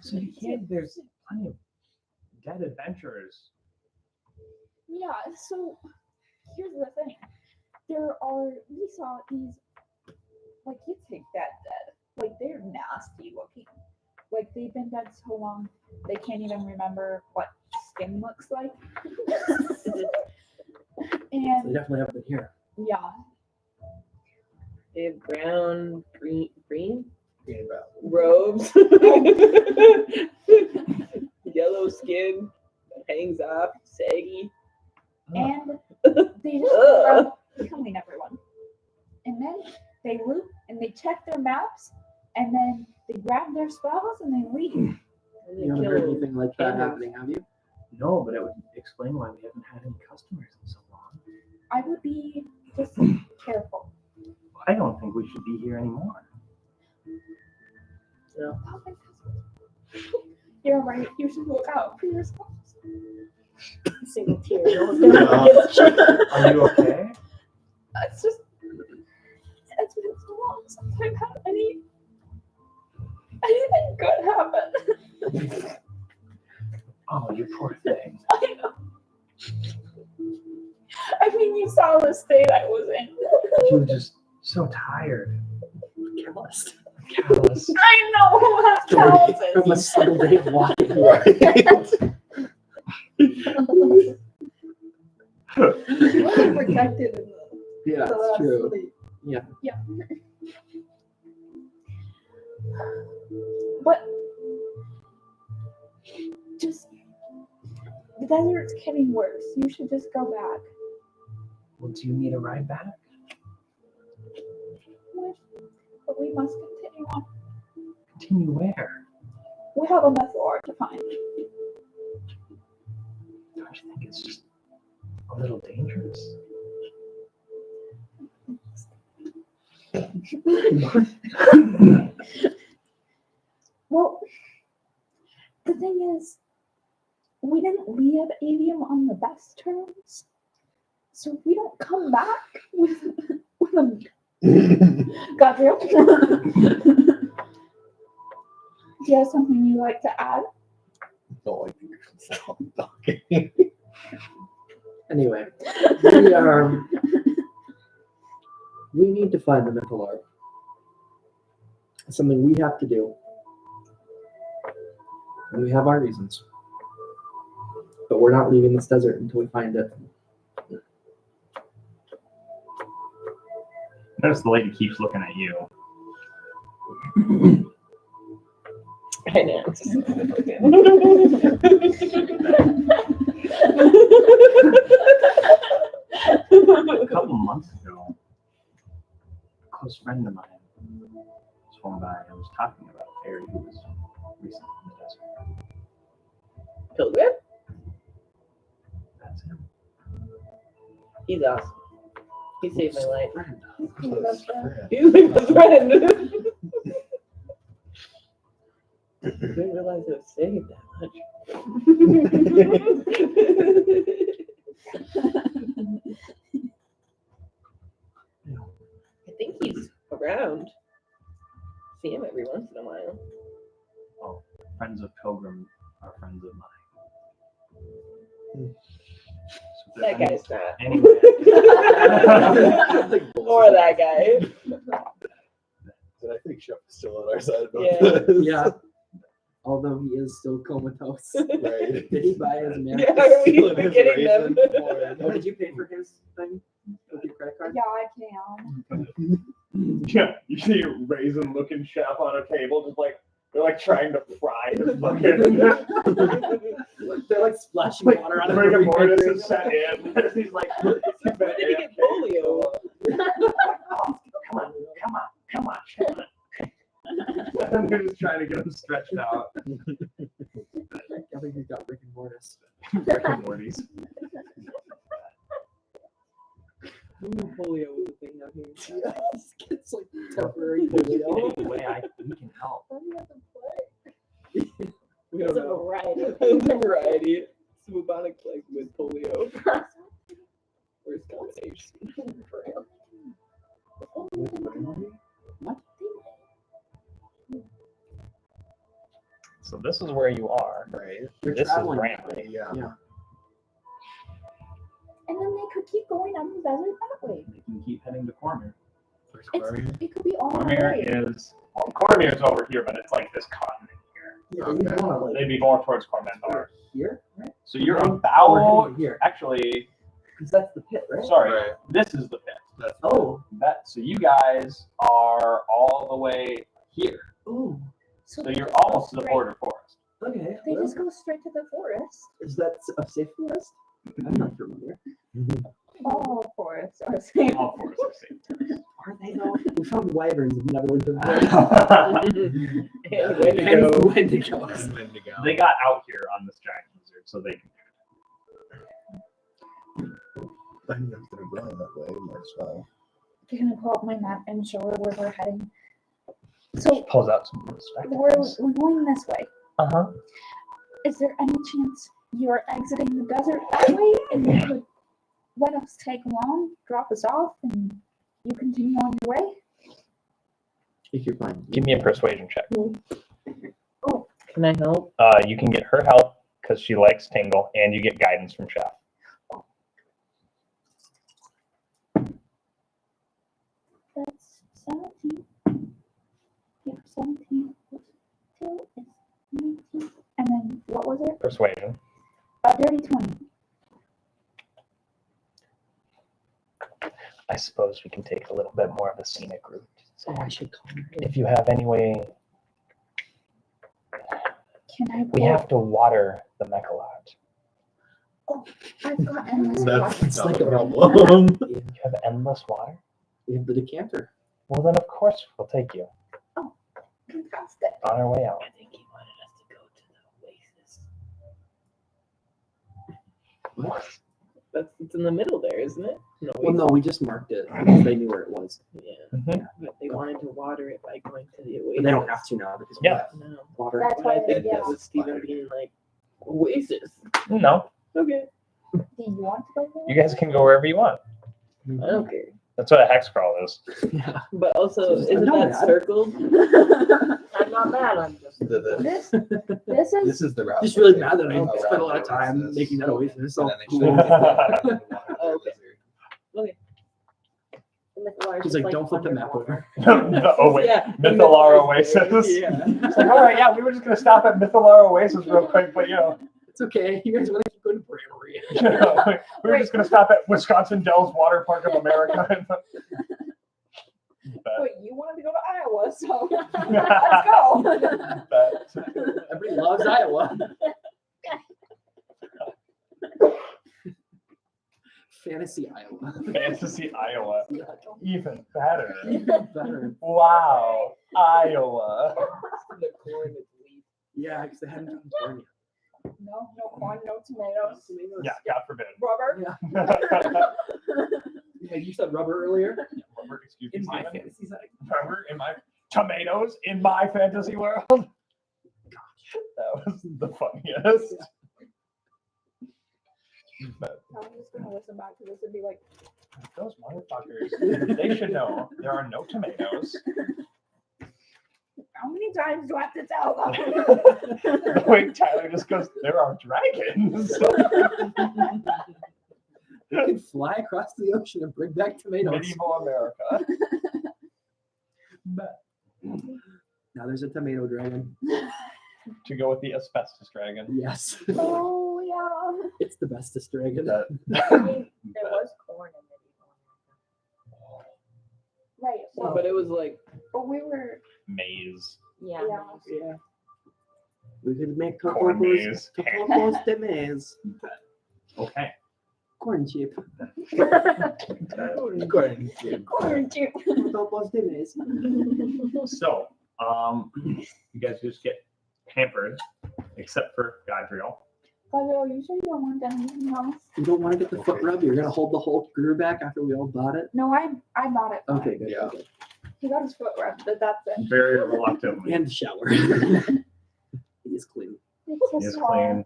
So you can't, there's plenty of dead adventurers. Yeah, so here's the thing. We saw these, like, you take that dead. Like, they're nasty looking. Like, they've been dead so long, they can't even remember what skin looks like. They And, definitely haven't been here. yeah, They have brown, green Green and brown. robes, yellow skin, hangs off, saggy. and they just go around killing everyone. And then they loop and they check their maps, and then they grab their spells and they leave. And You they haven't heard kill anything like that cannons. happening, have you? No, but it would explain why we haven't had any customers in so long. I would be just careful. I don't think we should be here anymore. You're right. You should look out for yourself. Single tear. Are you okay? It's just since I've had anything good happen. Oh, you poor thing. I know. I mean, you saw the state I was in. You were just so tired. Calloused. Callous. I know who has calluses. From a single day of walking. Really protected in Yeah, the it's last true. sleep. Yeah. Yeah. But just the desert's getting worse. You should just go back. Well, do you need a ride back? But we must continue on. Continue where? We have a method to find. Don't you think it's just a little dangerous? Well, the thing is, we didn't leave Avium on the best terms. So if we don't come back with a Gabriel, do you have something you'd like to add? No, I think you should stop talking. Anyway, we need to find the mental orb. It's something we have to do. And we have our reasons. But we're not leaving this desert until we find it. Notice the lady keeps looking at you. I know. A couple months ago, a close friend of mine swung by and was talking about a fairy who was recently in the desert. Pilgrim? That's him. He's awesome. He saved my life. Yeah. He's my best friend. I didn't realize it was saved that much. I think he's around. See him every once in a while. Well, friends of Pilgrim are friends of mine. So if That there's guy's not. any- Or that guy. But I think Shep is still on our side about Yeah. this. Yeah. Although he is still comatose. Right. Did he buy his man? Yeah, are we Still in his getting them? raisin form. Oh, did you pay for his thing with your credit card? Yeah, I can. Yeah, you see a raisin-looking chef on a table, just like they're like trying to fry his fucking. They're like splashing Like, water on him. rigor mortis is set in. He's like, When did he get polio? Come on. And they're just trying to get him stretched out. I think he's got rigor mortis. Rick and Morty's. Who knew polio was a thing out here? It's like temporary polio. Any way we can help. We It's don't a know. variety. It's a variety. It's bubonic plague with polio. Worst combination. For real. What? So this is where you are. Right. They're This is traveling. Ramley. Yeah. Yeah. And then they could keep going down the desert that way. You can keep heading to Cormier. It could be all the Cormier way. is Cormier's over here, but it's like this continent here. Yeah, Okay. you want to like They'd be more towards Cormentar. here, right? So you're Or about here, actually. because that's the pit, right? Sorry, Right. this is the pit. That's Oh. So you guys are all the way here. Oh. So they you're just go almost to the straight- border forest. Okay. They well, just go straight to the forest. is that a safe forest? I'm not familiar. All forests are safe. All forests are safe. Are they though? We found wyverns in another winter. And wendigos. Wendigo. They got out here on this giant lizard, so they can. I think I'm gonna run that way. Might as well. Can I pull up my map and show her where we're heading? So Pulls out some we're going this way. Uh-huh. Is there any chance you're exiting the desert that way and you could let us take along, drop us off, and you continue on your way? If you're fine. Give me a persuasion check. Can I help? You can get her help because she likes Tingle, and you get guidance from Chef. That's 17. Yeah, 17 plus 2 is 19. And then what was it? Persuasion. A dirty 20. I suppose we can take a little bit more of a scenic route. Oh, I should call her. If you have any way, Can I we pull? have to water the Mechalot. I've got endless That's pockets. not a problem. You have endless water? We have the decanter. Well, then of course we'll take you Fantastic. on our way out. I think he wanted us to go to the oasis. What? It's in the middle there, isn't it? No, Well, no, we just marked it because they knew where it was. Yeah. Mhm. But they wanted to water it by going to the oasis. But they don't have to now because we Yeah. have No. water. That's But I why, think yeah. that was Stephen being like, oasis. No, Okay. Do you want to go there? you guys can go wherever you want. I don't care. That's what a hex crawl is. Yeah. But also, I'm isn't not that mad. circled? I'm not mad. I'm just. This is This is the route. Just really mad that I Around spent a lot of the time oasis. making that oasis. So And then they cool. should have water in Okay. the Okay. He's like, don't flip the map over. Oh wait, Yeah. Mythalar Oasis. Yeah. It's like, all right, yeah, we were just gonna stop at Mythalar Oasis real quick, but you know, It's okay. You guys want to keep going to Bravery. we were just gonna stop at Wisconsin Dells Water Park of America. But you wanted to go to Iowa, so let's go. But- Everybody loves Iowa. Fantasy Iowa. Fantasy Iowa, even better. Better. Wow, Iowa. The corn is leaf. Yeah, because they hadn't gotten corn No corn, no tomatoes. Yeah, God forbid. Rubber. yet. Yeah, you said rubber earlier. Rubber, excuse me, In my Steven. fantasy side. Rubber in my tomatoes in my fantasy world. Gosh, that was the funniest. But I'm just gonna listen back to this and be like, those motherfuckers, they should know there are no tomatoes. how many times do I have to tell them? Wait, Tyler just goes, there are dragons. You can fly across the ocean and bring back tomatoes. Medieval America. But Now there's a tomato dragon. to go with the asbestos dragon. Yes. Oh yeah. It's the bestest dragon. I mean, there was corn in medieval. Right. So, But it was like, but we were. Maze. Yeah. Yeah. yeah. We could make Corn maze. tacos de maze. Okay. Corn chip. Corn. Corn chip. Tacos de maze. So, you guys just get hampered, except for Godriel. Hello, you sure you don't want anything else? You don't want to get the foot rub? You're going to hold the whole crew back after we all bought it? No, I bought it. Okay, good. Yeah. Okay. He got his foot rubbed, but that's it. Very reluctantly. And the shower. He's clean. It's He is just small. clean.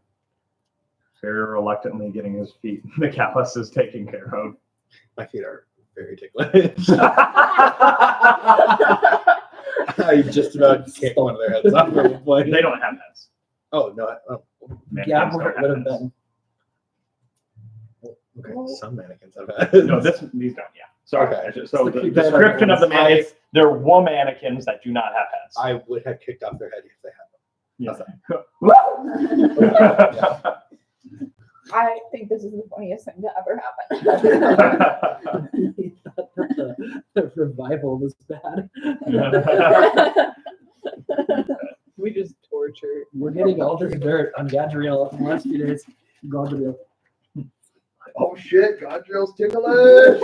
Very reluctantly getting his feet. The callus is taken care of. My feet are very ticklish. I just about kicked one of their heads off at one point. They don't have heads. Oh no! Oh, Mannequins don't have would have heads. been. okay. Some mannequins have heads. No, these don't. Yeah. So, Okay. so It's the the description of the I- mannequins, they're wool mannequins that do not have heads. I would have kicked off their head if they had Yeah. I think this is the funniest thing to ever happen. He thought that the revival was bad. We just torture. We're getting all this dirt on Gadriel in the last few days. Gadriel. Oh shit! Godrill's ticklish.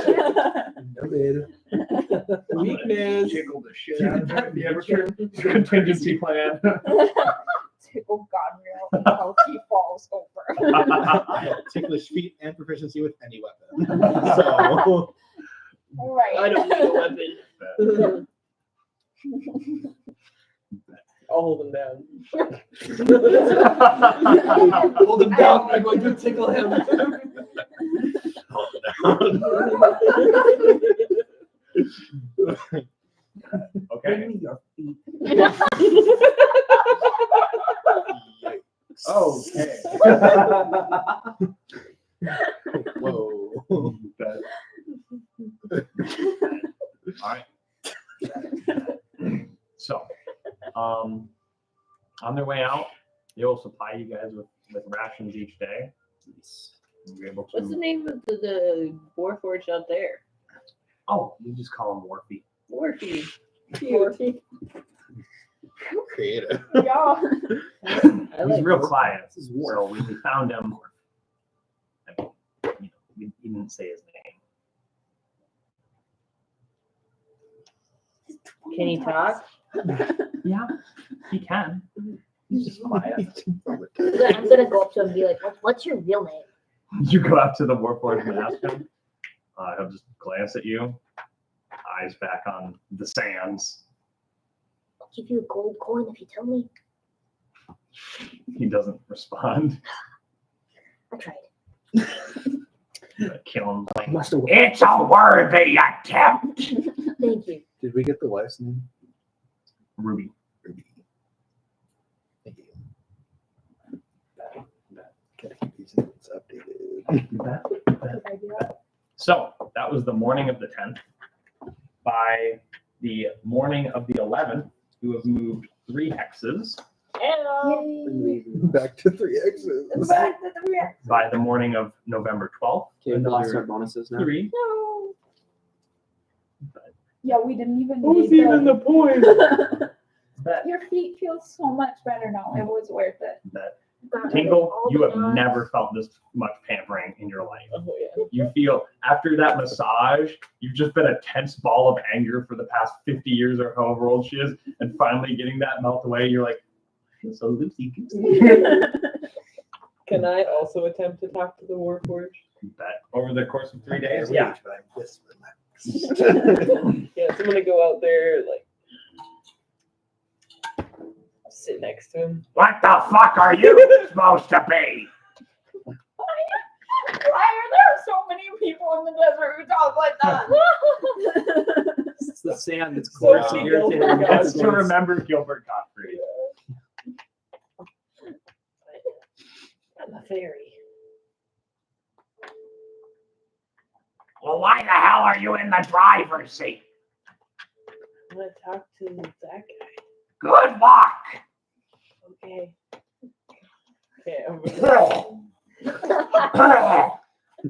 Weakness. Tickle the shit out of him. You ever heard contingency plan? Tickle Godriel until he falls over. I have ticklish feet and proficiency with any weapon. So Right. I don't need a weapon. I'll hold him down. Hold him down. I'm going to tickle him. Okay. Okay. Bring me your feet. Okay. Whoa. All right. So, on their way out, they will supply you guys with rations each day. You're able to. What's the name of the Warforged out there? Oh, you just call them Warfy. Warfy. Morphe. Creative. Yeah. I He's like real Warfy. quiet. So when we found him, I mean, he didn't say his name. Can he talk? Yeah, he can. He's just quiet. I'm gonna go up to him and be like, "What's your real name?" You go up to the Warforged and ask him. He'll just glance at you, eyes back on the sands. I'll give you a gold coin if you tell me. He doesn't respond. I tried. Kill him. Like, Must have it's a worthy attempt. Thank you. Did we get the wife's name? Ruby. Ruby. Thank you. Gotta keep these notes updated. So that was the morning of the 10th. By the morning of the 11th, you have moved 3 hexes. Hello. Back to 3 X's. By the morning of November 12th, Okay, we lost our another bonuses now. 3. No. Yeah, we didn't even. Who's need even the point? Bet. Your feet feel so much better now. It was worth it. Bet. Got rid of Tingle, all you the have knots. never felt this much pampering in your life. Oh, yeah. You feel after that massage, you've just been a tense ball of anger for the past 50 years or however old she is, and finally getting that melt away, you're like, I feel so loosey goosey. Can I also attempt to talk to the Warforged? Bet. Over the course of 3 days, yeah. Just relax. Yeah, so I'm gonna go out there, like, sit next to him. What the fuck are you supposed to be? Why are there so many people in the desert who talk like that? It's the sand that's So close to she irritating. goes, the That's to guys. remember Gilbert Gottfried. I'm a fairy. Well, why the hell are you in the driver's seat? I'm gonna talk to that guy. Good luck. Okay. Okay, I'm gonna.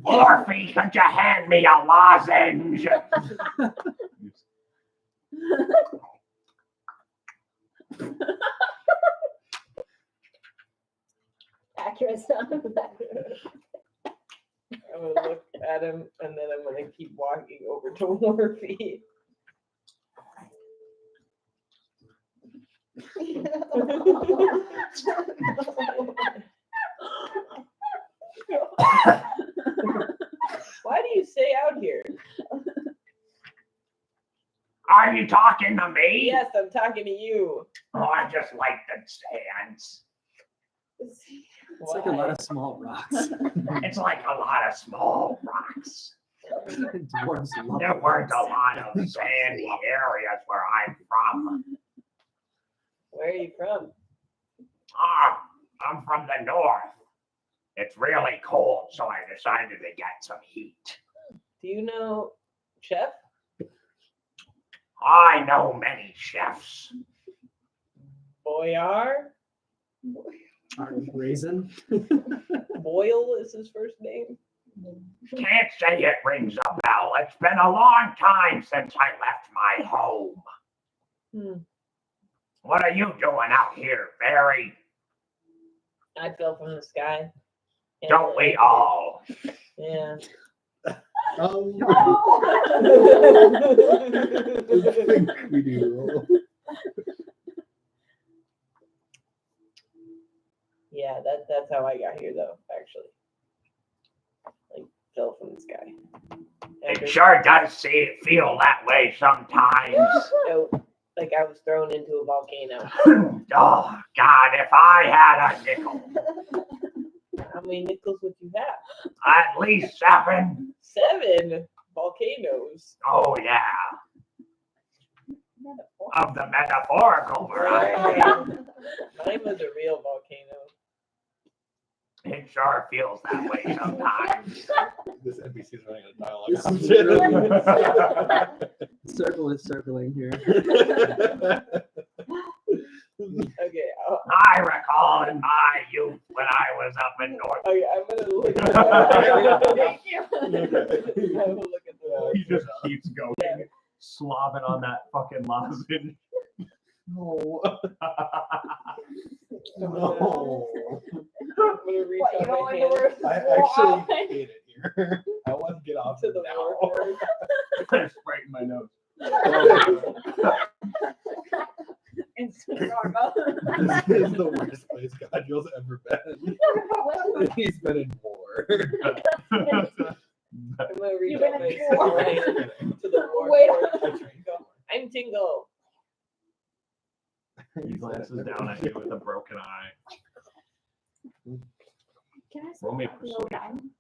Morphe, could you hand me a lozenge? Accurate sound effect. I'm gonna look at him and then I'm gonna keep walking over to Morphe. Why do you stay out here? Are you talking to me? Yes, I'm talking to you. Oh, I just like the sands. It's like a lot of small rocks. It's like a lot of small rocks. Dwarves love There weren't a lot of sandy areas where I'm from. Where are you from? I'm from the north. It's really cold, so I decided to get some heat. Do you know Chef? I know many chefs. Boyar? Raisin. Boyle is his first name. Can't say it rings a bell. It's been a long time since I left my home. What are you doing out here, fairy? I fell from the sky. And Don't we all? Yeah. Oh, Yeah, we do. that's how I got here though, actually. Like fell from the sky. It sure does feel that way sometimes. So, like I was thrown into a volcano. Oh, God, if I had a nickel. How many nickels would you have? At least 7. 7 volcanoes. Oh, yeah. of the metaphorical variety. Mine was a real volcano. It sure feels that way sometimes. This NPC is running a This dialogue. is really- Circle is circling here. Okay, I recall in my youth when I was up in North. okay, I'm gonna look at the Thank you. I will look at the He just keeps going, slobbing on that fucking lozenge. No. I'm No. gonna reach What, you out don't my want hand to work I wall? actually hate it here. I want to get off to it the now. warfare. It's right in my nose. Instant karma. This is the worst place Godrill's ever been. He's been in war. I'm gonna reach You've out been my in war. hand to the war. Wait. I'm Tingle. He glances down at you with a broken eye. Can I Roll me sit real down?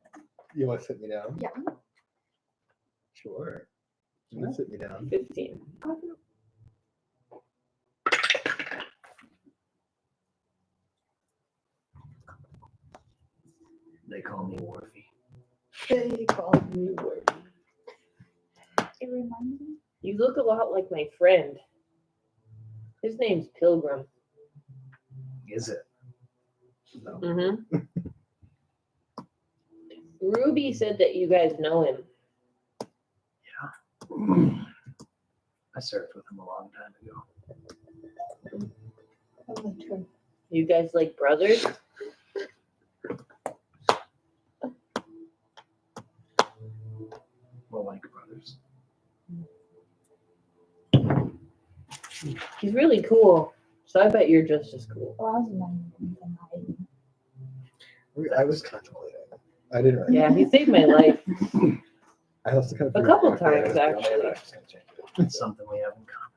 You want to sit me down? Yeah. Sure. You can sit me down. 15. They call me Worthy. They called me Word. It reminds me. You look a lot like my friend. His name's Pilgrim. Is it? Mm-hmm. Ruby said that you guys know him. I served with him a long time ago. You guys like brothers? Well, like brothers. He's really cool. So I bet you're just as cool. Well, I was wondering. I was contemplating. I didn't really. Yeah, he saved my life. I also kind of A figured couple out that I times, was the only actually. one I was just gonna change it. It's something we have in common.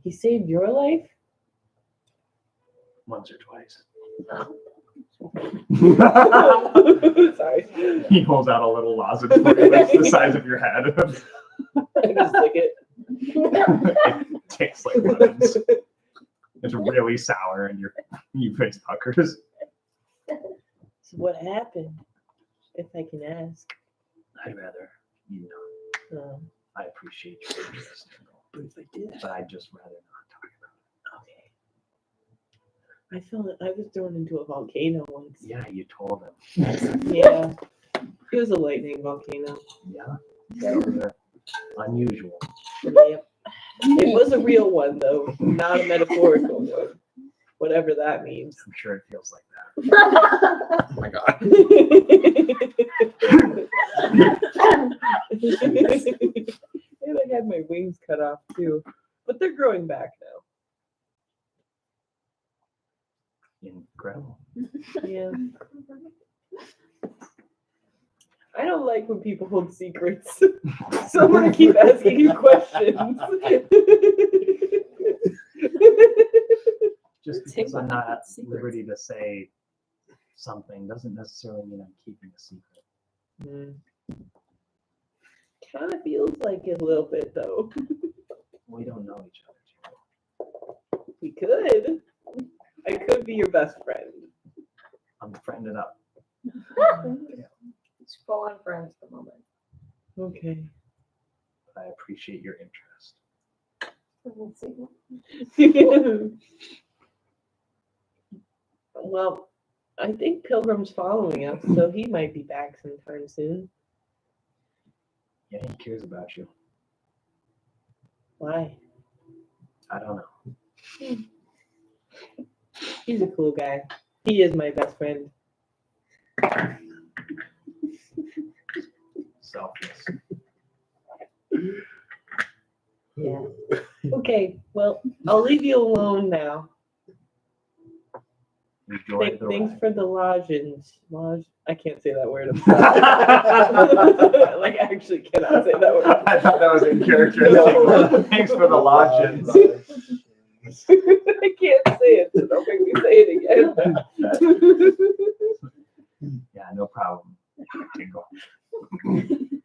He saved your life? Once or twice. Sorry. He pulls out a little lozenge for you that's the size of your head. I just lick it. It tastes like lemons. It's really sour and your face puckers. So what happened? If I can ask. I'd rather you not. I appreciate your interest, But if I did. but I'd just rather not talk about Okay. I felt I was thrown into a volcano once. it. Yeah, you told him. Yeah. It was a lightning volcano. Yeah, those are unusual. Yep. It was a real one though, not a metaphorical one. Whatever that means. I'm sure it feels like that. Oh my god. And I had my wings cut off too. But they're growing back now. Incredible. Yeah. I don't like when people hold secrets. So I'm gonna keep asking you questions. Just because I'm not at liberty to say something doesn't necessarily mean I'm keeping a secret. Kind of feels like it a little bit though. We don't know each other. We could. I could be your best friend. I'm friended up. It's full on friends at the moment. Okay. But I appreciate your interest. Well, I think Pilgrim's following us, so he might be back sometime soon. Yeah, he cares about you. Why? I don't know. He's a cool guy. He is my best friend. Selfless. Yeah. Okay, well, I'll leave you alone now. Enjoy the Thanks ride. for the lodgings. I can't say that word. I'm sorry. Like, I actually cannot say that word. I thought that was in character. No. Thanks for the lodgings. I can't say it, so don't make me say it again. Yeah, no problem. Tingle. And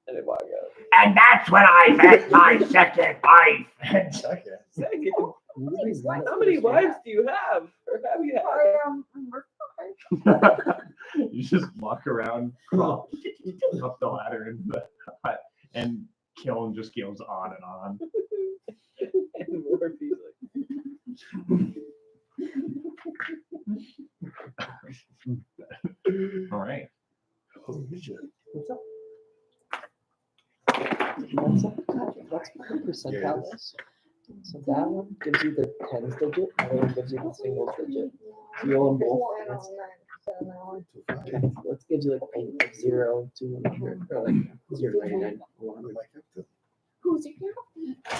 I walk And that's when I met my second wife. And Second. Second. Nobody's got it How many first yet. wives do you have? Or have you had? you just walk around, crawl up the ladder into the hut, and Kiln just goes on and on. And Morphe's All right. Holy shit. What's up? What's the percentile Yes. list? So that one gives you the tens digit, and the other one gives you the singles digit. So you roll them both. Okay, so this gives you like 0 to 100, or like 0 to 99. What do I have to? Who's your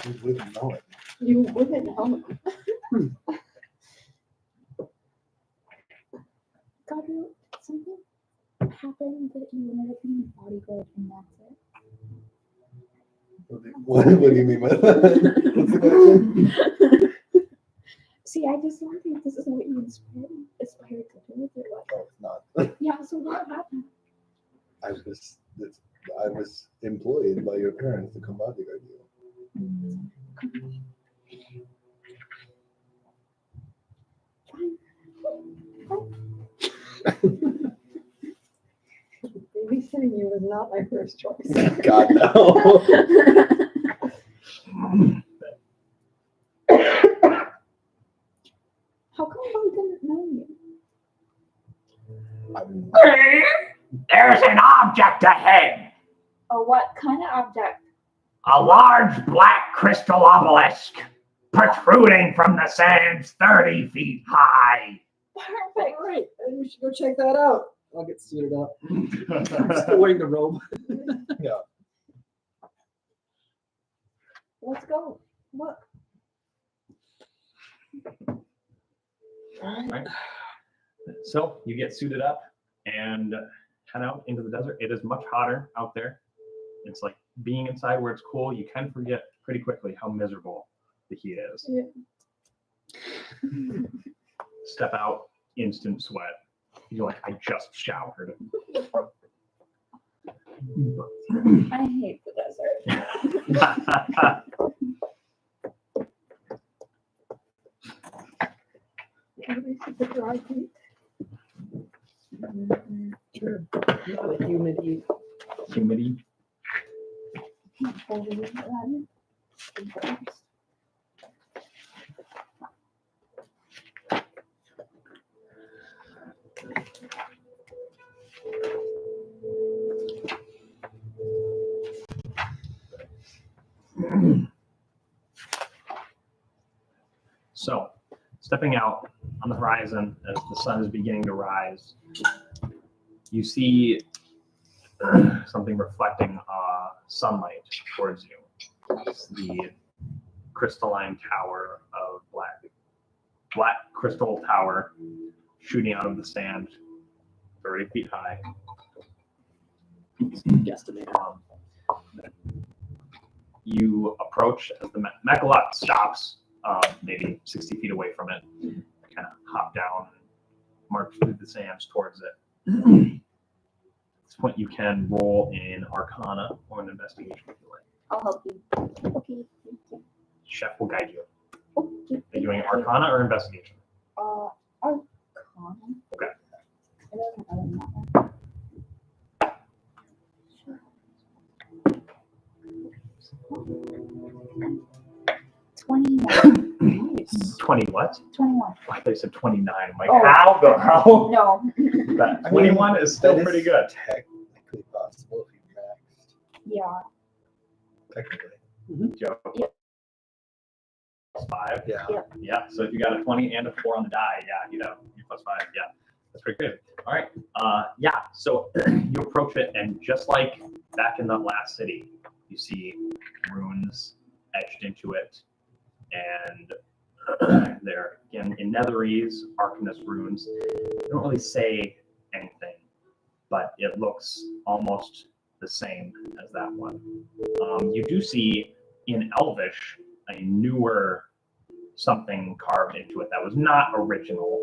You wouldn't know it. You wouldn't know. Gabriel, something happened that you ended up being a bodyguard and that's it. What do you mean by that? What's the question? See, I just don't think this is what you aspired to do with your life. No, it's not. Yeah, so what happened? I was employed by your parents to come bodyguard you. Babysitting you was not my first choice. God no. How come I didn't know you? There's an object ahead. Oh, what kind of object? A large black crystal obelisk protruding from the sands 30 feet high. Perfect. All right, and we should go check that out. I'll get suited up. I'm still wearing the robe. Yeah. Let's go. Look. Right. So you get suited up and head out into the desert. It is much hotter out there. It's like being inside where it's cool. You kind of forget pretty quickly how miserable the heat is. Yeah. Step out, instant sweat. You're like, I just showered. I hate the desert. Everybody should put dry heat. Sure. The humidity. Humidity. So, stepping out on the horizon as the sun is beginning to rise, you see something reflecting sunlight towards you. It's the crystalline tower of black crystal tower shooting out of the sand, 30 feet high. Guesstimate. You approach as the Mechalot stops, maybe 60 feet away from it. Kind of hop down and march through the sands towards it. At this point, you can roll in Arcana or an investigation if you like. I'll help you. Okay. Chef will guide you. Okay. Are you doing Arcana or investigation? Arcana. Okay. I don't know that one. 21. Nice. 20 what? 21. I thought you said 29. I'm like, Oh. how the hell? No. But I 21 is still that pretty good. Technically possible if you maxed. Yeah. Technically. Joe. Yep. +5. Yeah. Yeah. So if you got a 20 and a 4 on the die, yeah, you know, you're +5. Yeah. That's pretty good. All right. Yeah. So you approach it, and just like back in the last city, you see runes etched into it, and they're again in Netherese, Arcanist runes. They don't really say anything, but it looks almost the same as that one. You do see in Elvish a newer something carved into it that was not original,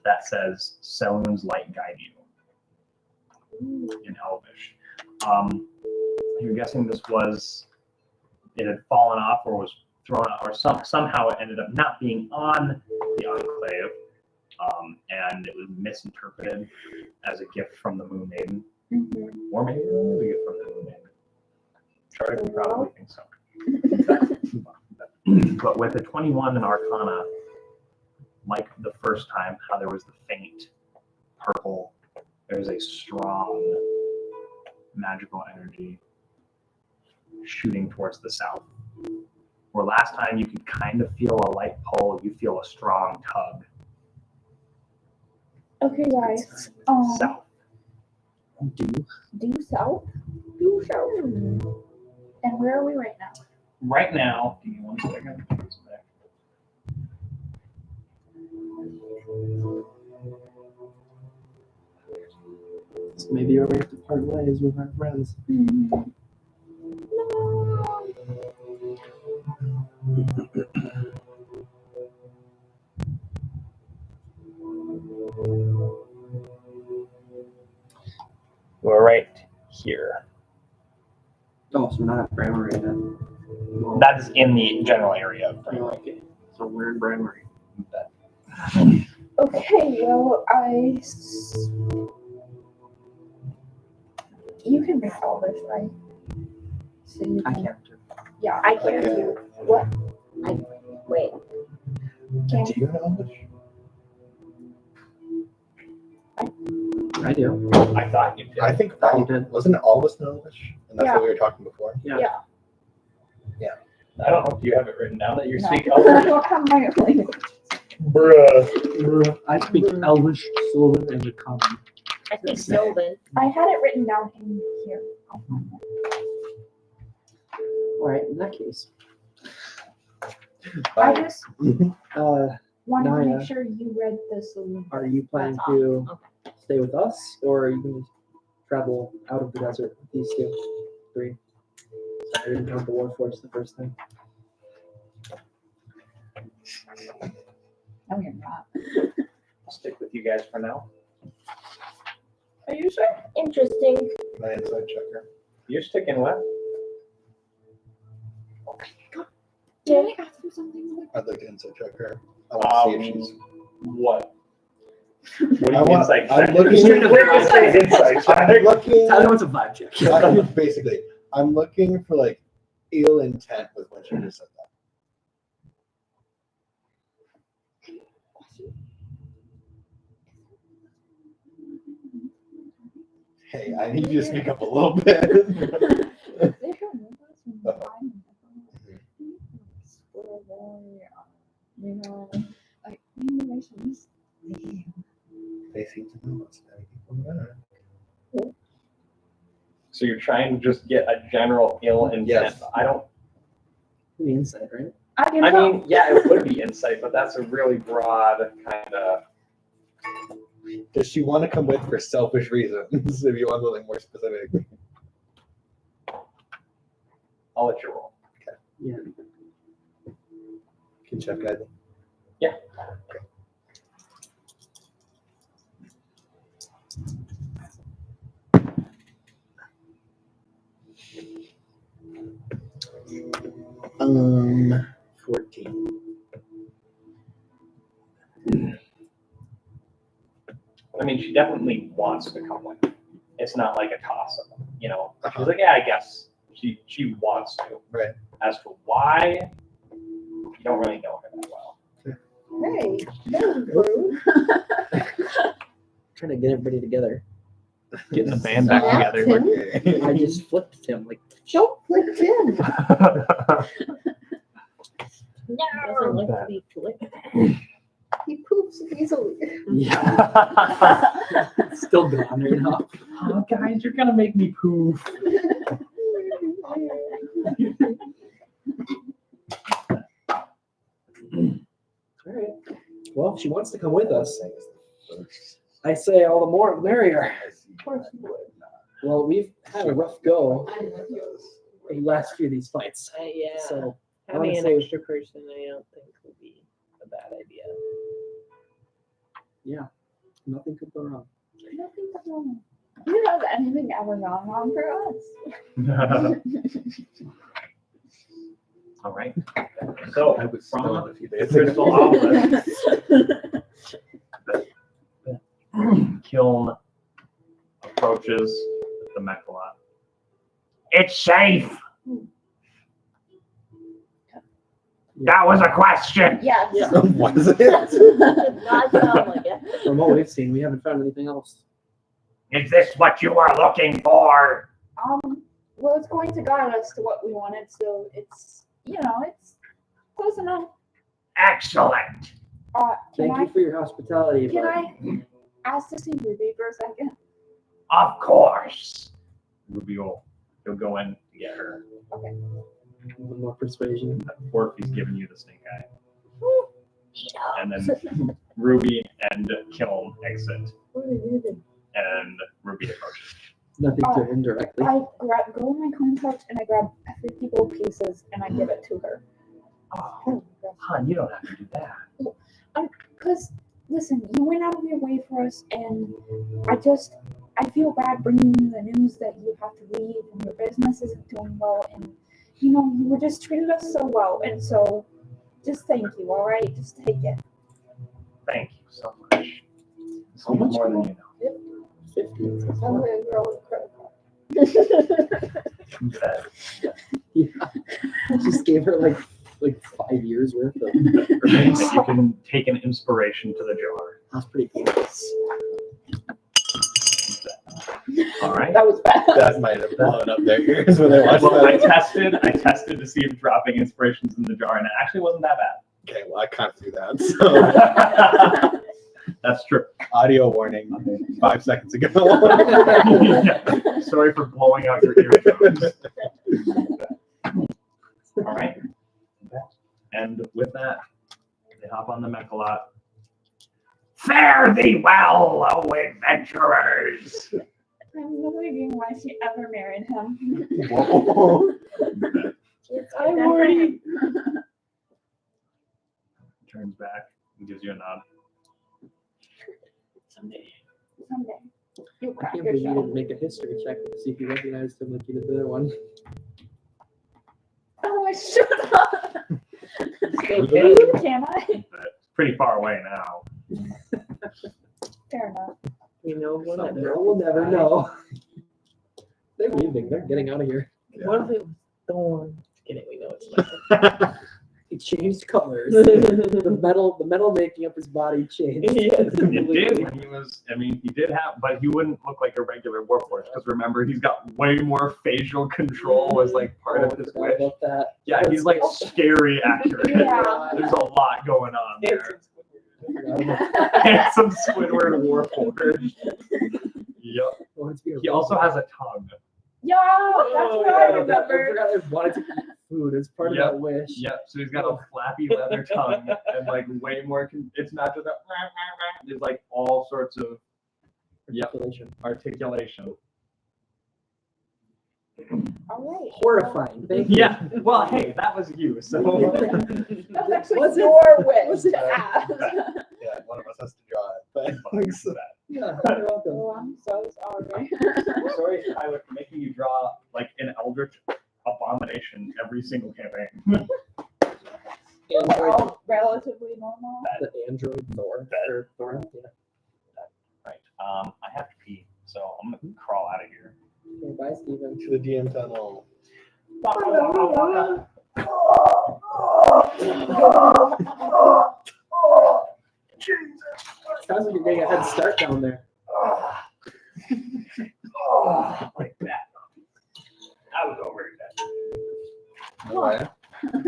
that says Selûne's light guide you in Elvish. You're guessing this was, it had fallen off or was thrown out, or somehow it ended up not being on the enclave, and it was misinterpreted as a gift from the Moon Maiden. Or maybe it was a gift from the Moon Maiden. Charlie would probably think so. But with a 21 in Arcana, like the first time, how there was the faint purple, there's a strong magical energy shooting towards the south. Where last time you could kind of feel a light pull, you feel a strong tug Okay, guys. south. Due south? Due south. And where are we right now? Right now, give me 1 second. So maybe we're going to have to part ways with our friends. We're right here. Oh, so we're not at Bramery then. Well, That is in the general area of Brainerd. okay. So we're in Bramery. Okay, well, you can make all this, right? So you I can, can't do. yeah. I can too. What? Wait. Do you know English? I do. I thought you did. I think Thought you did. wasn't all of us know English? And that's Yeah. what we were talking before. Yeah. Yeah. I don't know if you have it written down that you No. speak Elvish. What kind of language? Bruh. I speak Elvish, Sylvan, and Common. I think Sylvan. I had it written down in here. I'll find it. All right, in that case. I just Uh, wanted to Naya. make sure you read the solution. are you planning That's to all. stay with us, or are you going to travel out of the desert with these three? I didn't count the Warforged the first time. No, you're not. I'll stick with you guys for now. Are you sure? Interesting. My inside checker. You're sticking what? Did I ask for something like I'd like to inside check her. I want to see if she's. What? What do I you want- insight I'm check? looking- You're gonna say insight check. I'm looking. Tyler wants a vibe check. Basically, I'm looking for like ill intent with when she just said that. Hey, I need you to speak up a little bit. you know, like maybe I should just leave. They seem to know what's happening. So you're trying to just get a general ill intent. Yes. I don't. The inside, right? I can I tell. mean, yeah, it would be insight, but that's a really broad kind of. Does she want to come with for selfish reasons? If you want something more specific. I'll let you roll. Yeah. Can check guys. Yeah. Um, 14. I mean, she definitely wants to come with. It's not like a toss up, you know. She's like, yeah, I guess she wants to. Right. As to why, you don't really know her that well. Hey, that was rude. Trying to get everybody together. Getting the band back Yeah, together. Tim. I just flipped him like. Don't flick Tim. Doesn't like to be flipped. He poops easily. Yeah. Still gone right now. Oh, guys, you're gonna make me poof. All right. Well, if she wants to come with us, I say all the more the merrier. Of course you would. Well, we've had a rough go I love you. in the last few of these fights. Yeah. So Having an honestly- extra person, I don't think would be a bad idea. yeah, nothing could go wrong. Nothing but wrong. Has anything ever gone wrong for us? All right. So I was from stoned a few days Crystal ago. Obelisk, Kiln approaches the Mechalot. It's safe. That was a question. Yes. Yeah. Was it? Did not sound like it. From what we've seen, we haven't found anything else. Is this what you are looking for? Well, it's going to guide us to what we wanted, so it's it's close enough. Excellent. Can Thank you for your hospitality. Can but I ask to see Ruby for a second? Of course. Ruby will he'll go in to get her. Okay. One more persuasion. Orphe's giving you the stink eye. And then Ruby and Kiln exit. And Ruby approaches. Nothing to indirectly. I go in my contract and I grab 50 gold pieces and I give it to her. Oh, hon, you don't have to do that. Because, listen, you went out of your way for us, and I feel bad bringing you the news that you have to leave and your business isn't doing well, and, you were just treated us so well, and so, just thank you, all right? Just take it. Thank you so much. This How means much more than more? you know. 15. Sounds like a girl with a credit card. You bet. Yeah. Just gave her like 5 years worth of. Remains that you can take an inspiration to the jar. That's pretty cool. All right. That was bad. That might have blown up their ears when they watched Well, I that. tested to see if dropping inspirations in the jar, and it actually wasn't that Okay, well, I can't do that. So, bad. That's true. audio warning 5 seconds ago. Yeah. Sorry for blowing out your eardrums. All right. And with that, they hop on the Mechalot. Fare thee well, O adventurers! I'm wondering why she ever married him. Whoa. I'm already. Turns back and gives you a nod. Someday. You I crack can't your believe you shell. didn't make a history check to see if you recognized him like you did the other one. Oh, I should have. Okay. Can I? It's pretty far away now. Fair enough. We know one of them. We'll never know. They're leaving. They're getting out of here. What if it was Thorn? Just kidding, we know it's not. He changed colors. the metal making up his body changed. Yes. It did when he was, he did have, but he wouldn't look like a regular warforged, because remember, he's got way more facial control as like part of his Forgot wish. about that. Yeah, he's like scary accurate. Yeah. There's a lot going on there. Forgot about Handsome Squidward warforged. Yep. Oh, it's He also has a tongue. Yeah, that's what I remember. forgot I wanted to eat food as part of Yep. that wish. Yep. So he's got a flappy leather tongue and like way more. It's not just a. There's like all sorts of articulation. All right. Horrifying. Thank you. Yeah. Well, hey, that was you. So. That's actually Was it? your wish to ask. Yeah, one of us has to draw it. Thanks. Yeah, you're welcome. Oh, I'm so sorry. Sorry, I was making you draw like an eldritch abomination every single campaign. We're all relatively normal. The android Thor. Or Thor. Yeah. Right. I have to pee, so I'm gonna crawl out of here. Okay, bye, Steven. To the DM tunnel. Sounds like you're getting a head start down there. Like that. I was over that. No way.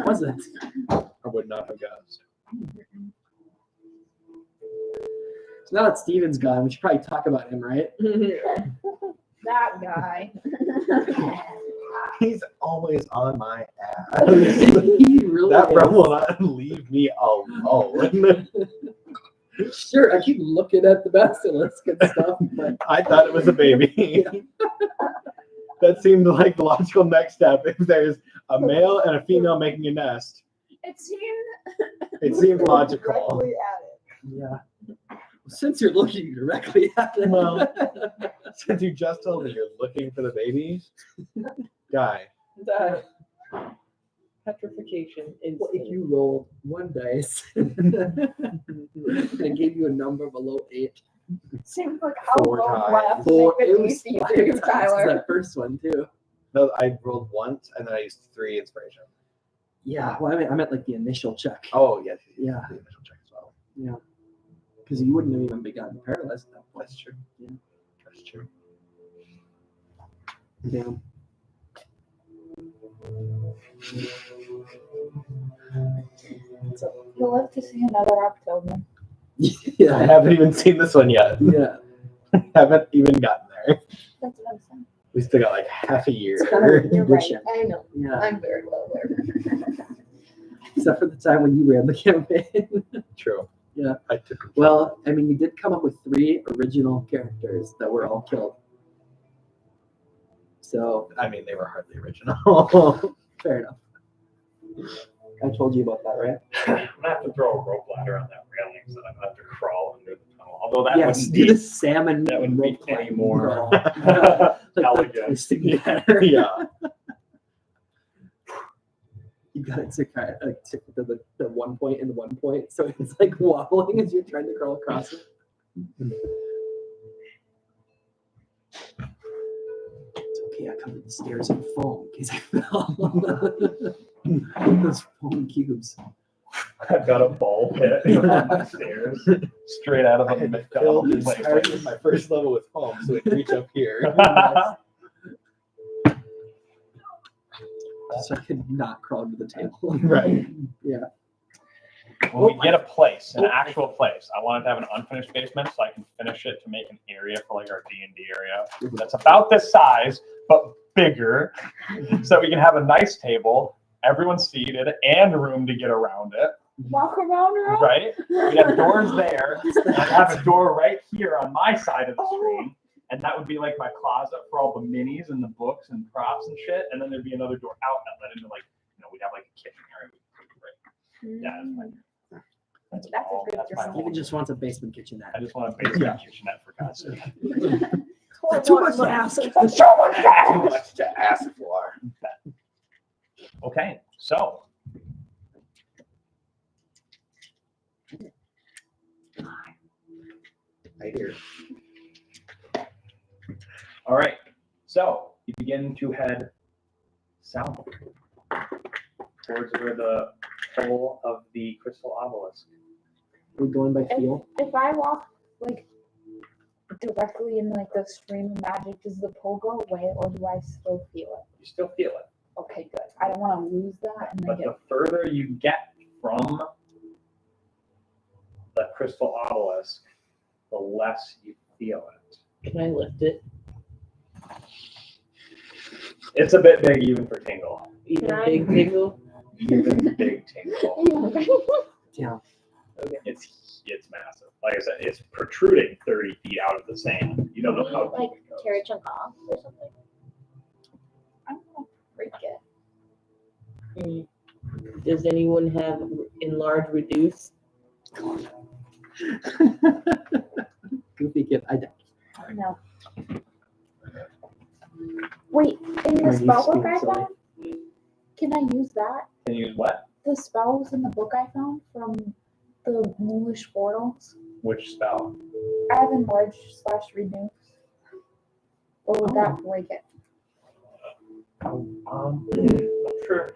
Was it? I would not have guessed. So now that Steven's gone, we should probably talk about him, right? That guy. He's always on my ass. He really That is. bro will not leave me alone. Sure, I keep looking at the basilisk and stuff, but I thought it was a baby. That seemed like the logical next step. If there's a male and a female making a nest, It seemed it seems logical. Directly at it. yeah. Since you're looking directly at it, Well, Since you just told me you're looking for the baby, guy. Die. Petrification. Well, if you rolled 1 dice and it gave you a number below 8, Seems like I'll 4 roll times. left. four, Make it it was easy 5 for you, times Tyler. that first one too. No, I rolled once and then I used 3 inspiration. Yeah, well, I meant like the initial check. Oh, yes. Yeah. The initial check as well. Yeah, because you wouldn't have even begun paralyzed at that point. That's true. Yeah. That's true. Damn. So you'll live to see another October. I Yeah, haven't even seen this one yet. yeah. Haven't even gotten there. That's what I'm saying. We still got like half a year. It's kind of a You're right. condition. I know. Yeah, I'm very well aware. except for the time when you ran the campaign. True. Yeah. I took control. Well, I mean, you did come up with 3 original characters that were all killed. So, I mean, they were hardly original. fair enough. I told you about that, right? I'm gonna have to throw a rope ladder on that railing so I'm gonna have to crawl under the tunnel. Although that Yes, wouldn't do be the salmon. that wouldn't be rope any climb more crawl. Like elegant. the twisting ladder. Yeah. You got it to kind of like to the 1 point and the 1 point, so it's like wobbling as you're trying to crawl across it. It's okay, I covered the stairs in foam in case I fell. Those foam cubes. I've got a ball pit on my stairs, straight out of I a had McDonald's. filled started my first level with foam, so it'd reach up here. So I could not crawl under the table. Right. Yeah. When we get a place, an actual place, I wanted to have an unfinished basement so I can finish it to make an area for like our D&D area that's about this size but bigger, so we can have a nice table, everyone's seated, and room to get around it. Walk around, Right? We have doors there, and I have a door right here on my side of the screen, and that would be like my closet for all the minis and the books and props and shit. And then there'd be another door out that led into like, we'd have like a kitchen area. Yeah, that's That's a all. good That's my design. whole- Steven just wants a basement kitchenette. I just want a basement kitchenette for God's sake. Too much to ask. Too much to ask for. Okay, so I hear. all right, so you begin to head south towards where the pole of the crystal obelisk. We're going by feel. If I walk like directly in like the stream of magic, does the pole go away or do I still feel it? You still feel it, Okay, good. I don't want to lose that and then but get the further you get from the crystal obelisk, the less you feel it. Can I lift it? It's a bit big even for Tingle. Even Can I- big tingle? Even big Tingle. Yeah. It's massive. Like I said, it's protruding 30 feet out of the sand. You don't know how like deep it goes. tear a chunk off or something. I don't want to break it. Does anyone have enlarge reduce? Goofy kid. I No. Wait, in the My spell book niece I feels found, can I use that? Can you use what? The spells in the book I found from the Moolish portals. Which spell? I have enlarge/renew. Or would that break it? Not sure.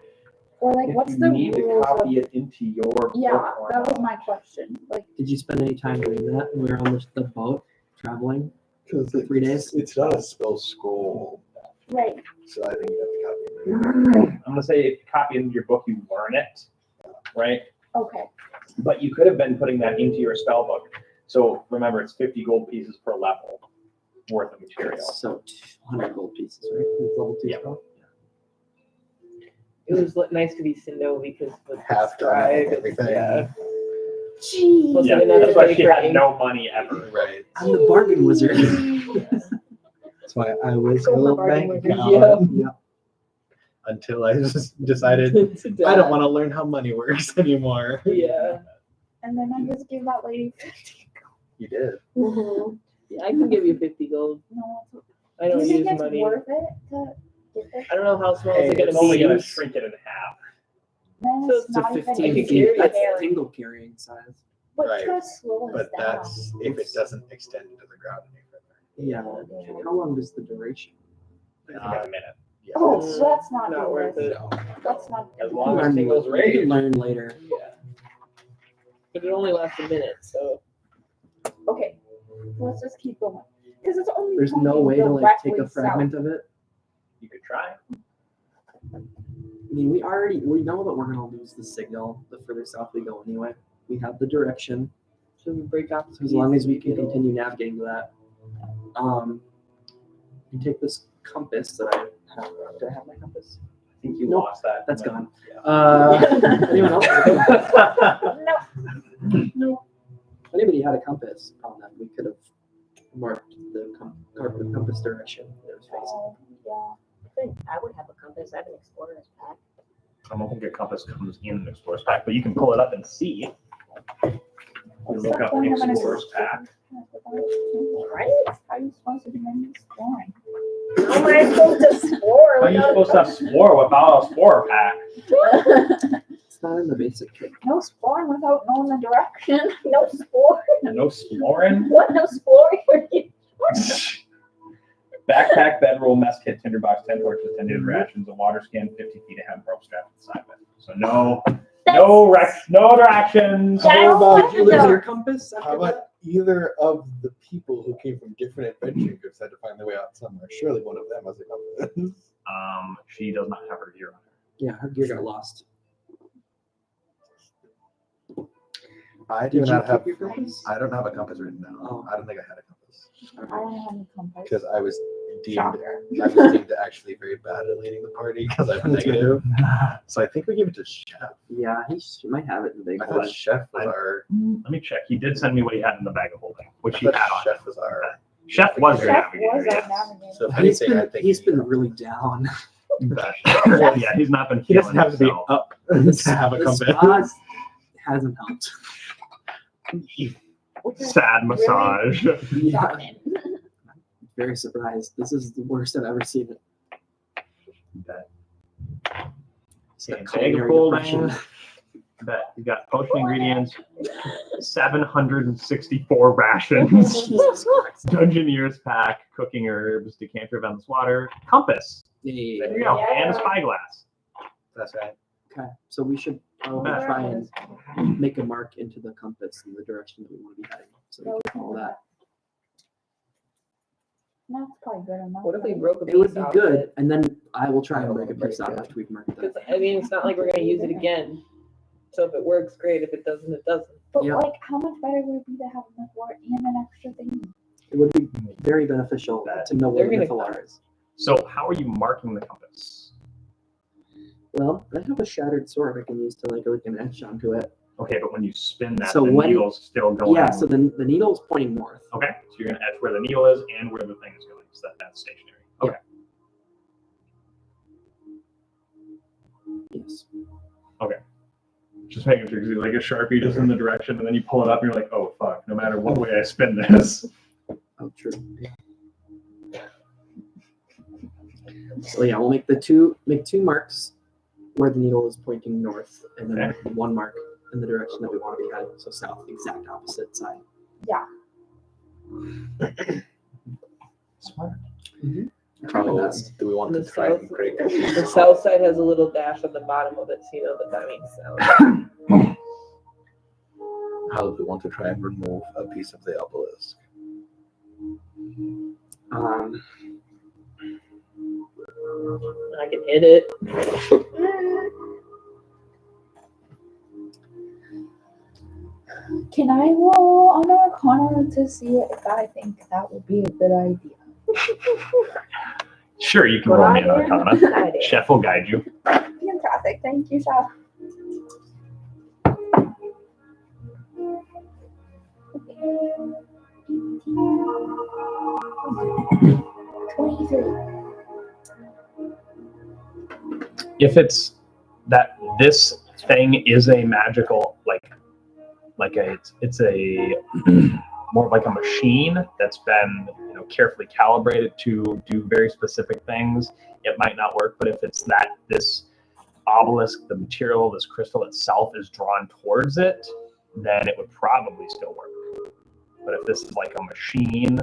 Or like, If what's you the need to rules of? copy it into your Yeah, book or that was not. my question. Like, Did you spend any time doing that when we were on the boat traveling? Because For 3 days? It's not a spell scroll, right. so I think you have to copy it. I'm gonna say if you copy it into your book, you learn it, right? Okay. But you could have been putting that into your spell book. So remember, it's 50 gold pieces per level worth of material. So 200 gold pieces, right? With level 2 Yeah. spell? It was nice to be Sindo because with the Half done scribe, and everything. Yeah. Jeez. Plus Yeah, like another that's why she 20 had grain. no money ever. Right. I'm the bargain wizard. That's why I was Go for a bargain bank with account you. Yeah. until I just decided I don't want to learn how money works anymore. Yeah. And then I just gave that lady 50. You did. Mhm. Yeah, I can give you 50 gold. No, it's I don't do you use think it's money. worth it to get this? I don't know how small Hey, is it gonna it's only be. gonna shrink it in half. Then So it's it's a not even 15 can feet. carry That's carry. Tingle carrying size. But Right. it's gonna slow us But down. that's if it doesn't extend into the ground any further. Yeah. How long is the duration? It's about a minute. Yeah. Oh, so that's not, Not worth it. No. That's not. As You long as can Tingle's learn- you can raised. learn later. Yeah. But it only lasts a minute, so Okay, let's just keep going. Because it's only. There's no pointing way to like take a directly fragment south. of it. You could try. I mean, we know that we're gonna lose the signal the further south we go anyway. We have the direction, should we break off? so as long as we can continue navigating that. You take this compass that I have. Do I have my compass? I think you Nope, lost that. That's gone. Yeah. Anyone else? No. No. If anybody had a compass on them, we could have marked the compass direction it was facing. Yeah. I would have a compass. I have an explorer's pack. I don't think a compass comes in the Explorer's Pack, but you can pull it up and see. You look up Explorer's Pack. Right? How are you supposed to do any exploring? How am I supposed to explore? How are you supposed to have Spore without a Spore Pack? It's not in the basic kit. No exploring without knowing the direction. No spore. No Sploring? What? No exploring? Backpack, bedroll, mess kit, tinderbox, 10 torches, 10 days rations, a water skin, 50 feet of hemp rope strapped to the side of it. So no directions. That's How about Did you lose No. your compass How after about that? either of the people who came from different adventure groups had to find their way out somewhere? Surely one of them has a compass. She does not have her gear on her. Yeah, her gear got lost. I do Did you not have. keep your compass? I don't have a compass written down. Oh. I don't think I had a compass I don't have a compass. because I was deemed Shocker. actually very bad at leading the party because I'm a negative. So I think we give it to Chef. Yeah, she might have it in the big I one. thought Chef was our. Let me check. He did send me what he had in the bag of holding, which he I had thought on. Chef was our. Chef was your Chef navigator, was our yes. navigator. So if He's anything, I been, think he's been really down. Yeah, he's not been He doesn't feeling have to be himself. up to have a The compass. spa hasn't helped. Which is Sad massage. Yeah, darn it. very surprised. This is the worst I've ever seen it. Bet. It's that Okay, bag of culinary holding. depression. Bet. You got potion ingredients, 764 rations, Jesus Christ. Dungeoneer's pack, cooking herbs, decanter of endless water, compass. There Yeah. you go, and a spyglass. That's right. Okay, so we should probably Bet. try and make a mark into the compass in the direction that we want to be heading, so we can follow that. That's probably good enough. What if we right? broke a piece It would be off good, it? and then I will try and break a piece out after we've marked Because that. I mean, it's not like we're gonna use it again. So if it works, great. If it doesn't, it doesn't. But Yeah. like, how much better would it be to have a Mythalar and an extra thing? It would be very beneficial to know They're what gonna Mythalar is. So how are you marking the compass? Well, I have a shattered sword I can use to like an etch onto it. Okay, but when you spin that, So the when- needle's still going. Yeah, so the needle's pointing north. Okay, so you're gonna etch where the needle is and where the thing is going, so that's stationary. Okay. Yes. Just making sure, 'cause you like a Sharpie just in the direction, and then you pull it up, and you're like, oh fuck, no matter what way I spin this. Oh, true. So yeah, we'll make two marks where the needle is pointing north, and then one mark in the direction that we want to be heading, so south, exact opposite side. Yeah. Smart. Try my How best. do we want The to try and south- break The south side has a little dash on the bottom of it, so you know that means south. How do we want to try and remove a piece of the obelisk? I can hit it. Can I roll on Arcana to see if I think that would be a good idea? Sure, you can roll me an Arcana. Idea. Chef will guide you. Fantastic. Thank you, Chef. If it's that this thing is a magical, it's a more of like a machine that's been carefully calibrated to do very specific things, it might not work. But if it's that this obelisk, the material, this crystal itself is drawn towards it, then it would probably still work. But if this is like a machine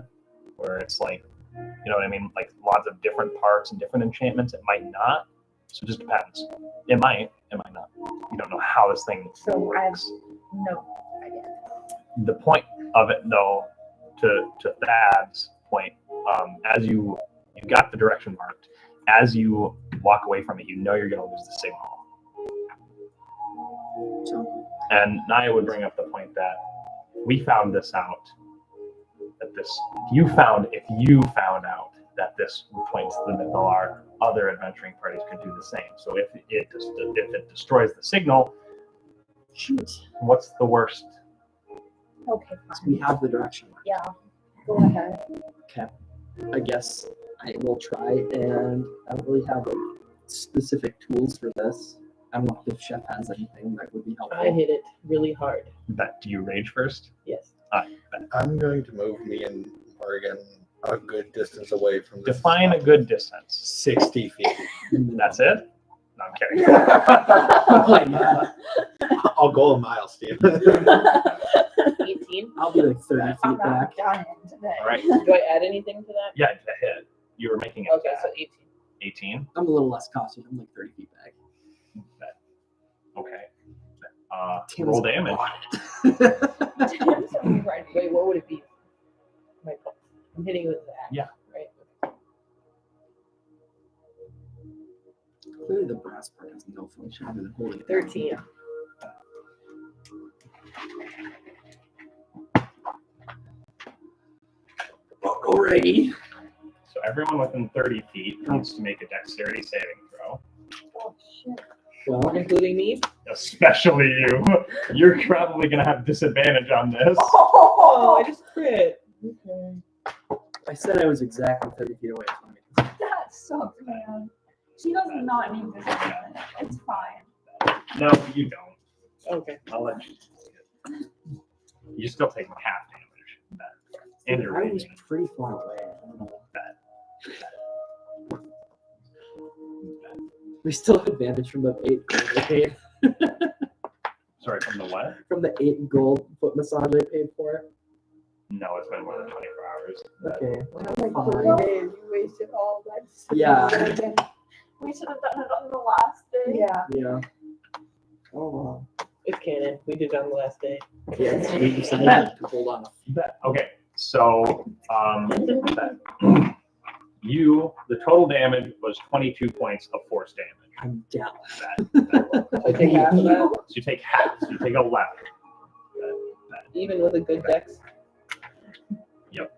where it's like, you know what I mean, like lots of different parts and different enchantments, it might not. So it just depends. It might not. You don't know how this thing works. No idea. The point of it, though, to Thad's point, as you got the direction marked, as you walk away from it, you know you're going to lose the signal. And Naya would bring up the point that we found this out. That this, if you found out that this points to the Mythalar, other adventuring parties could do the same. So if it destroys the signal, Shoot. What's the worst? Okay, So we have the direction. yeah. Go ahead. Okay. I guess I will try, and I don't really have like specific tools for this. I don't know if Chef has anything that would be helpful. I hit it really hard. Bet, do you rage first? Yes. I'm going to move me and Morgan a good distance away from this. Define a good distance. 60 feet. That's it? No, I'm kidding. I'll go a mile, Steve. 18. I'll be like 30 I'm feet not back. dying today. All right. Do I add anything to that? Yeah, to hit. You were making it. Okay, so 18. 18. I'm a little less cautious. I'm like 30 feet back. Okay. Tim's Roll damage. Wait, what would it be? I'm hitting with that. Yeah. Right. Clearly, the brass part has no function other than holding it. 13. Alrighty. So everyone within 30 feet needs to make a dexterity saving throw. Oh, shit. Well, Including me? Especially you. You're probably going to have disadvantage on this. Oh, I just crit. Okay. I said I was exactly 30 feet away from it. That sucks, man. She does not need this. It's fine. No, you don't. Okay. I'll let you. You're still taking half damage. And you're I was raging. pretty far away. I don't know. We still have advantage from the 8 gold I paid. Sorry, from the what? From the 8 gold foot massage I paid for. No, it's been more than 24 hours. Okay. Like Fine. 3 days, you wasted all that. Yeah. We should have done it on the last day. Yeah. Yeah. Oh wow. It's canon. We did it on the last day. Yes, we decided to hold on. Okay, so the total damage was 22 points of force damage. I'm down. I take half of that, So you take half, so you take 11. even with a good dex. Yep.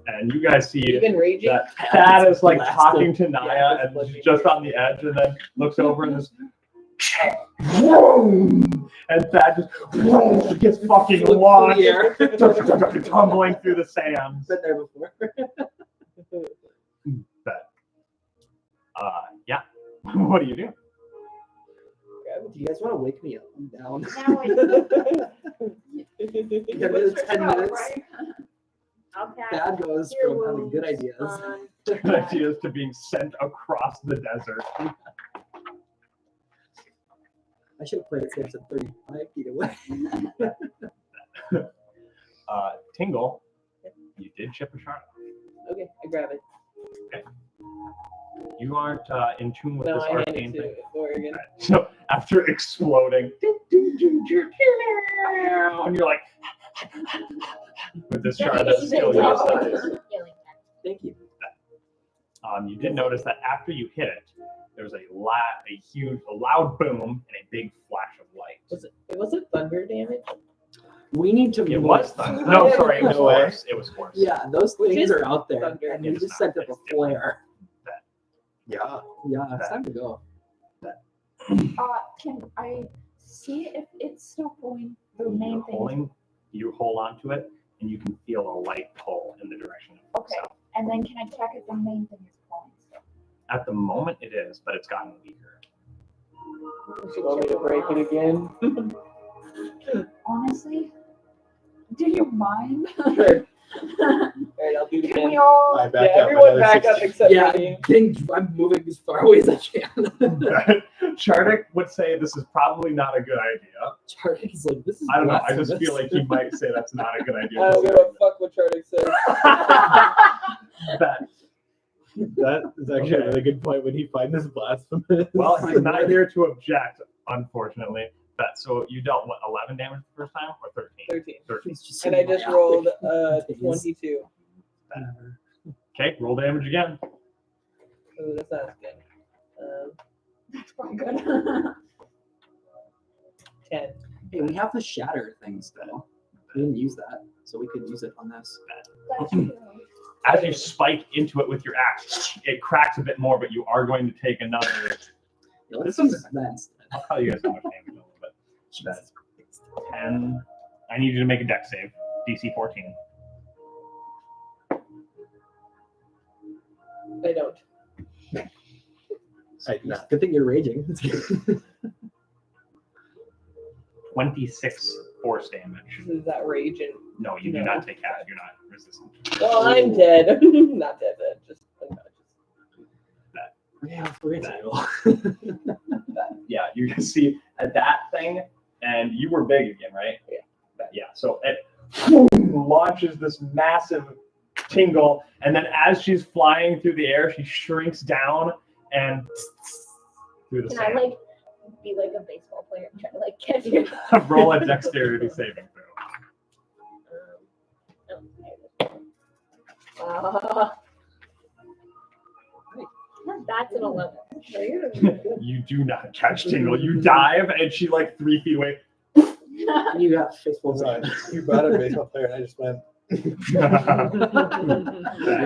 And you guys see Even raging. that Thad is like Blasted. talking to Naya Yeah, and just she's just on the edge and then looks over and just and Thad just gets fucking launched, tumbling through the sand. Been there before. Yeah. What do you do? Do you guys want to wake me up? I'm down. Now I Give it 10 minutes. Okay. Bad goes Cure from having good wounds ideas. on- Good ideas to being sent across the desert. I should have played it safe at 35 feet away. Tingle, you did chip a shard. Okay, I grab it. You aren't in tune with No, this I hand arcane it to thing. Oregon. So after exploding, and you're like, with this shard that's still useless. Thank you. You did notice that after you hit it, there was a loud boom and a big flash of light. Was it thunder damage? We need to It move. was thunder. No, sorry, it was No way. force. It was force. Yeah, those things Just are out there. thunder. And you It's just not. sent up a It's different. flare. Yeah. Yeah, it's time to go. Can I see if it's still going? The main thing. You hold on to it, and you can feel a light pull in the direction of Okay. south. And then can I check if the main thing is pulling still? At the moment, it is, but it's gotten weaker. You want me to break it again? Honestly, Do you mind? Sure. Alright, I'll do the Can we 10. all? I Yeah, back up everyone another back up 16. except Yeah, me. I'm moving as far away as I can. Chardic would say this is probably not a good idea. Chardic is like, this is I don't know. I just blasphemous. feel like he might say that's not a good idea. I don't give a fuck what Chardic says. That- That is actually a really good point when he finds this blasphemous. well, he's not here to object, unfortunately. But so you dealt what, 11 damage the first time, or 13? 13. 13. He's just And I just myopic. rolled It is. 22. Okay, roll damage again. Oh, that's not as good. That's probably good. 10. Hey, we have the shatter things though. We didn't use that, so we could use it on this. That's true. As you spike into it with your axe, it cracks a bit more, but you are going to take another. Yeah, let's This use is- that instead. I'll tell you guys how much damage it is, but that's 10. I need you to make a dex save. DC 14. I don't. I do not. Good thing you're raging. 26 force damage. Is that rage? And No, you do No. not take half. You're not resistant. well, I'm dead. Not dead, just unconscious. Yeah, we're Yeah, you can see that thing, and you were big again, right? Yeah. Yeah. So it launches this massive tingle, and then as she's flying through the air, she shrinks down and through the Can I sand. like be like a baseball player and try to like catch you? Roll a dexterity saving throw. That's an 11. You do not catch Tingle. You dive, and she like 3 feet away. You got faithful Right. You brought a baseball player, and I just went.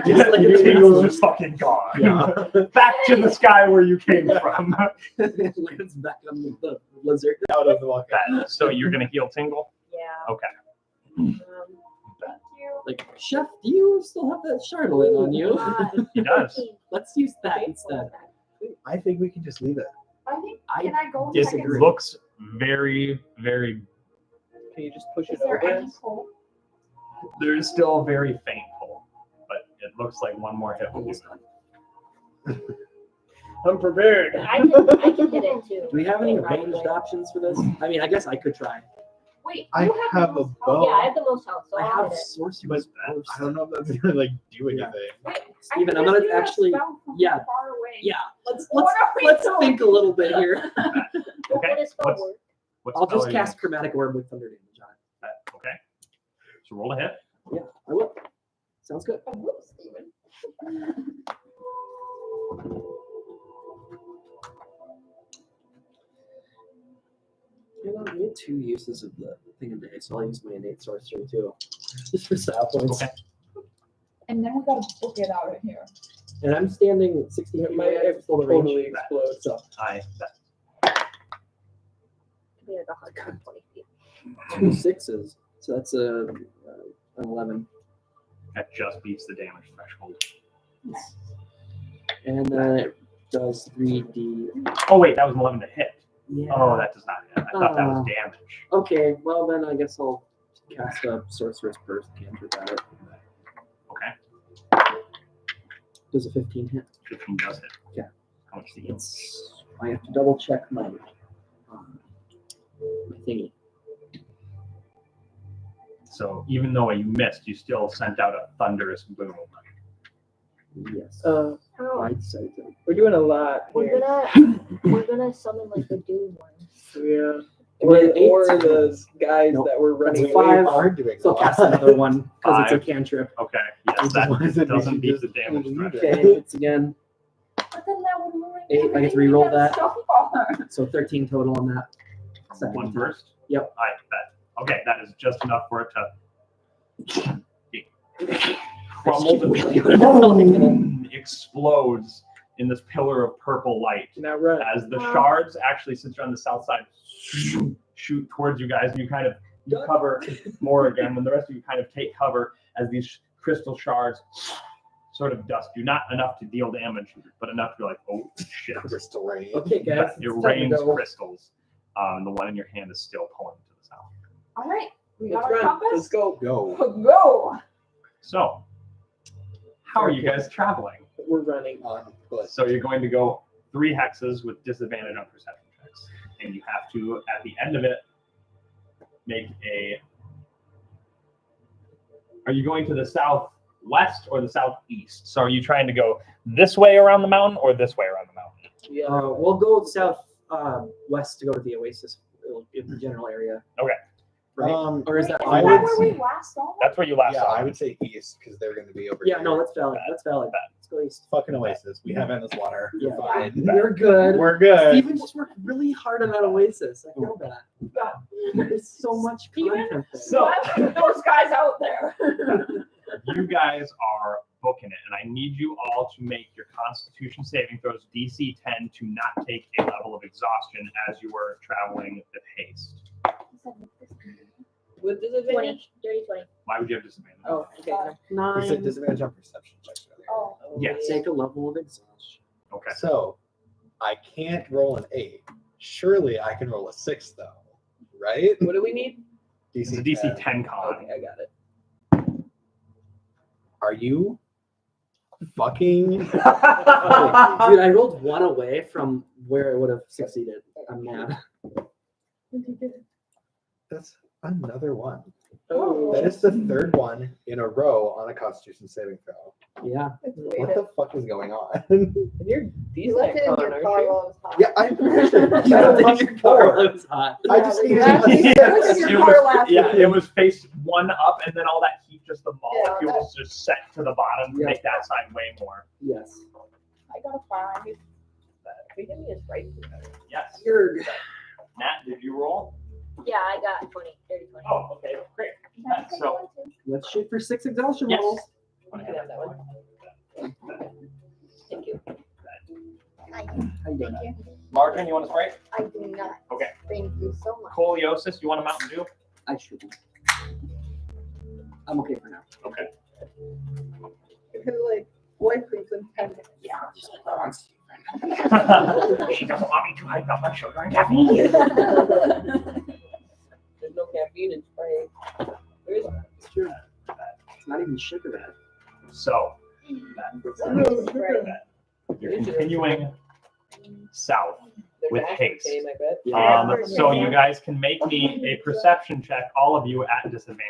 Tingle's just fucking gone. Yeah. Back to the sky where you came from. lands back on the lizard. Out of the walk. So you're gonna heal Tingle? Yeah. Okay. Thank you. Like, Chef, do you still have that Charlotte on you? He does. Let's use that instead. I think we can just leave it. I think. I Can I go? It second? looks very, very. Can you just push Is it there over? any pull? There's still a very faint pull, but it looks like one more hit will do Almost it. done. I'm prepared. I can hit it too. Do we have any Right ranged away. options for this? I mean, I guess I could try. Wait, I you have the a most bow. Yeah, I have the most health, so I I'll have hit it. sorcerer's I post. don't know if that's gonna like do anything. Wait, Steven, I I'm can gonna just do a actually- spell from yeah. far away. Yeah, let's What are we let's doing? think a little bit here. What Okay, would a spell what's- work? What I'll spell just are you cast Chromatic Orb with Thunder damage on it. Okay. So roll a hit. Yeah, I will. Sounds good. Whoops, Steven. You know, we get 2 uses of the thing a day, so I'll use my innate sorcery too. Just for style points. Okay. And then we gotta book it out of here. And I'm standing 60 It feet might away from the range. totally explode. So Could be like 120 feet. 2 6s. So that's an 11. That just beats the damage threshold. And then it does 3d. Oh wait, that was an 11 to hit. Yeah. Oh, that does not hit. I thought that was damage. Okay, well then I guess I'll cast a Sorcerer's Burst cantrip at it. Okay. Does a 15 hit? 15 does hit. Yeah. How much do you I have to double check my thingy. So even though you missed, you still sent out a thunderous boom. Yes. Oh, Right side thing. We're doing a lot we're here. gonna summon like the doom one. Yeah. I mean, Or 8. the guys Nope. that were That's running a 5. Are doing So I'll cast another one because it's a Five. cantrip. Okay. Yes, Why that does it doesn't make beat you the just damage leave threshold. it? Okay, it's again. But then that would ruin 8, I get to everything re-roll we that. done so far. So 13 total on that. Second One attack. burst? Yep. All right, that. Okay, that is just enough for it to crumble and explodes in this pillar of purple light. Now run. As the shards actually, since you're on the south side, shoot towards you guys, and you kind of cover more again. When the rest of you kind of take cover as these crystal shards sort of dust you, not enough to deal damage, but enough to be like, oh shit. Crystal rain. Okay, guys. It it's time to rains go. crystals. The one in your hand is still pulling to the south. All right. We Let's got our run. Let's compass. go. Go. Go. So, how are you guys traveling? We're running. On foot. So you're going to go 3 hexes with disadvantage on perception checks, and you have to, at the end of it, make a. Are you going to the southwest or the southeast? So are you trying to go this way around the mountain or this way around the mountain? Yeah. We'll go south west to go to the oasis in the general area. Okay. Right? Or is that? I Isn't would that where say- we last saw them? That's where you last Yeah, saw I them. would say east because they're going to be over Yeah, here. no, that's valid. That's valid. Let's go east. Fucking Oasis. We have endless water. We're Yeah. fine. We're good. We're good. Steven just worked really hard on that oasis. I feel bad. There's so much content there. So Those guys out there. you guys are booking it, and I need you all to make your Constitution saving throws DC 10 to not take a level of exhaustion as you were traveling with haste. With 20, disadvantage? dirty 20. Why would you have disadvantage? Oh, okay. You said 9. disadvantage on perception checks earlier. Oh. Yes. Take a level of exhaustion. Okay. So, I can't roll an 8. Surely I can roll a 6 though, right? What do we need? It's a DC 10 con. Okay, I got it. Are you fucking? Dude, I rolled 1 away from where I would have succeeded. I'm mad. That's another one. Oh, That is the 3rd one in a row on a Constitution saving throw. Yeah. What the fuck is going on? and you're You left decent, it in Con, your aren't car you? while it was hot. Yeah, I'm pretty You don't sure. think your car was hot. I just Yeah, needed you left a it in six. your car last Yeah, week. it was face 1 up, and then all that heat, just the Yeah, molecules just set to the bottom to Yeah. make that side way more. Yes. I got a 5. Can you give me a Sprite? Yes. You're Matt, did you roll? Yeah, I got 20, dirty 20. Oh, okay, great. So, Let's shoot for 6 exhaustion yes. levels. You can have that one. Thank you. How you doing? Margarine, you want a Sprite? I do not. Okay. Thank you so much. Scoliosis, you want a Mountain Dew? I should. I'm okay for now. Okay. Because like boyfriends and pendants. Yeah. She doesn't want me to hype up my sugar and caffeine. There's no caffeine in Sprite. There is. It's true. It's not even sugar bad. So, you're continuing south. There's With aspartame, haste. I bet. Yeah. So you guys can make me a perception check, all of you at disadvantage.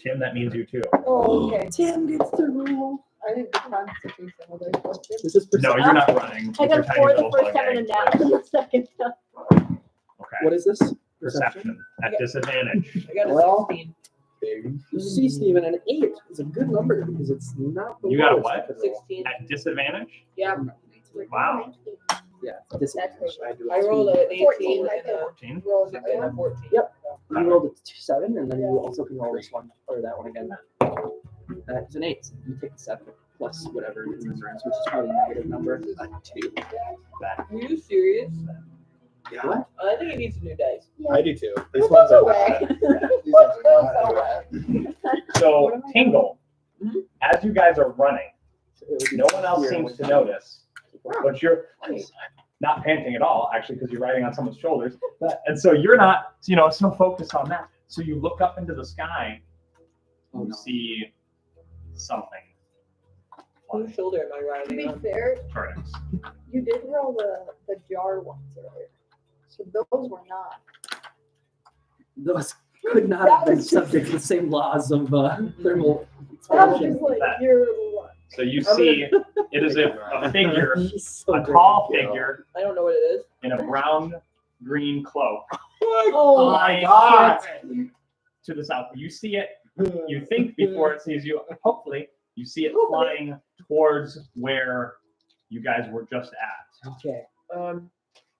Tim, that means you too. Oh, okay. Tim gets to roll. I think the Constitution was a question. This is No, you're not running. I with your got a tiny 4 the little first bug time and a egg. down on the second time. Okay. What is this? Perception at disadvantage. I got a Well, 16. You see, Steven, an 8 is a good number because it's not the You got a lowest what? I could roll. 16. At disadvantage? Yeah, Wow. Yeah, disadvantage. That's do I it. rolled an 18 14, I and a 14. Roll and a 14. Yep. You rolled a 7, and then you also can roll this one or that one again. That's an 8. You take the 7 plus whatever it's in difference, which is probably a negative number. A 2. Are you serious? Yeah, What? I think it needs some new dice. I do too. These Put ones those are away. bad. These ones are not good. So, Tingle, Mhm. as you guys are running, So it would be no one else here seems with- to notice, but you're not panting at all, actually, because you're riding on someone's shoulders. And so you're not, so focused on that. So you look up into the sky, Oh, you no. see something. Whose shoulder am I To riding be on? fair, Torrance. you did roll the jar ones earlier. So those were not. Those could not have been subject to the same laws of thermal I was expansion. just like, That. you're So you see, it is a figure, He's so a great. tall figure I don't know what it is. in a brown-green cloak Oh my flying god! to the south. You see it, you think before it sees you, hopefully, you see it flying towards where you guys were just at. Okay.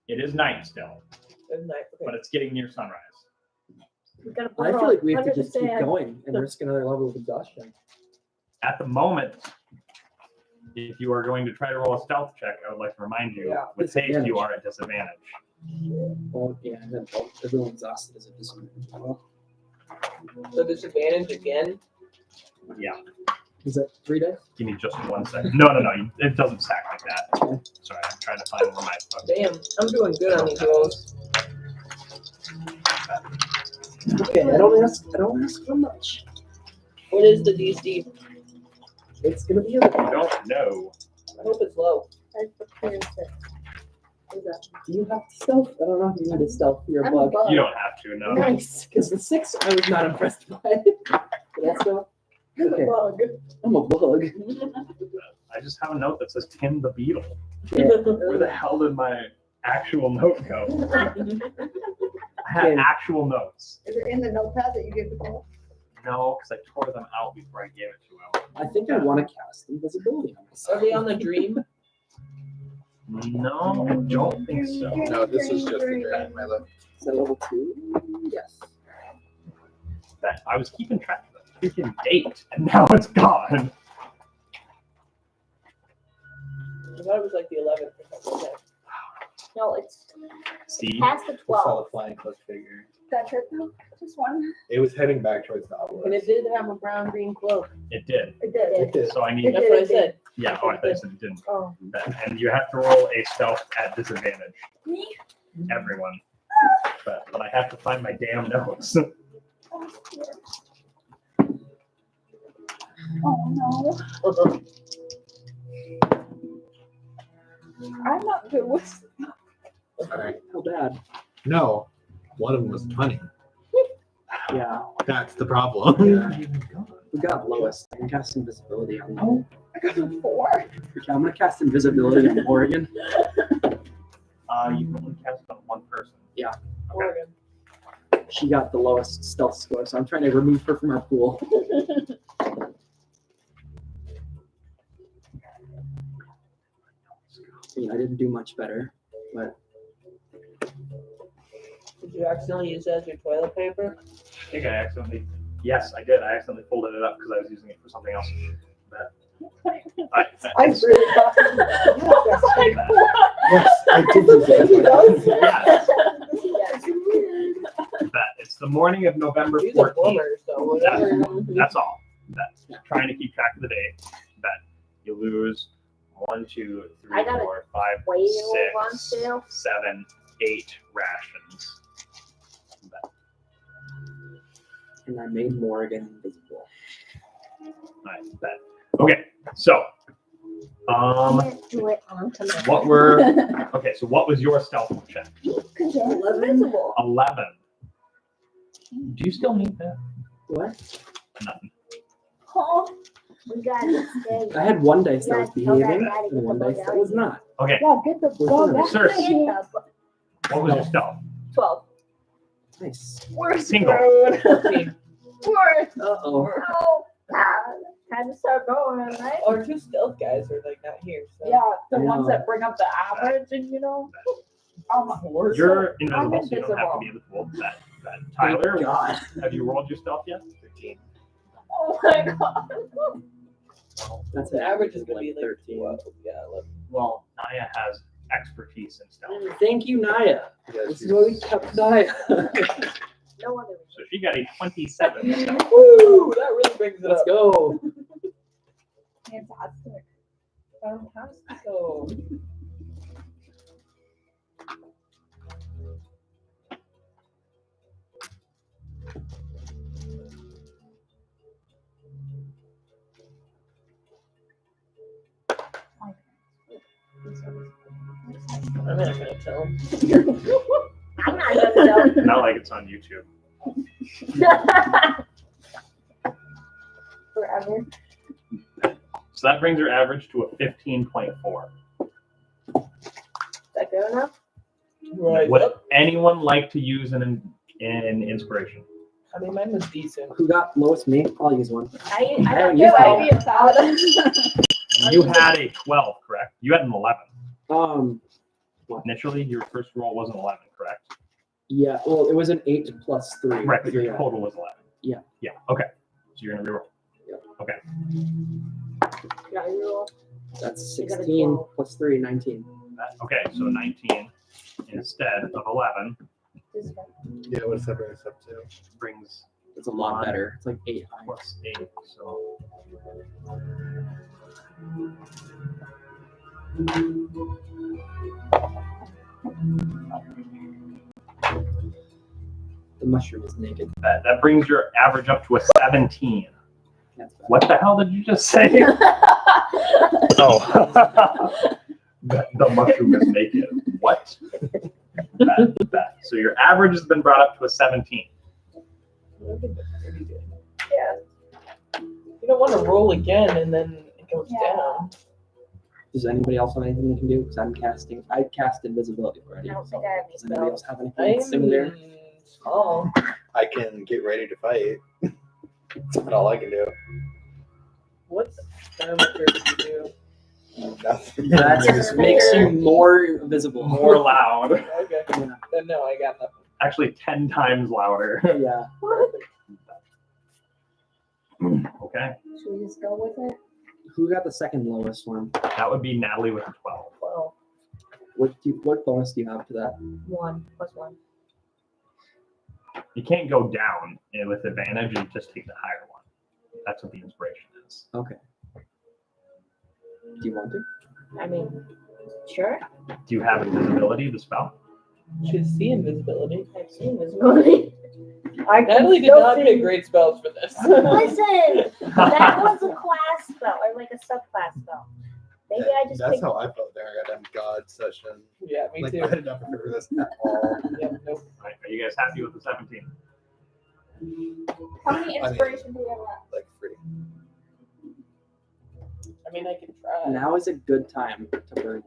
It is night still, It's nice. Okay. but it's getting near sunrise. We gotta I put feel like we have to under the just keep sand. going and risk another level of exhaustion. At the moment, if you are going to try to roll a stealth check, I would like to remind you, Yeah, with haste, disadvantage. you are at disadvantage. Oh yeah, and then everyone exhausted is a disadvantage. Well, So disadvantage again. Yeah, is that 3 days? give me just 1 second. No, it doesn't stack like that. Sorry, I'm trying to find where my phone. Damn, I'm doing good on these rolls. Okay, I don't ask for much. What is the DC? It's gonna be a I don't know. I hope it's low. That's for clearance. What is that? Do you have to stealth? I don't know if you need to stealth for your I'm a bug. bug. You don't have to, no. Nice. Because the 6 I was not impressed by. But also, I'm okay. a bug. I'm a bug. I just have a note that says Tim the Beetle. Yeah. Where the hell did my actual note go? I had Okay. actual notes. Is it in the notepad that you gave the call? No, because I tore them out before I gave it to him. I think I want to cast invisibility on myself. Are they on the dream? No, I don't think so. No, this is just the dragon, my love. Is that level 2? Yes. That I was keeping track of the freaking date, and now it's gone. I thought it was like the 11th or something like that. No, it's See? past the I saw 12. the flying close figure. That trip though? Just one. It was heading back towards the obelisk. And it did have a brown green cloak. It did. It did. It did. So I need. That's what I said. Yeah. Oh, I thought you said it didn't. Oh. And you have to roll a stealth at disadvantage. Me? Everyone. But I have to find my damn notes. Oh, dear. Oh no. I'm not good with. Alright. How bad? No, one of them was 20. Yeah. That's the problem. We got lowest. I can cast invisibility on them. I got a 4. Okay, I'm gonna cast invisibility on Oregon. You can only cast it on one person. Yeah. Okay. Oregon. She got the lowest stealth score, so I'm trying to remove her from our pool. I mean, I didn't do much better, but Did you accidentally use that as your toilet paper? I think I accidentally. Yes, I did. I accidentally folded it up because I was using it for something else. But I really thought. Yes, I did use it. Yes, that it's the morning of November He's a 14th. plumber, so whatever. That's all. That's trying to keep track of the day. That you lose 1, 2, 3, I got a 4, 5, whale on 6, sale. 7, 8 rations. and I made Morgan invisible. Nice. Bet. Okay, so Can't do it on tonight. what were okay? So what was your stealth check? Because you're invisible. 11. Do you still need that? What? Nothing. Oh, We got to stay. I had one dice that was Yeah, tell that behaving guy to get and one the dice bug that out was of here. not. Okay. yeah, get the bug out Sir. of here. What was your stealth? 12. Nice. We're Single. screwed. We're Uh-oh. Oh, time to start going, right? Our two stealth guys are like not here. So. yeah, the I ones know. that bring up the average, and you know. You're invisible, I'm so you don't have to be invisible. invisible. That Tyler, God. have you rolled your stealth yet? 13. Oh my god. That's The an average is gonna be like 13. 12. Yeah, 11. Well, Naya has expertise in stealth, Thank you, Naya. Yes, This is why we kept Naya. No other. so she got a 27 stealth. Woo! That really brings it Let's up. go. Fantastic. Fantastic. So, I'm not gonna tell him. I'm not gonna Not like it's on YouTube. know. Forever. So that brings her average to a 15.4. Is that good enough? Right. Would anyone like to use an inspiration? I mean, mine was decent. Who got lowest? Me? I'll use one. I I don't use know. that. Maybe a salad. You had a 12, correct? You had an 11. What? Initially, your first roll was an 11, correct? Yeah. Well, it was an 8 plus 3. Right, but your Yeah. total was 11. Yeah. Yeah, okay. So you're going to reroll. Yep. Okay. Yeah, you roll. That's You got a 16 12. plus 3, 19. Okay, so 19 instead of 11 This one. Yeah, what's that bring us up to? brings It's a lot better. It's like 8 high. plus 8. So The mushroom is naked. That brings your average up to a 17. That's bad. What the hell did you just say? Oh. The mushroom is naked. What? Bad. So your average has been brought up to a 17. I think that's pretty good. Yeah. You don't want to roll again and then it goes Yeah. down. Does anybody else have anything they can do? Because I cast invisibility already. I don't think I have any Does anybody else spells. have anything similar? I'm small. I can get ready to fight. That's about all I can do. What's thermometer do you do? Nothing. That just makes you more visible. More loud. Okay. Yeah. Then no, I got nothing. Actually, 10 times louder. Yeah. Okay. Should we just go with it? Who got the second lowest one? That would be Natalie with a 12. Well, What bonus do you have to that? 1 + 1. You can't go down with advantage, you just take the higher one. That's what the inspiration is. Okay. Do you want to? I mean, sure. Do you have invisibility, the spell? should see invisibility. I've seen visibility. Natalie did not pick great spells for this. Listen, that was a class spell or like a subclass spell. Maybe I just That's picked. how I felt there. I got done God session. Yeah, me Like too. I did not prepare for this at all. Yeah, nope. All right, are you guys happy with the 17? How many inspiration do we have left? Like 3. I mean, I can try. Now is a good time to burn it.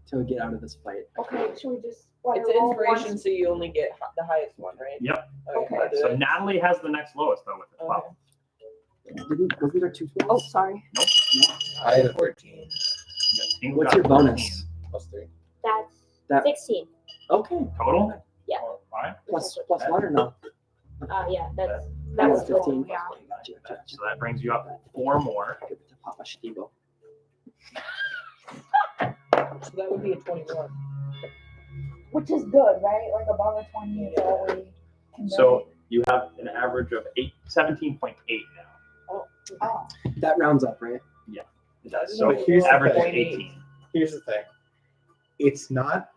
To get out of this fight. Okay, should we just? It's inspiration, so you only get the highest one, right? Yep. Okay. Okay. I'll do So it. Natalie has the next lowest though with the 12. Wasn't there 2 Oh, twelves? sorry. I had a 13 Tingle What's got your 14. bonus? plus 3. That's That 16. okay. Total? Yeah. All right. Plus 1 or no? Yeah, that's That's 15. yeah. Gotcha, gotcha. So that brings you up 4 more. Give it to Papa Stibo. So that would be a 21. Which is good, right? Like above a 20 is all we can So you have an average of 17.8 now. Oh, That rounds up, right? So But here's the average thing. 18. Here's the thing. It's not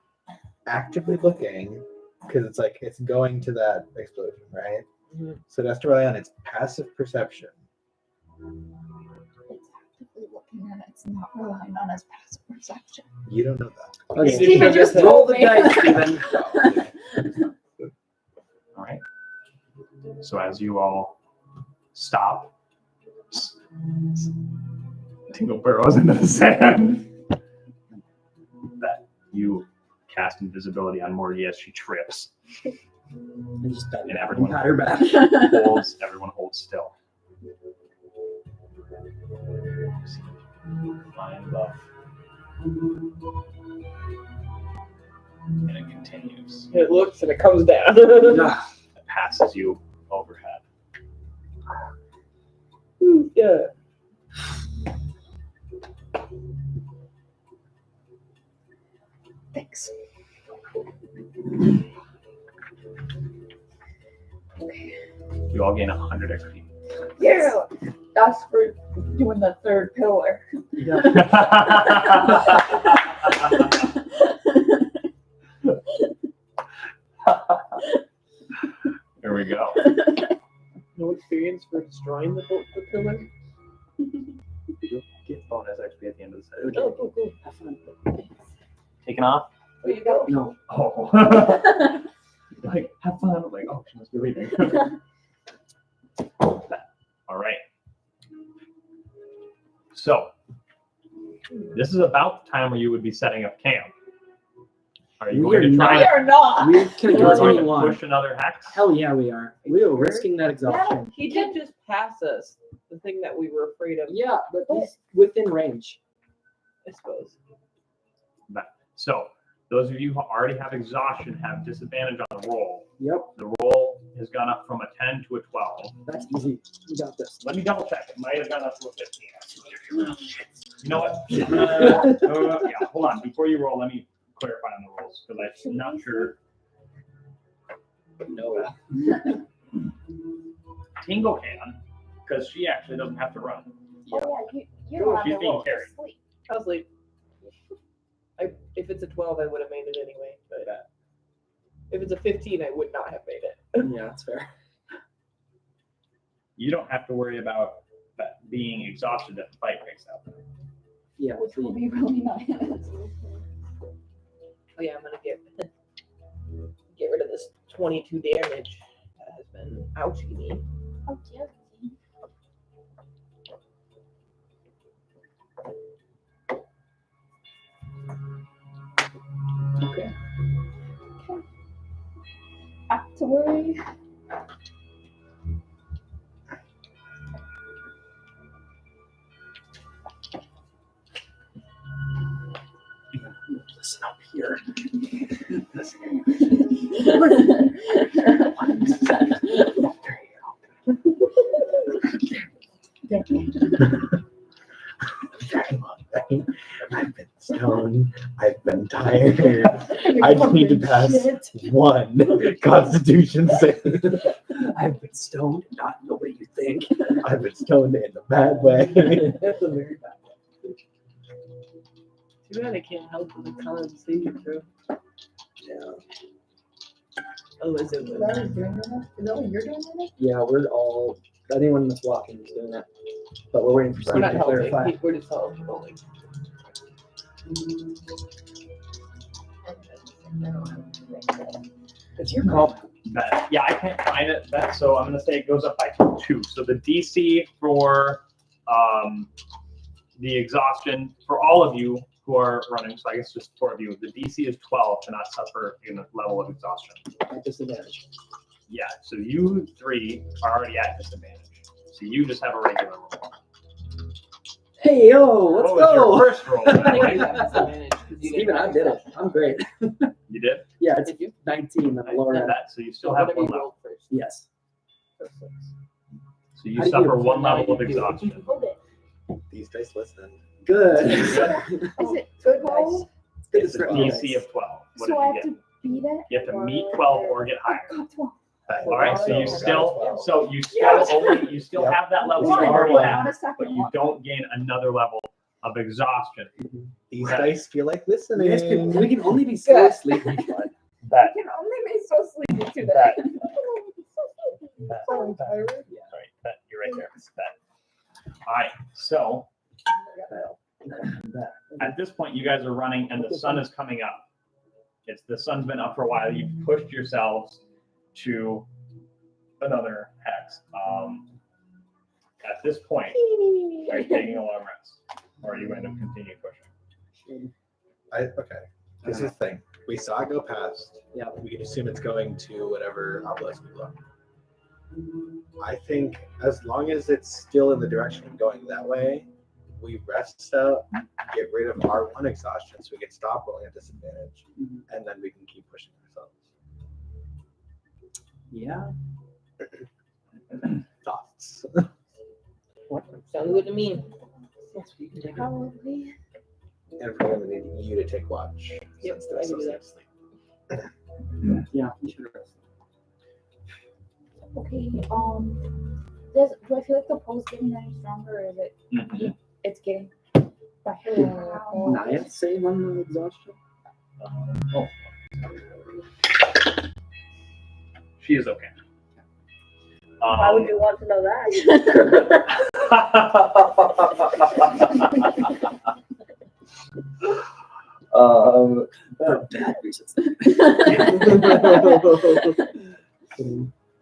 actively looking because it's like it's going to that explosion, right? Mhm. So it has to rely on its passive perception. it's actively looking at it. It's not relying on his passive perception. You don't know that. Okay. Steven just roll told the me. dice, Steven. All right. So as you all stop, Tingle burrows into the sand. That you cast invisibility on Morty as she trips. And just And everyone pat her back. Everyone holds still. Flying buff. And it continues. It looks and it comes down. Yeah. It passes you overhead. Yeah. Thanks. You all gain 100 XP. Yeah, that's for doing the third pillar. There we go. No experience for destroying the pillar? You'll get bonus XP at the end of the session. Oh, cool, cool. Have fun. Taking off? There you go. No. Oh. Like, have fun. Like, oh, she must be leaving. All right. So, this is about the time where you would be setting up camp. Are you We going are to try We are not. We're gonna You're going continue to on. push another hex? Hell yeah, we are. We are risking that exhaustion. He did just pass us, the thing that we were afraid of, Yeah, but he's within range. I suppose. So, those of you who already have exhaustion have disadvantage on the roll. Yep, The roll has gone up from a 10 to a 12. that's easy. We got this. Let me double check. It might have gone up to a 15. You know what? Yeah, hold on. Before you roll, let me clarify on the rolls because I'm not sure. No. Tingle can because she actually doesn't have to run. Oh, yeah, you don't have She's to being roll. carried. Just sleep. I was like, if it's a 12, I would have made it anyway. But if it's a 15, I would not have made it. Yeah, that's fair. You don't have to worry about being exhausted if the fight breaks out. Yeah. Which will be really nice. Oh yeah, I'm gonna get rid of this 22 damage that has been ouchie me. Oh, yeah. Okay. Back to worry. Listen up here. I've been stoned. I've been tired. I just need to pass one Constitution save. I've been stoned, not the way you think. I've been stoned in a bad way. That's a very bad one. Too bad I can't help with the con saving throw. Yeah. Otherwise it Is would. that what you're doing that? Is that what you're doing that? Yeah, we're all. Anyone that's walking is doing that. But we're waiting for We're Steve not to helping. clarify. We're just all rolling. It's your call. Bet. Yeah, I can't find it. Bet. So I'm going to say it goes up by 2. So the DC for the exhaustion for all of you who are running, so I guess just 4 of you, the DC is 12 to not suffer in a level of exhaustion. At disadvantage. Yeah, so you 3 are already at disadvantage. So you just have a regular roll. Hey, yo, let's What was go. your first roll? I got disadvantage 'cause you didn't Steven, I have did it. exhaustion. I'm great. You did? Yeah, it's 19 on the lower end. That, so you still So have whatever 1 you level. rolled first. Yes. So 6. So you How do you suffer do? 1 Now level of you do. exhaustion. Hold it. These dice listen. Good. Is it Good 12? It's good to It's a start with DC dice. of 12. What So I did have you to beat it? get? You have to meet 12 or get Oh, higher. God, 12. All right, so you still, Yes. you still have that level One, you already not have, a second but you one. don't gain another level of exhaustion. These Okay. dice feel like We can listening. only be so sleepy, but That, I can only be so sleepy today. that, So tired. sorry, that, you're right there. That. All right, so at this point, you guys are running and the sun is coming up. The sun's been up for a while. You've pushed yourselves to another hex. At this point, are you taking a long rest, or are you going to continue pushing? Okay. This is the thing. We saw it go past. Yeah. We can assume it's going to whatever obelisk we look. I think as long as it's still in the direction of going that way, we rest out, get rid of our 1 exhaustion so we can stop rolling at disadvantage, and then we can keep pushing ourselves. yeah. Thoughts? Sounds good to me. Probably. And we're going to need you to take watch. Yep, since the I rest can of do us that. need sleep. Yeah, you should rest. Okay, do I feel like the pole's getting any stronger, or is it, Mhm. it's getting by how? Naya save on the exhaustion? Oh. She is okay. Why would you want to know that? For bad reasons.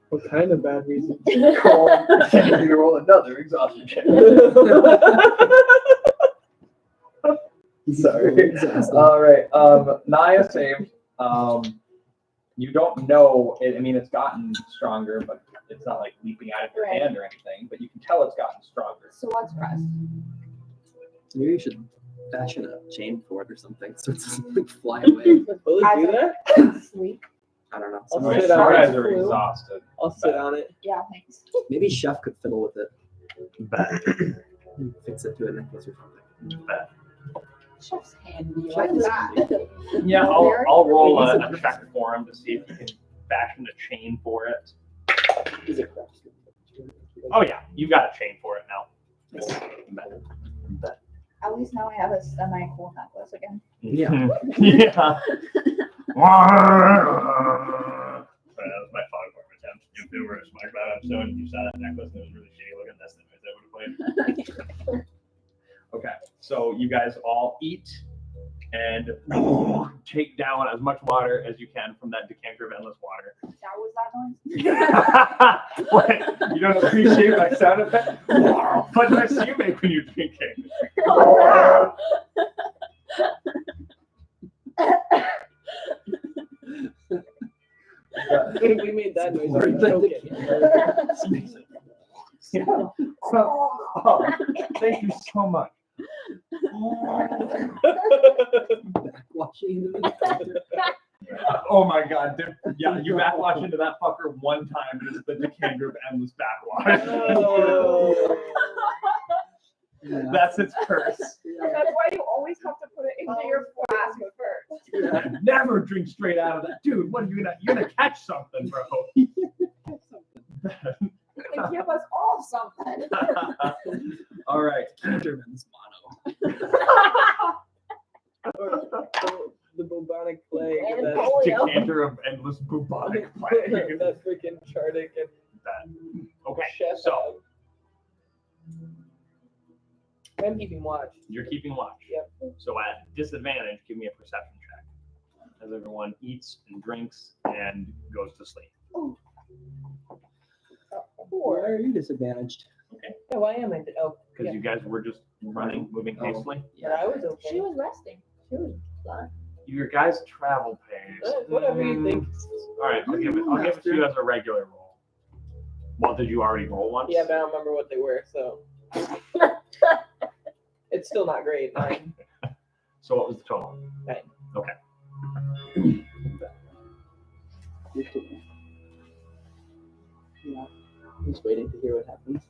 What kind of bad reason? You roll another exhaustion check. Sorry. All right. Naya saved. You don't know. I mean, it's gotten stronger, but it's not like leaping out of your Right. hand or anything. But you can tell it's gotten stronger. So let's rest. Maybe you should fashion a chain for it or something so it doesn't like fly away. Will it do that? Sleep. I don't know. I'll You sit guys on it. are exhausted. I'll sit on it. Yeah, thanks. Maybe Chef could fiddle with it. Bet. Fix it to a necklace or something. Chef's handy. Chef's Like that. Yeah, I'll roll a check for him to see if you can fashion a chain for it. Is it craftsman? Oh yeah, you got a chain for it now. Bet. At least now I have a semi-cool necklace again. Yeah. Yeah. That was my foghorn SpongeBob episode and you saw that necklace and it was really shitty looking, that's the noise I would have played. Okay, so you guys all eat and take down as much water as you can from that decanter of endless water. That was that noise? What? You don't appreciate my sound effect? What noise do you make when you're drinking? We made that noise. We're joking. Yeah. Oh, thank you so much. Backwashing into the decanter. Oh my god, dude. Yeah, you backwash into that fucker one time and it's the decanter of endless backwash. Oh. Yeah. That's its curse. That's why you always have to put it into your flask first. Never drink straight out of that. Dude, what are you gonna catch something, bro? They give us all something. All right. German's motto. The bubonic plague. And That, polio. Decanter of endless bubonic plague. that freaking Chardic and Okay, Chef. so I'm keeping watch. you're keeping watch. Yep. So at disadvantage, give me a perception check. As everyone eats and drinks and goes to sleep. Why are you disadvantaged? Yeah, why am I? Oh, Because yeah. you guys were just running, moving Oh. hastily. But I was okay. She was resting. She was fine. Your guys' travel pays. Whatever you think. All right, I'll give it to you as a regular roll. Well, did you already roll once? Yeah, but I don't remember what they were, so it's still not great. Okay. So what was the total? 9. Okay. Yeah. I'm just waiting to hear what happens.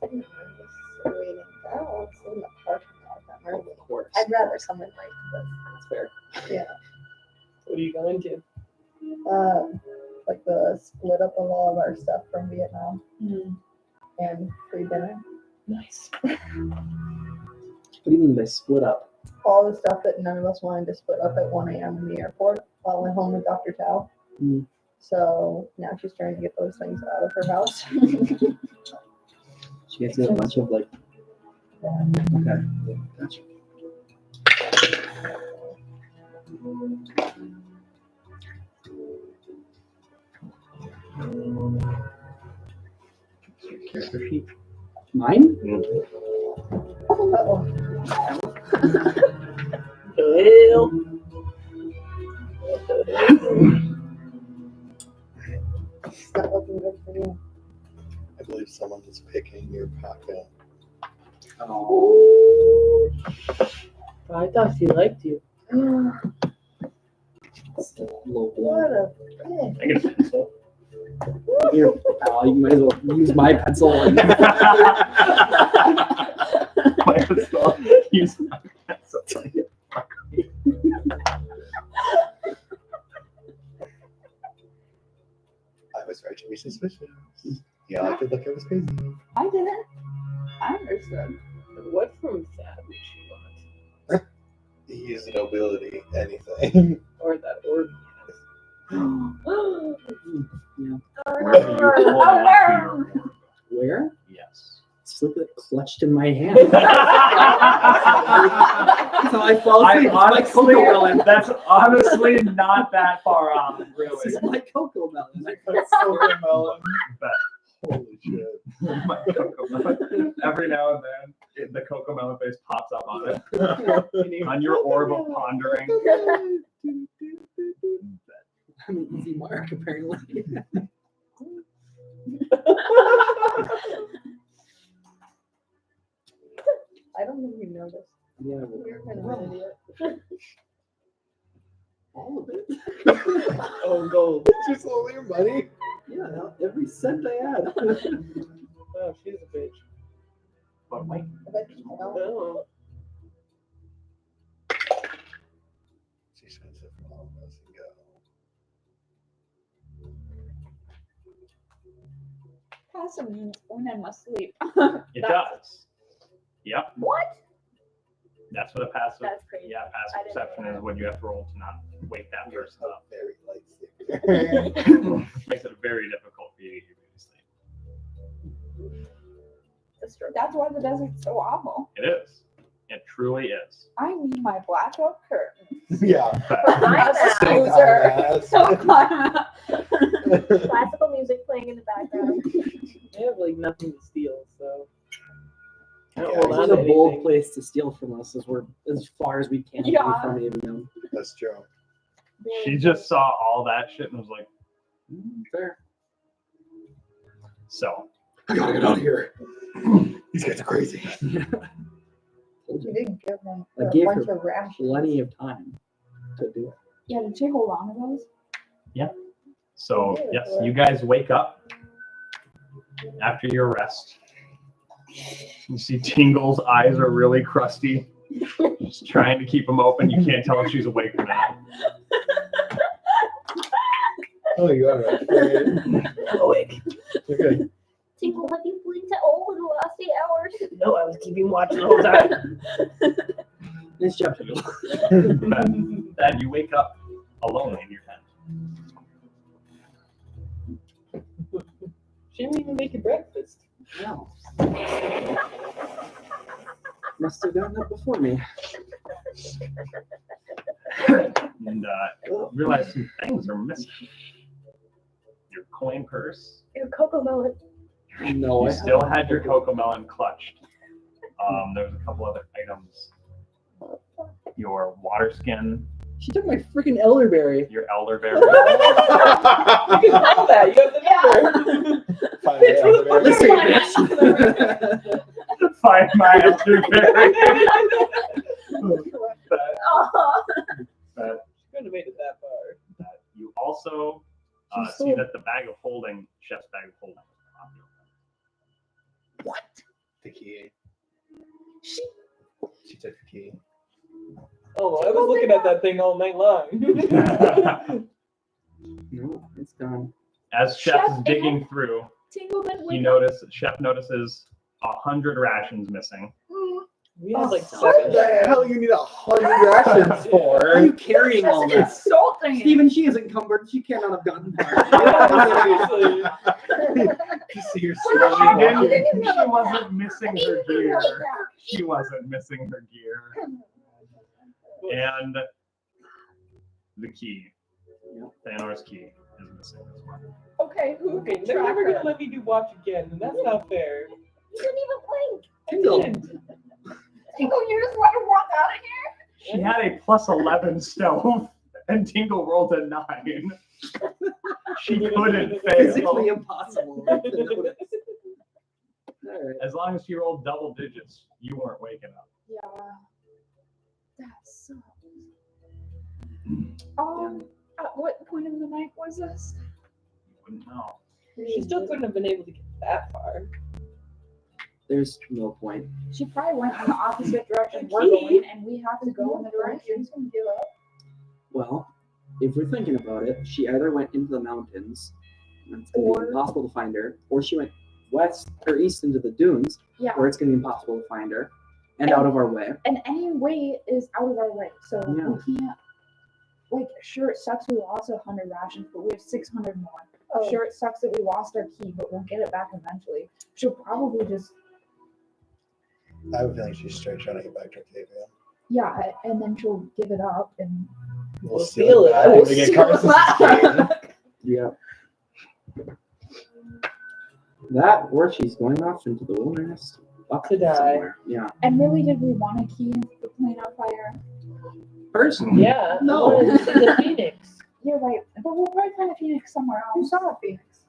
Of course. I'd rather someone like That's fair. What are you going to? this. Like the split up of all of our stuff from Vietnam and free dinner. Nice. What do you mean by split up? All the stuff that none of us wanted to split up at 1 a.m. in the airport while I went home with Dr. Tao. Mm. So now she's trying to get those things out of her house. She gets a bunch of like. Okay. Yeah, gotcha. Character sheet. Mine? Uh-oh. Hell. It's not looking good for you. I believe someone is picking your pocket. Oh. I thought she liked you. Low blow. What a pig. I get a pencil. Here, pal, you might as well use my pencil. And Might as well use my pencil. I was right to be suspicious. Yeah, I could look, it was crazy. I didn't. I understood. What from that would she want? He's nobility, anything. Or that orb? Wherever you hold on to your orb. where? Yes. Slip it clutched in my hand. So I fall asleep. That's honestly not that far off, This really. is my cocoa melon. That's so melon. But Holy shit. my cocoa melon. Every now and then, the cocoa melon face pops up on it. On your orb of pondering. I'm an easy mark, apparently. I don't think you noticed. Yeah, well, You're kind of an idiot. all of it. Oh, gold. Just all your money? Yeah, every cent I had. Oh, she's a bitch. But wait, I bet you don't. Oh. She sends it from all of us and go. Passive means Onan must sleep. it does. Yep, What? that's what a passive. That's crazy. Yeah, I passive didn't know perception that. is what you have to roll to not wake that person up. Very light sleeper. Makes it very difficult for you to get to sleep. struggle. That's why the desert's so awful. It is. It truly is. I need my black oak curtains. Yeah. Classical music playing in the background. They have like nothing to steal, so. I don't Yeah, hold This on is to a bold anything. place to steal from us as we're as far as we can Yeah. be from Avium. That's true. She just saw all that shit and was like, Fair. so. I gotta get out of here. These guys are crazy. You didn't give them I a gave bunch her of rations. plenty of time to do it. Yeah, did she hold on to those? So, yes, you guys wake up after your rest. You see Tingle's eyes are really crusty. She's trying to keep them open. You can't tell if she's awake or not. Oh, you are right. I'm awake. Okay. Tingle, have you blinked at all in the last 8 hours? No, I was keeping watch the whole time. Nice job, Tingle. Then you wake up alone in your tent. She didn't even make you breakfast. No. Must have gotten up before me. And realize some things are missing. Your coin purse. Your cocoa melon. No, You still had your cocoa melon clutched. There was a couple other items. Your water skin, She took my freaking elderberry. your elderberry. You can tell that. You have the number. Finally, elderberry. Listen, bitch. Find my elderberry. But Couldn't have made it that far. you also She's see so- that the bag of holding, chef's bag of holding, is not The key. She She took the key. Oh, I was looking at that thing all night long. open. No, it's gone. As Chef is Chef, digging through, Chef notices 100 rations missing. We had like What 7. the hell you need 100 rations Why are for? you carrying all That's this? insulting. Steven, she is encumbered. She cannot have gotten far. Seriously. You see your She slowly walking. wasn't missing her gear. She wasn't missing her gear. And the key, Thanor's key, is missing as well. Okay, who Okay, can they're track never her? gonna let me do watch again, and that's not fair. You didn't even blink. Tingle. Tingle, you just want to walk out of here? She had a +11 stealth, and Tingle rolled a 9. She couldn't Physically fail. impossible. to notice. All right. As long as she rolled double digits, you weren't waking up. Yeah. That sucks. At what point in the night was this? You wouldn't know. She still couldn't have been able to get that far. There's no point. She probably went in the opposite direction we're Key. going, and we have to go in the direction. Well, if we're thinking about it, she either went into the mountains, and it's going to be Or- impossible to find her, or she went west or east into the dunes, Yeah. where it's going to be impossible to find her, and out of our way. And any way is out of our way, so Yeah. we can't. Like, sure, it sucks we lost 100 rations, but we have 600 more. Oh. Sure, it sucks that we lost our key, but we'll get it back eventually. She'll probably just, I have a feeling she's straight trying to get back to Octavia. yeah, and then she'll give it up, and We'll steal steal it. it back We'll when we get steal Carson's key. Yeah. That, or she's going off into the wilderness. Up To die. somewhere. Yeah. and really, did we want a key for plane on fire? Personally, Yeah. No. I wanted to see the Phoenix. You're right, but we'll probably find a phoenix somewhere else. You saw a phoenix.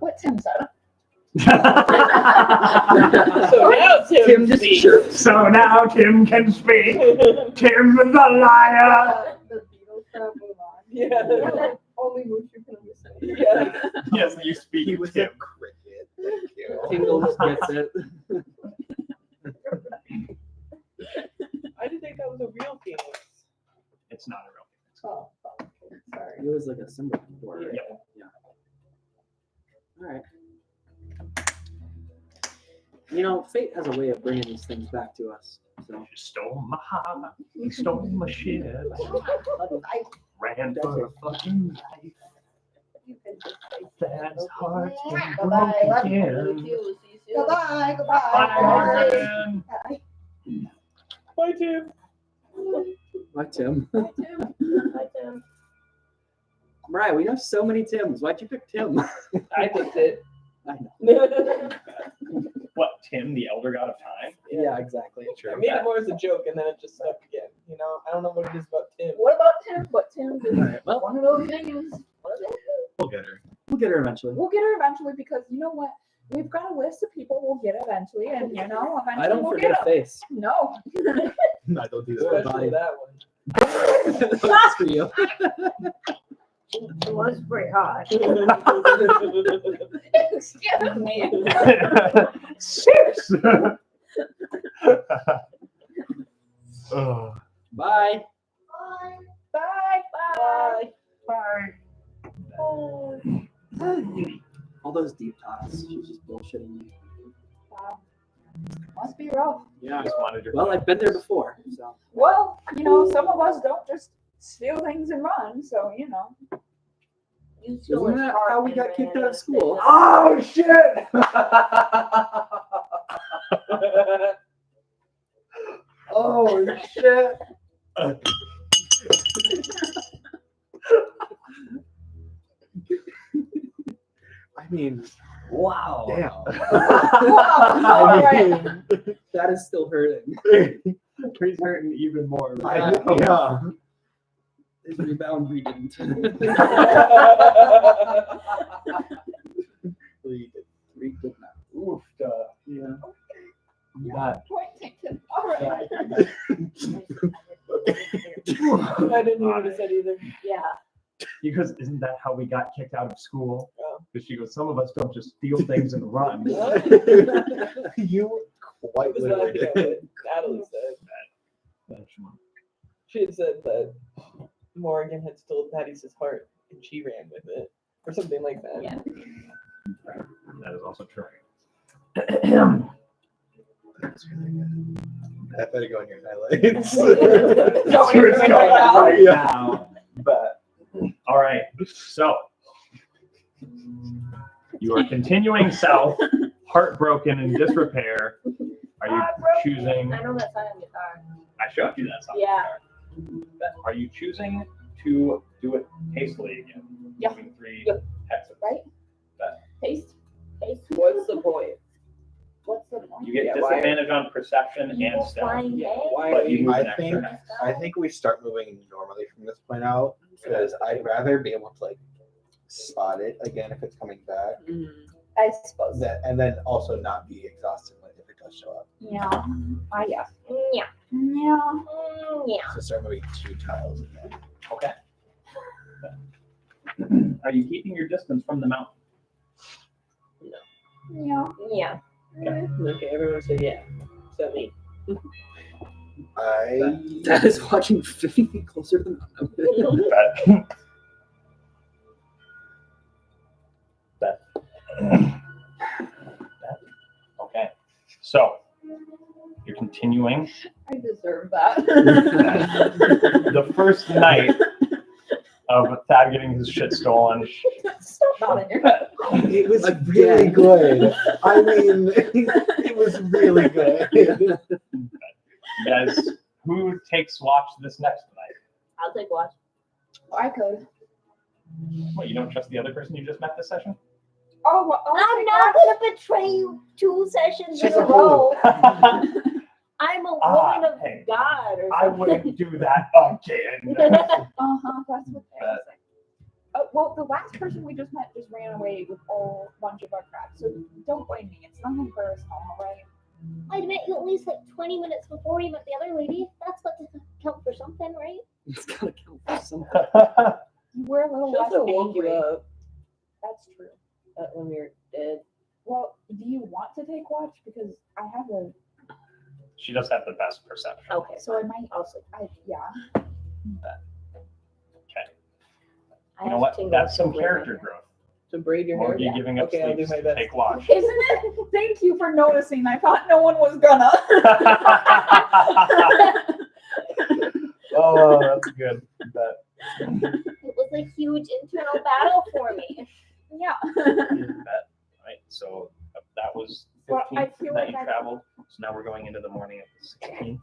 What Tim said. So now Tim just speaks. chirps. So now Tim can speak. Tim the liar. The Beatles have Mulan. Yeah. Only Mushu can understand. Yeah. Yes, you speak He was Tim. a cricket. Thank you. Tingle just gets it. I didn't think that was a real Phoenix. It's not a real Oh, fuck. Sorry. It was like a symbol before, right? Yeah. All right. You know, fate has a way of bringing these things back to us. So You stole my heart. You stole my shit. Ran for a fucking life. You can just say That's hard to bye-bye. broke Love you. again. See you Goodbye. Goodbye. Bye, Morgan. Bye, Tim. Bye, Tim. Bye, Tim. Bye, Tim. Mariah, we know so many Tims. Why'd you pick Tim? I picked it. I know. What, Tim, the elder god of time? Yeah, exactly. I made it more as a joke, and then it just stuck again. You know, I don't know what it is about Tim. What about Tim? But Tim is Alright, well, one of those names. We'll get her. we'll get her eventually. We'll get her eventually because you know what? We've got a list of people we'll get eventually, and you know, eventually I don't we'll forget get a them. face. No. No, don't do that. Especially that one. That's for you. It was pretty hot. Excuse me. Six. Oh. Bye. Bye. Bye. All those deep talks. She's just bullshitting me. Wow. Must be rough. Yeah. Just wanted your Well, I've been there before, so. Well, you know, some of us don't just steal things and run, so you know. You stole Isn't his that heart how we and got ran kicked it out of and school? spit Oh shit! Oh shit! I mean, Wow. damn. All right. That is still hurting. He's hurting even more. Yeah. His rebound we didn't. Three good now. Oof. Yeah. That. Point taken. All right. I didn't hear what he said either. Yeah. Because isn't that how we got kicked out of school? Oh. Because she goes, some of us don't just steal things and run. You quite It was not literally what did. Natalie said. That's one. She had said that Morgan had stolen Thaddeus' heart and she ran with it. Or something like that. Yeah. That is also true. That's really good. That better go in your highlights. Don't even It's know going now. right now. But all right, so you are continuing south, heartbroken and disrepair. Are you choosing? I know that song on guitar. I showed you that song. Yeah. Are you choosing to do it hastily again? Yeah. Moving 3 Yeah. hexes. Right? But Taste. What's the point? What's the point? you get Yeah, why- disadvantage on perception and Evil stealth, flying Yeah, egg. why but you move an I extra think hex. I think we start moving normally from this point out because I'd rather be able to like spot it again if it's coming back. I suppose. And then also not be exhausted when if it does show up. Yeah. I guess. Yeah. Yeah. Yeah. So start moving 2 tiles again. Okay. Are you keeping your distance from the mountain? Yeah. Yeah. Okay, everyone said yeah. Except me. That is watching 50 feet closer than I'm. Okay. So you're continuing. I deserve that. The first night of Thad getting his shit stolen. Stop nodding your head. It was Again. really good. I mean, it was really good. Guys, who takes watch this next night? I'll take watch. I could. What, you don't trust the other person you just met this session? Oh, well, I'm not gonna betray you 2 sessions She's in a a row. I I'm a Ah, woman of hey. God or something. wouldn't do that again. Uh-huh, that's what they But- say. Well, the last person we just met just ran away with a whole bunch of our crap, so don't blame me. It's nothing personal, all right? I met you at least like 20 minutes before you met the other lady. That's got to count for something, right? It's gotta count for something. You were a little She less also woke you angry. up That's true. when we were dead. Well, do you want to take watch? Because I have a, She does have the best perception. Okay. so I might also, yeah. Okay. I You know have what? tingles That's some in my character hair. growth. To braid your hair. Morgie Yeah. giving up Okay, I'll do sleeps my to best. take watch. Isn't it? Thank you for noticing. I thought no one was gonna. Oh, that's good. But, It was a huge internal battle for me. Yeah. right, so that was Well, I 14th feel that like you I- traveled. So now we're going into the morning of the 16th.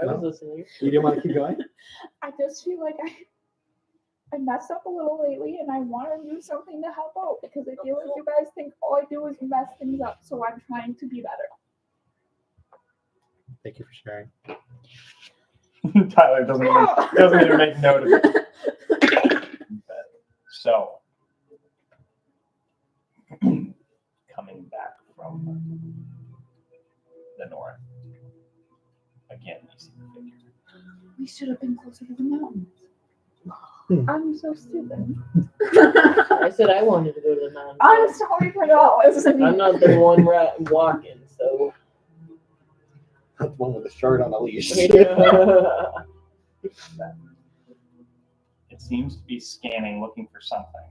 I was listening. You didn't want to keep going? I just feel like I messed up a little lately, and I want to do something to help out because I feel like you guys think all I do is mess things up. So I'm trying to be better. Thank you for sharing. Tyler doesn't even make note of it. So, coming back from the north, again, you see the figure. We should have been closer to the mountains. I'm so stupid. I said I wanted to go to the mountain. I'm sorry for dollars. I'm not the one walking, so. Not the one with the shirt on a leash. It seems to be scanning, looking for something,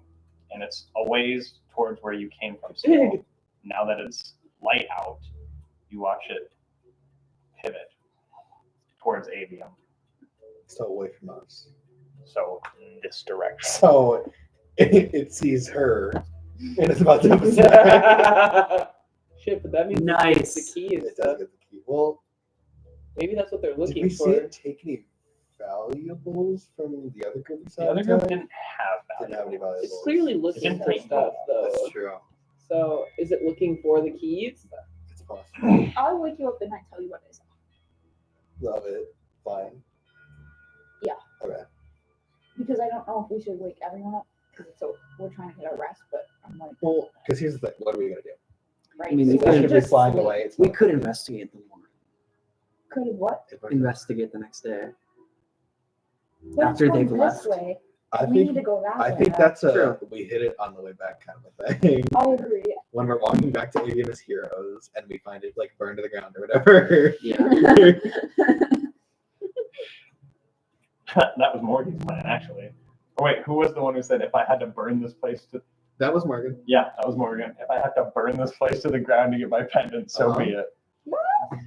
and it's a ways towards where you came from. Still, now that it's light out, you watch it pivot towards Avium. So away from us. So in this direction. So it sees her and it's about to attack. Shit, but that means Nice. the key is It does get the key. Well, maybe that's what they're did looking we for. see it take any valuables from the other group? The other group didn't have Didn't have any valuables. valuables. It's clearly looking didn't for take stuff, though. That's true. So, is it looking for the keys? It's possible. I'll wake you up and I tell you what I saw. Love it. Fine. Yeah. Okay. Because I don't know if we should wake everyone up because so we're trying to get our rest, but I'm like, Well, because here's the thing. What are we gonna do? right. I mean, so we we Especially should if we're just flying sleep. away. It's We not- could investigate the more. Could have what? Investigate the next day. But After it's going they've this left. way. I We need think to go that I way. think that's True. we hit it on the way back kind of a thing. I agree. When we're walking back to Avium as heroes and we find it like burned to the ground or whatever. Yeah. That was Morgan's plan, actually. Oh, wait, who was the one who said if I had to burn this place to? That was Morgan. Yeah, that was Morgan. If I had to burn this place to the ground to get my pendant, so be it.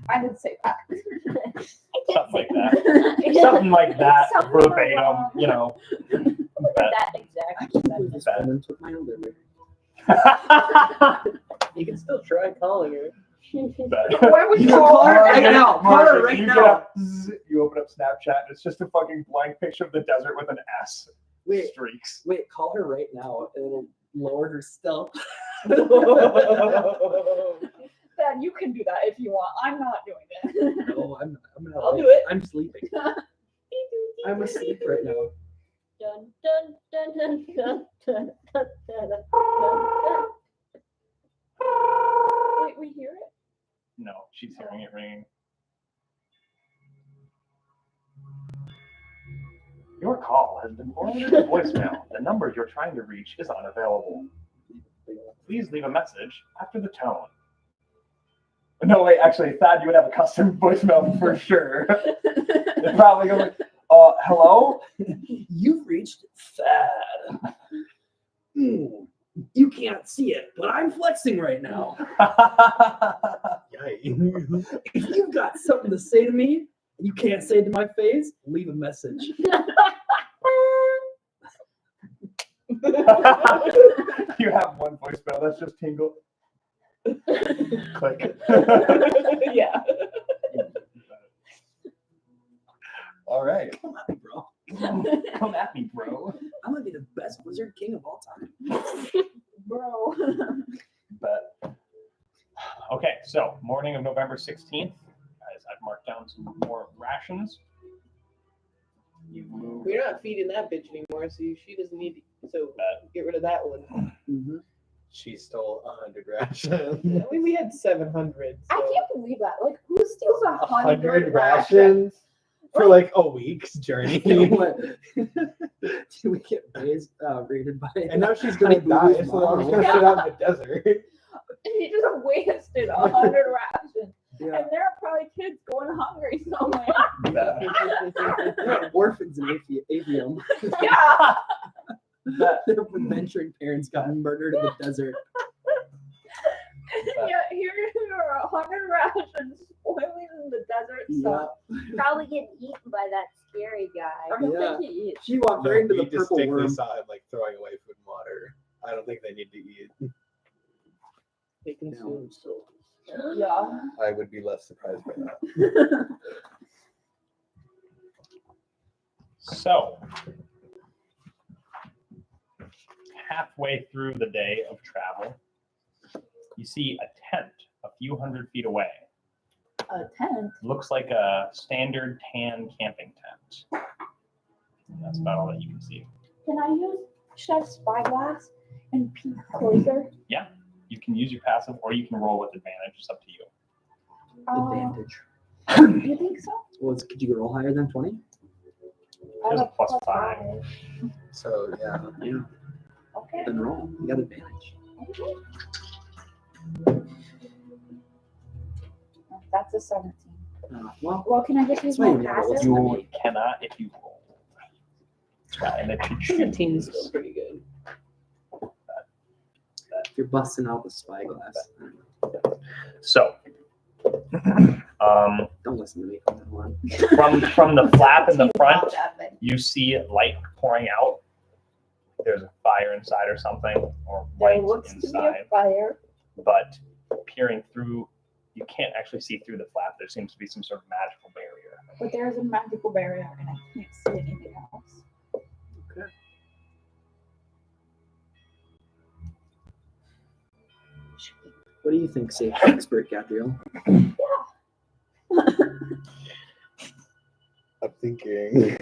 I didn't say that. Something like that. Something like that, Something verbatim. along. You know. That exact. This woman took my underwear. You can still try calling her. Where would You you can go? call her right now. Call her Morgan, right you now. get up, you open up Snapchat, and it's just a fucking blank picture of the desert with an S. Wait, Streaks. wait, call her right now. It'll lower her stealth. Dad, you can do that if you want. I'm not doing it. No, I'm gonna. I'll do it. I'm sleeping. I'm asleep right now. Dun, dun, dun, dun, dun, dun, dun, dun, dun. Wait, we hear it? No, she's hearing it ringing. Your call has been forwarded to voicemail. The number you're trying to reach is unavailable. Please leave a message after the tone. No, wait, actually, Thad, you would have a custom voicemail for sure. It's probably going, hello? You've reached Thad. You can't see it, but I'm flexing right now. Yikes. If you've got something to say to me and you can't say it to my face, leave a message. You have one voicemail, that's just tingle. Click. Yeah. All right. Come at me, bro. Come at me, bro. I'm gonna be the best wizard king of all time. Bro. But okay, so morning of November 16th, guys, I've marked down some more rations. You move. We're not feeding that bitch anymore, so she doesn't need to. So get rid of that one. Mm-hmm. She stole 100 rations. I mean, we had 700. I So. can't believe that. Like, who steals 100 100 rations? rations for like a week's journey. You know what? Do we get rated by? And now she's gonna Honey Boo die, Boo's so I'm just mom? gonna sit out in the desert. He just wasted 100 rations. Yeah. And there are probably kids going hungry somewhere. Orphans in Avium. Yeah. Their adventuring parents got murdered in the desert. Yeah, here are 100 rations spoiling in the desert. So Probably getting eaten by that scary I guy. don't Yeah. think he eats. She walked right into we the purple distinctly worm. saw him like throwing away food and water. I don't think they need to eat. They consume souls. Yeah. I would be less surprised by that. So, halfway through the day of travel, you see a tent a few hundred feet away. A tent. Looks like a standard tan camping tent. And that's about all that you can see. Can I use? Should I have spyglass and peek closer? You can use your passive, or you can roll with advantage. It's up to you. Advantage. You think so? Well, could you roll higher than 20? There's a plus 5. five. So yeah. Yeah. Okay. Then roll. You got advantage. That's a 17. Well, Well, can I just use That's why my you never passive? listen. You cannot if you roll. And it should 17 is still pretty good. if you're busting out the spyglass, So, don't listen to me from that one. from the flap in the front, Not that big. you see light pouring out. There's a fire inside or something, or There light looks to be a inside. fire. But peering through, you can't actually see through the flap. There seems to be some sort of magical barrier. But there's a magical barrier and I can't see anything else. Okay. What do you think, safety expert Gabrielle? I'm thinking.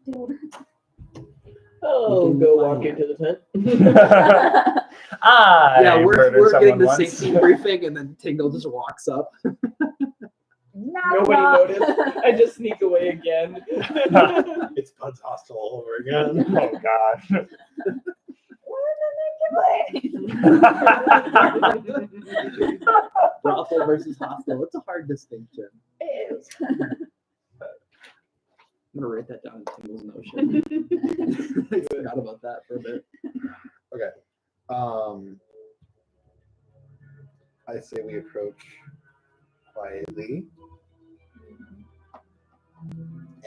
Dude. Oh, can go find walk it. into the tent. I murdered we're getting someone the once. safety briefing, and then Tingle just walks up. Nobody noticed. I just sneak away again. It's Bud's hostel all over again. Oh God. Brothel versus hostel. It's a hard distinction. It is. I'm gonna write that down in Tingle's notion. I forgot about that for a bit. Okay. I say we approach quietly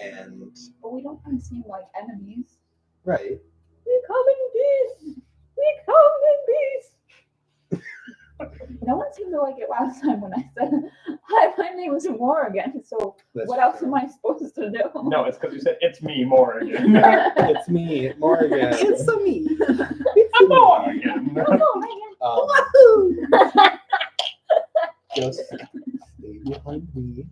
and But we don't want to seem like enemies. right. We come in peace. We come in peace. No one seemed to like it last time when I said, "Hi, my name is Morgan." So That's what else true. am I supposed to do? No, it's because you said it's me, Morgan. It's me, Morgan. It's a me. I'm Morgan. Oh, Just stay behind me.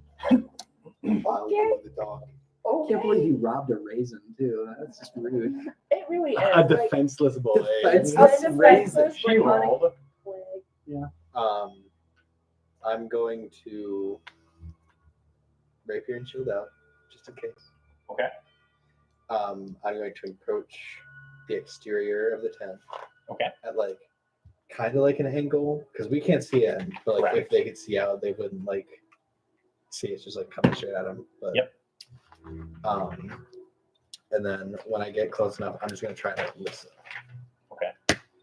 While Okay. the dog. man. I can't believe you robbed a raisin too. That's just rude. It really is. A like, defenseless boy. Defenseless a raisin. defenseless She rolled. plague. I'm going to rapier and shield out, just in case. Okay. I'm going to approach the exterior of the tent. Okay. At like, kind of like an angle, because we can't see in, but like Right. if they could see out, they wouldn't like see it's just like coming straight at them. But Yep. And then when I get close enough, I'm just gonna try to listen.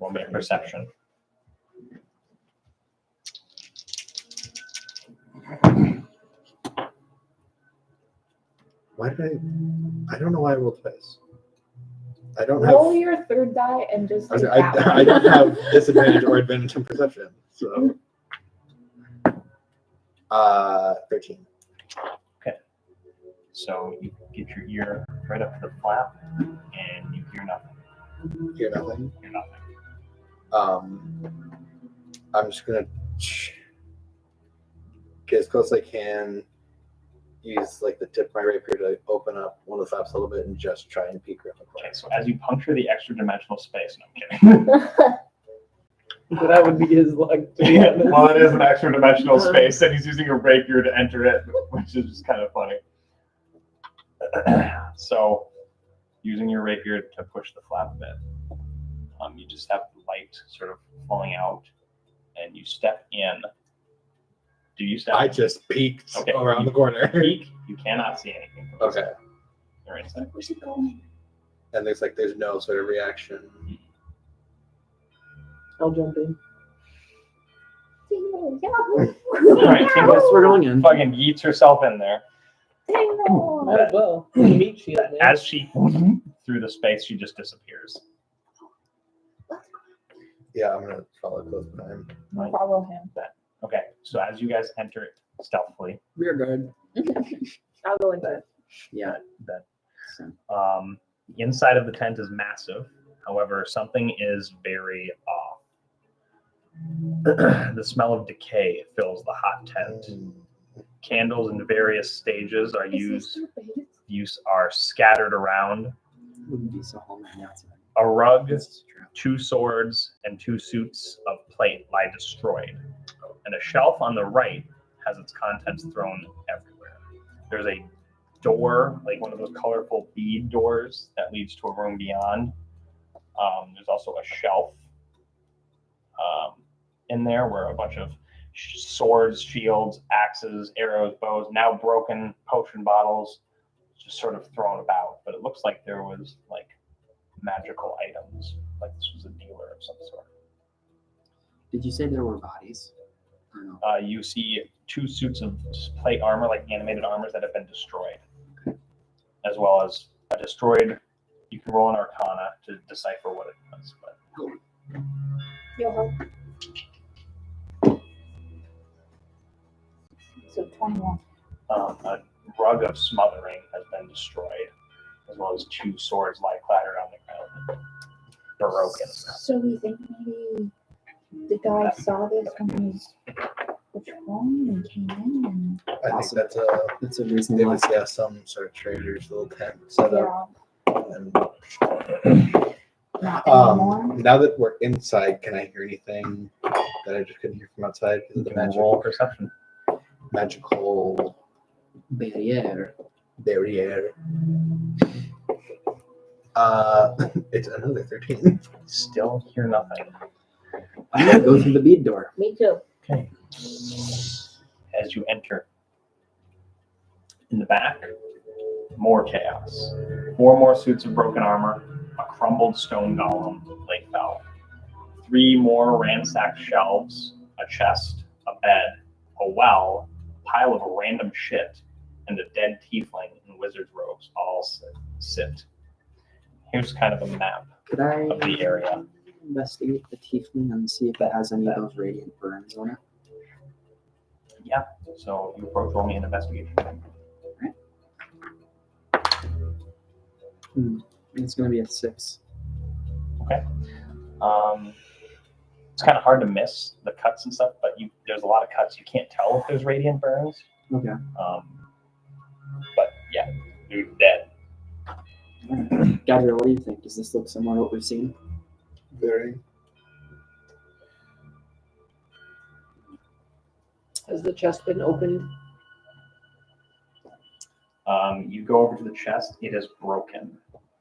Roll me a perception. Why did I don't know why I rolled twice. I don't Roll have. your third die and just. I, do I, that I one. don't have disadvantage or advantage in perception. So 13. So you get your ear right up to the flap, and you hear nothing. Hear nothing. Hear nothing. I'm just gonna get as close as I can. Use like the tip of my rapier to open up one of the flaps a little bit and just try and peek around the corner. Okay, so as you puncture the extra dimensional space, no, I'm kidding. That would be his luck, to be honest. Well, it is an extra dimensional space, and he's using a rapier to enter it, which is just kind of funny. So, using your rapier to push the flap a bit, you just have the light sort of falling out, and you step in. Do you step I in? just peeked Okay. around the corner. Peek, you cannot see anything. From Okay. You're inside. Where's it going? And there's no sort of reaction. I'll jump in. Tingle, All right, Yes, Tingle we're going in. fucking yeets herself in there. Tingle. Might as well. Meat shield, man. As she through the space, she just disappears. Yeah, I'm gonna follow close behind. Right. Follow him. Okay, so as you guys enter stealthily, Rear guard. I'll go into it. Yeah. that So, the inside of the tent is massive. However, something is very off. The smell of decay fills the hot tent. Candles in various stages are are scattered around. wouldn't be so home right now. A rug, This is true. 2 swords, and 2 suits of plate lie destroyed. And a shelf on the right has its contents thrown everywhere. There's a door, like one of those colorful bead doors that leads to a room beyond. There's also a shelf in there where a bunch of swords, shields, axes, arrows, bows, now broken potion bottles, just sort of thrown about. But it looks like there was like magical items, like this was a dealer of some sort. Did you say there were bodies? Or no? You see 2 suits of plate armor, like animated armors that have been destroyed, as well as a destroyed. You can roll an Arcana to decipher what it was. But Yo. So 21. a rug of smothering has been destroyed, as well as 2 swords lie clattered on the ground, broken. So we think maybe the guy saw this when he was patrolling and came in and I Awesome. think That's a it reasonable. was some sort of trader's little tent set up. And, not anymore. now that we're inside, can I hear anything that I just couldn't hear from outside? You The can roll perception. magical Barrier. barrier. It's another 13. Still hear nothing. I'm gonna go through the bead door. Me too. Okay. As you enter, in the back, more chaos. 4 more suits of broken armor, a crumbled stone golem, lay fell. 3 more ransacked shelves, a chest, a bed, a well, a pile of random shit, and a dead tiefling in wizard's robes all sit. Here's kind of a map Could I of the area. investigate the tiefling and see if it has any of those radiant burns on it? Yeah, so you approach, roll me an investigation. It's gonna be a 6. Okay. It's kind of hard to miss the cuts and stuff, but there's a lot of cuts. You can't tell if there's radiant burns. Okay. But yeah, you're dead. Gabriel, what do you think? Does this look similar to what we've seen? Very. Has the chest been opened? You go over to the chest. It is broken,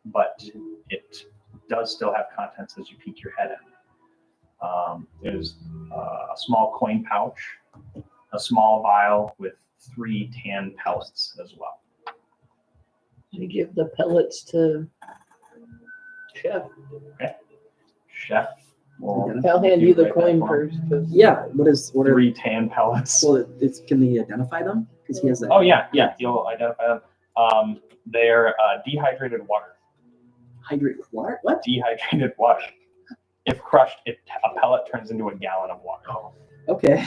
but it does still have contents as you peek your head in. There's a small coin pouch, a small vial with 3 tan pellets as well. You give the pellets to Chef. Chef will I'll hand you the right coin back for him. first. 'Cause Yeah. What are 3 tan pellets. well? It's can he identify them? Because he has that. Oh yeah, you'll identify them. They're dehydrated water. Hydrate with water. What? Dehydrated water. If crushed, a pellet turns into a gallon of water. Okay.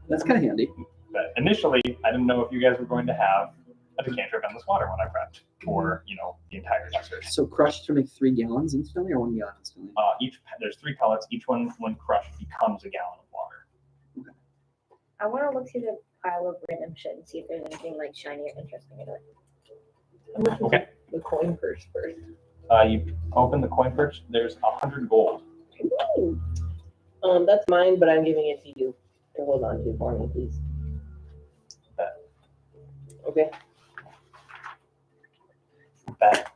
That's kind of handy. But initially, I didn't know if you guys were going to have a decanter of endless water when I prepped for the entire desert. So crushed to make 3 gallons instantly, or 1 gallon instantly? There's 3 pellets. Each one, when crushed, becomes a gallon of water. I want to look through the pile of random shit and see if there's anything like shiny or interesting in it. Okay. the coin purse first. You open the coin purse. There's 100 gold. Ooh. That's mine, but I'm giving it to you to hold on to for me, please. Okay. Bet.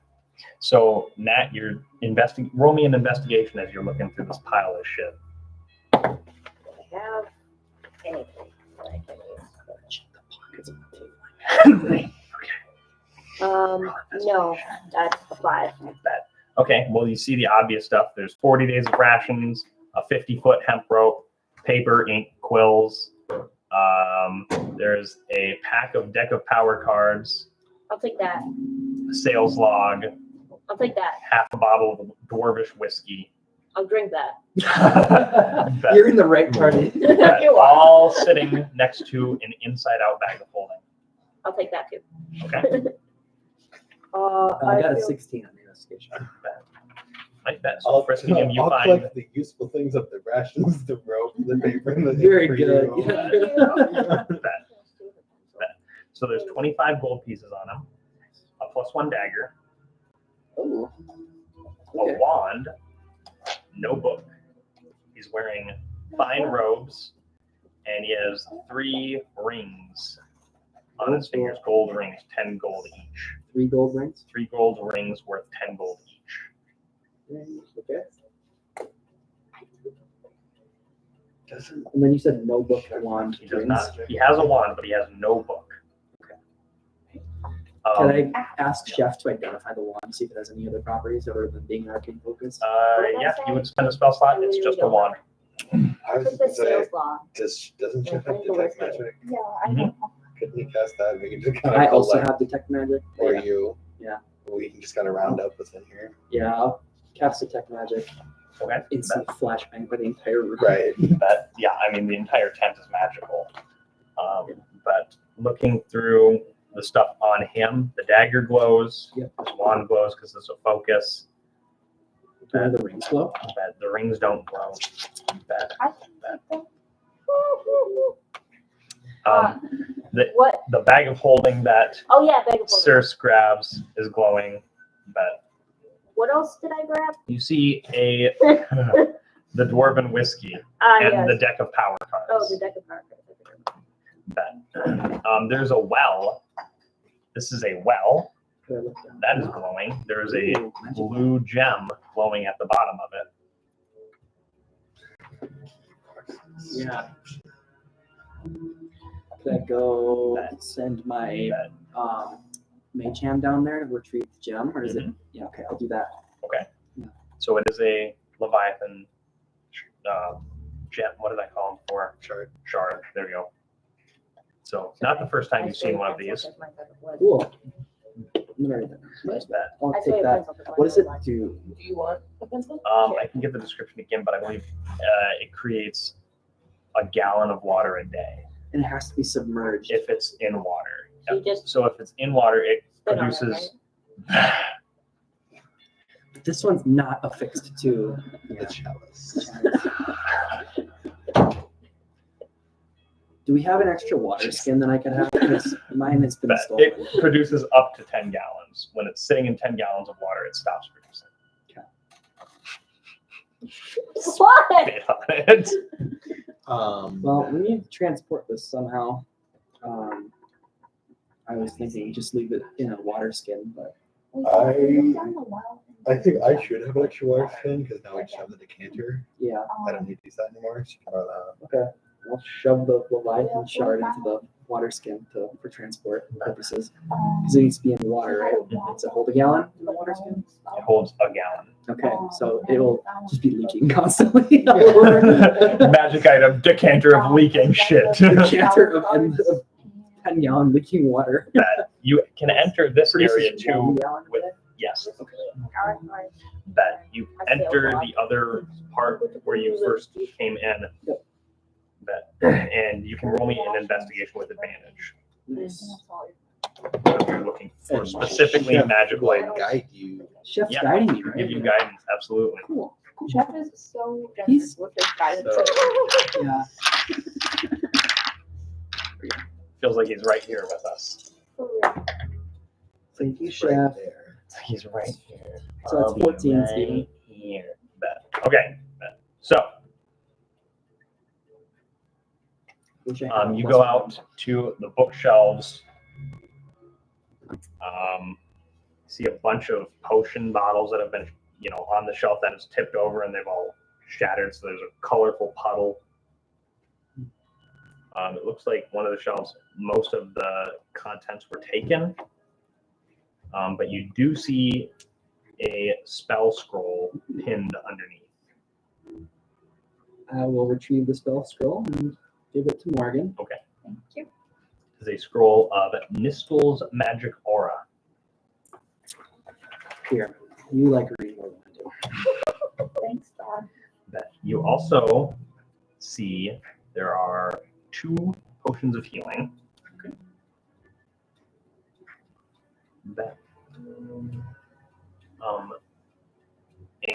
So Nat, you're roll me an investigation as you're looking through this pile of shit. Do I have anything that I can use? No, that's a 5. Bet. Okay, well, you see the obvious stuff. There's 40 days of rations, a 50-foot hemp rope, paper, ink, quills. There's a deck of power cards, I'll take that. a sales log, I'll take that. half a bottle of dwarvish whiskey, I'll drink that. Bet. You're in the right party. Bet. All sitting next to an inside-out bag of holding. I'll take that too. Okay. I got a feel- 16 on the investigation. Like that. So first thing you I'll find. collect the useful things of the rations, the rope, the paper, and the Very for good. you. Yeah. Bet. So there's 25 gold pieces on him, a +1 dagger, Oh. a Okay. wand, no book. He's wearing fine robes, and he has 3 rings on his fingers, gold rings, 10 gold each. 3 gold rings. 3 gold rings worth 10 gold each. Okay. And then you said no book, wand, He does rings. not. He has a wand, but he has no book. Can I ask Chef to identify the wand, see if it has any other properties other than being arcane focused? Yeah, you would spend a spell slot. It's just a wand. I was Put the gonna say, sales law. doesn't Chef have detect magic? Yeah, I Mhm. know. Couldn't you cast that? We can just kind of I also collect, have detect magic. or Yeah. you. Yeah. We can just kind of round up what's in here. Yeah, I'll cast detect magic. Okay. Instant flashbang for the entire room. Right. But yeah, I mean the entire tent is magical. But looking through the stuff on him, the dagger glows, Yep. his wand glows because it's a focus. Do the rings glow? But the rings don't glow. But, I think that. What? the bag of holding that Oh yeah, bag of holding. Circe grabs is glowing. But What else did I grab? you see the dwarven whiskey Ah, and yes. the deck of power cards. Oh, the deck of power cards. But, there's a well. This is a well Could I look down? that is glowing. There is a Ooh, magic. blue gem glowing at the bottom of it. Yeah. Could I go send my mage hand down there to retrieve the gem, or is it? Yeah, okay, I'll do that. So it is a Leviathan gem. What did I call them for? Shard. Shard. There you go. So not the first time you've seen one of these. Cool. I'm gonna write that down. What's that? I'll take that. What does it do? Do you want a pencil? I can get the description again, but I believe it creates a gallon of water a day And it has to be submerged. if it's in water. You just So if it's in water, it spit on it, produces. This one's not affixed to. The chalice. Do we have an extra water skin that I could have? Because mine has been But stolen. it produces up to 10 gallons. When it's sitting in 10 gallons of water, it stops producing. what? Spit on it. Well, we need to transport this somehow. I was thinking just leave it in a water skin, but I think I should have an extra water skin because now I just have the decanter. yeah. I don't need to use that anymore. So you can borrow that. Okay. I'll shove the Leviathan shard into the water skin for transport purposes. Because it needs to be in the water, right? It's a hold a gallon in the water skin? It holds a gallon. Okay, so it'll just be leaking constantly. all over. Magic item, decanter of leaking shit. Decanter of 10-gallon leaking water. That you can enter this area Produces too 1 gallon with, a day? yes, Okay. that you enter the other part where you first came in. Yep. That, and you can roll me an investigation with advantage. Nice. If you're looking for specifically Chef magical will items. guide you. Chef's Yeah. guiding you, right? Give you guidance, absolutely. Cool. Jeff is so He's- generous with his guidance. So- Yeah. Feels like he's right here with us. Thank you, Right Chef. there. He's right here. So that's I'll be 14, right Steven. Here. Bet. Okay. Bet. So Wish I had a you plus go one. out to the bookshelves. See a bunch of potion bottles that have been, on the shelf that is tipped over and they've all shattered. So there's a colorful puddle. It looks like one of the shelves, most of the contents were taken. But you do see a spell scroll pinned underneath. I will retrieve the spell scroll and give it to Morgan. Thank you. Is a scroll of Nistel's magic aura. Here, you like reading more than I do. Thanks, Dad. You also see there are 2 potions of healing. That.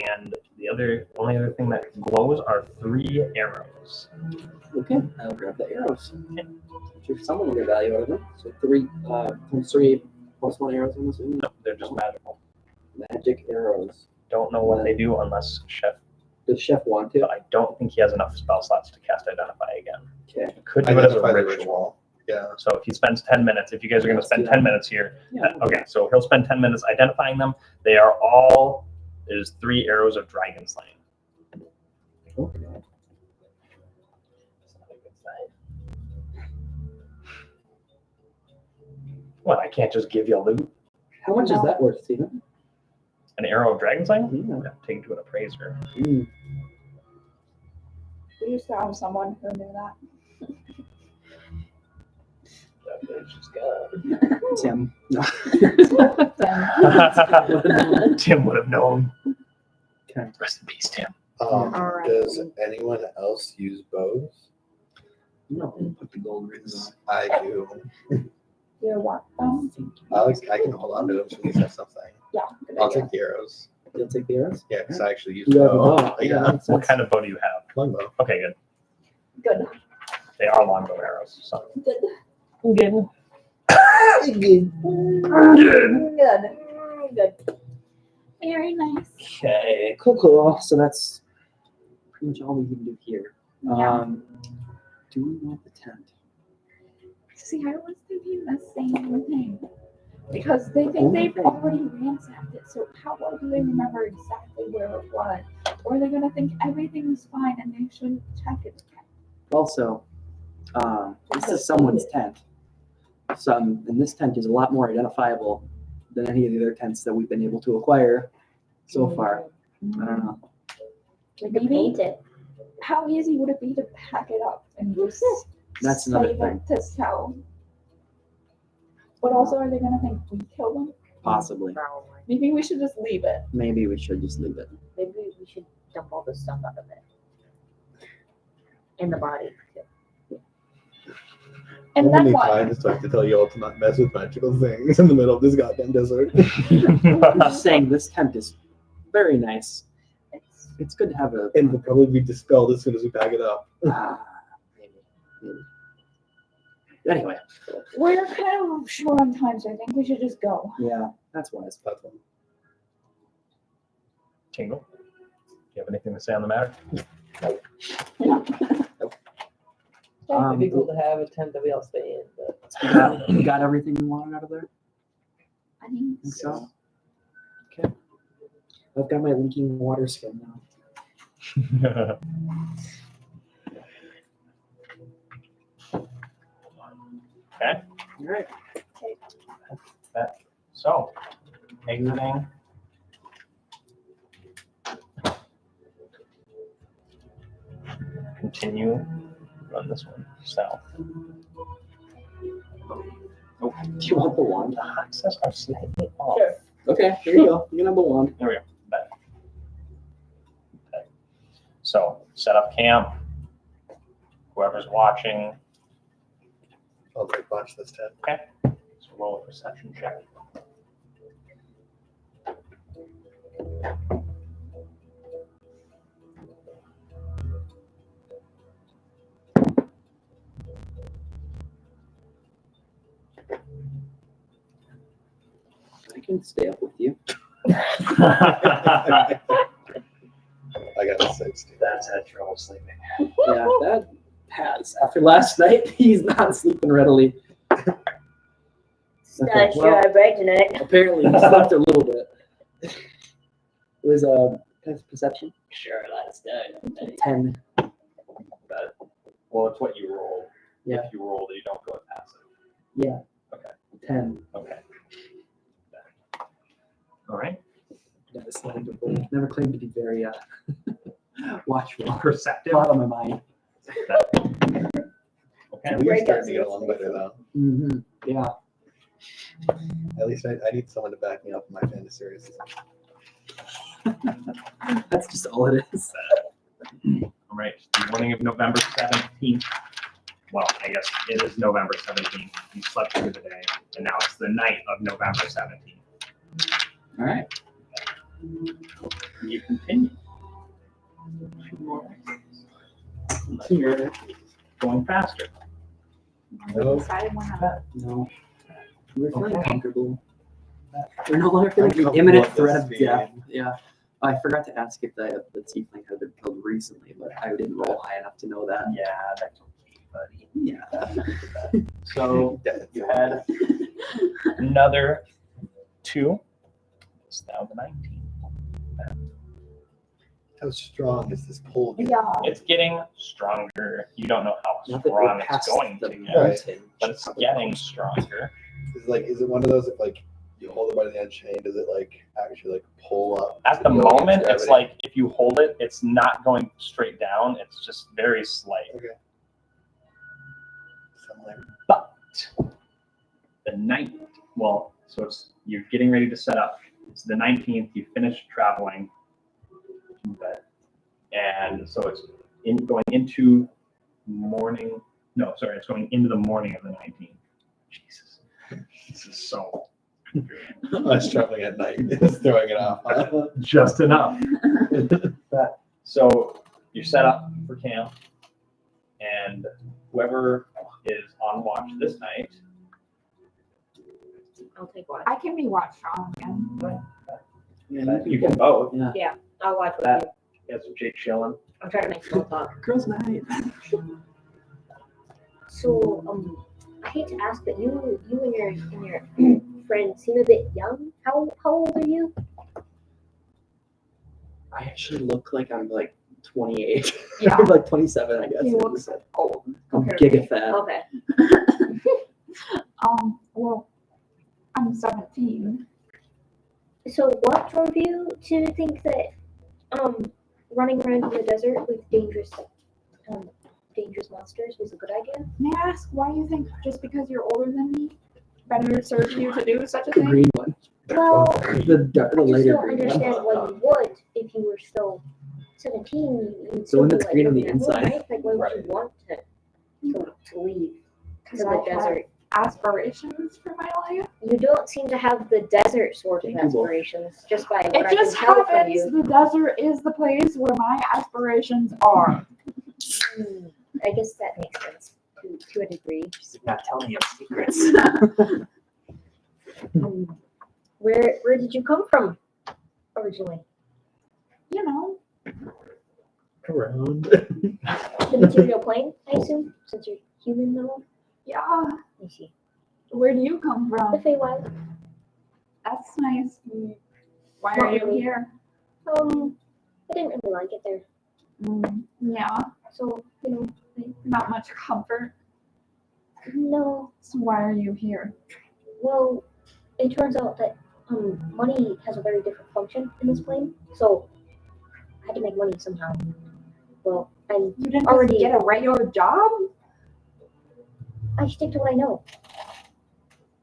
And the only other thing that glows are 3 arrows. Okay, I'll grab the arrows. If someone will get value out of them. So 3 plus 3 plus 1 arrows, I'm assuming. No, they're just magical. Magic arrows. Don't know what they do unless Chef. Does Chef want to? But I don't think he has enough spell slots to cast Identify again. Okay. Could do it as a Identify the ritual. Yeah. So if he spends 10 minutes, if you guys are going to spend 10 minutes here, Yeah. okay, so he'll spend 10 minutes identifying them. They are all, there's 3 arrows of dragon slaying. Okay. What, I can't just give you a loot? How much is that worth, Steven? An arrow of dragon slaying? Yeah. Take it to an appraiser. Mm. We used to have someone who knew that. That bitch is gone. Tim. No. Tim would have known. Okay. Rest in peace, Tim. Alright. Does anyone else use bows? No, put the gold rings on. I do. You want them? Alex, I can hold on to them so we have something. Yeah. Good I'll idea. take the arrows. You'll take the arrows? Yeah, because I actually use You have a bow. bow. Yeah, Makes What sense. kind of bow do you have? longbow. Okay, good. Good. They are longbow arrows. So. Good. Good. Good. Good. Very nice. Okay, cool. So that's pretty much all we can do here. Yeah. Do we want the tent? See, I was thinking the same thing. Because they think they've already ransacked it, so how well do they remember exactly where it was? Or are they going to think everything's fine and they shouldn't check it again? Also, this is someone's tent. And this tent is a lot more identifiable than any of the other tents that we've been able to acquire so far. I don't know. We could paint it. How easy would it be to pack it up and just That's another save thing. it to sell? But also, are they going to think we killed them? Possibly. Probably. Maybe we should just leave it. Maybe we should just leave it. Maybe we should dump all the stuff out of it. And the body. Too. And How then many what? times do I have to tell you all to not mess with magical things in the middle of this goddamn desert? I'm just saying this tent is very nice. It's good to have a. And will probably be dispelled as soon as we pack it up. Maybe. Anyway, We're kind of short on time, so I think we should just go. yeah, that's wise. That's one. Tingle, do you have anything to say on the matter? It'd be cool to have a tent that we all stay in, but We got everything we wanted out of there? I think Think so? Okay. I've got my leaking water skin now. Okay. All right. So, exiting. Continue. Run this one south. Oh, do you want the wand? The access are slightly off. Sure. Okay, here you go. You can have the wand. There we go. Back. Okay. So, set up camp. Whoever's watching, I'll break watch this tent. so roll a perception check. I can stay up with you. I got a 16. That's had trouble sleeping. Yeah, that has. After last night, he's not sleeping readily. Not sure well, I break tonight. apparently he slept a little bit. It was perception. sure, last night. 10. Well, it's what you roll. Yeah. If you roll, you don't go passive. Yeah. Okay. 10. Okay. All right. Yeah, it's not a good boy. Never claimed to be very watchful. Perceptive. Part of my mind. Okay. We're starting to get along better though. Mm-hmm. Yeah. At least I need someone to back me up in my fantasy races. That's just all it is. All right, the morning of November 17th. Well, I guess it is November 17th. You slept through the day, and now it's the night of November 17th. All right. You continue. You're going faster. No. Decided when I- No. We're feeling Okay. comfortable. We're no longer feeling the Uncomfortable imminent at this threat of speed. death. Yeah. I forgot to ask if the tiefling had been killed recently, but I didn't roll high enough to know that. Yeah, that's okay, buddy. Yeah. So you had another 2. It's now the 19th. How strong is this pole? getting? Yeah. It's getting stronger. You don't know how Not that strong we're it's past going the to get, mountain. but it's getting stronger. Is it one of those if like you hold it by the end chain, does it like actually like pull up? At to the go against moment, it's gravity? like if you hold it, it's not going straight down. It's just very slight. Something. But the night, well, so it's you're getting ready to set up. It's the 19th. You finish traveling, but and so it's going into morning. No, sorry, it's going into the morning of the 19th. Jesus, this is so Us traveling at night is throwing it off. just enough. So you're set up for camp, and whoever is on watch this night. I'll take watch. I can be watched on again. You can both. Yeah. I'll watch with That- you. That's Jake chilling. I'm trying to make small talk. Girls' night. So, I hate to ask, but you and your friend seem a bit young. How old are you? I actually look like I'm like 28. Yeah. I'm like 27, I guess. He looks old I'm compared to me. giga fat. Okay. Well, I'm 17. So, what drove you to think that running around in the desert with dangerous monsters was a good idea? May I ask why you think just because you're older than me, better serves you to do such a The thing? green one. Well, The I just later don't green understand one. why you would if you were still 17. You'd The still one be, that's like, green on the living at home, inside. right? Like, why would you want to leave to Because the I have desert? aspirations for my life. You don't seem to have the desert sort of Thank you, Wolf. aspirations, just by what It I just can tell from happens you. the desert is the place where my aspirations are. I guess that makes sense to a degree. She's not telling you secrets. Where did you come from originally? You know, Around. The material plane, I assume, since you're human now. yeah. I see. Where do you come The from? Feywild. That's nice. Why Not are you really. here? I didn't really like it there, Yeah, so not much comfort. no. So why are you here? Well, it turns out that money has a very different function in this plane, so I had to make money somehow. Well, and You didn't Already- get a regular job? I stick to what I know.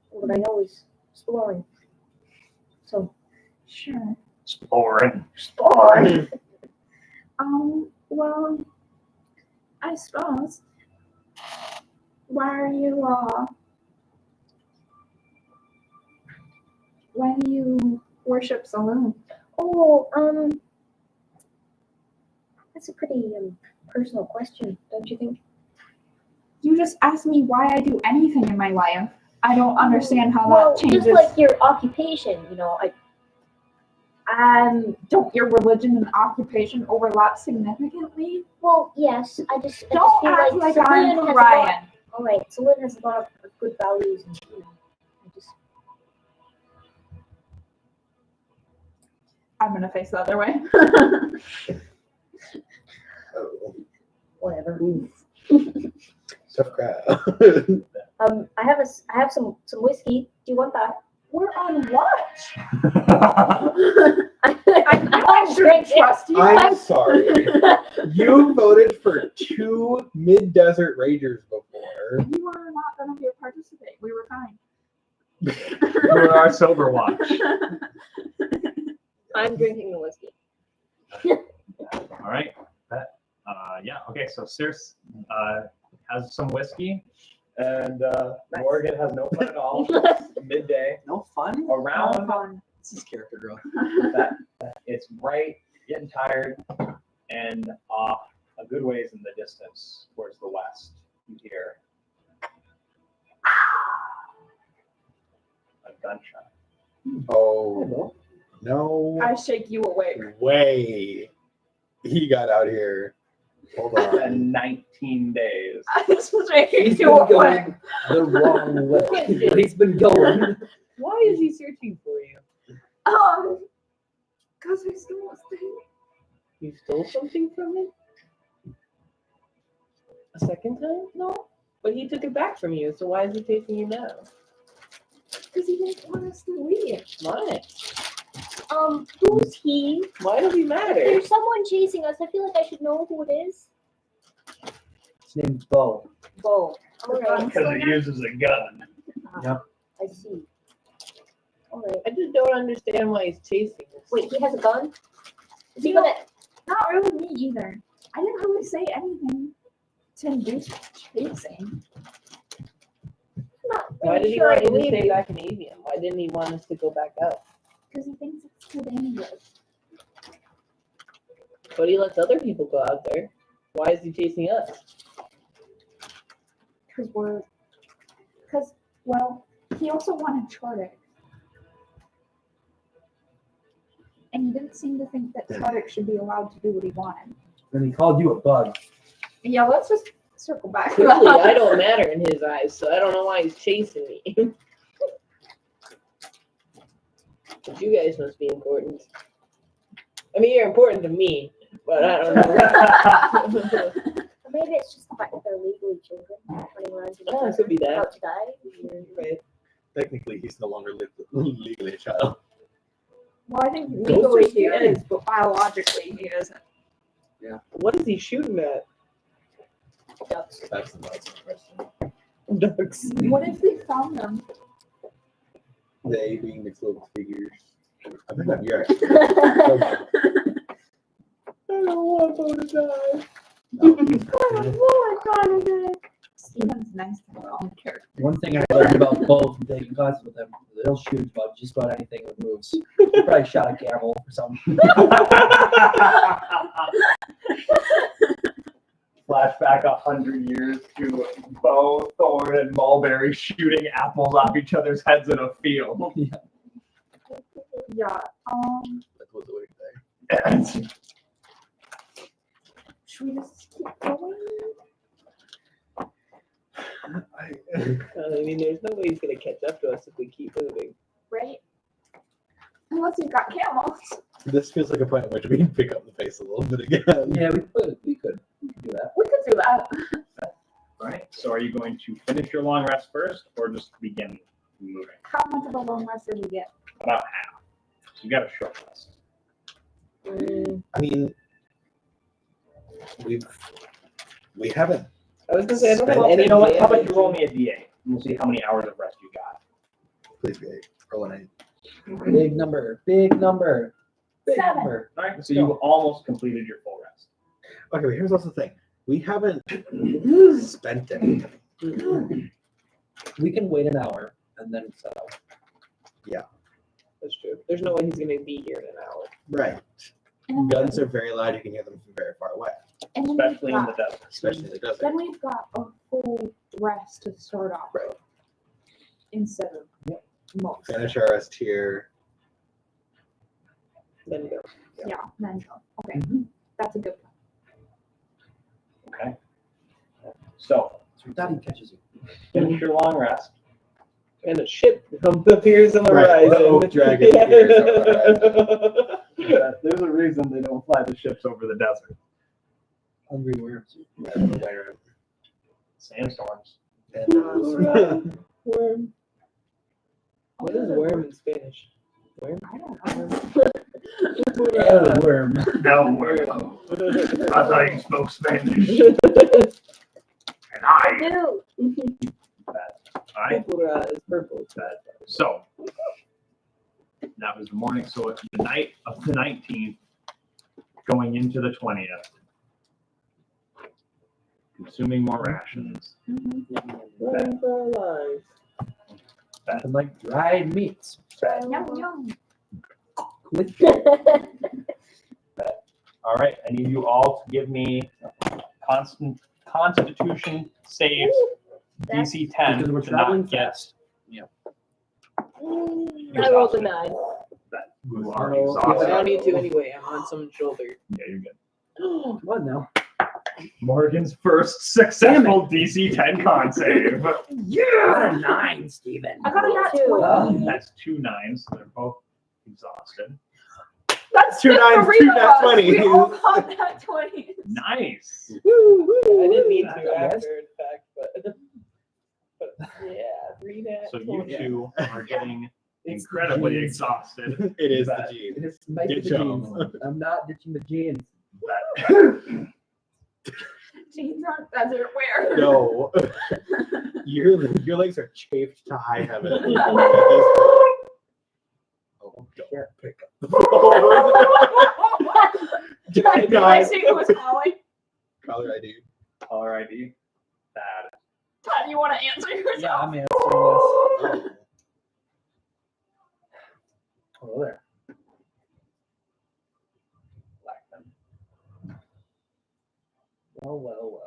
What I know is exploring. So, Sure. Exploring. Well, I suppose. Why do you worship Saloon? that's a pretty personal question, don't you think? You just asked me why I do anything in my life. I don't understand how Well, that changes. just like your occupation, Don't your religion and occupation overlap significantly? Well, yes, I just Don't feel act like like I'm Saloon has a lot. crying. All right, Saloon has a lot of good values, and I just I'm gonna face the other way. Oh, whatever. tough crowd. I have some whiskey. Do you want that? We're on watch. I I shouldn't trust you. I'm sorry. You voted for 2 mid-desert ragers before. You are not gonna be a participate. We were fine. We're our sober watch. I'm drinking the whiskey. All right. Yeah. Okay. So Circe has some whiskey, and Morgan has no fun at all. Midday. No fun? Around. This is character growth. that it's bright, getting tired, and a good ways in the distance towards the west, you hear a gunshot. Oh no I shake you awake. way! He got out here. Hold on. In 19 days. I just was making He's you been awake. going the wrong way. But he's been going. Why is he searching for you? Because I stole a thing. You stole something from him? A second time? No, But he took it back from you, so why is he chasing you now? because he didn't want us to leave. Why? Who's he? Why does he If matter? there's someone chasing us, I feel like I should know who it is. His name's Bo. Bo. Alright. Because he uses a gun. I see. Alright. I just don't understand why he's chasing us. Wait, he has a gun? Is he No. gonna Not really me either. I didn't really say anything to induce chasing. not Why really did he sure I want you to believe stay you. back in Avian? Why didn't he want us to go back out? Because he thinks it's too dangerous. But he lets other people go out there. Why is he chasing us? Because, well, he also wanted Chardic. And he didn't seem to think that Chardic should be allowed to do what he wanted. And he called you a bug. Yeah, let's just circle back. Clearly, I don't matter in his eyes, so I don't know why he's chasing me. But you guys must be important. I mean, you're important to me, but I don't know. Or maybe it's just the fact that they're legally children running around Oh, it could be that. about to die. You're right. Technically, he's no longer legally a child. Well, I think Those are legally he scary. is, but biologically he isn't. What is he shooting at? Ducks. That's the most question. Ducks. What if they found them? They being mixed with figures. I think I'm here. I don't want Bo to die. Steven's nice to her own character. One thing I learned about Bo from taking classes with him, they'll shoot about just about anything that moves. He probably shot a camel or something. Flashback 100 years to Bo, Thorn, and Mulberry shooting apples off each other's heads in a field. Yeah. That was the weird thing. Should we just keep going? I mean, there's no way he's gonna catch up to us if we keep moving. Right? Unless you've got camels. This feels like a point at which we can pick up the pace a little bit again. Yeah, we could do that. We could do that. All right. So are you going to finish your long rest first, or just begin moving? How much of a long rest did we get? About half. So you got a short rest. I mean, we haven't. I was gonna say I don't have Well, any. you know what? How about damage. you roll me a d8, and we'll see how many hours of rest you got. Please be roll an 8. Big number, big number, big 7. number. All right. So you almost completed your full rest. Okay, but here's also the thing. We haven't spent anything. We can wait an hour and then set up. That's true. There's no way he's gonna be here in an hour. Right. And Guns are very loud. You can hear them from very far away, then Especially in the desert. especially in the desert. Then we've got a full rest to start off with. Instead of most. Finish our rest here. Then go. Yeah, then go. Okay. That's a good plan. Okay. So So Daddy catches you. finish your long rest. And a ship appears on the Right, the horizon. oak dragon appears on the Yeah, there's a reason they don't fly the ships over the desert. Hungry worms. Sandstorms. Worm. What is worm in Spanish? Worm? I don't know. Oh, worm. No, Worm. I thought you spoke Spanish. And I. No. All right. Purpura is purple. So that was the morning. So it's the night of the 19th, going into the 20th. consuming more rations. Running for our lives. Nothing like dried meats. Yum, yum. All right, I need you all to give me Constitution saves DC 10 Because we're to traveling not get fast. I rolled a 9. You are I exhausted. don't need to anyway. I'm on someone's shoulder. Yeah, you're good. Come on now. Morgan's first successful DC 10 con save. Got a 9, Steven. I got a nat 2. 20. That's 2 9s. So they're both exhausted. That's Two just nines, three two of nat us. 20s. We all got nat 20. Nice. I didn't mean That's to a after the fact, but yeah, 3 nat So you 20. two are getting incredibly jeans. exhausted. It is That- the gene. It's might be Good the job. jeans. I'm not ditching the jeans. That- Jeans aren't desert wear. No. Your legs are chafed to high heaven. At this point. Oh, don't pick up the phone. Did I Guys. see who was calling? Caller ID. Caller ID. Bad. Todd, you want to answer yourself? Yeah, I'm answering this. Oh, there. Well.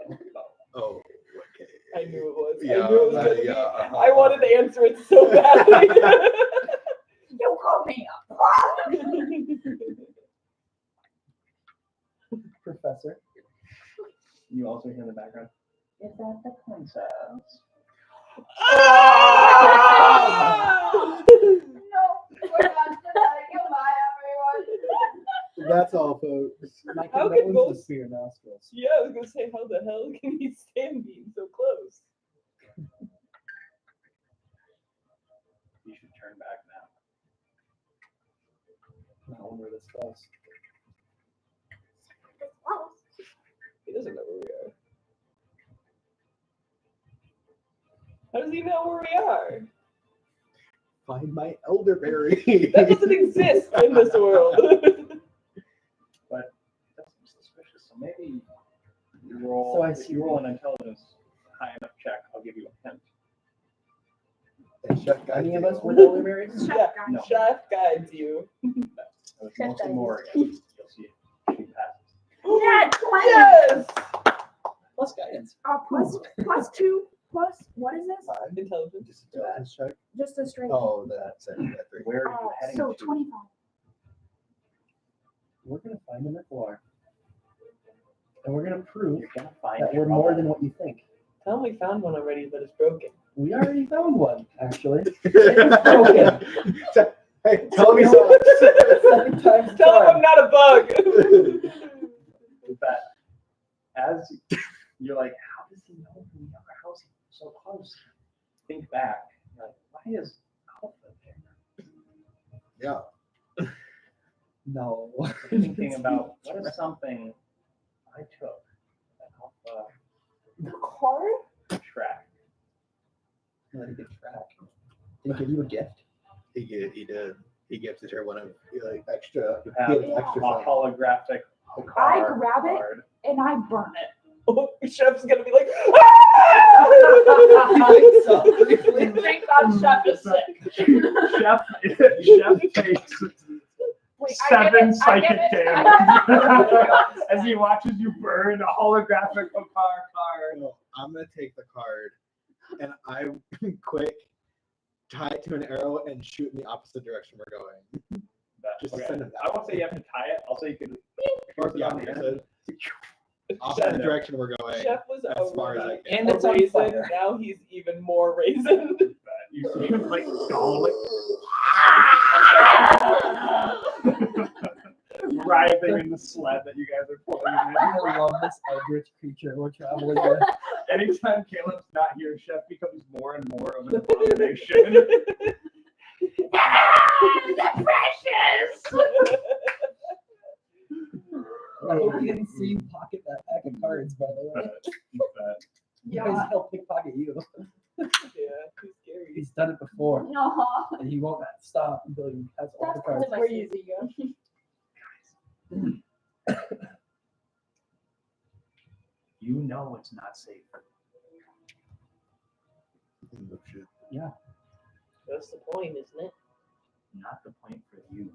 Oh, okay. I knew it was. Yeah, I knew it was gonna be. yeah. I wanted to answer it so badly. You called me up. Professor. You also hear in the background. Is that the princess? No, we're not tonight. Goodbye, everyone. That's all, folks. My How could condolences to your nostrils. Yeah, I was gonna say, how the hell can he stand being so close? You should turn back now. Not when we're this close. He doesn't know where we are. How does he know where we are? Find my elderberry. That doesn't exist in this world. But that's suspicious. So maybe you roll. So I if see you roll an intelligence high enough check, I'll give you a hint. Hey, Chef guy, Any of us with elderberries? Chef Yeah, guy. No. Chef guides you. It was Chef mostly died. Morgan. You'll see she passes. Nat 20. Yes! Plus guidance. Plus 2. Plus, what is this? Intelligence. Just a intelligence check. Just a straight. Oh, that's it. That three. Where are you heading So to? 25. We're gonna find him at the floor. And we're gonna prove You're gonna find that we're trouble. more than what you think. Tell him we found one already, but it's broken. We already found one, actually. Okay. Hey, tell me so. Second time's Tell him charm. I'm not a bug! That as you're like, how does he know from the other house so close? Think back. You're like, why is Alpha there? Yeah. No. Thinking about what is something I took that Alpha The card? track. Let it get track. Did he give you a gift? He did. He gifted her one of extra. You have he had a extra fun. holographic I card. grab it and I burn it. Chef's gonna be like, Thank God Chef is sick. Chef takes Wait, I give 7 it- I psychic give it- damage as he watches you burn a holographic card. No, I'm gonna take the card and I quick tie it to an arrow and shoot in the opposite direction we're going. Just to Okay. send it I won't say you have to tie it. I'll say you can. Or, yeah, on the end. opposite direction we're going. Chef was As far as I can. And it's on raisin, fire. now he's even more raisin. You see him like go writhing in the sled that you guys are pulling in. I love this eldritch creature we're traveling with. Anytime Caleb's not here, Chef becomes more and more of an abomination. Precious. I hope you didn't see you pocket that pack of cards, by the way. Yeah. Guys, he'll pickpocket you. Yeah, he's scary. He's done it before, No. and he won't stop until he has all the cards. Where you see you? You know it's not safe. Oh, shit. That's the point, isn't it? Not the point for you.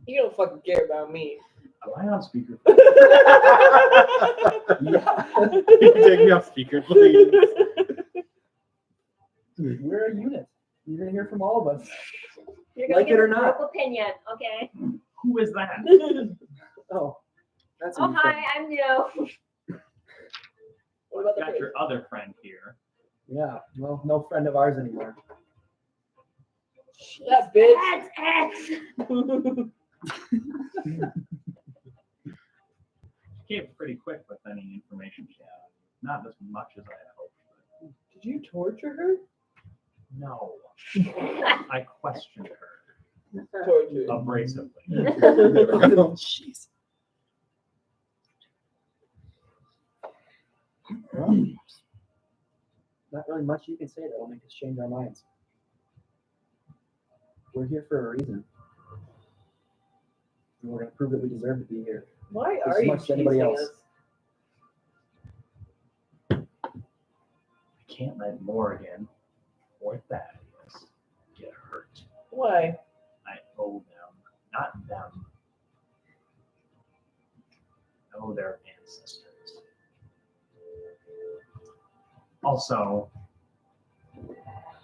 You don't fucking care about me. Am I on speaker? Yeah. Take me off speaker, please. We're a unit. You're gonna hear from all of us. You're gonna Like give it or a not. group opinion, okay? Who is that? Oh, that's a Oh new hi, friend. I'm new. What about You got the your other friend here. Yeah. Well, no friend of ours anymore. that bitch? That's X. She gave pretty quick with any information she had. Not as much as I had hoped. But Did you torture her? no. I questioned her Torture. abrasively. Jeez. Well, not really much you can say that will make us change our minds. We're here for a reason. And we're going to prove that we deserve to be here. Why As are you much as anybody teasing else. us? I can't let Morgan or Thaddeus get hurt. Why? I owe them, not them. I owe their ancestors. Also,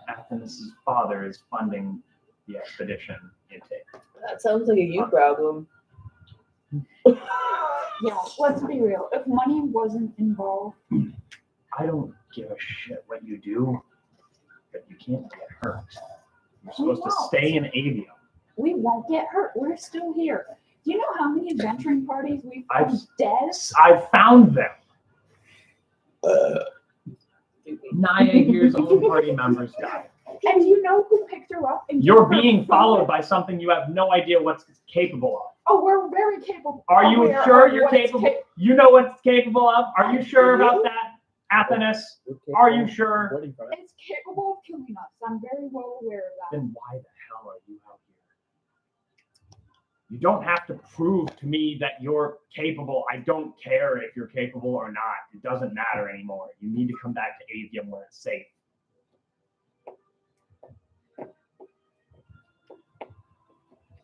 Athena's father is funding the expedition intake. That sounds like a you problem. Yeah, let's be real. If money wasn't involved, I don't give a shit what you do, but you can't get hurt. You're supposed to stay in Avium. we won't get hurt. We're still here. Do you know how many adventuring parties we've I've- found dead? I found them. Naya here's own party members died. And do you know who picked her up? And You're gave her being food? followed by something you have no idea what's capable of. Oh, we're very capable. Are you aware sure of you're what it's capable? You know what it's capable of? Are you sure about that, Athena's? Are you sure? It's capable of killing us. I'm very well aware of that. Then why the hell are you out here? You don't have to prove to me that you're capable. I don't care if you're capable or not. It doesn't matter anymore. You need to come back to Avium where it's safe.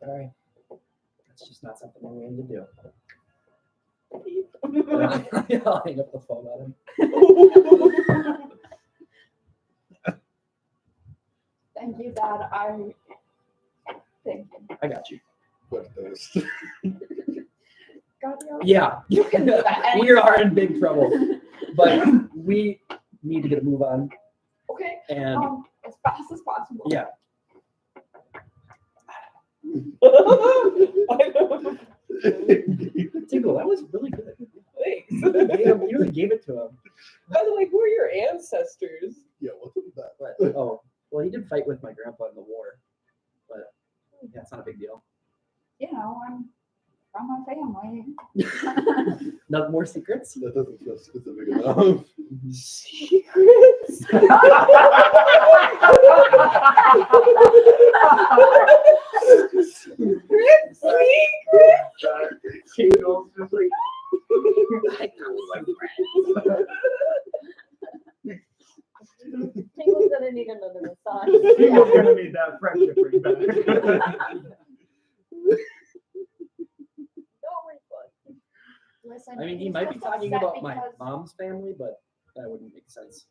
Sorry. That's just not something I'm willing to do. I'll hang up the phone on him. Thank you, Dad. Thank you. I got you. What those? God, Yeah. You can do that. We are in big trouble. But we need to get a move on. Okay. And As fast as possible. yeah. Tingle, that was really good. Thanks. You really gave it to him. By the way, who are your ancestors? Yeah, what's with that? But, oh, well, he did fight with my grandpa in the war. But yeah, it's not a big deal. You know, I'm from my family. No more secrets? That doesn't feel specific enough. Secrets. Tingle's just like, Tingle's gonna need another massage. Tingle's gonna need that friendship ring back. Listen, I mean, he he's might be just talking upset about my because- mom's family, but that wouldn't make sense.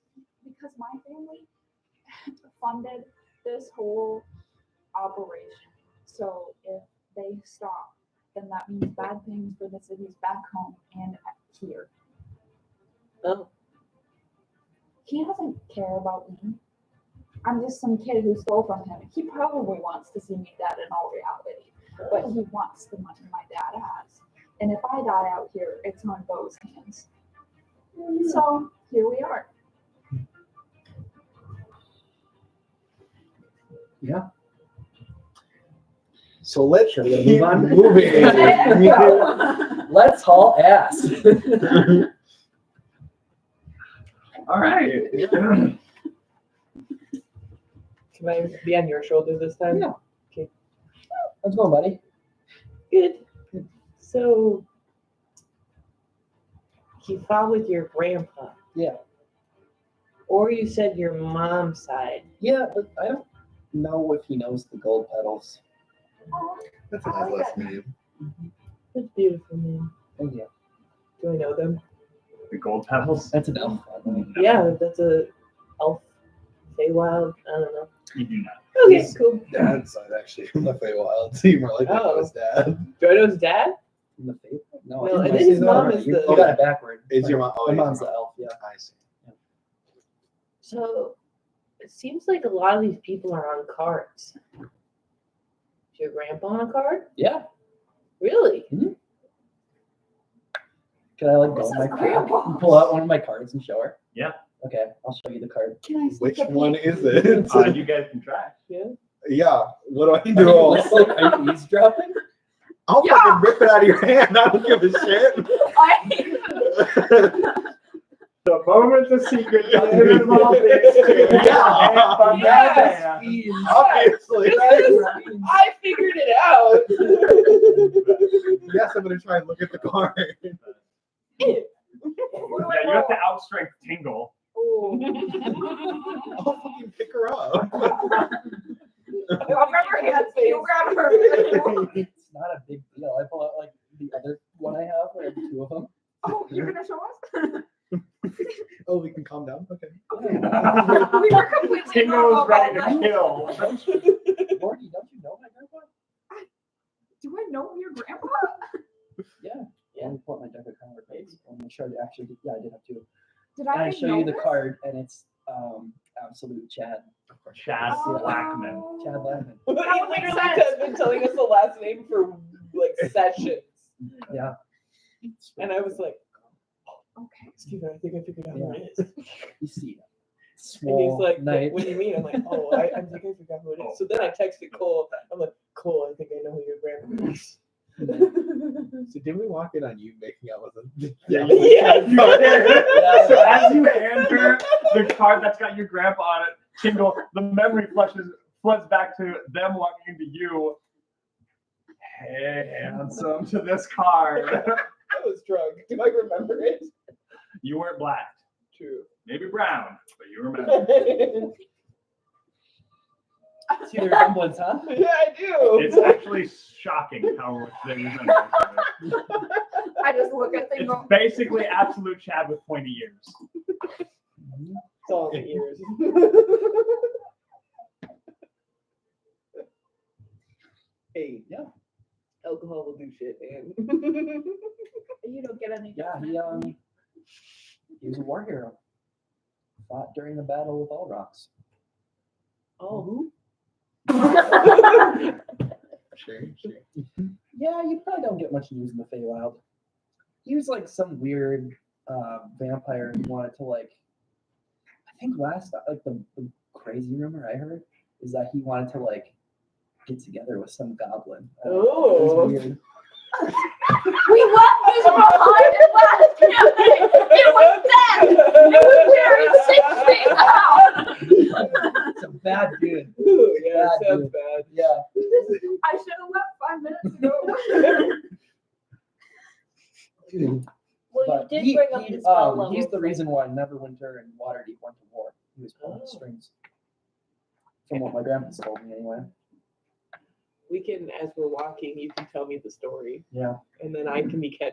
Because my family funded this whole operation. So if they stop, then that means bad things for the cities back home and here. Oh. He doesn't care about me. I'm just some kid who stole from him. He probably wants to see me dead in all reality, but he wants the money my dad has. And if I die out here, it's on Bo's hands. So here we are. Yeah. So let's Should we keep move on? moving. Let's haul ass. All right. Can I be on your shoulder this time? Yeah. Okay. How's it going, buddy? Good. So He fought with your grandpa. Yeah. Or you said your mom's side. Yeah, but I don't know if he knows the gold petals. That's a I nice like last that. name. That's beautiful, man. Thank you. Do I know them? The gold petals? That's an elf. by the way. Yeah, that's a elf. Feywild. I don't know. You do not. Okay, His cool. Dad's side actually from the Feywild. So you more like Oh. his dad. Do I know his dad? From the faith? No, No, I and think his my mom sister- is you the- got it backward. Is your mom? Oh, My your mom's mom. the elf. Yeah. I see. So it seems like a lot of these people are on cards. Is your grandpa on a card? Yeah. Really? Can I like This go on my is grandpa. pull out one of my cards and show her? Yeah. Okay, I'll show you the card. Can I Which sneak a one peek? is it? You guys can try. Yeah. What do I Are do? you eavesdropping? I'll Yeah. fucking rip it out of your hand. I don't give a shit. The moment the secret got involved, Obviously. I figured it out. Yes, I'm gonna try and look at the card. Yeah, you have to outstrength Tingle. I'll fucking pick her up. I'll grab her hands. You grab her. It's not a big deal. I pull out like the other one I have. I have two of them. Oh, you're gonna show us? Oh, we can calm down. Okay. We were completely Tingle normal is ready about to that. kill. Morty, don't you know my grandpa? Do I know your grandpa? Yeah. Let me pull out my deck of cards. I'm gonna show you. Actually, yeah, I did have two. Did And I already show know you the this? card, and it's absolute Chad. Chad Blackman. Chad Blackman. He That would make literally sense. has been telling us the last name for like sessions. Yeah. And I was like, Okay. Steven, I think I figured out who it is. You see it. And he's Swole like, night. what do you mean? I'm like, oh, I think I forgot who it is. So then I texted Cole. I'm like, Cole, I think I know who your grandma is. So didn't we walk in on you making out with him? Yeah. Yeah. So as you hand her the card that's got your grandpa on it, Tingle, the memory floods back to them walking into you. Hey, handsome, to this card. I was drunk. Do I remember it? You weren't black. True. Maybe brown, but you remember. See the resemblance, huh? Yeah, I do. It's actually shocking how much they resemble each other. I just look at things. It's basically absolute Chad with pointy ears. It's all in the ears. Hey, Yeah. alcohol will do shit, man. You don't get any. Yeah, he was a war hero. Fought during the battle with All Rocks. Oh, who? Sure. Yeah, you probably don't get much news in the Feywild. He was like some weird vampire who wanted to like. I think last like the crazy rumor I heard is that he wanted to like get together with some goblin. It Oh. was weird. We left this behind in last campaign. It was dead. It was buried 6 feet down. It's a bad dude. Ooh, yeah, Bad sounds dude. bad. Yeah. I should have left 5 minutes ago. Well, But you did bring up the spell level. he's the reason why Neverwinter and Waterdeep went to war. He was pulling the strings. From what my grandpa told me, anyway. We can, as we're walking, you can tell me the story, Yeah. and then I can be I'll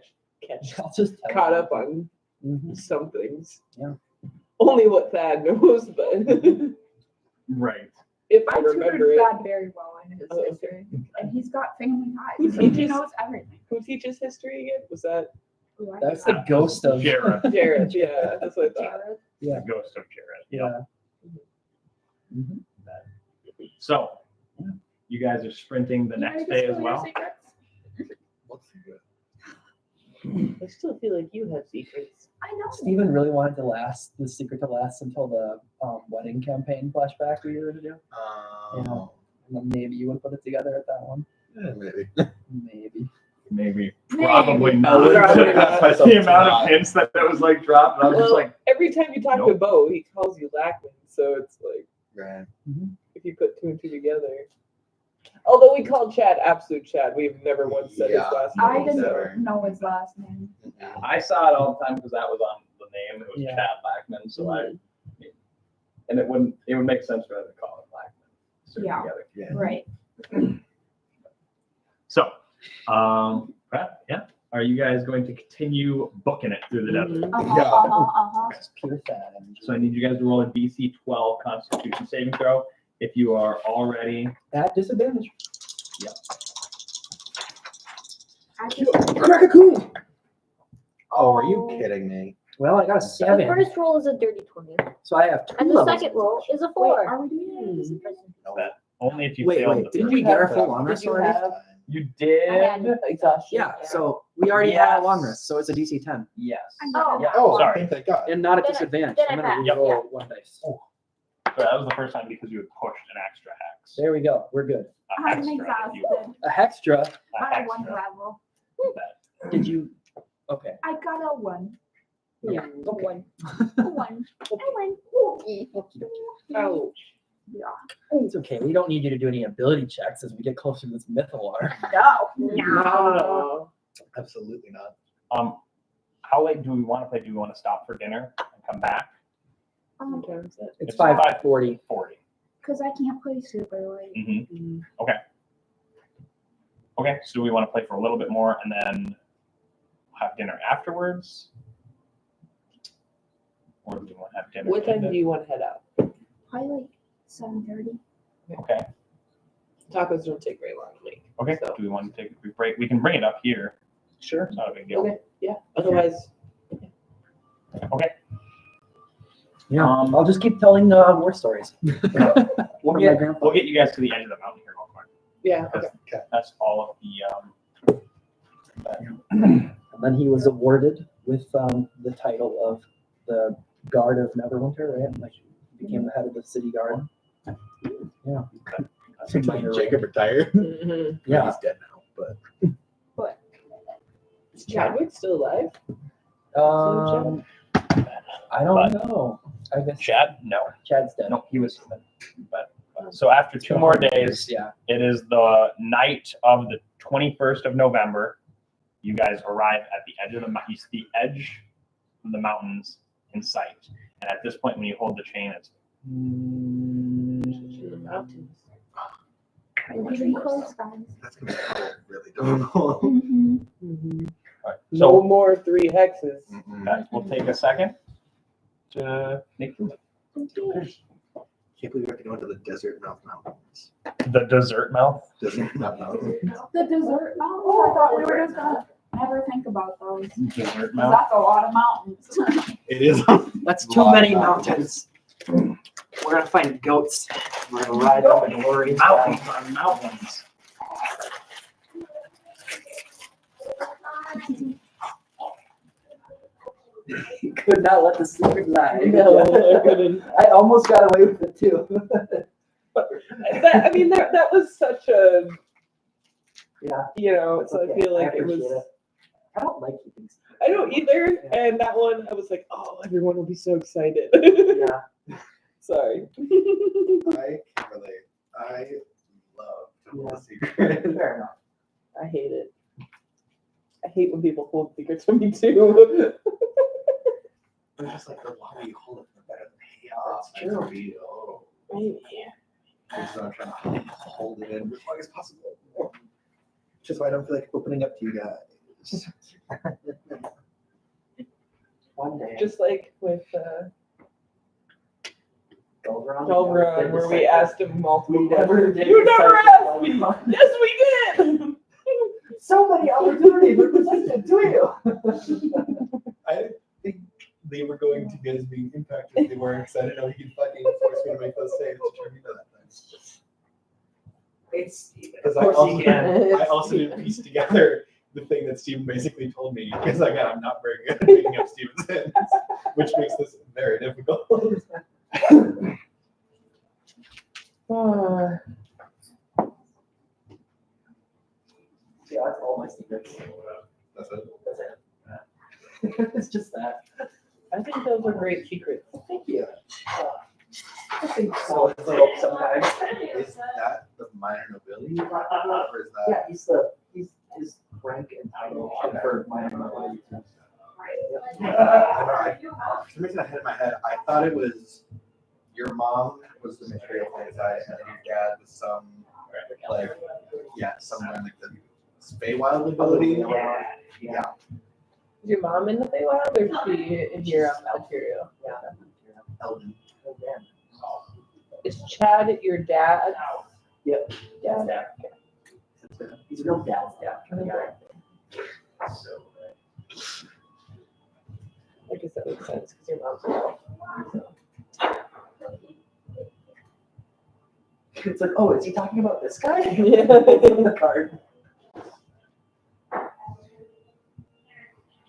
just tell caught you. up on Mhm. some things. Yeah. Only what Thad knows, but Right. if I I remember tutored it. Dad very well in his Oh, okay. history, and he's got family ties, Who so he teaches- knows everything. Who teaches history again? Was that Ooh, I That's forgot. the ghost of Jared. Jared? Yeah, that's what I thought. Jared. Yeah. The ghost of Jared. Yeah. Mhm. So, you guys are sprinting the You next ready to day as spill your well. secrets? What's good? I still feel like you have secrets. I know. Steven really wanted the secret to last until the wedding campaign flashback we were going to do. Oh, And then maybe you would put it together at that one. yeah, maybe. Maybe. Maybe. Probably Maybe. not. Probably not. The amount of hints that it was like dropped, I was just Well, like, every time you talk to Nope. Bo, he calls you Lackman, so it's like Right. if you put 2 and 2 together. Although we call Chad absolute Chad, we've never once said Yeah. his last I name. didn't So. Never. know his last name. I saw it all the time because that was on the name. It was Yeah. Chad Blackman, so and it would make sense for them to call it Blackman. sooner Yeah. Together. Yeah. Right. So, yeah. Are you guys going to continue booking it through the desert? Uh-huh. It's pure fat energy. So I need you guys to roll a DC 12 Constitution saving throw if you are already. At disadvantage. Crack-a-coon! Oh, are you kidding me? Well, I got a The 7. first roll is a dirty 20. So I have 2 And the levels. second roll is a Wait, 4. are we doing it? Only if you Wait, failed wait, the didn't first we one. get our full long Did rest you already? have You did. exhaustion? Yeah, so we already had a Yes. long rest, so it's a DC 10. Yes. Oh. Yeah. Oh, I sorry. think I got it. And not at Then I- disadvantage. then I I'm going passed, to reroll yeah. 1 dice. So that was the first time because you had pushed an extra hex. There we go. We're good. A I'm hextra, if you will. exhausted. A hextra. A By one hextra. level. Did you? Okay. I got a 1. Yeah. Okay. One. A 1. Oh, Yeah. It's okay. We don't need you to do any ability checks as we get closer to this mythalar. no. Absolutely not. How late do we want to play? Do we want to stop for dinner and come back? What time is it? It's 5:40. 40. Because I can't play super late. Mm-hmm. Okay, so do we want to play for a little bit more and then have dinner afterwards? Or do we want to have dinner? What time do you want to head out? Probably like 7:30. Okay. Tacos don't take very long to make. Okay. So. Do we want to take a quick break? We can bring it up here. Sure. It's not a big deal. Okay. Yeah. Otherwise, Okay. Yeah. Um, I'll just keep telling war stories. One of my We'll grandfather. get you guys to the edge of the mountain here real quick. yeah. That's, that's all of the. And then he was awarded with the title of the Guard of Neverwinter, right? Like he became the head of the city guard. Yeah. Some minor Jacob retired. Mm-hmm. Yeah. He's dead now, but Is Chadwick still alive? I don't know. I guess Chad? No. Chad's dead. No, he was human. But so after 2 more days, Yeah. it is the night of the 21st of November. You guys arrive at the edge of you see the edge of the mountains in sight. And at this point, when you hold the chain, it's In the mountains. We're getting close, guys. that's gonna be really difficult. Mm-hmm. Mm-hmm. all right. No So more 3 hexes. guys, we'll take a second to make Can't believe we have to go into the desert mouth mountains. the dessert mouth. Desert mouth mountains. The dessert mountains. I thought we were just gonna never think about those. 'Cause Dessert mouth. that's a lot of mountains. It is. That's too many mountains. We're gonna find goats. We're gonna ride up in glory. Mountains are mountains. Could not let the secret lie. No, I couldn't. I almost got away with it too. I mean, that was such a, Yeah. you know, It's so okay. I feel like it appreciate was. I don't like keeping secrets. I don't either. And that one, I was like, oh, everyone will be so excited. Yeah. Sorry. I can relate. I love to hold a secret. Fair enough. I hate it. I hate when people hold secrets from me too. It's just like the longer you hold it, the better the That's payoff. true. Real. Yeah. So I'm trying to hold it in as long as possible. Which is why I don't feel like opening up to you guys. One day. Just like with Dolveron, Dolveron, where we asked him multiple We never did. You never asked me! decide to- Yes, we did! So many opportunities were presented to you. I think they were going to get us being impacted. They weren't excited. No, he could fucking force me to make those saves to turn me to that thing. It's Because of course you can. I also didn't piece together the thing that Steven basically told me. Because again, I'm not very good at picking up Steven's hints, which makes this very difficult. Yeah, that's all my secrets. That's it. That's it. It's just that. I think those are great secrets. Thank you. I think so. It's a little sometimes. Is that the minor nobility? Or is that? Yeah, he's his rank and title for minor nobility. For some reason I had in my head, I thought it was your mom was the material play side, and then your dad was some like somewhere like the Feywild ability. Yeah. Is your mom in the Feywild or is she in here on Valkyria? Elden. Is Chad your dad? Yep. Yeah. He's a real dad's dad. I guess that makes sense because your mom's a girl. It's like, oh, is he talking about this guy? Yeah. The card.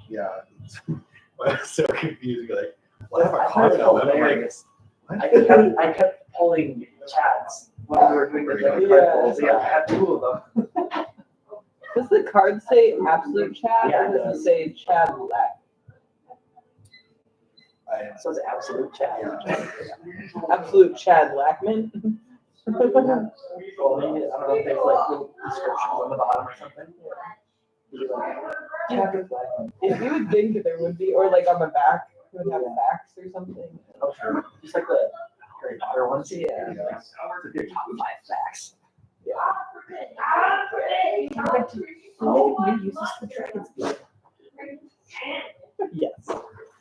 Yeah. It's so confusing. Like, what if I I thought card it was out? I'm like, hilarious. what? I kept pulling Chad's when we were doing the card pulls. Yeah, I had 2 of them. Does the card say absolute Chad Yeah, or it does does. it say Chad Lack? So it's absolute Chad. Absolute Chad Lackman? Well, maybe, I don't know if there's like little descriptions on the bottom or something. Maybe like, Chad Lackman. If you would think that there would be, or like on the back, it would have facts or something. Oh, sure. Just like the Harry Potter ones. Yeah. Like their top 5 facts. New uses for dragon's blood. Yes.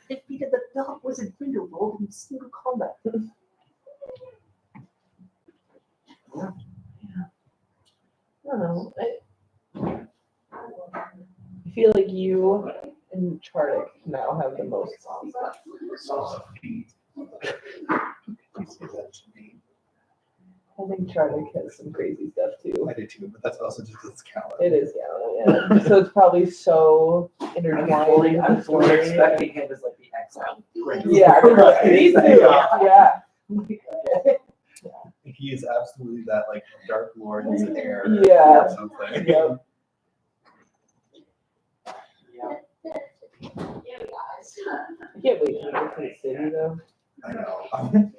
Defeated the dog was in Grindelwald in single combat. I don't know. I feel like you and Chardic now have the most songs. I think Chardic has some crazy stuff too. I did too, but that's also just its calendar. It is Gala, yeah. So it's probably so intertwined. I'm fully expecting him as like the exile. Yeah, Right. me too. Yeah. He is absolutely that like Dark Lord's heir. Yeah. Or something. Yep. I can't wait to go to the city though. I know.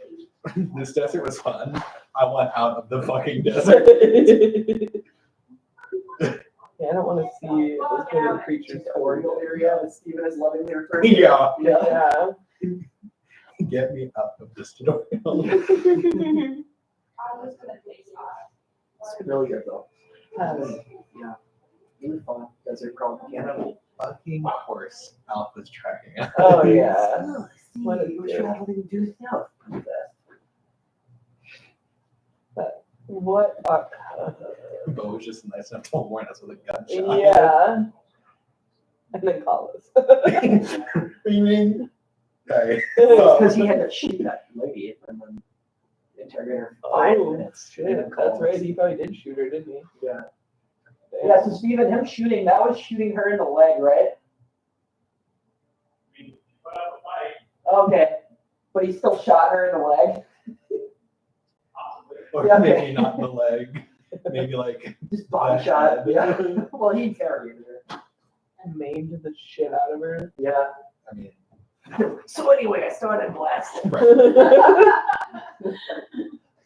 This desert was fun. I want out of the fucking desert. Yeah, I don't want to see those little creatures Tutorial area, as Steven is lovingly referred to. Yeah. Yeah. Get me out of this tutorial. It's familiar though. Yeah. Really fun. Desert crawl piano. Fucking horse Alpha's tracking us. Oh yeah. What are you traveling to do now? What are Bo was just nice enough to warn us with a gunshot. yeah. And then call us. What do you mean? Okay. Because he had to shoot that lady and then interrogate her for 5 Oh, minutes. shit, that's right. He probably did shoot her, didn't he? Yeah. Damn. Yeah, so Steven, him shooting, that was shooting her in the leg, right? Okay. But he still shot her in the leg? Or Yeah, maybe okay. not in the leg. Maybe like Just body the shot. head. Yeah. Well, he interrogated her. Maimed the shit out of her. Yeah. I mean, So anyway, I started blasting. right.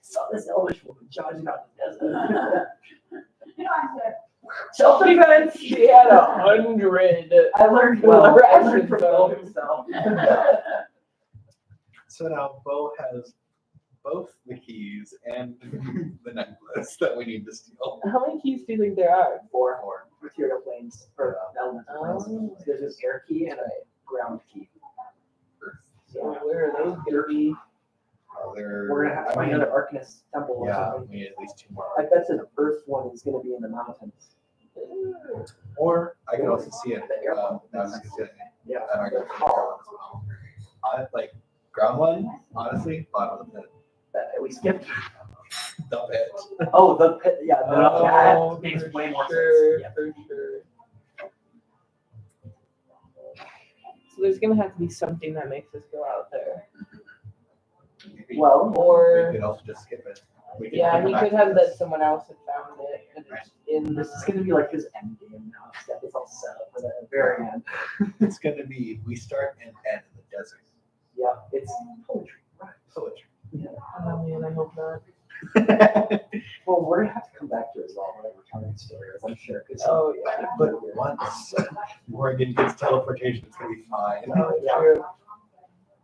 Saw this elvish woman charging out the desert. Self-defense! She had 100. I learned Well, well. I learned rations from though. Bill himself. So now Bo has both the keys and the necklace that we need to steal. How many keys do you think there are? 4 material planes or elemental planes. Oh. There's an air key and a ground key. So where are those gonna be? We're gonna have to find another Arcanist temple or Yeah, something. we need at least 2 more. I bet an Earth one is gonna be in the mountains. Or I could also see it. The air one. Yeah. And I got call as well. I like ground one, honestly, bottom of the pit. We skipped. The pit. Oh, the pit. Yeah, that makes for way more sure, sense. Yeah. for sure. So there's gonna have to be something that makes us go out there. Maybe Well, we Or could also just skip it. We could yeah, come he back could to have this. that someone else had found it and it's in this is gonna be like his end game now. He's got this all set up for the very end. It's gonna be we start and end in the desert. Yeah, it's poetry. Right. Poetry. Oh man, I hope not. Well, we're gonna have to come back to it as well whenever Tony's story is, I'm sure. 'Cause Oh yeah. But once we're Morgan gets teleportation, it's gonna be fine. Oh, true.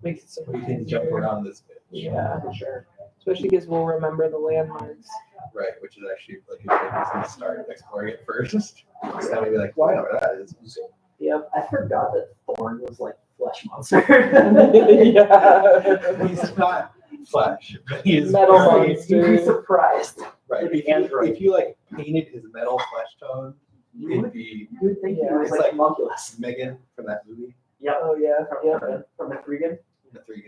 Makes it so We much can jump easier. around this bitch. Yeah, for sure. Especially because we'll remember the landmarks. Right, which is actually like a good reason to start exploring it first. So that would be like, well, I know where that is. Yep. I forgot that Thorn was like flesh monster. Yeah. He's not flesh, but he is Metal very- monster. You'd be surprised. Right. Like If an you, android. if you like painted his metal flesh tone, You it'd would, be you would think he Yeah. was It's like like- homunculus. Megan from that movie, Yep. Oh yeah. Yeah. From the Freegan. The Three.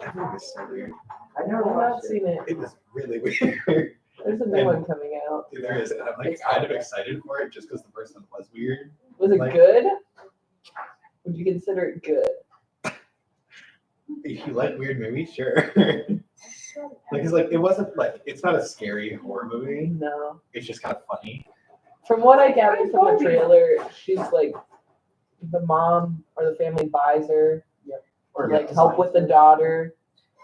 That movie is so weird. I I've never not watched it. seen it. It was really weird. There's a new one coming out. There is, and I'm like It's kind of excited for it just because the first one was weird. Was it Like- good? Would you consider it good? If you like weird movies, sure. Like it's like it wasn't like it's not a scary horror movie. No. It's just kind of funny. From what I gathered from the trailer, she's like the mom or the family buys her, or Yeah, like help with the daughter,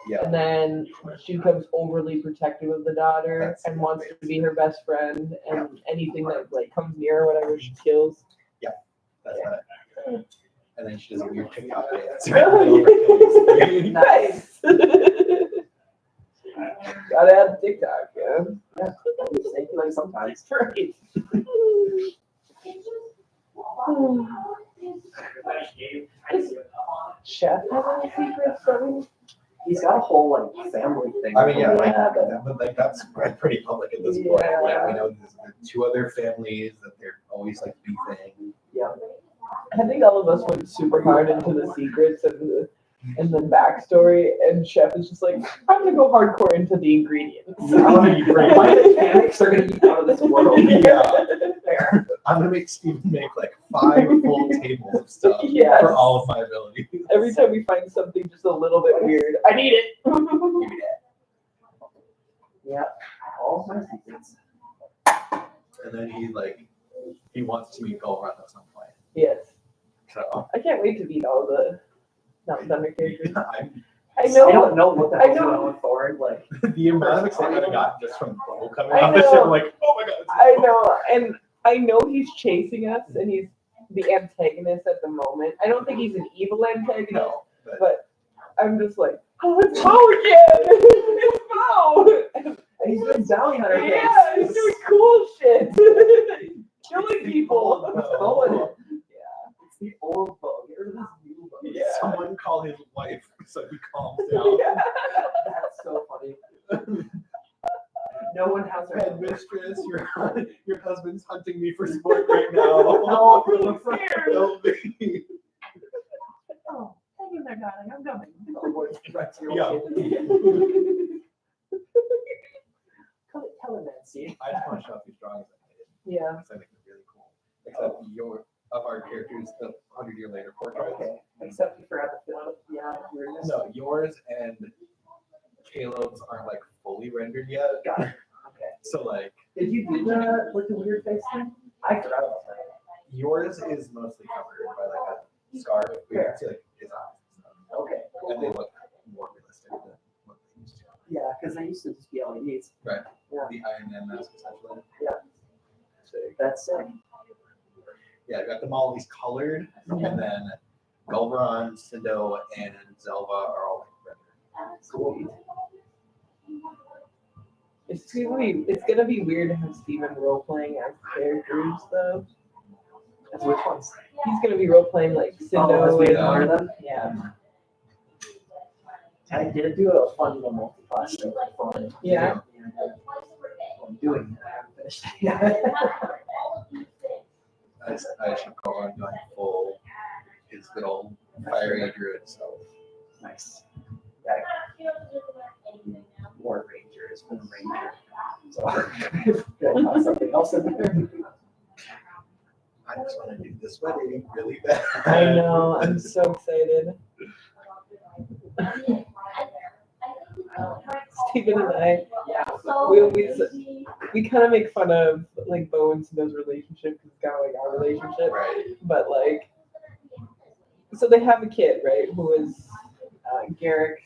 Yeah. and then she becomes overly protective of the daughter That's and wants to be her best friend, and anything that like comes near or whatever she kills. That's not it. And then she does a weird TikTok dance. Nice. Gotta add TikTok, yeah. Like sometimes. Right. Chef have any secrets from me? He's got a whole like family thing. I mean, yeah, like, Yeah, but- that, but like that's pretty public at this point. Yeah. Like, we know there's two other families that they're always like beefing. I think all of us went super hard into the secrets and the backstory, and Chef is just like, I'm gonna go hardcore into the ingredients. gonna be great. My mechanics are gonna be out of this world. Yeah. Fair. I'm gonna make Steven make like 5 full tables of stuff Yes. for all of my abilities. Every time we find something just a little bit weird, I need it. Yeah. All of my secrets. And then he wants to meet Golrun at some point. Yes. So I can't wait to meet all the Not Thunder characters. I'm, I I know. don't know what the I hell's know. going on with Thorn. Like, the amount of excitement I got just from Bo coming I on the know. show, like, oh my god. it's I Bo. know, and I know he's chasing us, and he's the antagonist at the moment. I don't think he's an evil antagonist, No, but but I'm just like, oh, it's Bo again! It's Bo! and he's doing bounty hunter things. Yeah, he's doing cool shit. Killing people. Bo and it's the old Bo. Get rid of this new Bo. Yeah. someone call his wife so he calms down. Yeah. That's so funny. No one has her. Headmistress, your husband's hunting me for sport right now. Oh, I'm scared. Help me. Oh, hang in there, darling. I'm coming. Right to your Yeah. old kid. Tell him, Nancy. I just want to show off these drawings I made. Yeah. Because I think they're really cool. Except of our characters, the 100-year later portraits. Okay. Except you forgot to fill out. Yeah, weirdness. No, yours and Caleb's aren't like fully rendered yet. Got it. Okay. So like Did you do the weird face thing? I forgot about that. yours is mostly covered by like a scarf. We can see like his eyes and stuff. Okay. And they look more realistic than what they used to. Yeah, because they used to just be LEDs. Right. Yeah. The Iron Man mask essentially. Yeah. So That's sick. yeah, I got them all at least colored, and then Golvaron, Sindo, and Zelva are all like rendered. Cool. It's gonna be weird to have Steven role playing as characters though. That's which ones? He's gonna be role playing like Oh, Cindo as we and are them? yeah. I did do a fun little multi-class thing for fun. Yeah. I'm doing it. I haven't finished it yet. I should go on doing full his good old fiery druid self. Nice. Yeah. War Ranger has been a Ranger. So I got something else in there. I just want to do this wedding really bad. I know, I'm so excited. Steven and I, we kind of make fun of like Bo and Cindo's relationship because it's kind of like our relationship. Right. But like, so they have a kid, right? Who is Garrick's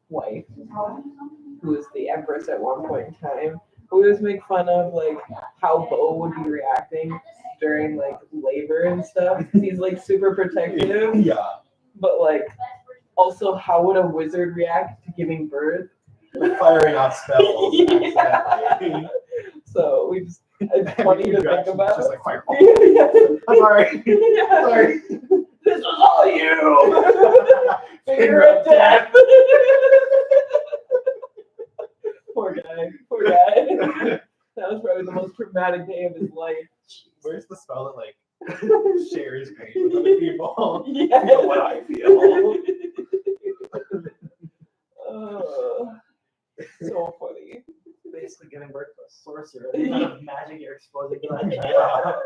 wife, who is the Empress at one point in time. We always make fun of like how Bo would be reacting during like labor and stuff. He's like super protective, Yeah. but like also how would a wizard react to giving birth? Firing out spells. Yeah. accidentally. So we just it's funny to think about. Just like fire. Yeah. I'm sorry. Yeah. Sorry. This is all you. Finger of death. Poor guy. Poor guy. That was probably the most traumatic day of his life. Where's the spell that like shares pain with other people? Yeah. Feel what I feel. So funny. Basically giving birth to a sorcerer. The amount of magic you're exposing to that child.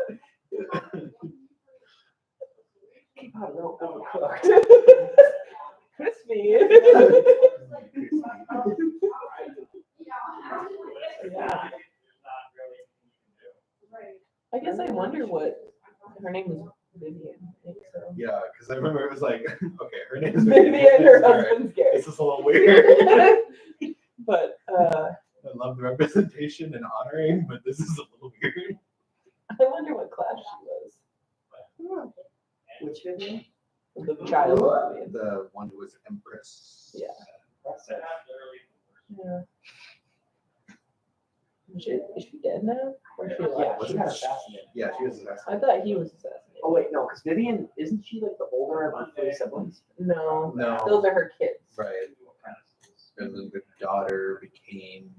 Keep out a little overcooked. Crispy. Yeah. I guess I wonder what her name was. Vivian. I think so. Yeah, because I remember it was like, okay, her name is Vivian, her Alright, husband's Gary. This is a little weird. But I love the representation and honoring, but this is a little weird. I wonder what class she was. Which Vivian? The child. Vivian. The one who was Empress. Yeah. Yeah. Is she dead now? Or is she alive? Yeah, she got assassinated. Yeah, she was assassinated. I thought he was assassinated. Oh wait, no, because Vivian, isn't she like the older of the three siblings? No. No. Those are her kids. Right. And then the daughter became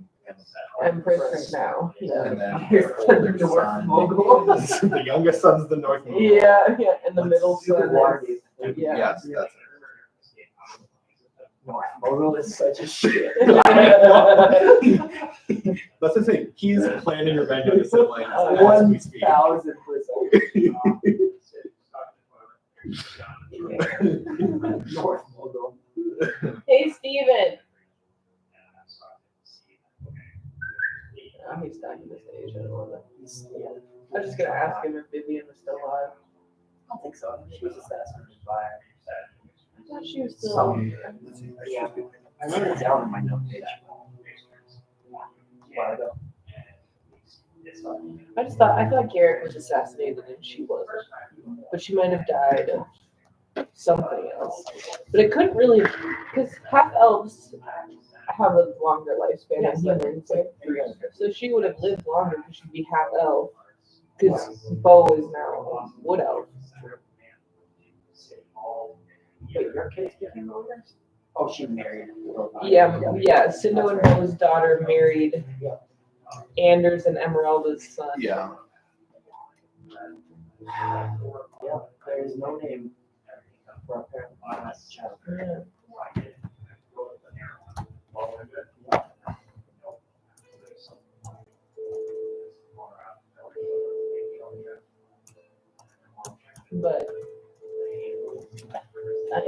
Empress now. Yeah. And then Here's her the older North son. Mogul. The youngest son's the North Mogul. Yeah, yeah. And the middle Stupid son Waterdeep. is, yeah. Yes, that's it. North Mogul is such a shit. Let's just say he's planning revenge on his siblings as we speak. 1000%. North Mogul. Hey, Steven. Oh, he's stuck in this age. I don't want to. Yeah, I was just going to ask him if Vivian was still alive. I don't think so. She was assassinated by. I thought she was still Some- Yeah, I wrote it down on my note page. A while ago. I thought Garrett was assassinated and she wasn't. But she might have died of something else. But it couldn't really, because half elves have a longer lifespan than humans. Right? So she would have lived longer because she'd be half elf. Because Bo is now a wood elf. Wait, your kids became older? Oh, she married. Yeah. Cindo and Bo's daughter married Anders and Emeralda's son. Yeah. Yeah, there's no name for a parent child. Yeah. But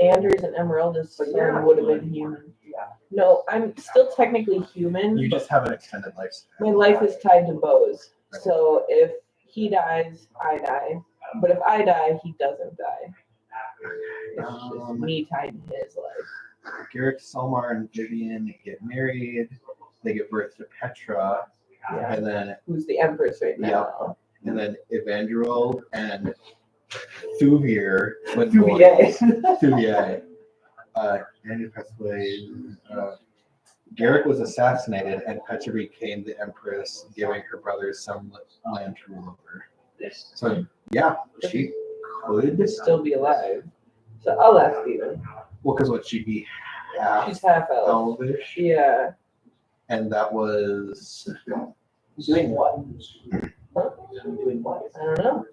Anders and Emeralda's son would have been human. Yeah. No, I'm still technically human. You but just have an extended lifespan. my life is tied to Bo's. So if he dies, I die. But if I die, he doesn't die. It's just me tied to his life. Garrick, Salmar, and Vivian get married. They give birth to Petra, Yeah. and then Who's the Empress right now? Evandril and Thuvir. Thuvier. Thuvier. Andrew passed away. Garrick was assassinated, and Petra became the Empress, giving her brothers some land to rule over. So yeah, she could. Still be alive. So I'll ask Steven. Well, because what she'd be half She's half elf. elvish, Yeah. and that was Doing what? Huh? Doing what? I don't know.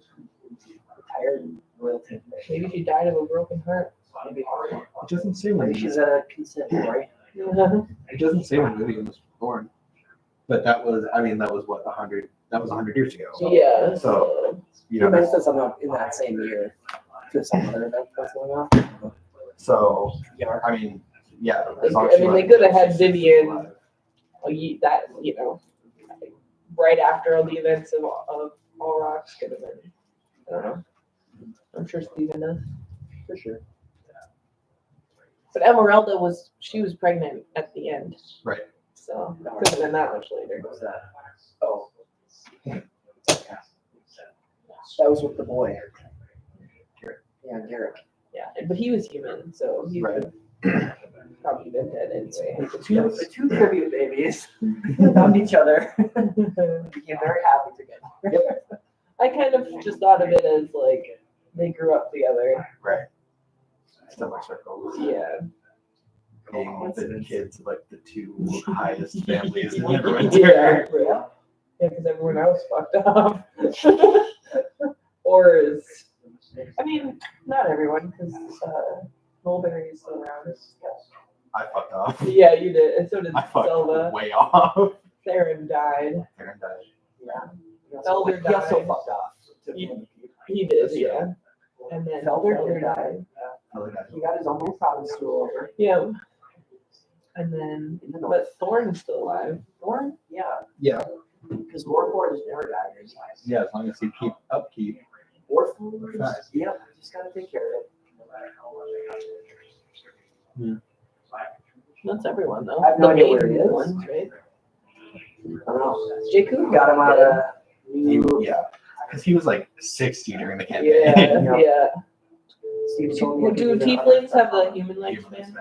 Retired royalty. Maybe she died of a broken heart. Maybe it doesn't say when maybe she's at a conservatory. it doesn't say when Vivian was born, but that was what 100. That was 100 years ago. Yeah. So you You might know, have said something in that same year to some other event that's going on. so Yeah. I mean, yeah. They, as long as I she mean, they wasn't- could have had Vivian right after all the events of All Rocks could have been. I don't know. I'm sure Steven does. For sure. But Emeralda was pregnant at the end. Right. So could have been that much later. What's that? Oh. That was with the boy. Yeah, Garrick. Yeah, but he was human, so he Right. would have probably been dead anyway. The two tribute babies found each other and became very happy together. I kind of just thought of it as like they grew up together. Right. Similar circles. Yeah. Being the kids of like the two highest families in everyone's Yeah, area. yeah, because everyone else fucked off. Or is, I mean, not everyone, because Mulberry is still around. I fucked off. Yeah, you did, and so did I fucked Zelda. way off. Theron died. Theron died. Yeah. Elder He also died. fucked off. He did, yeah. And then Elder died. He got his own little province stool over. Yeah. And then, In the north. but Thorn's still alive. Thorn? Yeah. Yeah. Because Warford has never died. Yeah, as long as you keep upkeep. Warford? Nice. Yep. Just gotta take care of it. That's everyone, though. I have no The idea where main he is. ones, right? I don't know. Jakub got him out of Yeah. Because he was like 60 during the campaign. Yeah, yeah. Steve told me I Do could use an tieflings have unearthed- the human lifespan?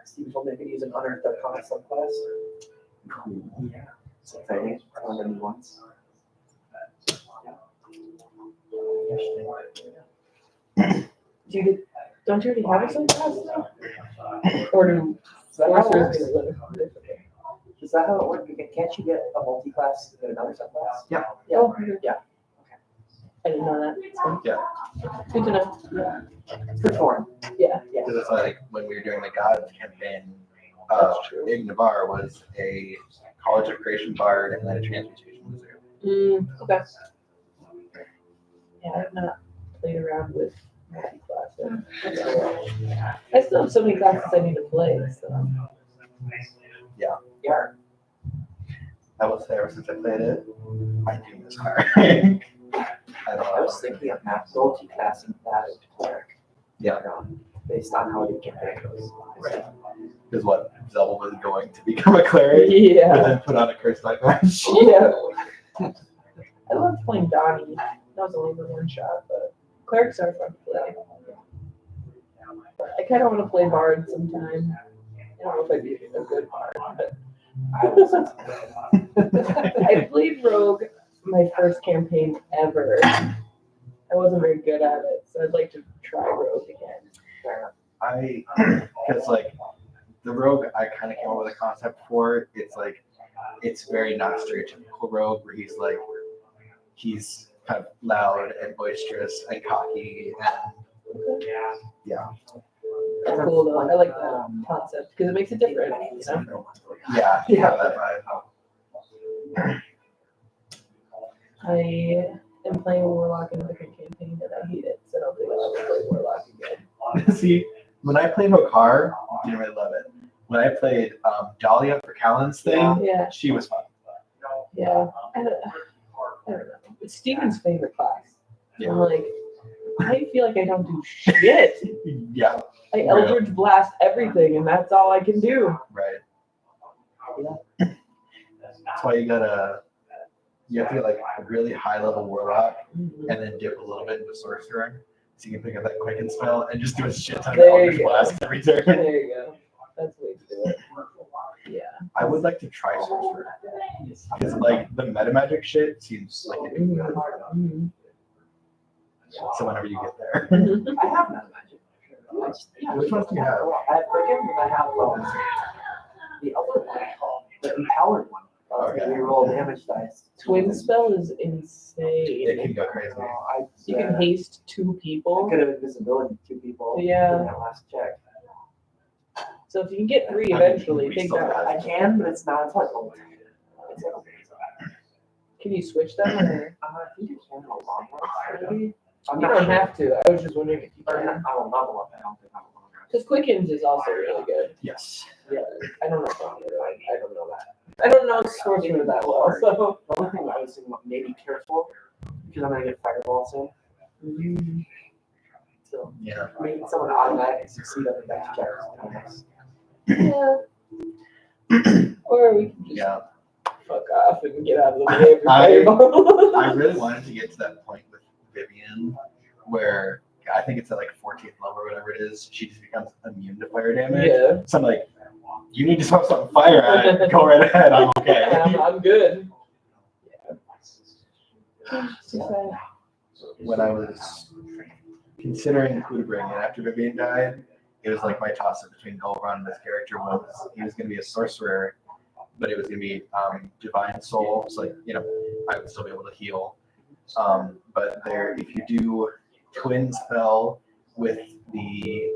Steve told me I could use an unearthed comic subclass. Yeah. It's exciting. I learned them once. Don't you already have a subclass now? Or do Is that how it sorcerers works? get a little differently? Is that how it works? Can't you get a multi-class and another subclass? Yeah. Oh, Yeah. I didn't know that. It's fun. Yeah. Good to know. Yeah. For Thorn. Yeah. Yeah. Because it's like when we were doing the Gods campaign, That's true. Ignabar was a College of Creation bard and then a transmutation wizard. Okay. Yeah, I've not played around with multi-class. I still have so many classes I need to play, so. Yeah. Yeah. I will say ever since I played it, I do miss hiring. I don't know. I was thinking of multi-classing that into cleric. Yeah. Based on how the campaign goes. Right. Because what Zelda was going to become a cleric, but Yeah. then put on a curse like match. Yeah. I loved playing Donnie. That was only the one shot, but clerics are fun to play. I kind of want to play Bard sometime. I don't know if I'd be a good Bard, but I played Rogue my first campaign ever. I wasn't very good at it, so I'd like to try Rogue again. Because like the rogue, I kind of came up with a concept for it. It's like it's very not stereotypical rogue where he's kind of loud and boisterous and cocky and yeah. That's cool though. I like that concept because it makes it different, you know? Yeah, that vibe. I am playing Warlock in a different campaign and I hate it, so I don't think I'll ever play Warlock again. See, when I played Hokar, didn't really love it. When I played Dahlia for Callan's thing, Yeah, she was fun. yeah. I don't know. It's Steven's favorite class. Yeah. I'm like, I feel like I don't do shit. Yeah, I Eldritch Blast everything and that's all I can do. right. That's why you have to get like a really high level warlock and then dip a little bit into sorcerer, so you can pick up that quicken spell and just do a shit ton of There you Eldritch go. Blast every turn. There you go. That's the way to do it. Yeah. I would like to try sorcerer because like the meta magic shit seems like it. Mhm. So whenever you get there, I have none magic. I just, yeah, which ones do you have? I have Quicken and I have the other one, the empowered one. Okay. We roll damage dice. Twin spell is It insane. can go crazy. You can haste two I people. could have invisibility to two people. Yeah. In that last check. So if you can get three eventually, We take still that. have- I can, but it's not. It's like it's like Can you switch them or? I think it's one of the long ones, maybe. I'm You not don't sure. have to. I was just wondering if you Or can. I will level up. I don't think I will. Because Quickens is also really good. Yes. Yeah. I don't know if I'm good. I don't know that. I don't know sorcerer that well, so. The only thing I was thinking about maybe careful because I'm gonna get fireballs in. So Yeah. making someone automatically succeed on the next check is kind of nice. Yeah. Or we can just. Yeah. fuck off and get out of the way of your fireball. I really wanted to get to that point with Vivian where I think it's at like 14th level or whatever it is. She just becomes immune to fire damage. Yeah. So I'm like, you need to throw some fire at it. Go right ahead. I'm okay. I'm good. When I was considering who to bring in after Vivian died, it was like my toss-up between Elrond and this character was he was going to be a sorcerer, but it was going to be divine soul. So like, you know, I would still be able to heal. But there, if you do twin spell with the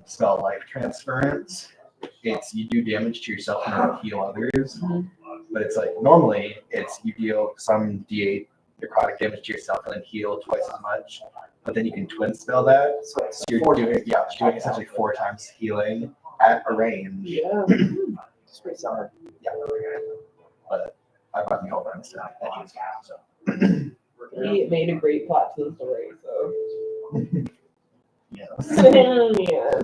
spell life transference, it's you do damage to yourself and then heal others. But it's like normally it's you deal some D8 necrotic damage to yourself and then heal twice as much. But then you can twin spell that. So you're doing essentially 4 times healing at a range. Yeah. It's pretty solid. Yeah. But I brought the whole run stuff. So. He made a great plot to the story, so. Yeah. Yeah.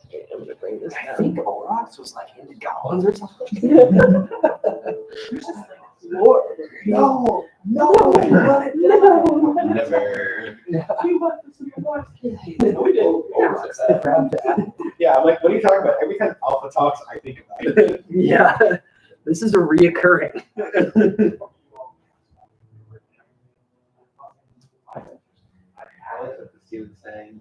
Okay, I'm gonna bring this I down. think Orox was like into goblins or something. Lord. No. Never. We did. Yeah, I'm like, what are you talking about? Every time Alpha talks, I think about it. Yeah. This is a reoccurring. I like what Steven's saying.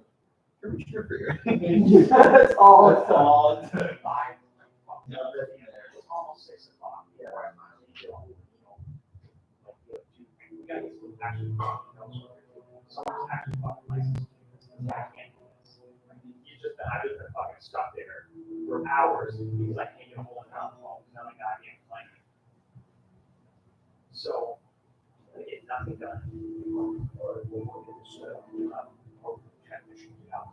You're sure for you. That's all. That's all. It's almost 6 o'clock. Yeah. Someone's actually fucking licensed. He's just been, I've just been fucking stuck there for hours because I can't get a hold of him on the phone because I'm a goddamn plan. So, I get nothing done. Or we'll look at this, transmission out.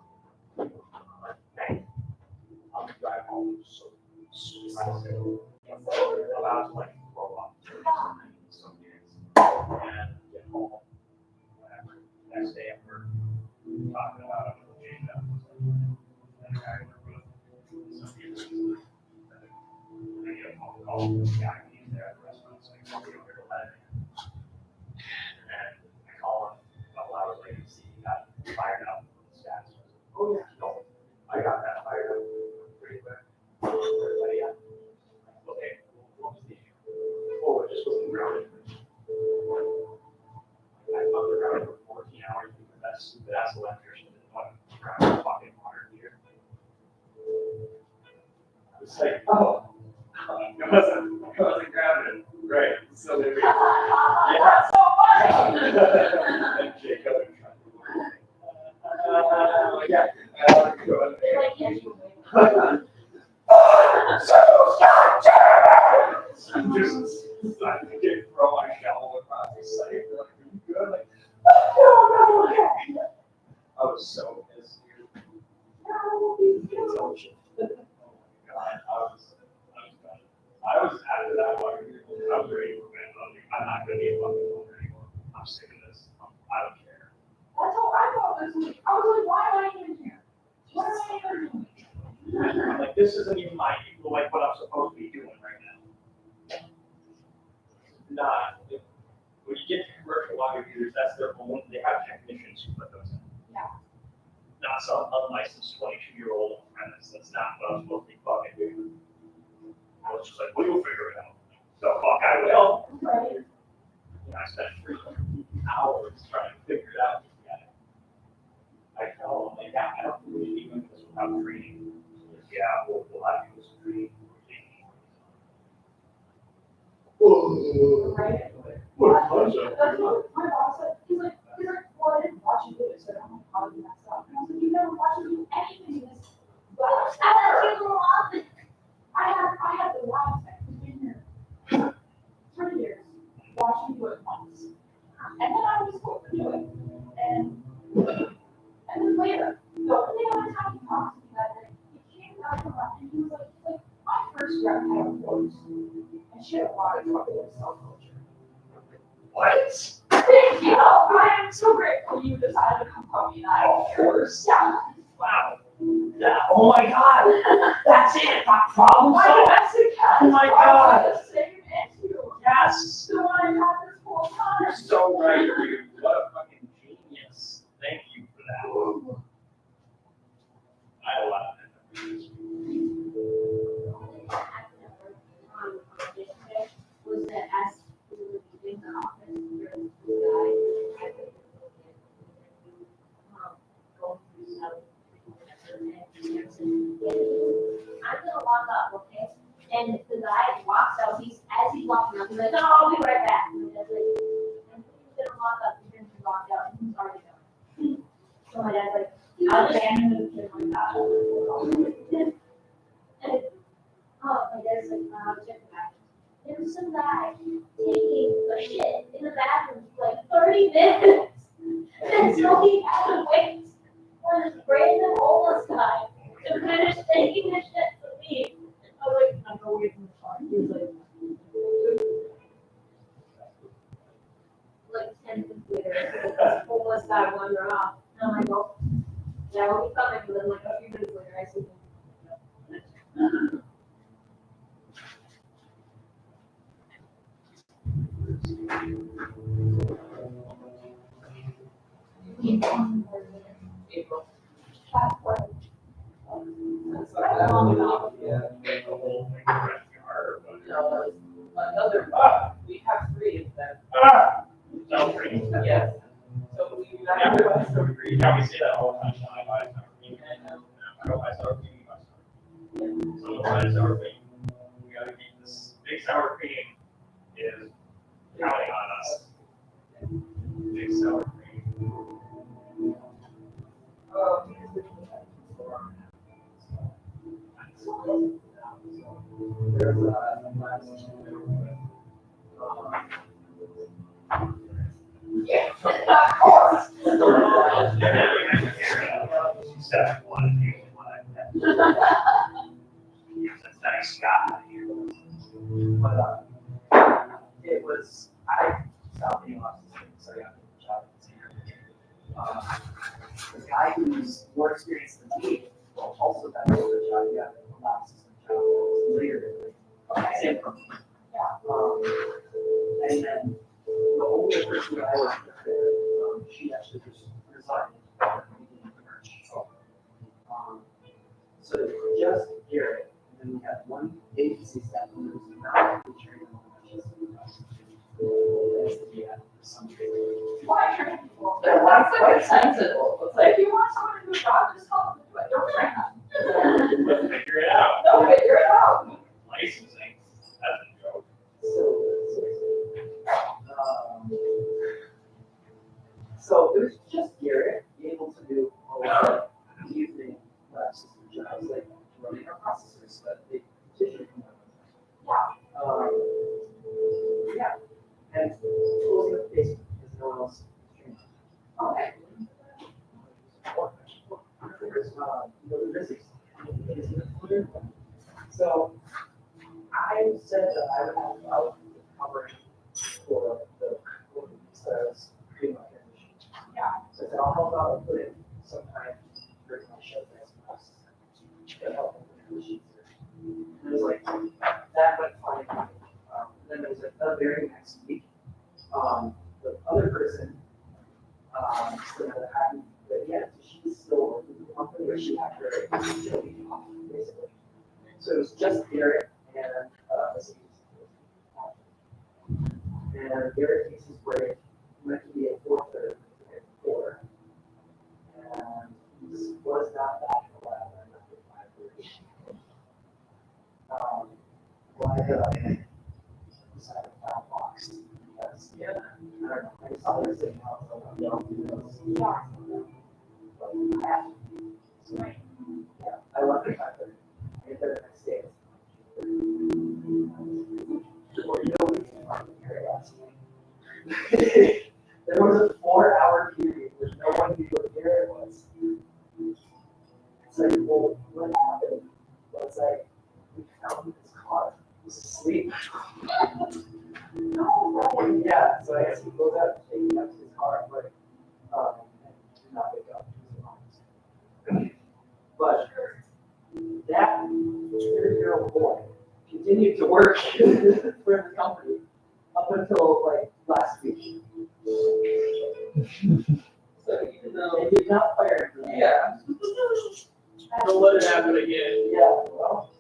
Bang. I'll drive home so about like roll up some days and get home. Whatever. Next day at work, talking about it with Jada. And the guy with some people. I get a phone call from the guy who's there at the restaurant saying, "I'll be over to let him." And I call him a couple hours later to see he got fired up from the stats. Oh yeah, no, I got that fired up pretty quick. Everybody, yeah. Okay, what was the issue? Oh, it just wasn't grounded. I fucked around for 14 hours because that stupid ass electrician didn't want to ground the fucking water heater. It's like, oh, it wasn't grounded. Right. So then we, yeah. And Jacob and yeah. Just I can throw my shovel across the site. Like, are you good? Like, I was so pissed, dude. Oh my God, I was after that one. I was ready for bed. I'm not gonna be a fucking owner anymore. I'm sick of this. I don't care. That's all I thought this week. I was like, why am I even here? What am I even doing? I'm like, this isn't even my like what I'm supposed to be doing right now. Not when you get to commercial water heaters, that's their own. They have technicians who put those in. Yeah. Not some unlicensed 22-year-old apprentice. That's not what I'm supposed to be fucking doing. I was just like, well, you'll figure it out. So fuck, I will. Right. And I spent 3 hours trying to figure it out. I tell them, like, yeah, I don't really even do this without training. Yeah, we'll have you do some training. Right. What a concept. That's what my boss said. He's like, well, I didn't watch you do it, so I don't know how to do that stuff. And I was like, you never watched me do anything in this. But I had the last tech who's been here 3 years, watched me do it once. And then I was supposed to do it. And then later, the only other time he talked to me that day, he came out from us and he was like, my first rep had a voice. And she had a lot of trouble with self-culture. What? You know, I am so grateful you decided to come help me. And I, Of course. Yeah. Wow. Yeah, oh my god! That's it! That problem solved! Oh my god! Yes! The one I had this whole time. You're so right, dude. What a fucking genius. Thank you for that. I had a lot of that. Was that as we were leaving the office, there was this guy going through some I'm gonna walk up, okay? And the guy walks out, as he's walking up, he's like, oh, I'll be right back. And the guy's like, and he's gonna walk up, he's gonna walk out, and he's already gone. So my dad's like, I'll abandon the kid like that. And my dad's like, I'll check it back. There was some guy taking a shit in the bathroom for like 30 minutes. And so he had to wait for this random homeless guy to finish taking his shit to leave. I was like, I'm away from the car. He was like 10 minutes later, this homeless guy wandered off. And I'm like, oh, yeah, we'll be coming. But then like a few minutes later, I see him. April. Yeah. The whole thing got harder, but- No, another, we have 3 of them. Sounds great. Yes. So we Yeah, have. yeah, we say that all the time. I buy sour cream. I don't buy sour cream, you buy sour cream. So buy sour cream. We gotta keep this. Big sour cream is counting on us. Big sour cream. There's last Yeah, of course. Step one, use one. That's nice guy here. but it was I stopped being autistic, so I got a job at the guy who's more experienced than me also got a job. He got a lab assistant job later. Same company. And then the older person that I was with, she actually just resigned. So just Garrett, and then we had one agency staff who was not actually trained Why train people? That's like sensible. It's like, if you want someone to do a job, just help them do it. Don't train them. Let's figure it out. Don't figure it out. Licensing, that's a joke. So it was just Garrett able to do all of the evening lab system jobs, like running our processors, but they petition. Yeah. And closing the basement because no one else is trained. Okay. So I said that I would help out with covering for the that I was pretty much finished. Yeah. So I said I'll help out and put in some time during my show next class to help with the sheets. And it was like that went fine. Then there was a very next week. The other person still had a happy, but yet she's still working for the company where she had her week off, basically. So it was just Garrett and and Garrett takes his break, meant to be at 4:30, at 4. And he was not back at 11, after 5:30. Decided to found box because I don't know, I just saw this thing out, so I don't do those. But I have to. So, yeah, I left at 5:30. I get there the next day. Or you know, we can park here last night. There was a 4-hour period where no one knew what Garrett was. It's like, well, what happened? Well, it's like, we found his car. He was asleep. No, yeah, so I guess he goes out and takes out his car, but and did not wake up. But that 30-year-old boy continued to work for the company up until like last week. So even though they did not fire him. Yeah. Don't let it happen again. Yeah, well.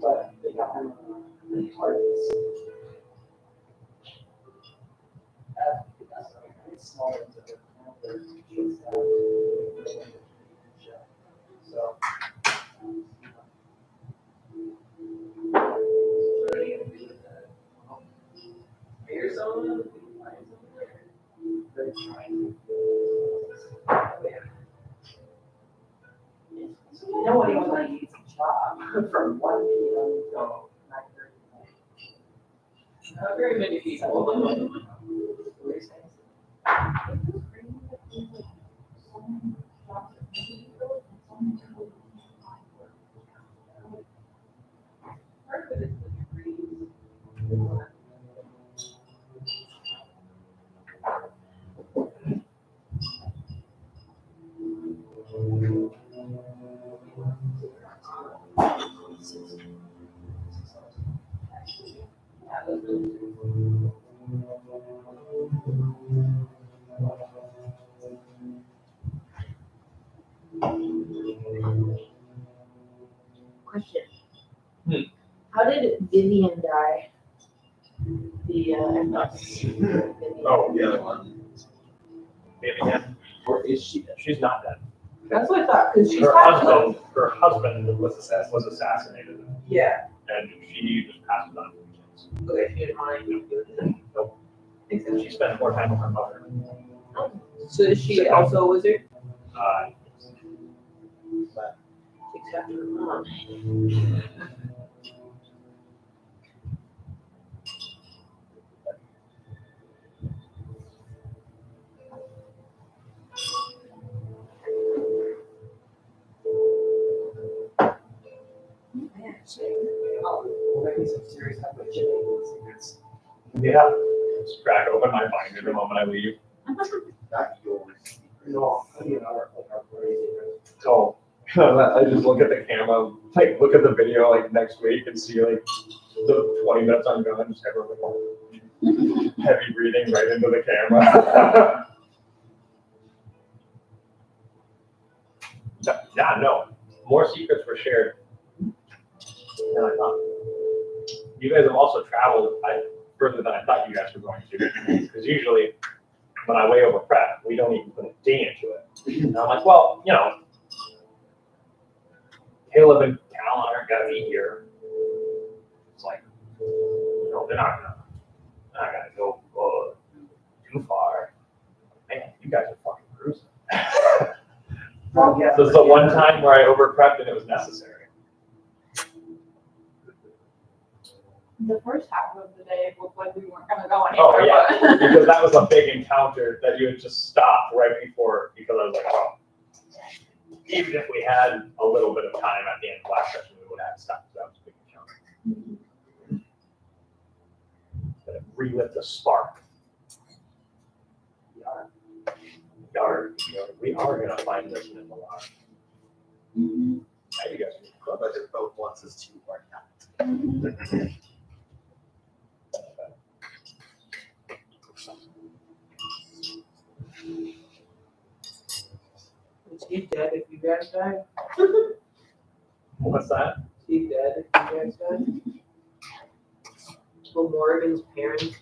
But they got him really hard. Small ones that are so. Here's someone. They're trying so you know anyone needs a job from 1 p.m. till 9:30. Not very many people. Part of it is the degrees. Question. How did Vivian die? Oh, the other one. Vivian. Or is she dead? She's not dead. That's what I thought, because she's Her husband was assassinated, Yeah. and she just passed on to the kids. Okay, if you didn't mind. Nope. Makes sense. She spent more time with her mother. So is she also a wizard? Takes after her mom. Maybe some serious secrets. Yeah. Just crack open my binder the moment I leave. Not yours. No, our crazy. So I just look at the camera, like look at the video like next week and see like the 20 minutes I'm gone, just everyone like heavy breathing right into the camera. Yeah, no. More secrets were shared than I thought. You guys have also traveled further than I thought you guys were going to. Because usually when I way over prep, we don't even put a day into it. And I'm like, well, you know, Caleb and Cal aren't gonna be here. It's like, you know, they're not gonna go too far. Man, you guys are fucking cruising. Well, yeah. This is the one time where I over prepped and it was necessary. The first half of the day looked like we weren't gonna go anywhere. Oh yeah, but- because that was a big encounter that you had just stopped right before, because I was like, oh, even if we had a little bit of time at the end of last session, we would have stopped. That was a big encounter. But it relit the spark. We are gonna find this in the water. Mhm. Now you guys are Club I did both once is too hard not. Is he dead if you guys die? What's that? Is he dead if you guys die? Will Morgan's parents be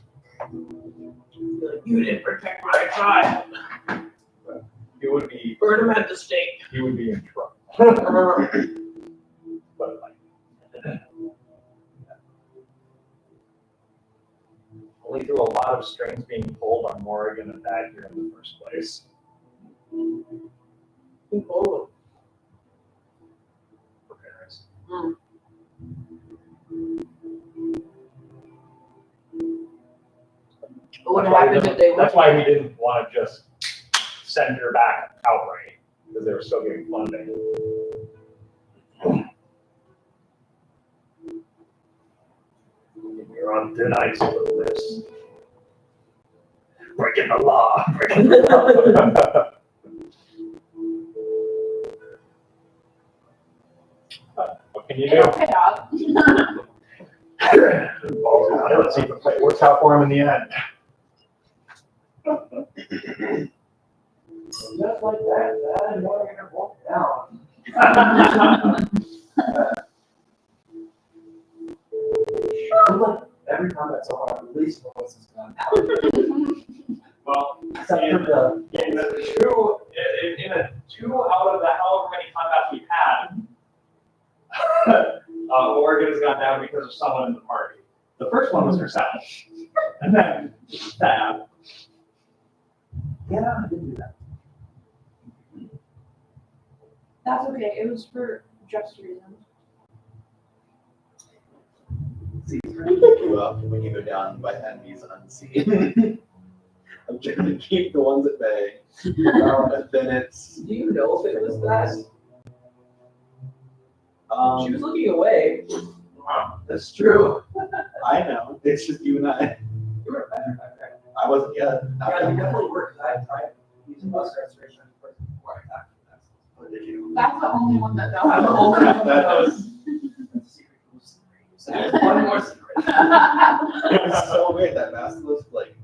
like, you didn't protect my child? He would be. Burn him at the stake. He would be in trouble. But like, only through a lot of strings being pulled on Morrigan and that here in the first place. Who told For parents. him? What would That's why we happen didn't- if they That's went? why we didn't want to just send her back outright, because they were still getting funding. You're on thin ice a little bit. Breaking the law. Breaking the law. can you It'll do? pay off. Balls out. Let's see if the play works out for him in the end. Just like that, and you're gonna walk down. Every combat so far, at least most has gone down. Well, Except for the in a two out of the however many combats we've had, Oregon has gone down because of someone in the party. The first one was herself, and then Stab. yeah, I did do that. That's okay. It was for just reasons. See, it's going to pick you up when you go down by enemies unseen. I'm trying to keep the ones at bay. And then it's. Do you know if it was that? She was Um, looking away. that's true. I know. It's just you and I. You were better back there. I wasn't yet. Yeah, you definitely were, because I tried using bus restoration before I attacked you. Or did you? That's the only one that I'm the does. only one That does. That's a secret. One more secret. It was so weird that Basilisk like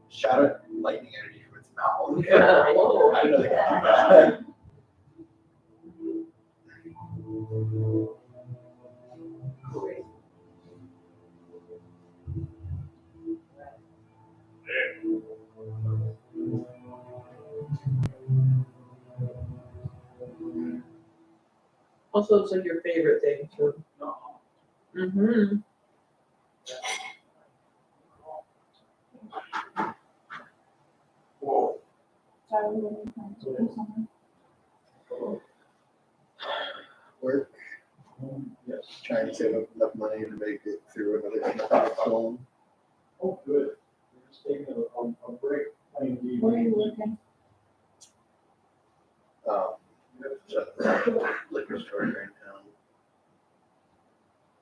shot lightning energy from its mouth. Yeah. Whoa. I know they can do that. Also, it's like your favorite thing too. Mm-hmm. Whoa. Work. Yes. Trying to save up enough money to make it through another film. Oh, good. We're just taking a break. Playing the Where are you looking? Just the liquor store here in town.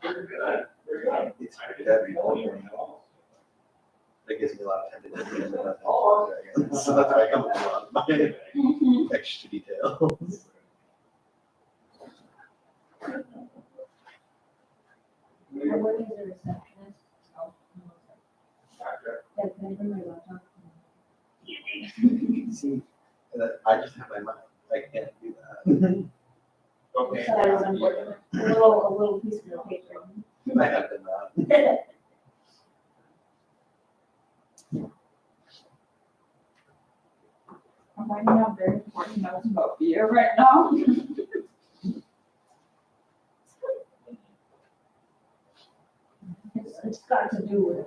Very good. Very good. It's heavy. That gives me a lot of time to do it. So that's why I come up with a lot of my extra details. I work as a receptionist, so. Yeah, can I bring my laptop? See, I just have my mind. I can't do that. Okay. So that is unfortunate. A little piece of paper. I have been that. I'm finding out very important notes about beer right now. It's got to do with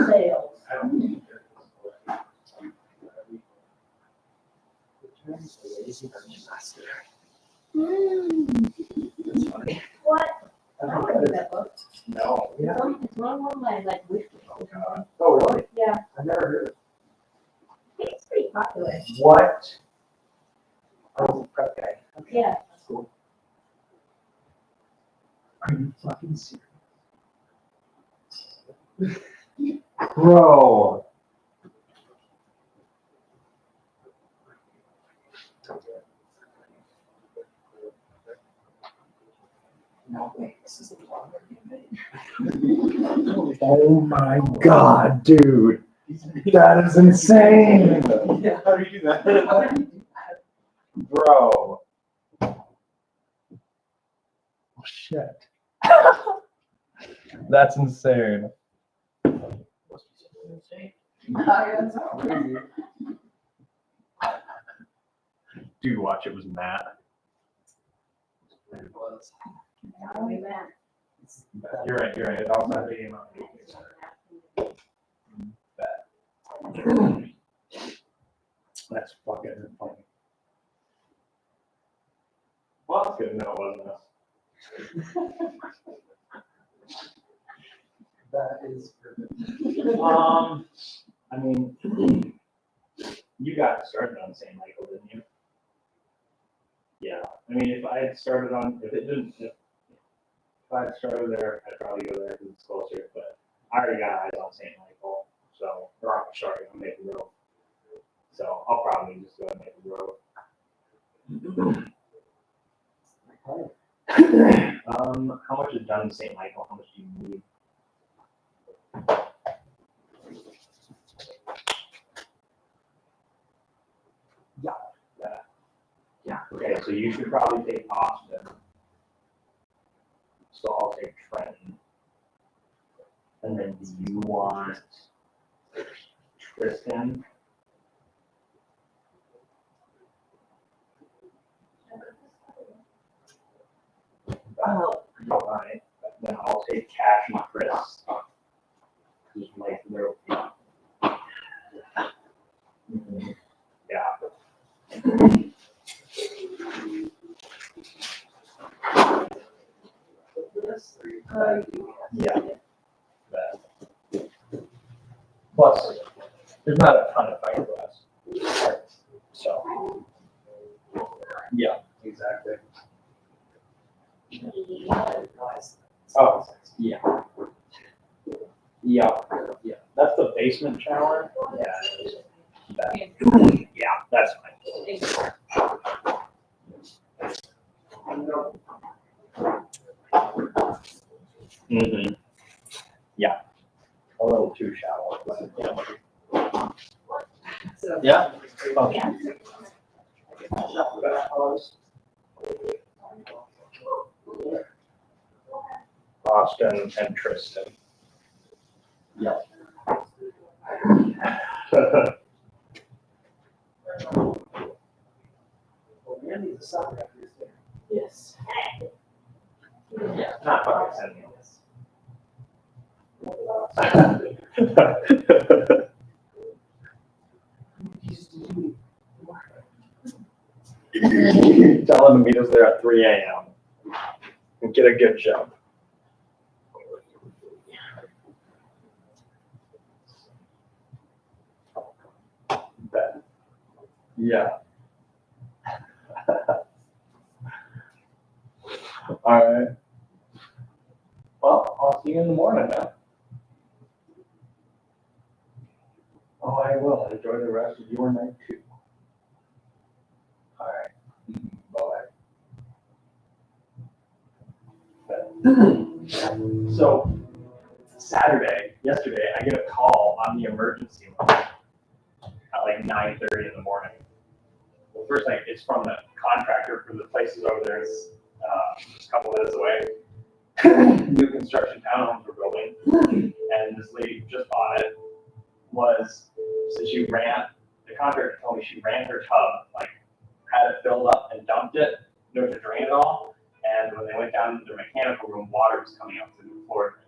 sales. I don't think That's funny. What? I I don't don't know. read that book. No. It's one of my like wish books. Oh, really? Yeah, I've never heard of it. it's pretty popular. What? I was a prep guy. Yeah. That's cool. Are you fucking serious? Bro. No way. This is a blog. Oh my god, dude. That is insane. Yeah, how do you do that? Bro. Oh, shit. That's insane. Dude, watch, it was Matt. It was. You're right, It also had the game on. That's fucking funny. Well, that's good to know it wasn't us. That is perfect. I mean, you got started on St. Michael, didn't you? Yeah. I mean, if I had started on, if I had started there, I'd probably go there because it's closer. But I already got eyes on St. Michael, so or sorry, on Maple Grove. So I'll probably just go to Maple Grove. How much on St. Michael, how much do you need? Yeah. Okay, so you should probably take Austin. So I'll take Trenton. And then do you want Tristan? Alright, then I'll take Cash and Chris. Who's like their Yeah. Yeah. Plus, there's not a ton of fiberglass. So, yeah, exactly. Oh, yeah. Yeah, yeah. That's the basement shower. Yeah. Yeah, that's fine. Mm-hmm. Yeah. A little too shallow. But, yeah. Okay. Austin and Tristan. Yep. Yes. Yeah, not fucking 10 minutes. Tell him to meet us there at 3 a.m. and get a good jump. Bet. Yeah. All right. Well, I'll see you in the morning now. Oh, I will. Enjoy the rest of your night too. All right. Bye. So, yesterday, I get a call on the emergency line at like 9:30 in the morning. Well, first, it's from the contractor for the places over there. It's just a couple minutes away. New construction townhomes we're building, and this lady who just bought it the contractor told me she ran her tub, like had it filled up and dumped it, to drain it all, and when they went down to the mechanical room, water was coming out through the floor drain.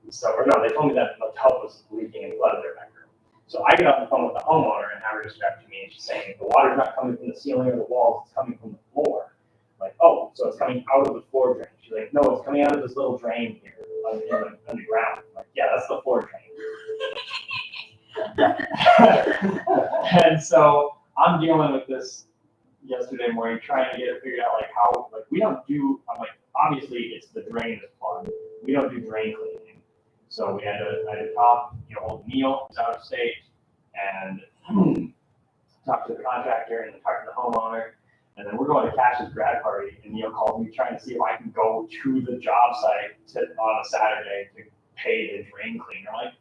They told me that the tub was leaking and flooded their bedroom. So I get off the phone with the homeowner and have her describe to me, and she's saying the water's not coming from the ceiling or the walls, it's coming from the floor. Like, oh, so it's coming out of the floor drain. She's like, no, it's coming out of this little drain here underground. I'm like, yeah, that's the floor drain. And so I'm dealing with this yesterday morning, trying to get it figured out, I'm like, obviously it's the drain that's plugged. We don't do drain cleaning. So I had to talk, old Neil is out of state, and talk to the contractor and talk to the homeowner. And then we're going to Cash's grad party, and Neil called me trying to see if I can go to the job site on a Saturday to pay the drain cleaner. I'm like,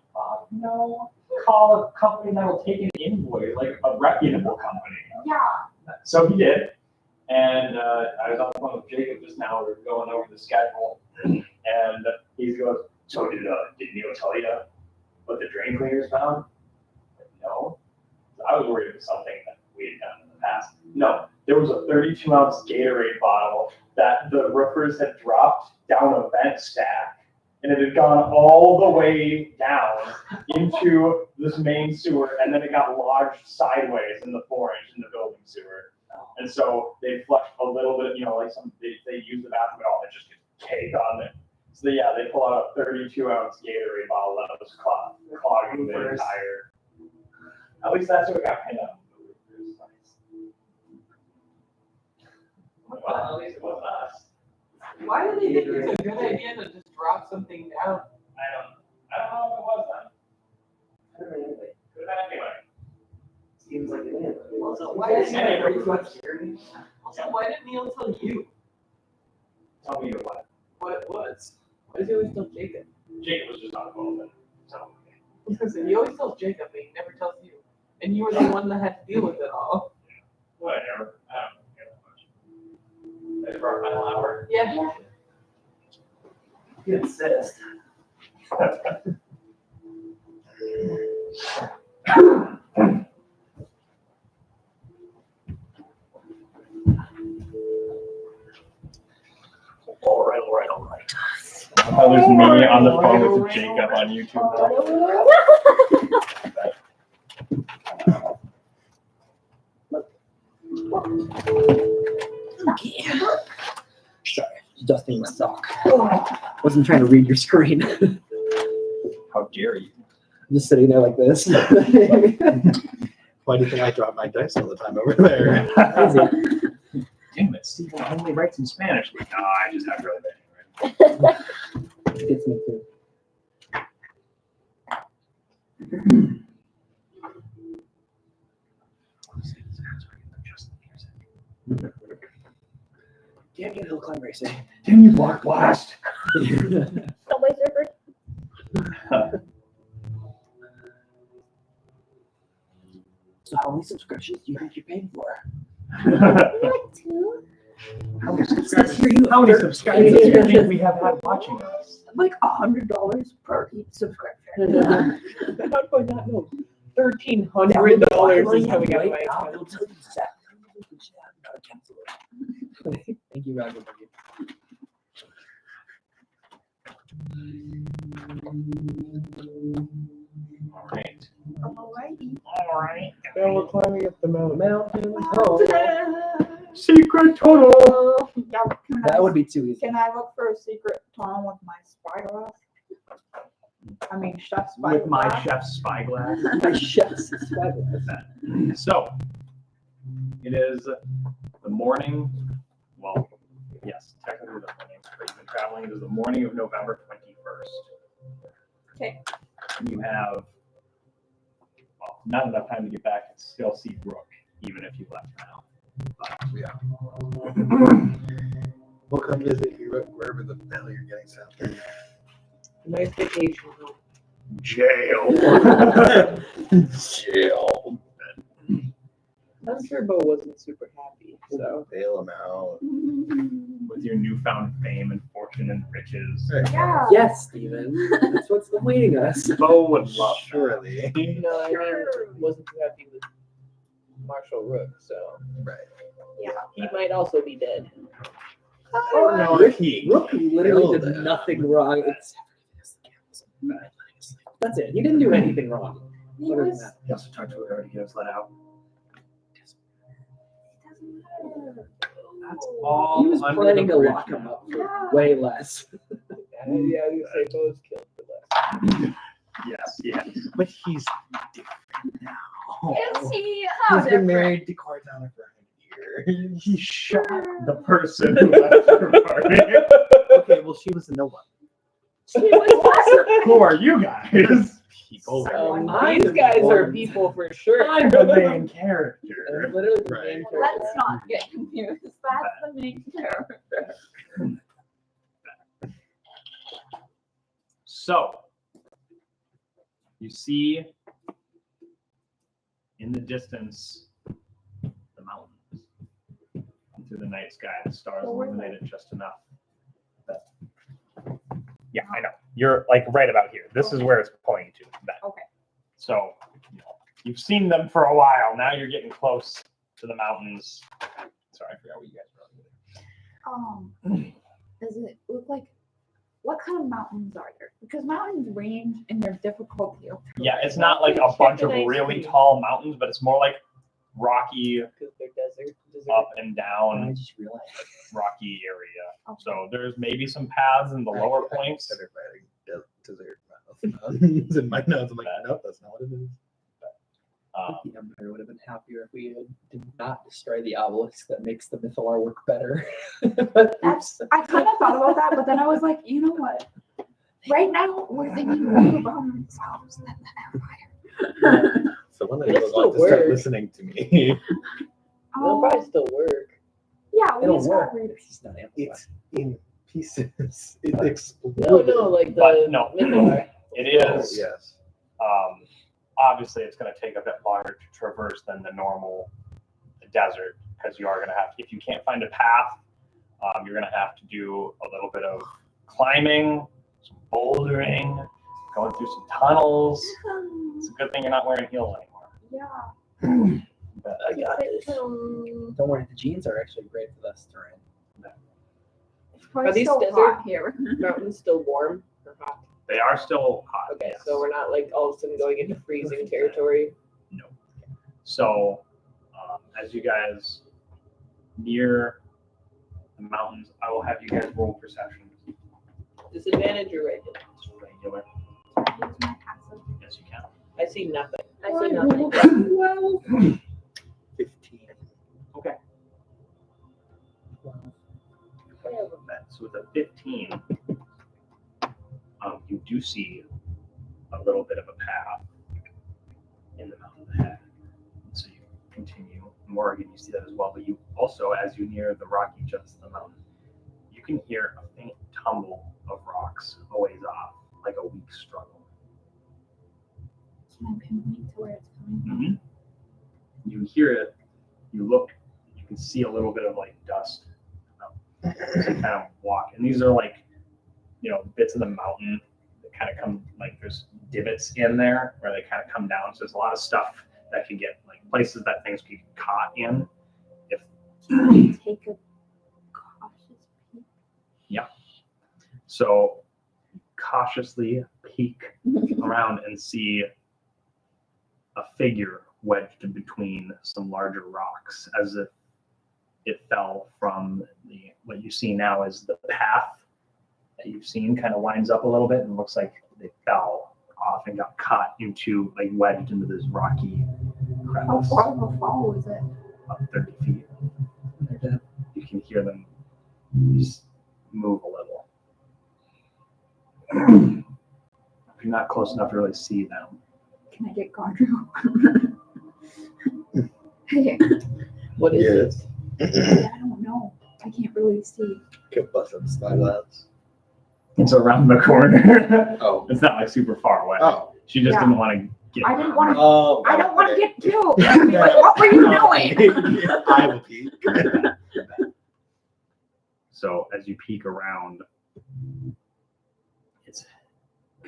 no, call a company that will take an invoice, like a reputable company. Yeah. So he did. And I was on the phone with Jacob just now. We were going over the schedule, and he goes, so did Neil tell you what the drain cleaners found? No. I was worried it was something that we had done in the past. No, there was a 32-ounce Gatorade bottle that the roofers had dropped down a vent stack, and it had gone all the way down into this main sewer, and then it got lodged sideways in the 4-inch in the building sewer. And so they flushed a little bit, they use the bathroom, and all that just gets caked on it. So they pull out a 32-ounce Gatorade bottle that was clogging the entire. At least that's what got pinned up. Well, at least it wasn't us. Why do they think it's a good idea to just drop something down? I don't know if it was then. Could have been anyway. Seems like it is. Also, why did Neil tell you? Tell me what. What what it was. Why does he always tell Jacob? Jacob was just on the phone then. So I was gonna say, he always tells Jacob, but he never tells you. And you were the one that had to deal with it all. whatever. I don't care that much. Ready for our final hour? Yeah. Good assist. All right. How there's me on the phone with Jacob on YouTube Sorry, dusting my sock. Wasn't trying to read your screen. How dare you? I'm just sitting there like this. Why do you think I drop my dice all the time over there? Damn it, Stephen only writes in Spanish. No, I just have really bad handwriting. Gets me too. Can't get hill climb racing. Can you block blast? Subway Surfer. So how many subscriptions do you think you're paying for? Like 2. How many subscribers do you think we have had watching us? Like $100 per each subscription. How do I not know? $1,300 is coming out of my account. I'll tell you exactly. Thank you, Roger. All right. Alrighty. All right. Now we're climbing up the mountain. Secret tunnel. Yeah, can That would be too easy. Can I look for a secret tunnel with my spyglass? I mean, chef's spyglass. With my chef's spyglass. My chef's spyglass. So, it is the morning. Well, yes, technically the morning. But you've been traveling. It is the morning of November 21st. Okay. You have not enough time to get back and still see Brooke, even if you left now. Yeah. We'll come visit you wherever the hell you're getting sent. Nice vacation home. Jail. Jail. I'm sure Bo wasn't super happy, so. Bail him out. With your newfound fame and fortune and riches. Yeah. Yes, Steven. That's what's awaiting us. Bo would love that. Surely. No, I wasn't too happy with Marshall Rook, so. Right. Yeah. He might also be dead. Oh no, Rook literally killed did him. nothing wrong. That's it. He didn't do anything wrong. He Other than was. that. He also talked to her to get us let out. That's all. He was under planning the to bridge lock him now. up for way less. Yeah, I would say Bo's killed for less. Yes. But he's different now. Is he? How He's been different? married to Cortana for a year. He shot the person who left her party. Okay, well, she was a no one. She was Who are you guys? People. These guys are people for sure. I'm the main I'm character. literally the Right. main character. Let's not get confused. That's the main character. So, you see in the distance the mountains. Through the night sky, the stars illuminate it just enough. Yeah, I know. You're like right about here. This is where it's pointing to. That. Okay. So, you've seen them for a while. Now you're getting close to the mountains. Sorry, I forgot what you guys were. Does it look like? What kind of mountains are there? Because mountains range in their difficulty. Yeah, it's not like a bunch of really tall mountains, but it's more like rocky, Because they're desert. up and I down, just realized. rocky area. So there's maybe some paths in the lower points. Started writing desert mountains in my notes. I'm like, nope, that's not what it is. The Empire would have been happier if we did not destroy the obelisk that makes the Mythalar work better. But That's. I kind of thought about that, but then I was like, you know what? Right now, we're thinking more about ourselves than the Empire. So one of It'll you will still want to start work. listening to me. They'll probably still work. Yeah, we it'll just work. got rid of. It's just not amplified. It's in pieces. It exploded. No, like But the no. Midbar. It Oh, is. yes. Obviously, it's going to take a bit longer to traverse than the normal desert because you are going to have, if you can't find a path, you're going to have to do a little bit of climbing, some bouldering, going through some tunnels. It's a good thing you're not wearing heels anymore. Yeah. But I got this. Don't worry, the jeans are actually great for this terrain. It's probably Are these so desert? hot here. Mountains still warm or hot? they are still hot. Okay, yes. so we're not like all of a sudden going into freezing territory. No. So, as you guys near the mountains, I will have you guys roll perception. Disadvantage or regular? Just regular. Use my passive. Yes, you can. I see nothing. I see nothing. Well, 15. Okay. So with a 15, you do see a little bit of a path in the mountain ahead. So you continue. Morgan, you see that as well. But you also, as you near the rocky jumps of the mountain, you can hear a faint tumble of rocks a ways off, like a weak struggle. Can I pinpoint to where it's coming from? Mm-hmm. You hear it. You look. You can see a little bit of like dust. So you kind of walk, and these are like, bits of the mountain that kind of come, like there's divots in there where they kind of come down. So there's a lot of stuff that can get, like places that things can get caught in. If Take a cautious peek. so, cautiously peek around and see a figure wedged in between some larger rocks, as if it fell from what you see now is the path that you've seen kind of winds up a little bit and looks like they fell off and got caught into, like wedged into this rocky How crevice. far of a fall was it? About 30 feet. You can hear them just move a little. You're not close enough to really see them. Can I get Gaudreau? Hey, what is Yes. I don't know. I can't really see. Could bust up spyglass. It's around the corner. Oh. It's not like super far away. Oh. She just Yeah. didn't want to get. I didn't want to. Oh. I don't want to okay. get killed. Like, what were you doing? I will peek. So as you peek around, it's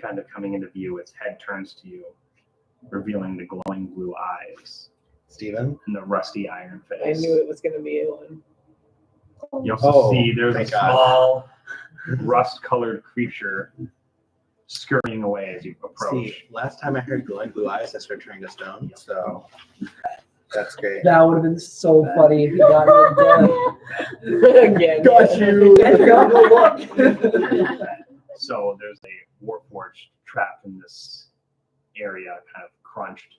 kind of coming into view. Its head turns to you, revealing the glowing blue eyes Steven? and the rusty iron I face. knew it was going to be one. You also Oh, see there's a thank God. small rust-colored creature scurrying away as you approach. See, last time I heard glowing blue eyes, I started turning to stone. So that's great. That would have been so funny if he got you again. Again. Got you. So there's a warforged trapped in this area, kind of crunched.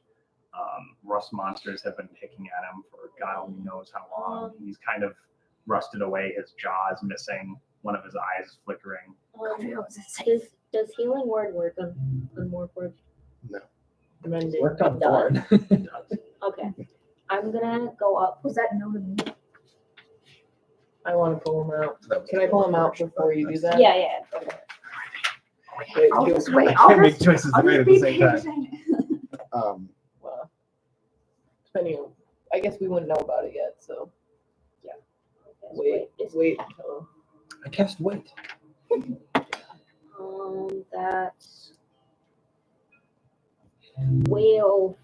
Rust monsters have been picking at him for God only knows how long. He's kind of rusted away. His jaw is missing. One of his eyes is flickering. Does healing word work on Warforged? Amended. Worked on Done. Thorn. Okay. I'm gonna go up. Was that no to me? I want to pull him out. Can I pull him out before you do that? Yeah, yeah. Wait, I'll do- just wait. I I'll can't make just, choices I'll right just at be the same time. patient. well, depending on, I guess we wouldn't know about it yet, so wait until. I cast weight. That's whale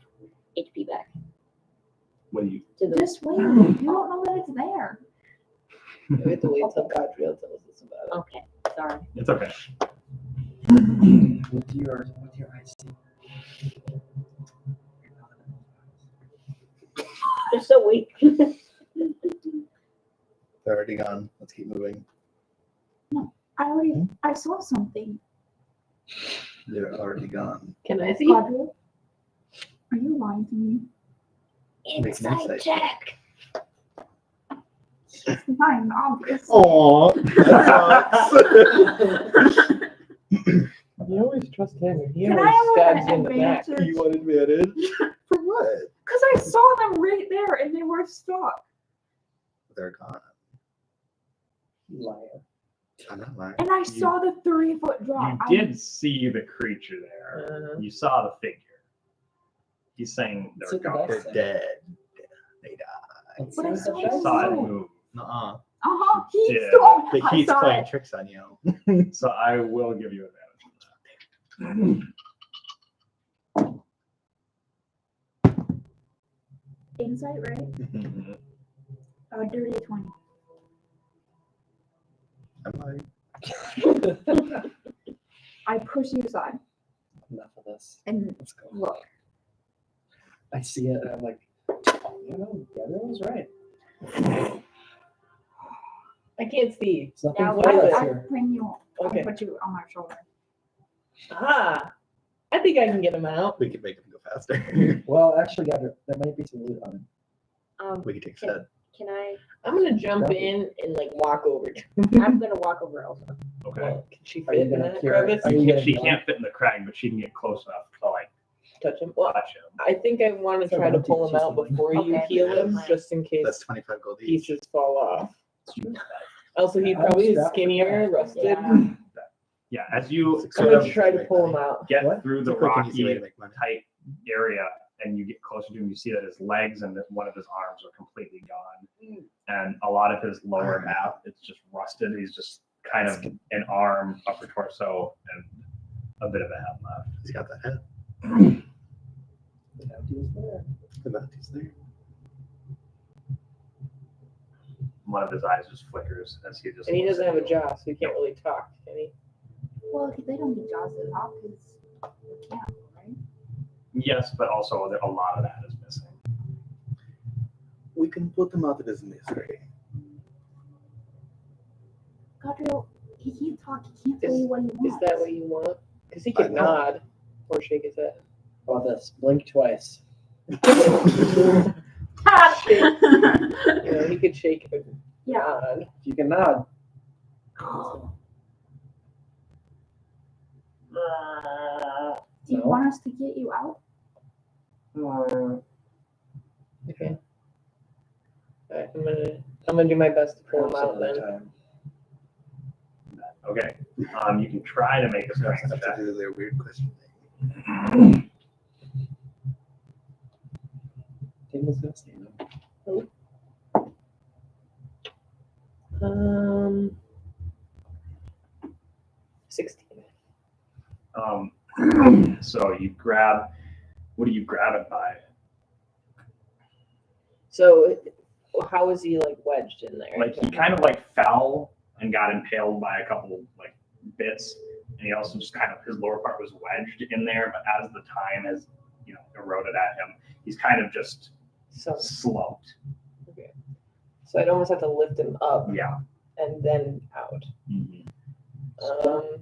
HP back What do you? to the. Just wait. You don't know that it's there. We have to wait till Gaudriel tells us about it. Okay, sorry. It's okay. With your eyes. They're so weak. They're already gone. Let's keep moving. I saw something. They're already gone. Can I see? Gaudreau, are you lying to me? Make an Inside insight check. It's fine, obviously. Oh. You always trust him. He Can I always have stabs an you in the back. advantage? You wanted me at it? For what? Because I saw them right there and they were stuck. They're gone. Liar. I'm not lying. And I saw the 3-foot drop. You did see the creature there. You saw the figure. He's saying Let's they're hit the gone. dice They're then. dead. They died. Let's But I see saw what it the You saw it move. move. Nuh-uh. He Yeah. stole The it. I heat's saw playing it. tricks on you. So I will give you advantage. Insight, right? Mm-hmm. A dirty 20. I'm like, I push you aside Enough of this. and Let's go. look. I see it and I'm like, you know, the other one was right. I can't see. It's nothing Now for us I here. bring you. Okay. I put you on my shoulder. Ah, I think I can get him out. we could make him go faster. Well, actually, Gabriel, there might be some loot on him. We could take that. Can I? I'm gonna jump in and like walk over to I'm gonna walk over also. Okay. Well, can she Are you fit in gonna that cure- crevice? are you gonna She be on? can't fit in the crag, but she can get close enough to like Touch him. Well, touch him. I think I want to It's a try to bounty, pull him she's out fine. before you Okay. heal him, Fine. just in case That's 25 gold each. pieces fall off. Also, he I'm probably is strapped for skinnier, that. rusted. Yeah. Yeah, as you Six I'm sort gonna of try to pull him out. get What? through the It's a quick and easy way rocky to make money. tight area and you get closer to him, you see that his legs and one of his arms are completely gone. And a lot of his lower half, it's just rusted. He's just kind of an arm, upper torso, and a bit of a head left. He's got that head. The bounty is there. The bounty's there. One of his eyes just flickers as he just. And he looks doesn't at have a you. jaw, so he can't really talk, can he? Well, they don't need jaws at all because we can't, right? Yes, but also a lot of that is missing. We can put him out of his misery. Gabriel, he can't talk. He can't tell you what he wants. Is that what you want? Because he I can know. nod or shake his head. How about this? Blink twice. You know, he could shake and Yeah. nod. If you can nod. Do you No. want us to get you out? Okay. Alright, I'm gonna do my best to pull him Some out other then. time. Okay. You can try to make a strength That's check. a really weird question. Tim was gonna stand up. 16. So you grab. What do you grab it by? So, how is he like wedged in there? Like he kind of like fell and got impaled by a couple like bits, and he also just kind of his lower part was wedged in there. But as the time has eroded at him, he's kind of just So, slumped. okay. So I'd almost have to lift him up Yeah. and then out. Mhm.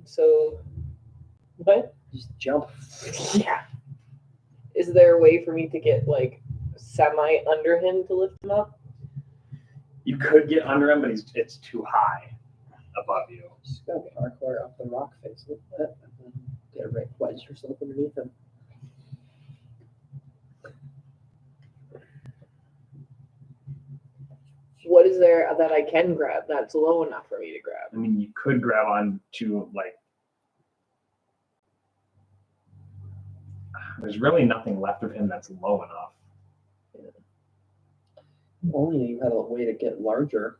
So what? Just jump. Yeah. Is there a way for me to get like semi under him to lift him up? You could get under him, but it's too high above you. Just go parkour up the rock face with it and then get a right wedge yourself underneath him. What is there that I can grab that's low enough for me to grab? I mean, you could grab on to like. There's really nothing left of him that's low enough. Only you had a way to get larger.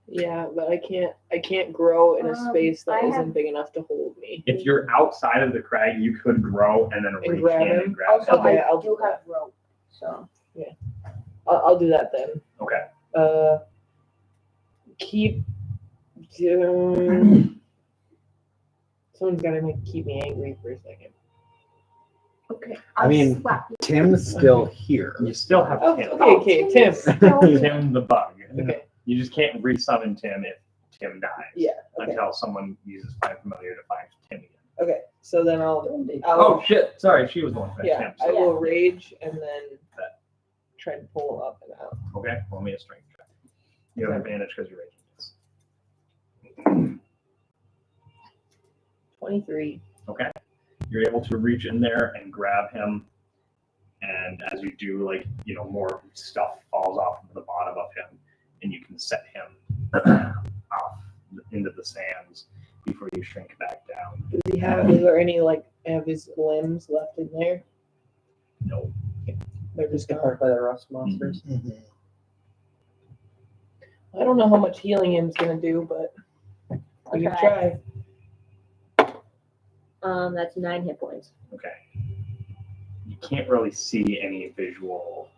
Yeah, but I can't grow in a space that I isn't have- big enough to hold me. If you're outside of the crag, you could grow and then reach grab in him? and grab Also, him. Okay, I I'll do do have rope, so I'll do that then. Okay. Keep doing. Someone's gotta keep me angry for a second. Okay. I mean, slap you. Tim's still here. You still have Oh, Tim. okay, Tim. Tim the bug. Okay. You just can't resummon Tim if Tim dies. Yeah. Okay. Until someone uses Find Familiar to find Tim again. Okay. So then I'll Oh shit! Sorry, she was the one who finished yeah, Tim. I will rage and then try to pull up and out. Okay, roll me a strength check. You have advantage because you're raging. 23. Okay. You're able to reach in there and grab him, and as you do, like more stuff falls off of the bottom of him, and you can set him off into the sands before you shrink back down. Does he have? Is there any have his limbs left in there? No. They're just Get gone. hurt by the rust monsters. I don't know how much healing him's gonna do, but we can Okay. try. That's 9 hit points. Okay. You can't really see any visual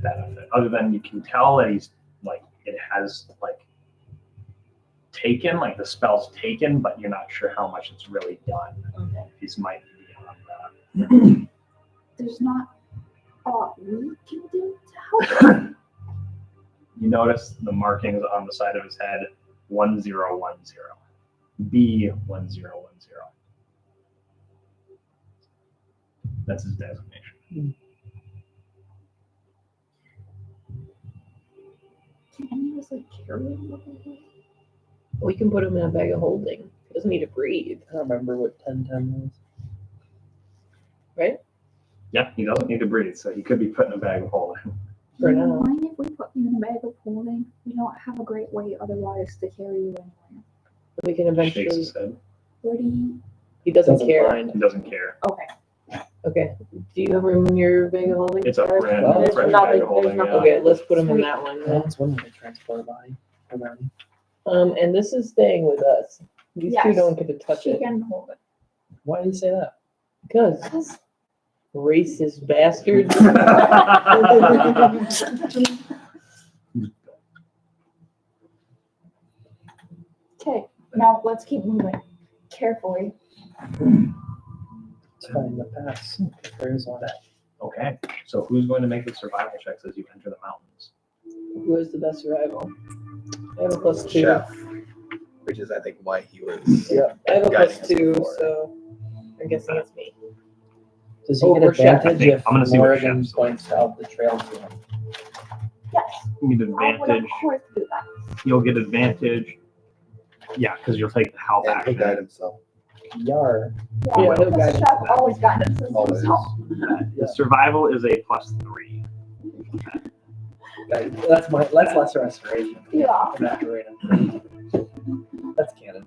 benefit other than you can tell that he's it has taken, the spell's taken, but you're not sure how much it's really done. Okay. He's might be beyond that. There's not a lot we can do to help. You notice the markings on the side of his head, 1010. B1010. That's his designation. Can any of us carry him? We can put him in a bag of holding. He doesn't need to breathe, I don't remember what 1010 was. right? Yeah, he doesn't need to breathe, so he could be put in a bag of holding. For Do you now. mind if we put you in a bag of holding? We don't have a great way otherwise to carry you anywhere. We can Shakes eventually. his head. Where do you? He doesn't Doesn't care. mind. He doesn't care. Okay. Okay. Do you have room in your bag of holding? It's a Sarah? brand Well, new there's bag nothing- of holding. there's nothing- Okay, let's put him in that one. then. That's one way to transport a body around. And this is staying with us. These two Yes. don't get to touch She it. can hold it. Why do you say that? Because racist bastards. Okay. Now let's keep moving carefully. Let's find the pass. If there is one. Okay, so who's going to make the survival checks as you enter the mountains? Who has the best survival? I have a +2. Chef, which is I think why he was. Yeah, I have a guiding us +2, before. so I'm guessing it's me. Does he Oh, get we're chef. advantage if I'm gonna see what Morgan chef's points out the trail to him? Yes. You get I would of advantage. course do that. You'll get advantage. Yeah, because you'll take the help And he'll guide action. himself. Yar. Yeah, he'll because guide Chef always guidance us. Always. The survival is a +3. That's lesser restoration. Yeah. That's canon.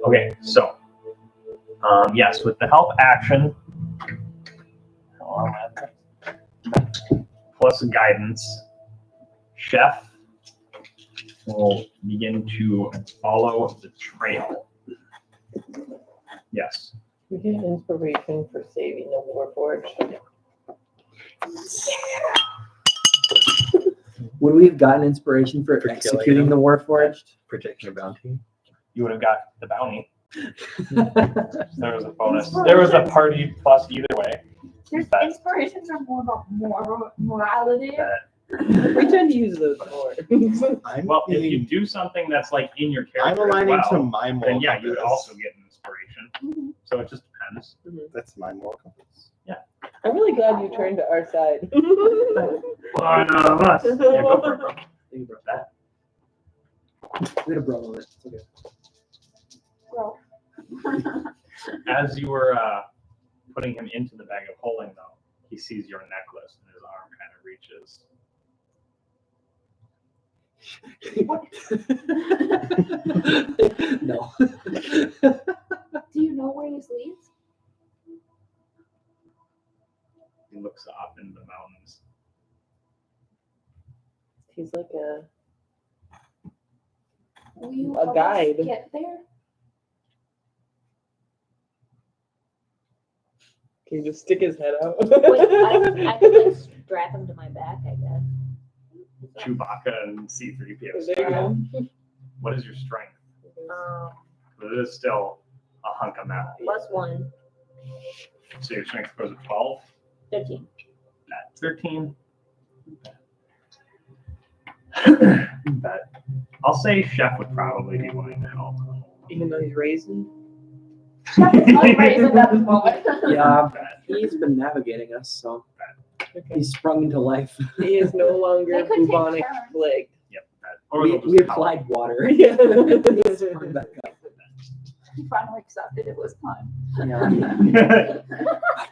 Okay, so yes, with the help action plus guidance, Chef will begin to follow the trail. Yes. We get inspiration for saving the Warforged. Would we have gotten inspiration for killing executing him? the Warforged? For taking a bounty. You would have got the bounty. There was a bonus. There was a party plus either way. There's But- inspirations are more about morality. We tend to use those more. I'm Well, if you do something that's in your I'm character as aligning to well, my then moral yeah, you would compass. also get an inspiration. Mhm. So it just depends. That's my moral compass. I'm really glad you turned to our side. One of us. Yeah, go for it, bro. You brought That. We'd have brought it. It's okay. Well, As you were putting him into the bag of holding, though, he sees your necklace and his arm kind of reaches. No. do you know where this leads? He looks up into the mountains. He's like a. Will you A help us guide. get there? Can you just stick his head out? Wait, I could strap him to my back, I guess. Chewbacca and C-3PO. There you go. What is your strength? Um, But it is still a hunk of metal. +1, So your strength goes to 12. 15. At 13. But I'll say Chef would probably be willing to help. Even though he's raisin. Chef is unraised at the moment. Yeah, he's been navigating us, so Okay. he's sprung into life. He is no longer They could take bubonic turns. plague. Yep. Or We, they'll just we help. applied water. Yeah. He's sprung back up. He finally accepted it was time. Yeah.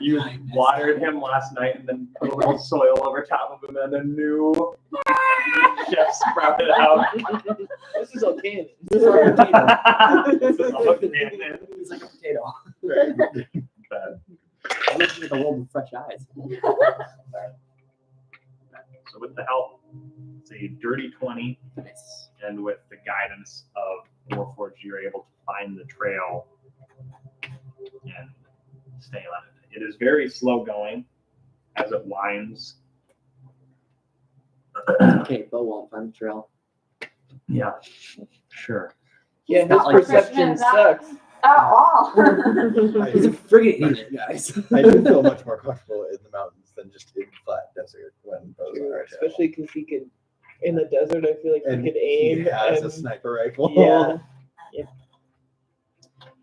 You watered him last night and then put a little soil over top of him and a new chef sprouted out. This is okay. This is like a potato. This is all canon. It's like a potato. Bad. I'm looking at the world with fresh eyes. So with the help, it's a dirty 20, Nice. and with the guidance of Warforged, you're able to find the trail and stay on it. It is very slow going as it winds. Okay, Bo won't find the trail. Yeah, sure. Yeah, his not like perception that. sucks. At all. He's a friggin' idiot, guys. I do feel much more comfortable in the mountains than just in flat desert when bows are Especially because he could, in the desert, I feel like and he could aim. he has a and, sniper rifle. yeah.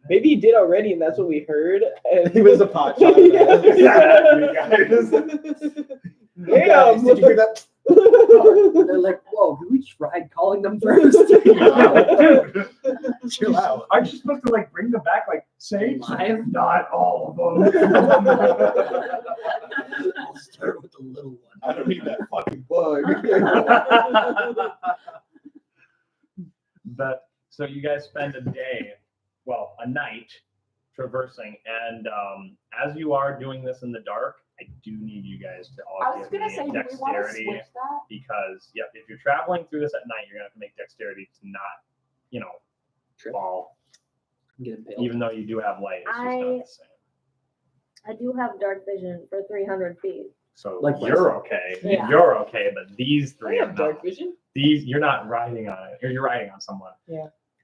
Maybe he did already, and that's what we heard. And He was a pot shot. Damn! Did you hear that? They're like, whoa, can we try calling them first? Chill out. Aren't you supposed to like bring them back, like say Live? not all of them? I'll start with the little one. I don't need that fucking bug. But so you guys spend a day, well, a night traversing, and as you are doing this in the dark, I do need you guys to all I was give gonna me say, do we want to dexterity switch that? because if you're traveling through this at night, you're gonna have to make dexterity to not, Trip. fall, Get impaled. even though you do have light. It's just not the same. I do have dark vision for 300 feet. So Like you're okay. Yeah. You're okay, but these I three are have dark not. vision. These you're not riding on it, or you're riding on someone.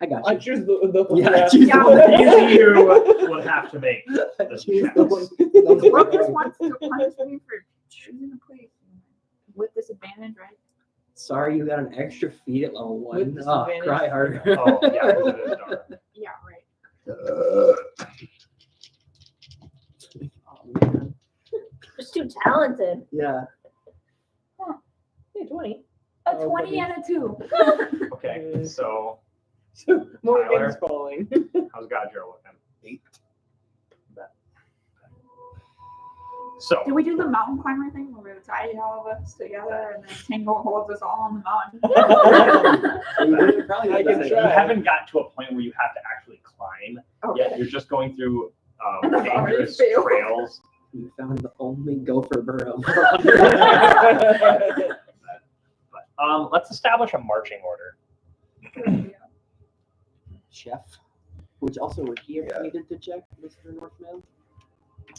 I got I you. choose the Yeah, choose the one that Each of you would have to make this Choose check. the one. Brooke just wants to punish me for choosing a place with disadvantage, right? Sorry, you got an extra feet at level 1. With Oh, disadvantage? cry harder. Oh, yeah, because it is dark. Yeah, right. Oh, man. Just too talented. Yeah. Hey, 20. A Oh, 20 and a 2. Okay, so So Morgan's Tyler? falling. how's Godrill looking? 8. So Did we do the mountain climber thing where we would tie all of us together and then Tingle holds us all on the mountain? Probably I can you try. haven't gotten to a point where you have to actually climb yet. Okay. You're just going through And I've already dangerous failed. trails. You found the only gopher burrow. Let's establish a marching order. Chef. Which also would he have Yeah. needed to check Mr. Northman?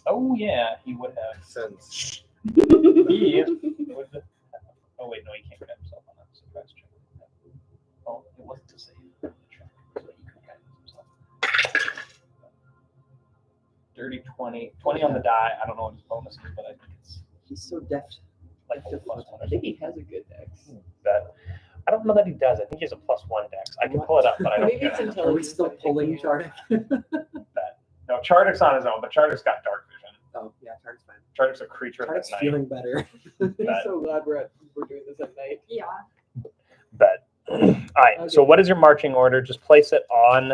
Oh yeah, he would have. Since He would have. Oh wait, no, he can't get himself on that surprise check. Oh, it wasn't to save the check, so he could get himself. Dirty 20. 20 on the die. I don't know what his bonus is, but I think it's He's so deft. like the plus one. I think he has a good dex. That I don't know that he does. I think he has a +1 dex. I can pull it up, but I don't Maybe get it's it. intelligence. Are we still I'm pulling thinking. Chardic? No, Chardic's on his own, but Chardic's got dark vision. Oh, yeah, Chardic's fine. Chardic's a creature of Chardic's the night. feeling better. I'm Bet. so glad we're doing this at night. Yeah. Bet. All right. So Okay. what is your marching order? Just place it on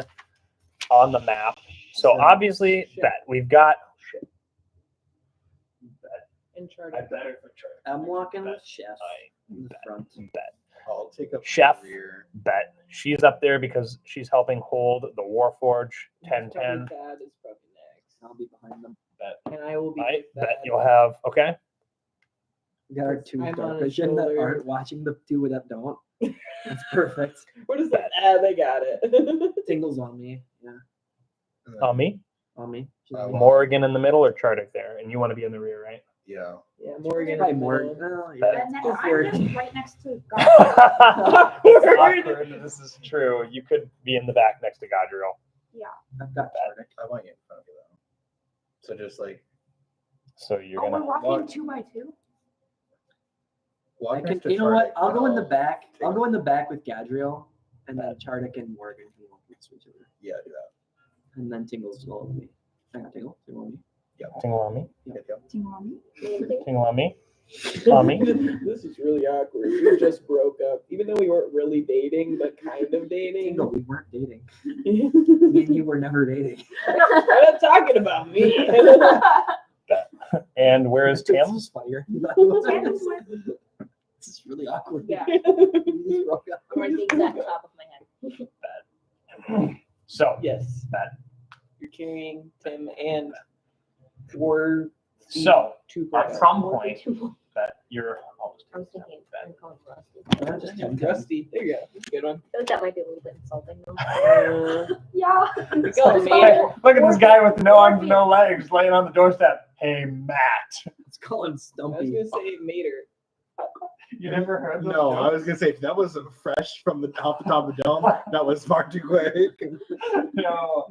the map. So So- obviously, Shit. bet we've got. And chart. I better for Chardic's. I'm walking with Chef I in the front. bet. I'll take up Chef. the rear. Bet. She's up there because she's helping hold the Warforge Probably 1010. Thad is probably next. I'll be behind them. And I will be. I with bet Thad. you'll have. Okay. We got our two I'm on dark his vision that shoulder. aren't watching the two that don't. That's perfect. What is that? Ah, they got it. Tingles on me. Yeah. And then, Me, On me. Morgan in the middle, or Chardic there, and you want to be in the rear, right? yeah. Yeah, Morgan. Probably in the Morgan. middle. Oh, yeah. And then Go for I'm it. just right next to God. Awkward. This is true. You could be in the back next to Godriel. I've got Chardic. I want you in front of you though. So just like So you're Oh, we're gonna. walking 2 by 2. walk I next can, to you know what? Chardic, I'll go in the and back. take I'll a- go in the back with Gadriel, and then Chardic and Morgan can walk next to each other. Yeah, do that. And then Tingles will on me. I got Tingle. Tingle on me. Tingle on me. Yep, yep. Tingle on me. Tingle on me. Tommy? This is really awkward. We just broke up, even though we weren't really dating, but kind of dating. No, we weren't dating. Me and you were never dating. I'm not talking about me. And where is Tim? This is funnier. This is really awkward. Yeah. We just broke up. I'm like the exact top of my head. So, Yes. Bad. You're carrying Tim and we're So, two at some point, that you're almost I was thinking, I'm calling Rusty. Just Tim. Rusty. There you go. That's a good one. I feel like that might be a little bit insulting though. Yeah. We call him Mater. Look at this guy with no arms, no legs, laying on the doorstep. Hey, Matt. Let's call him I was Stumpy. gonna say Mater. You never heard those No, I jokes? was gonna say if that wasn't fresh from off the top of the dome, that was far too quick. No.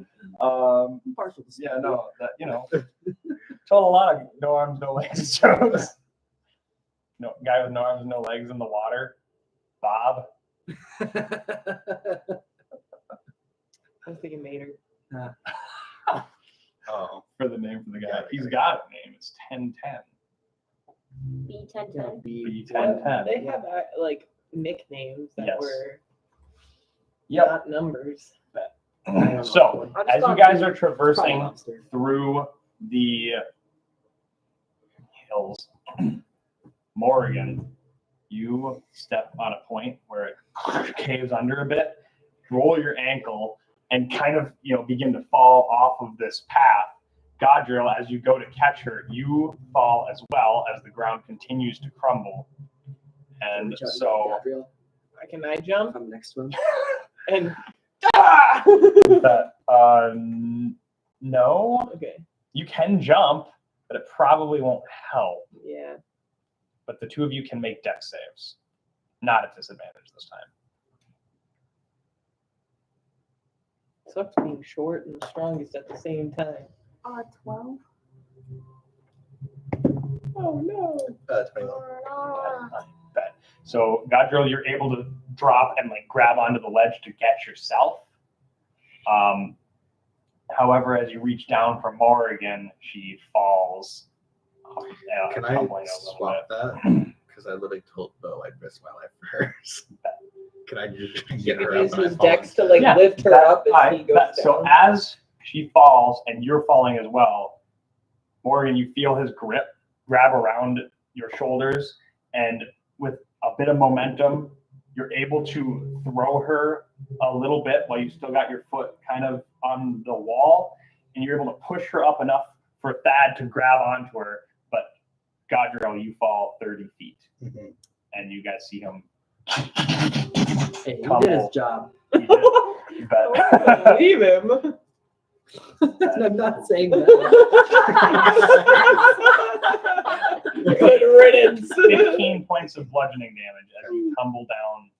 Partial to Yeah, no. That, told a lot of no arms, no legs jokes. No guy with no arms, no legs in the water. Bob. I was thinking Mater. Oh, For the name for the guy. Got it, He's got got a name. It's 1010. B1010. B1010. They have like nicknames that Yes. were Yep. not numbers. So, I'll just as call you guys him are traversing Lobster. through the hills, Morrigan, you step on a point where it caves under a bit, roll your ankle, and kind of begin to fall off of this path. Godrill, as you go to catch her, you fall as well as the ground continues to crumble. And Reach out to so, Gabriel. Can I jump? I'm next to him. And no, okay, you can jump, but it probably won't help. yeah. But the two of you can make dex saves. Not at disadvantage this time. Sucks being short and the strongest at the same time. 12. Oh no. 21. Bet. So, Godrill, you're able to drop and grab onto the ledge to get yourself. However, as you reach down for Morrigan, she falls. Can I tumbling a little swap bit. that? Because I literally told Bo I'd risk my life for hers. Can I just You get her can up use and I his fall dex to instead? Yeah, lift her up as he goes down. So as she falls and you're falling as well, Morgan, you feel his grip grab around your shoulders, and with a bit of momentum, you're able to throw her a little bit while you still got your foot kind of on the wall, and you're able to push her up enough for Thad to grab onto her. But Godrill, you fall 30 feet, and you guys see him. Hey, he Tumble. did his job. He did. You bet. Leave him. I'm not saying that. Good riddance. 15 points of bludgeoning damage as you tumble down.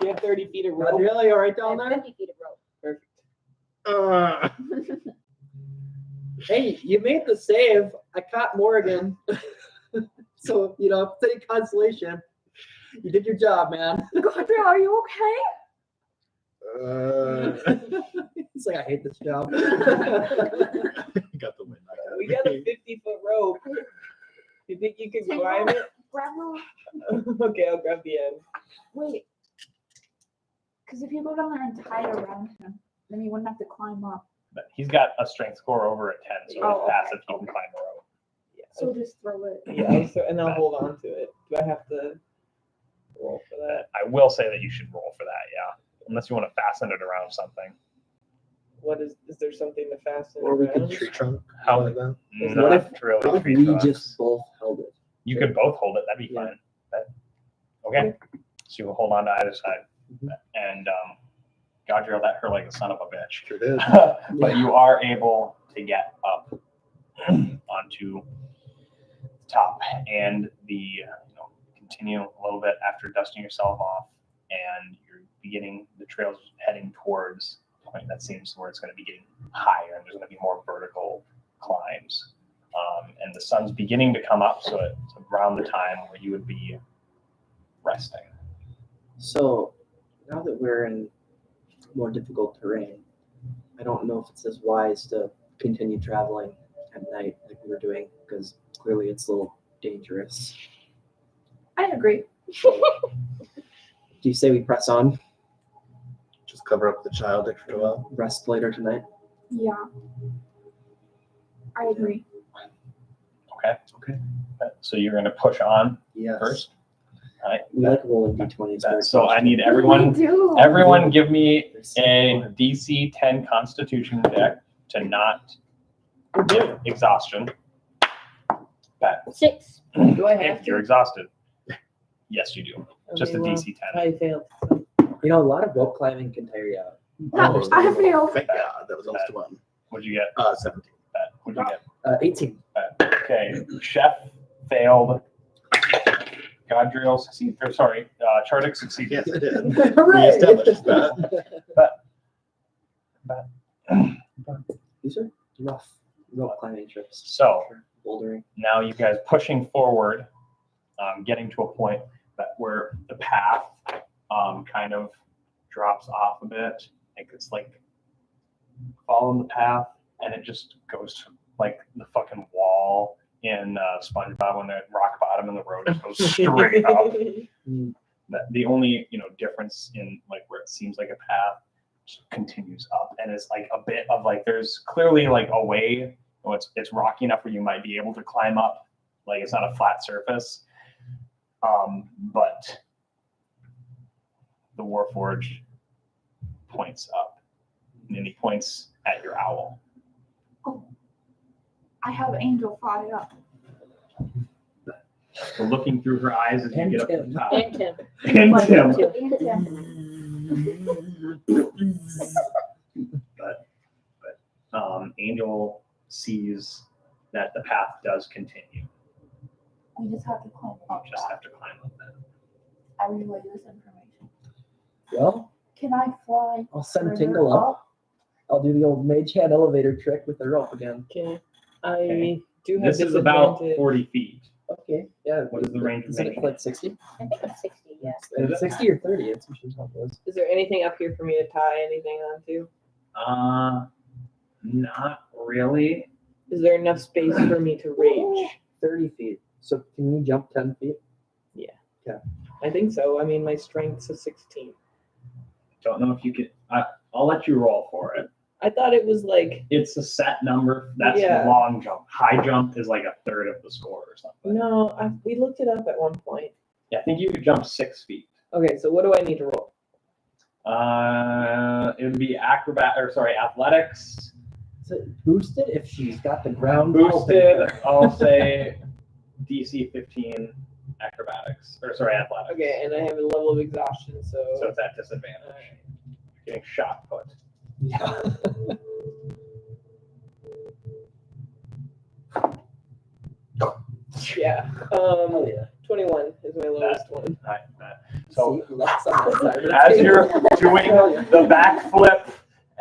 You have 30 feet of rope. Gabriel, you all right down I have there? 50 feet of rope. Perfect. Hey, you made the save. I caught Morgan. So, if it's any consolation, you did your job, man. Godrill, are you okay? It's like, I hate this job. Got the wind. We got a 50-foot rope. You think you can Take climb one. it? Grab her. Okay, I'll grab the end. Wait. Because if you go down there and tie it around him, then you wouldn't have to climb up. But he's got a strength score over at 10, so Oh, it's passive. okay. He can climb the rope. Yeah. So just throw it. Yeah, and I'll hold on to it. Do I have to roll for that? I will say that you should roll for that, yeah. Unless you want to fasten it around something. What is there something to fasten Or we around? could tree trunk. How- like that. Not if- really. What if tree we trunks. just both held it? You could both hold it. That'd be Yeah. fine. Okay. So you hold on to either side. Mhm. And Godrill, that hurt like a son of a bitch. Sure did. But you are able to get up onto the top and continue a little bit after dusting yourself off, and you're beginning the trail's heading towards a point that seems where it's going to be getting higher and there's going to be more vertical climbs. And the sun's beginning to come up, so it's around the time where you would be resting. So, now that we're in more difficult terrain, I don't know if it's as wise to continue traveling at night like we were doing, because clearly it's a little dangerous. I agree. Do you say we press on? Just cover up the child extra well. Rest later tonight? Yeah. I agree. Okay. So you're gonna push on Yes. first. All right. We like rolling d20s. So I need We everyone. do. Everyone, give me They're so a fun. DC 10 Constitution check to not get exhaustion. Bet. 6. Do I Hey, have you're to? exhausted. Yes, you do. Just a Okay, well, DC 10. I failed. So. You know, a lot of rope climbing can tire you out. No, I failed. Thank God, that was almost a 1. What'd you get? 17. Bet. What'd you get? 18. Bet. Okay. Chef failed. Godriel succeeded. Or sorry, Chardic succeeded. Yes, I did. We established that. These are rough rope climbing trips. So Bouldering. now you guys pushing forward, getting to a point where the path kind of drops off a bit. Like it's like following the path, and it just goes to like the fucking wall in SpongeBob when they're at rock bottom and the road just goes straight up. The only difference in like where it seems like a path just continues up, and it's like a bit of like there's clearly like a way. It's rocky enough where you might be able to climb up. Like it's not a flat surface, but the Warforged points up, and then he points at your owl. Oh, I have Angel fly up. So looking through her eyes as you get up to the top. And Tim. And Tim. But Angel sees that the path does continue. We just have to climb up. You just have to climb up that. I relay this information. Well, Can I fly? I'll send further Tingle up. I'll do the old mage hand elevator trick with the rope again. Okay. Okay. I do have This is about disadvantage. 40 feet. Okay. Yeah. What is the range of Isn't it mage? like 60? I think it's 60, yeah. Is it? 60 or 30. It's usually how it goes. Is there anything up here for me to tie anything onto? Not really. Is there enough space for me to rage? 30 feet. So can you jump 10 feet? I think so. I mean, my strength's a 16. Don't know if you can. I'll let you roll for it. I thought it was like, It's a set number. That's Yeah. long jump. High jump is like a third of the score or something. no, we looked it up at one point. Yeah, I think you could jump 6 feet. Okay, so what do I need to roll? It would be athletics. Is it boosted if she's got the ground Boosted, I'll say DC 15 athletics. Okay, and I have a level of exhaustion, so So it's at disadvantage. You're getting shot put. Yeah. yeah. Oh, yeah. 21 is my lowest one. So See, that's on the side. as you're doing the backflip,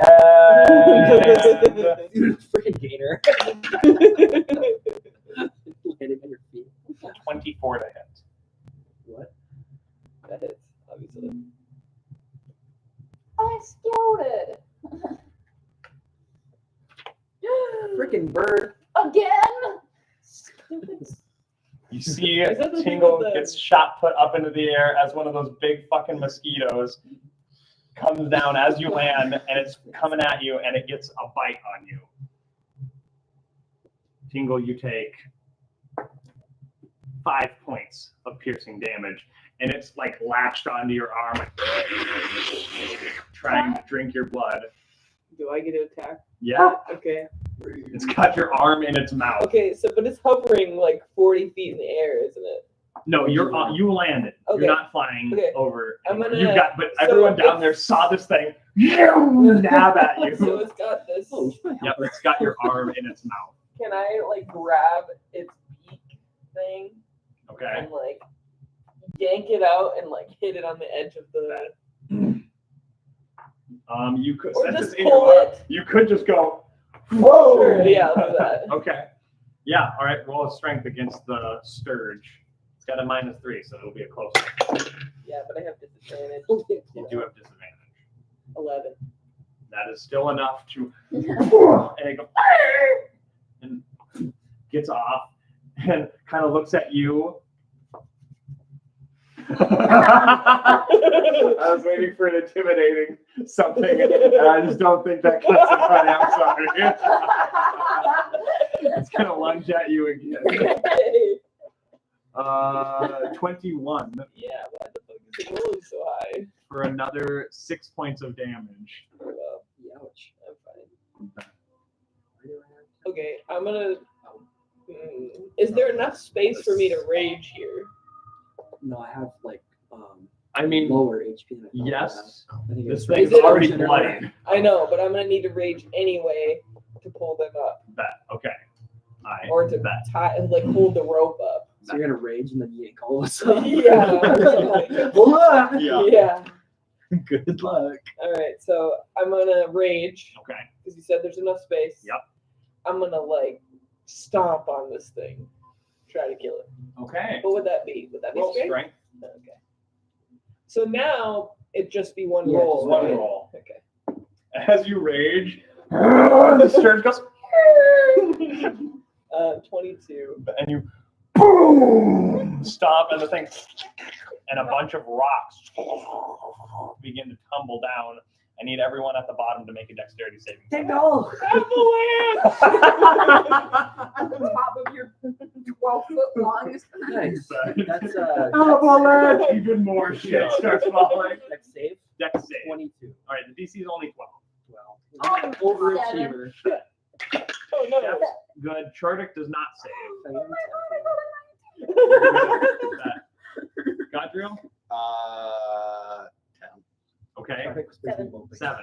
and Freaking gainer. Landing on your feet. 24 to hit. What? That hits, obviously. I scouted. Freaking bird. Again? You see Is that the thing Tingle with the- gets shot put up into the air as one of those big fucking mosquitoes comes down as you land, and it's coming at you, and it gets a bite on you. Tingle, you take 5 points of piercing damage, and it's like latched onto your arm, trying to drink your blood. Do I get to attack? Yeah, Okay. it's got your arm in its mouth. Okay, so but it's hovering like 40 feet in the air, isn't it? No, you landed. Okay. You're not flying Okay. over. I'm gonna- You've got, but so everyone down it's- there saw this thing nab at you. So it's got this. Yep, it's got your arm in its mouth. Can I like grab its beak thing Okay. and like yank it out and like hit it on the edge of the? You could Or since just it's in your pull arm, it. you could just go. Whoa! Sure, yeah, I'll do that. Okay. Yeah. All right. Roll a strength against the scourge. It's got a -3, so it'll be a close one. Yeah, but I have disadvantage. You do have disadvantage. 11. That is still enough to, and it goes, and gets off, and kind of looks at you. I was waiting for an intimidating something, and I just don't think that cuts it funny. I'm sorry. It's gonna lunge at you again. 21 Yeah, why the fuck is it rolling so high? for another 6 points of damage. Ouch. I'm fine. Okay, I'm gonna. Is there enough space for me to rage here? No, I have like I mean, lower HP than I thought I yes, had. I think this it's thing's Is it- already bloodied. I know, but I'm gonna need to rage anyway to pull them up, That okay. or to that. tie, like hold the rope up. So you're gonna rage and then yank all of us up. Yeah. Hold on. Yeah. Good luck. All right, so I'm gonna rage Okay. because you said there's enough space. Yep. I'm gonna like stomp on this thing, try to kill it. Okay. What would that be? Would that be Roll strength? strength. Okay. So now it'd just be one Yeah, roll. just one right? roll. Okay. As you rage, the Sturge goes, 22. and you boom, stop, and the thing, and a bunch of rocks begin to tumble down. I need everyone at the bottom to make a dexterity saving throw. No. On the top of your 12-foot long. Nice. That's Avalanche! Even more shit starts falling. Dex save. Dex save. 22. All right, the DC is only 12. Well, Oh, overachiever. Oh no. Jeff's good. Chardic does not save. Godriel? 10. Okay. 7. 7.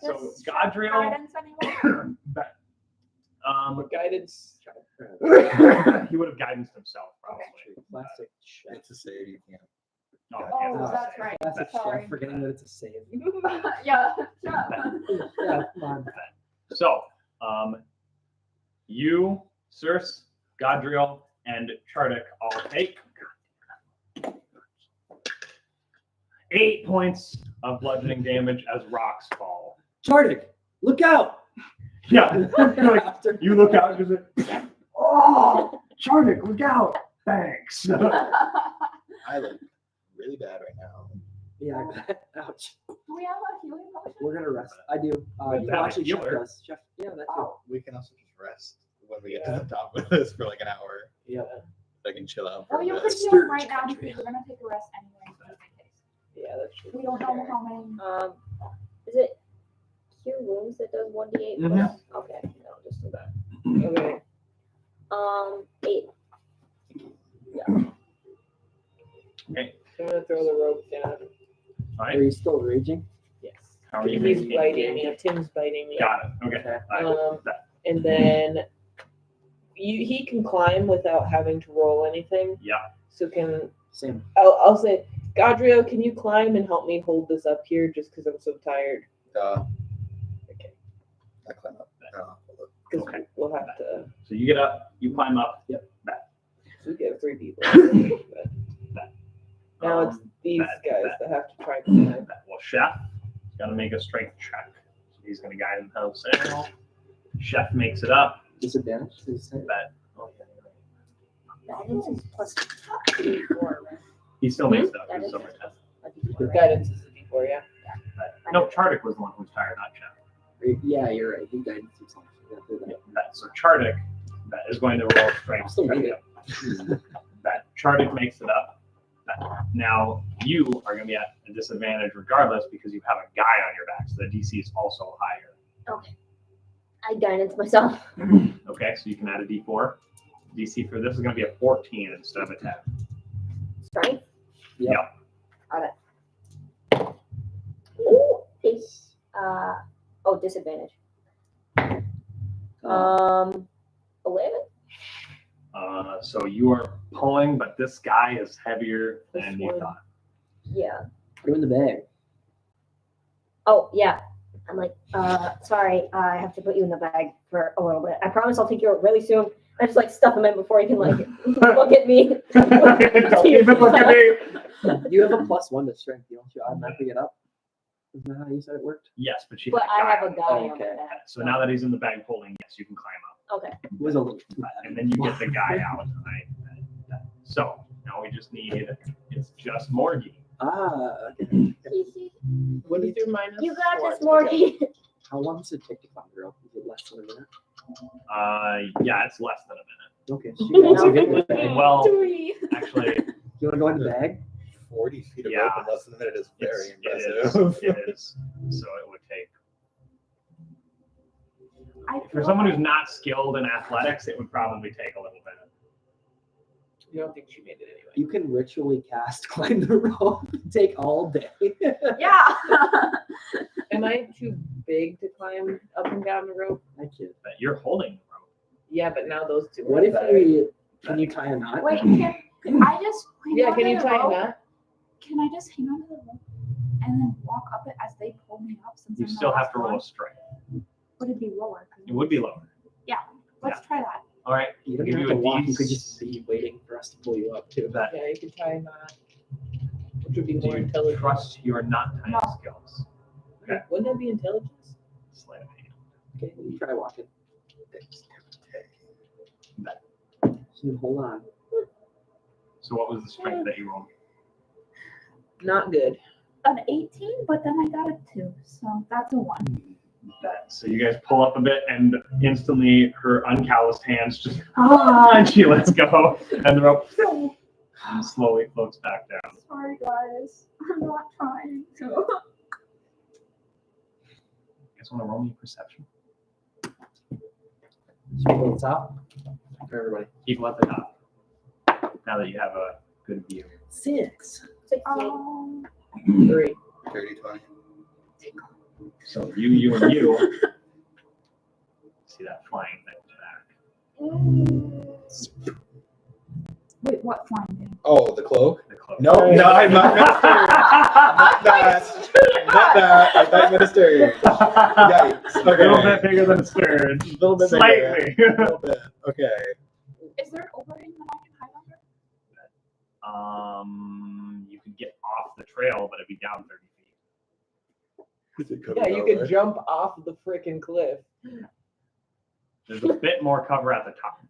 So Does Godriel. guidance anyone? that, Guidance. he would have guidance himself probably. Classic chef. It's a save. You can't. No, Oh, yeah, it's a that's save. right. Classic Sorry. chef, forgetting that it's a save. Yeah. Yeah, come on. So, you, Circe, Godriel, and Chardic all take 8 points of bludgeoning damage as rocks fall. Chardic, look out! Yeah, you look out and just like, oh, Chardic, look out! Thanks. I look really bad right now. Yeah, I bet. Ouch. Do we have a healing potion? We're gonna rest. I do. You have a Actually, Chef healer. does. Chef, yeah, that too. Oh, We can also just rest when we get to the top of this for like an hour. Yeah. I can chill out for well, a you bit. could heal him right now because we're gonna take a rest anyway. Just in case. Yeah, that's true. We don't know how many. Is it Cure Wounds that does 1d8? Mhm. Okay, no, just do that. Okay. 8. Okay. I'm gonna throw the rope down. All Are right. you still raging? Yes. How are you He's making biting me. Tim's biting me. Got it. Okay. Okay. All right. And then he can climb without having to roll anything. Yeah. So can Same. I'll say, Godrio, can you climb and help me hold this up here just because I'm so tired? Okay. I climb up. Because Okay. we'll have to. So you get up, you climb up. Yep. So we get 3 people. But That. now it's these that- guys that- that have to try to climb. Well, Chef is gonna make a strength check. So he's gonna guide him how to sail. Chef makes it up. Disadvantage. Did you say? That. Oh, yeah, you're right. Guidance is plus 4, right? He still makes it up. That He's is- so much tougher. Right? Guidance is a D4, yeah. No, Chardic was the one who was tired, not Chef. Yeah, you're right. He guidance himself. Yeah, do that. So Chardic that is going to roll strength. Still need it. That Chardic makes it up. Now you are going to be at a disadvantage regardless because you have a guy on your back, so the DC is also higher. Okay. I guidance myself. Okay, so you can add a D4. DC for this is going to be a 14 instead of a 10. Strength? Yeah. Got it. Ooh, pace. Disadvantage. 11? So you are pulling, but this guy is heavier than you one. thought. Yeah. Put him in the bag. Oh, yeah. I'm like, sorry, I have to put you in the bag for a little bit. I promise I'll take you out really soon. I just like stuff him in before he can like look at me. Don't even look at me. You have a +1 to strength. You don't you automatically get up? Isn't that how you said it worked? Yes, but she. But had I have a on guy it. on okay. that. So now that he's in the bag holding, yes, you can climb up. Okay. It was a little too bad. and then you get the guy out, right? So now we just need, it's just Morgie. Okay. What is your minus? You got four? this, Morty. How long does it take to climb the rope? Is it less than a minute? Yeah, it's less than a minute. Okay. So you can also get in the bag. Well, 3. actually, You want to go in the bag? 40 feet of Yeah. rope in less than a minute is very it impressive. is. It is. So it would take. I For feel someone like- who's not skilled in athletics, it would probably take a little bit. You don't think she made it anyway? You can ritually cast climb the rope. Take all day. Yeah. Am I too big to climb up and down the rope? I kid. But you're holding the rope. Yeah, but now those two. What are if better. we? Can you tie a knot? Wait, can I just hang Yeah, on can to you the tie a rope? knot? Can I just hang on to the rope and then walk up it as they pull me up? Since You I'm the still have last to roll one? a strength. Would it be lower? It would be lower. Let's try that. All right. You don't Give even you have a to walk. You could D- just be waiting for us to pull you up too. That. Yeah, you could tie a knot. Which would be Do more you intelligent. trust your knot tying No. skills? Wouldn't that be intelligence? Sleight of hand. Okay, you try walking. That. So hold on. So what was the strength that you rolled? Not good. An 18, but then I got a 2, so that's a 1. That. So you guys pull up a bit, and instantly her uncalloused hands just and she lets go, and the rope slowly floats back down. Sorry, guys. I'm not trying to. You guys want to roll me perception? So go to the top for everybody. People at the top. Now that you have a good view. 6. 16. 3. 30, 20. So you, and you see that flying thing back. Wait, what flying thing? Oh, the cloak? The cloak. No, no, I'm not ministering. Not that. Not that. I'm not ministering. Yikes. A little Okay. bit bigger than a sturge. A little bit Slightly. bigger. A little bit. Okay. Is there an overhang that I can hide under? You could get off the trail, but it'd be down 30 feet. Yeah, you could jump off the frickin' cliff. There's a bit more cover at the top.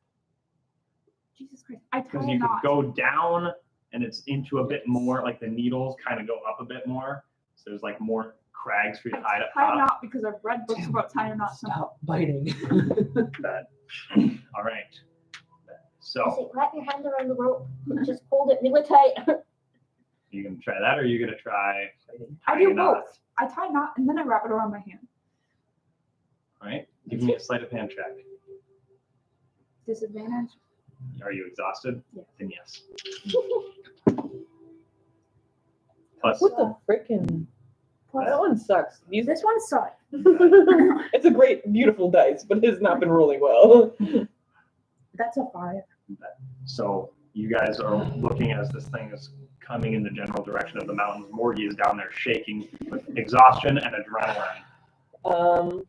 Jesus Christ. I Because tie a you could knot. go down and it's into a bit more, like the needles kind of go up a bit more. So there's like more crags for you to hide up Tie a top. knot because I've read books about tying knots. Stop biting. All right. I So say, wrap your hand around the rope. Just hold it really tight. you gonna try that, or are you gonna try? I tying do a knot? both. I tie a knot and then I wrap it around my hand. All right. Give me a sleight of hand check. Disadvantage. Are you exhausted? Yes. Then yes. Plus, What the frickin'? That one sucks. These, This one sucked. it's a great, beautiful dice, but it has not been rolling well. That's a 5. so you guys are looking as this thing is coming in the general direction of the mountains. Morgie is down there shaking with exhaustion and adrenaline.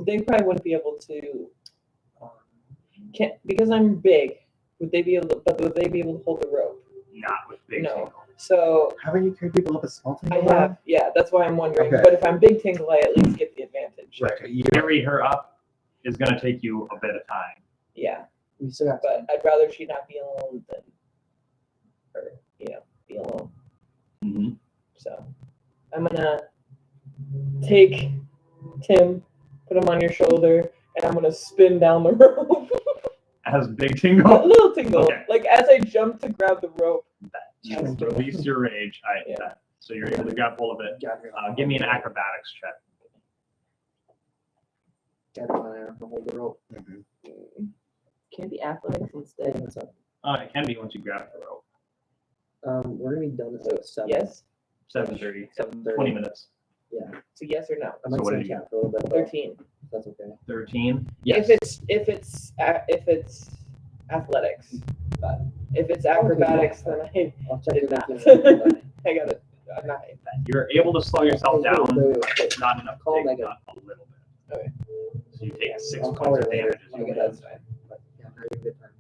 They probably wouldn't be able to. Can't because I'm big. Would they be able? But would they be able to hold the rope? Not with big No. Tingle. So Haven't you carried people up a small thing? I have. Yeah, that's why I'm wondering. Okay. But if I'm big Tinkle, I at least get the advantage. Right. You Carry her up is going to take you a bit of time. Yeah, We still got but I'd rather she not be alone than, or be alone. Mm-hmm. So I'm gonna take Tim, put him on your shoulder, and I'm gonna spin down the rope. As big A Tingle, little tingle, Okay. like as I jump to grab the rope. you release your rage. Yeah. So you're able to grab hold of it. Give me an acrobatics check. Hold the rope. Can't be athletics instead. It can be once you grab the rope. We're gonna be done at 7. Yes. 7:30. 7:30. 20 minutes. Yeah. So yes or no? I might So what say did you cat for a little bit. but 13. That's okay. 13. Yes. If it's athletics, but if it's acrobatics, then I'll check did it not. out. I got it. A 9. You're able to slow yourself down, but not enough to Call take Megan. not a little bit. Okay. So you take 6 I'll call points her of later. damage as you Okay, go. that's fine. But yeah, now you're a good time.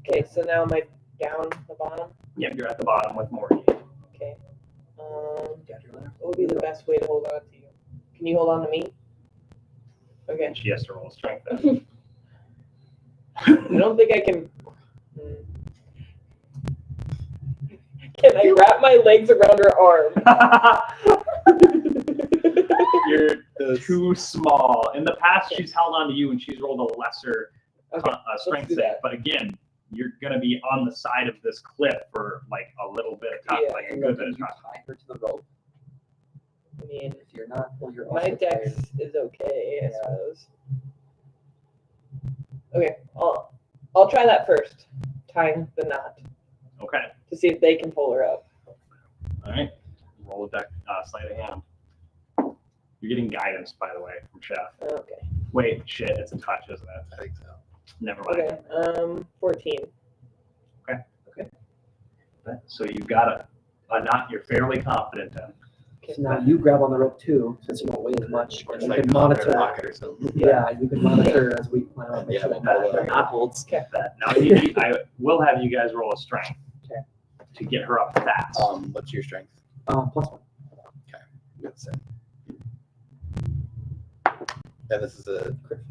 Okay, so now am I down the bottom? Yep, you're at the bottom with Morgie. Okay. What would be the best way to hold on to you? Can you hold on to me? Okay. And she has to roll strength then. I don't think I can. Can I wrap my legs around her arm? You're too small. In the past, she's held on to you and she's rolled a lesser strength do save. that. But again, you're going to be on the side of this cliff for like a little bit of time, Yeah. like a And good then bit of you time. tie her to the rope. I mean, If you're not, well, you're my also dex tired. is okay, I Yeah. suppose. Okay, I'll try that first. Tying the knot Okay. to see if they can pull her up. All right. Roll a deck, sleight of hand. You're getting guidance, by the way, from Chef. Okay. Wait, shit, it's a touch, isn't it? I think so. Never mind. Okay. 14. So you've got a knot you're fairly confident in. So now you grab on the rope too, since you don't weigh as much. Or And it's you like can not in their monitor. pocket or something. Yeah, you can monitor as we make Yeah, sure that but the knot holds. That. Now I will have you guys roll a strength to get her up fast. What's your strength? +1. Okay, good set. And this is a crit.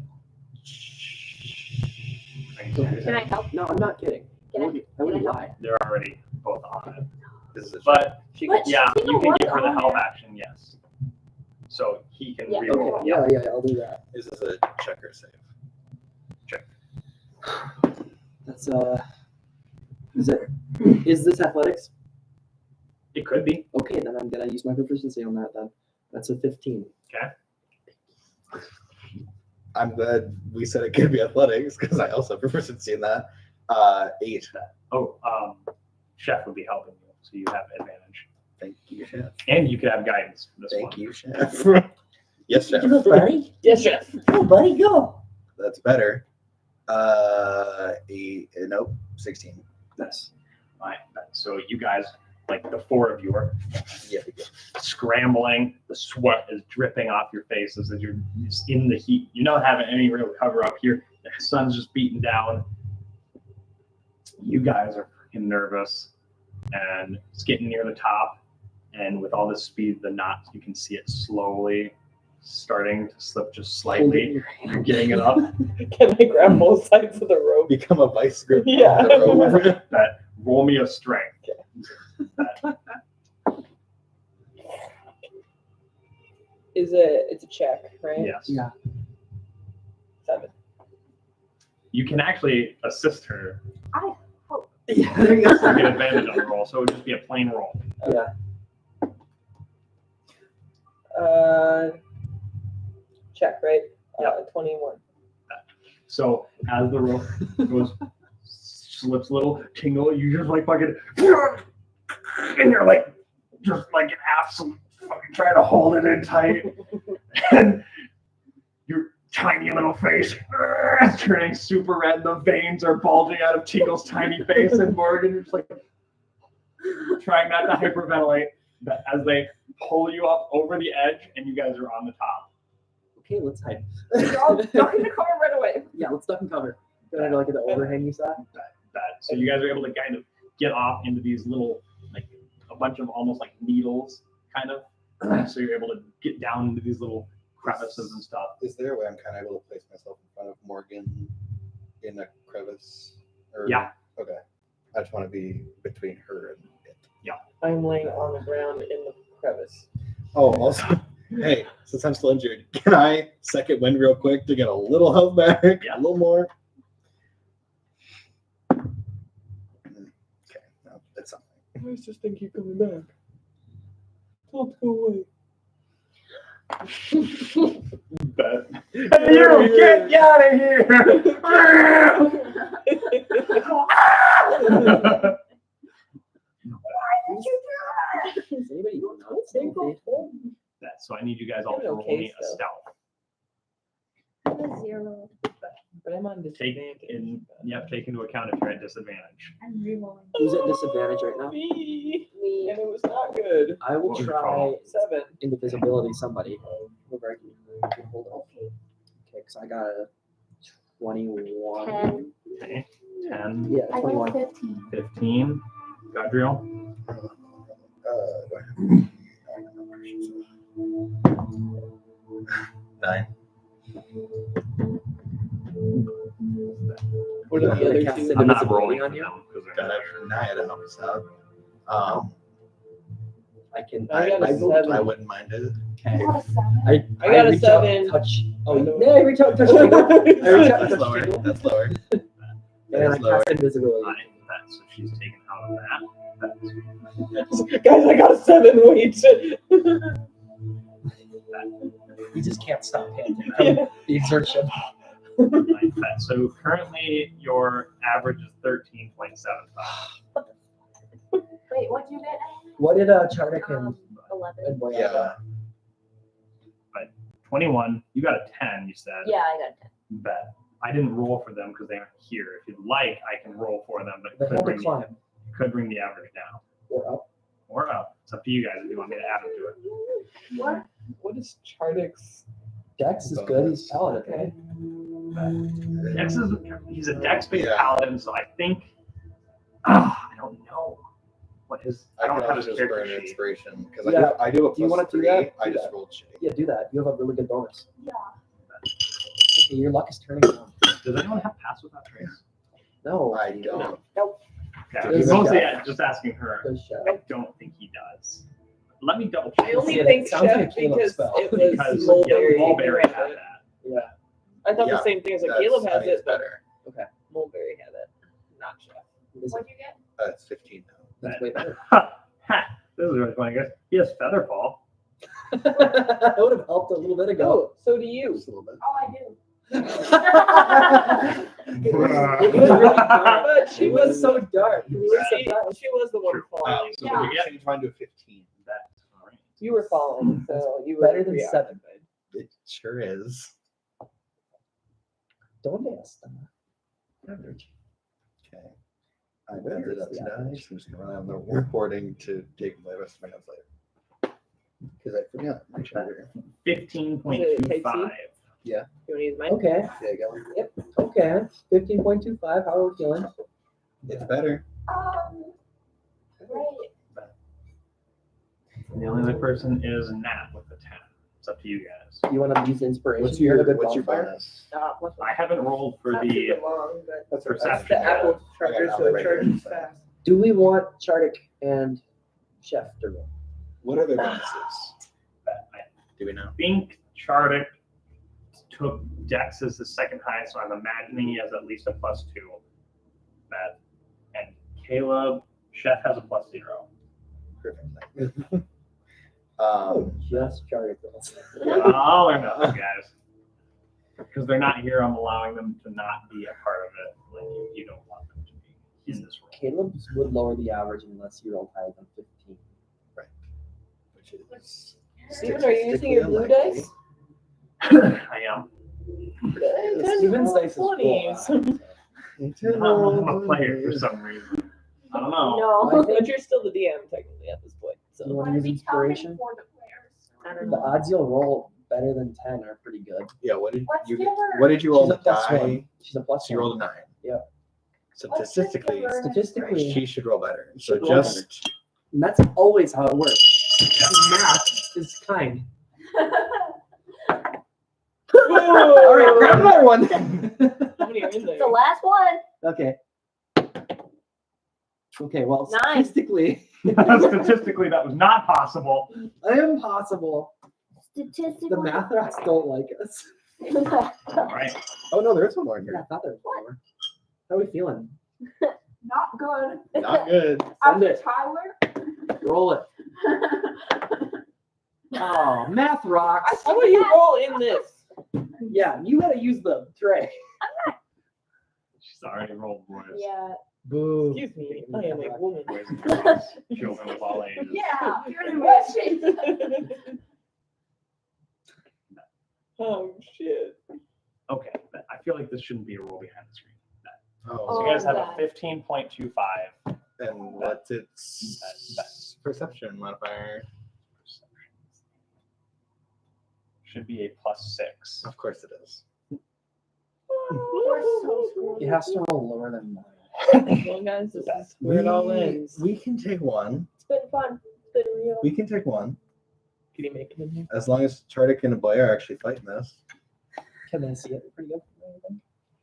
Can I help? No, I'm not kidding. Can I? I wouldn't Can I lie. They're already both on it. This is a But She yeah, Tingle you can was give her the on help there. action, yes. So he can Yeah. reroll. Okay, yeah, I'll do that. This is a check or save. That's is this athletics? It could be. Okay, then I'm gonna use my proficiency on that then. That's a 15. Okay. I'm glad we said it could be athletics because I also have proficiency in that. 8. Oh, Chef would be helping you, so you have advantage. Thank you, Chef. And you could have guidance for this one. Thank you, Chef. Yes, Chef. buddy? Yes, Chef. Go, buddy, go. That's better. 16. Nice. Fine. So you guys, like the four of you are Yeah. scrambling. The sweat is dripping off your faces as you're just in the heat. You're not having any real cover up here. The sun's just beating down. You guys are freaking nervous, and it's getting near the top. And with all this speed, the knot, you can see it slowly starting to slip just slightly. You're getting it up. Can I grab both sides of the rope? Become a vice grip. Yeah. That roll me a strength. It's a check, right? Yes. Yeah. 7. You can actually assist her. Yeah, there you You get go. advantage on the roll, so it would just be a plain roll. Yeah. Check, right? Yep. 21. So as the rope goes, slips a little, tingle, you just like fucking, and you're like, just like an absolute fucking trying to hold it in tight, and your tiny little face is turning super red. The veins are bulging out of Tingle's tiny face, and Morgan, you're just like trying not to hyperventilate. But as they pull you up over the edge, and you guys are on the top. Okay, let's hide. Duck in the car right away. Yeah, let's duck and cover. Kind of like the overhang you saw. So you guys are able to kind of get off into these little, like a bunch of almost like needles, kind of. So you're able to get down into these little crevices and stuff. Is there a way I'm kind of able to place myself in front of Morgan in a crevice? Or, Yeah. Okay. I just want to be between her and it. I'm laying on the ground in the crevice. Oh, also, hey, since I'm still injured, can I second wind real quick to get a little health back? Yeah. A little more? Okay, no, that's something. Why does this thing keep coming back? Don't go away. But hey, you get out of here! Is anybody going nuts? So I need you guys all to roll Okay, me a so. stealth. I'm a 0. But I'm on Take disadvantage. take into account if you're at disadvantage. I'm rerolling. Who's at disadvantage right now? Me. Me. And it was not good. I will What would you try call 7. invisibility somebody. Whoever I can hold up. Okay, because I got a 21. 10. Okay. 10, Yeah, I got 21. 15. 15. Gadriel? Do I have 9. What are the other Cast two? it. I'm not Invisibility rolling on for you? them because they're Got not it there. from Naya to help us out. I can. I got a seven. I wouldn't mind it. Okay. Got a 7. I got a reach out 7. and touch. Oh, I know. yeah, I reach out and touch Tingle. I reach out and That's touch lower. Tingle. That's lower. And That then I is lower. cast invisibility. That, so she's taken out of that. Guys, I got a 7. Wait. You just can't stop panting from the exertion. Like that. So currently your average is 13.75. Wait, what'd you get? What did Chardic and 11. Boyard Yeah. 21. You got a 10, you said. Yeah, I got 10. Bet. I didn't roll for them because they aren't here. If you'd like, I can roll for them, but They it had to could bring climb the average down. or up. Or up. It's up to you guys if you want me to add them to it. What? What is Chardic's? Dex is good. He's paladin, right? He's a dex-based Yeah. paladin, so I think I don't know what his. I don't can have always his just character burn an sheet. inspiration because Yeah. I do a Do you plus wanna do 3. that? I Do just that. rolled shitty. Yeah, do that. You have a really good bonus. Yeah. Okay, your luck is turning around. Does anyone have pass without trace? No, I don't. Okay, Does mostly Chef? just asking her. Good shot. I don't think he does. Let me double I check. only Yeah, think it sounds like a Chef Caleb because spell. it was Because Mulberry. Mulberry had had it. that. Yeah. I thought Yeah, the same thing as like That's- Caleb I has think it, it's but better. Mulberry had it, not Chef. What'd you get? It's 15 now. That's way better. Ha! This is really funny, guys. He has Featherfall. That would have helped a little bit ago. Oh, so do you. Just a little bit. Oh, I do. But she It was was so dark. she was the one True. falling. So Yeah. what you change mine to a 15. That's all right. You were falling, so you were Better than 7. preoccupied. It sure is. Don't ask. Average. Okay. I Where ended is up the today. average? I'm just gonna rely on the recording to take my rest of my hands later. Because I forgot my charger. 15.25. You want to use mine? Okay. There you go. Okay. 15.25. How are we feeling? It's better. Right. And the only other person is Nat with the 10. It's up to you guys. You want to use inspiration? What's You have your a good what's your bonfire? bonus? I haven't rolled for Not the super long, but That's perception. the apple I charger, got so it right charges here. fast. Do we want Chardic and Chef to roll? What are their bonuses? I Do we know? think Chardic took Dex as the second highest, so I'm imagining he has at least a +2. That and Caleb, Chef has a +0. Perfect. Just Chardic rolls. All or nothing, guys. Because they're not here, I'm allowing them to not be a part of it. Like you don't want them to be in this role. Caleb's would lower the average unless you roll higher than 15. Which is Steven, are you using your blue statistically dice? I am. Steven's dice is full. 20s. I'm a player for some reason. I don't know. No. But you're still the DM technically at this point. You So want to use inspiration? For the players. I don't The know. odds you'll roll better than 10 are pretty good. Yeah, what did Let's you give her- what did you roll She's a to plus die? 1. She's a plus So you 1. rolled a 9. Yep. So Let's just statistically, give her- Statistically, she should roll better. So Should roll just and that's always how it works. Math is kind. All right, grab another one. how many are in there? The last one. Okay. Okay, well, 9. statistically, Statistically, that was not possible. impossible. Statistically. The math rats don't like us. All right. oh no, there's one more in Yeah, here. I thought there was more. How are we feeling? Not good. Not good. Send After it. Tyler. Roll it. Oh, math rocks. How about you roll in this? Yeah, you gotta use the tray. She's already rolled boys. Yeah. Boo. Excuse me, I am a woman. Boys and girls, children of all ages. Yeah, you're in bad shape. Oh shit. Okay, but I feel like this shouldn't be a roll behind the screen. So Oh, you guys have God. a 15.25. and what's its perception modifier? Should be a +6. Of course it is. We're so screwed. It has to roll lower than 9. Well, guys, this is where it all ends. We can take one. It's been fun. It's been real. We can take one. Can you make it in here? As long as Chardic and Boy are actually fighting this. Can they see it pretty good?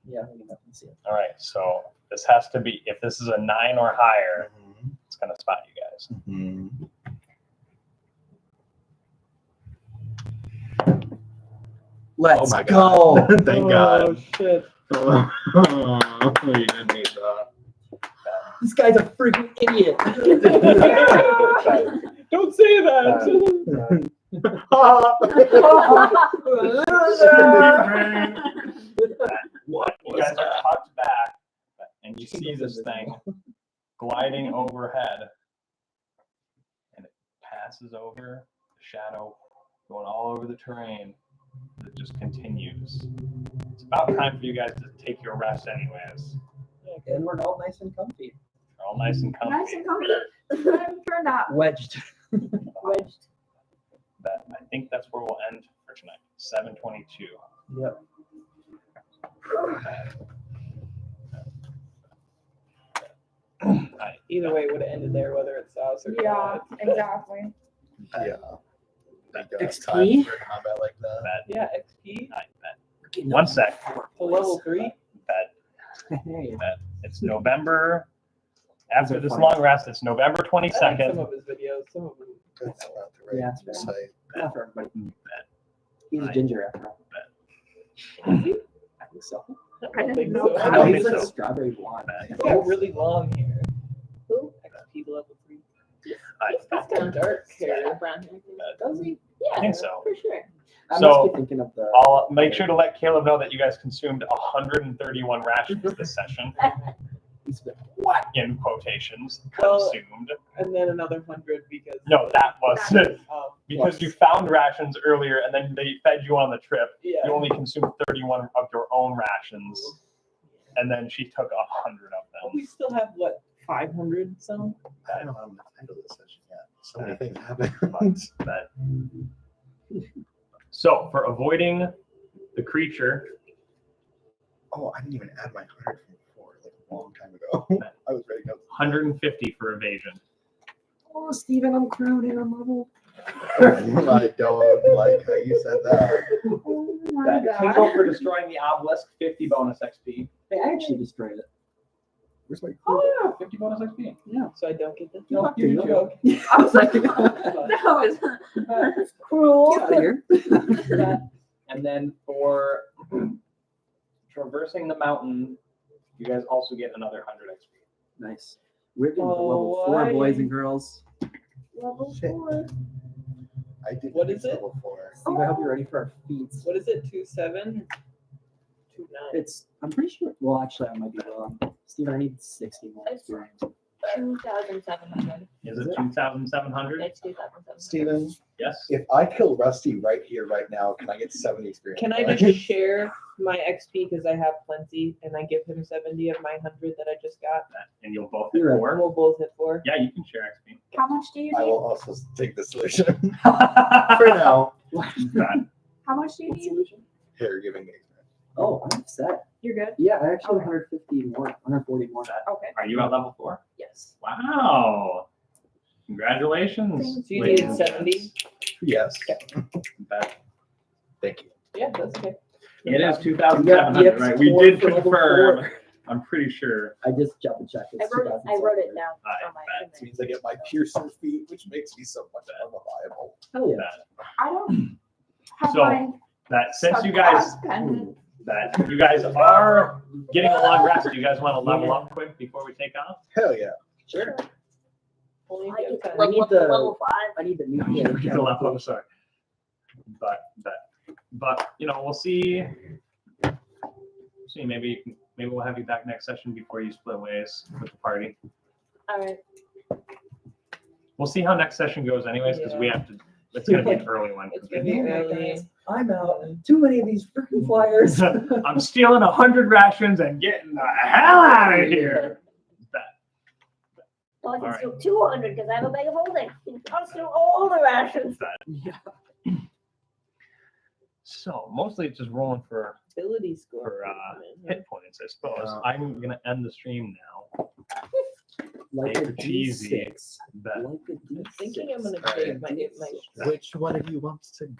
Yeah, we can definitely see it. All right, so this has to be, if this is a 9 or higher, it's gonna spot you guys. Let's my go. God. Thank God. Oh shit. Oh, you didn't need that. This guy's a freaking idiot. Don't say that. What? You guys are tucked back, and you see this thing gliding overhead, and it passes over the shadow, going all over the terrain. It just continues. It's about time for you guys to take your rest, anyways. And we're all nice and comfy. You're all nice and comfy. Nice and comfy. Time for a nap. Wedged. Wedged. I think that's where we'll end for tonight. 7:22. Yep. Either way, would have ended there, whether it's us or Yeah, not. exactly. Yeah. Thank God. XP? Time for combat like that. Yeah, XP. One sec. To level 3. Hey. It's November. After this fun. long rest, it's November I like some 22nd. of his videos. Some of them. That's not the right Yeah, it's fair. site. Not for everybody. He's I- ginger after all. I think so. I I don't didn't think know so. that. I don't He's think like so. strawberry blonde. It's all really long here. Who? XP level 3. He's got Kind of dark hair. brown hair. Does he? Yeah, I think so. for sure. I must So, be thinking of the. I'll make sure to let Caleb know that you guys consumed 131 rations this session. What? In quotations, Well- consumed. And then another 100 because. No, that was because Plus. you found rations earlier and then they fed you on the trip. Yeah. You only consumed 31 of your own rations, and then she took 100 of But them. we still have what, 500 some? I don't know how to title this session yet. So many things happened. But so for avoiding the creature, Oh, I didn't even add my 100 from before, like a long time ago. I was ready to go. 150 for evasion. Oh, Steven, I'm crowning on level. I don't like how you said that. Oh my That god. Tingle for destroying the obelisk, 50 bonus XP. Hey, I actually destroyed it. Where's my Oh yeah, 50 bonus XP. Yeah. So I don't get the No, you you don't. joke. I was like, that was cruel. Get out of here. And then for traversing the mountain, you guys also get another 100 XP. Nice. We're getting to Oh, level 4, why? boys and girls. Level Shit. 4. I did What is it? level 4. Steve, I hope you're ready for our feats. What is it? 2.7? 2.9. I'm pretty sure. Well, actually, I might be wrong. Steven, I need 60 more It's experience. 2,700. Is it 2,700? It's 2,700. Steven, Yes. if I kill Rusty right here, right now, can I get 70 experience? Can I just share my XP because I have plenty and I give him 70 of my 100 that I just got? And you'll both hit You're right. And 4. we'll both hit 4. Yeah, you can share XP. How much do you I need? will also take the solution for now. How much do you need? Here, giving me experience. Oh, I'm set. You're good? Yeah, I actually Okay. 150 more, 140 more. Okay. Are you at level 4? Yes. Wow. Congratulations. So you ladies needed and 70? gents. Yes. But Thank you. Yeah, that's okay. it is Yeah, 2,700, right? We did for level confirm. 4. I'm pretty sure. I just double checked. I wrote it down I on my bet. Which means I get my piercer feat, which makes me so much more reliable. Hell yeah. That, I don't have So, my that since you subclass guys pendant. are getting a long rest, do you guys want to level up quick before we take off? Hell yeah. Sure. Only I if you get have to time. level up to level 5. I need the new The level up, sorry. But you know, we'll see. Maybe we'll have you back next session before you split ways with the party. All right. We'll see how next session goes, anyways, because we have to. It's gonna be an early one. It's gonna be early. I'm out. Too many of these freaking flyers. I'm stealing 100 rations and getting the hell out of here. Well, I can All right. steal 200 because I have a bag of holding. I'll steal all the rations. Yeah. So mostly it's just rolling for Ability score. hit points, I suppose. Yeah. I'm gonna end the stream now. Like Make a it cheesy. D6. Bet. Like a I'm D6. thinking I'm gonna All save right. my Which one of you wants to go?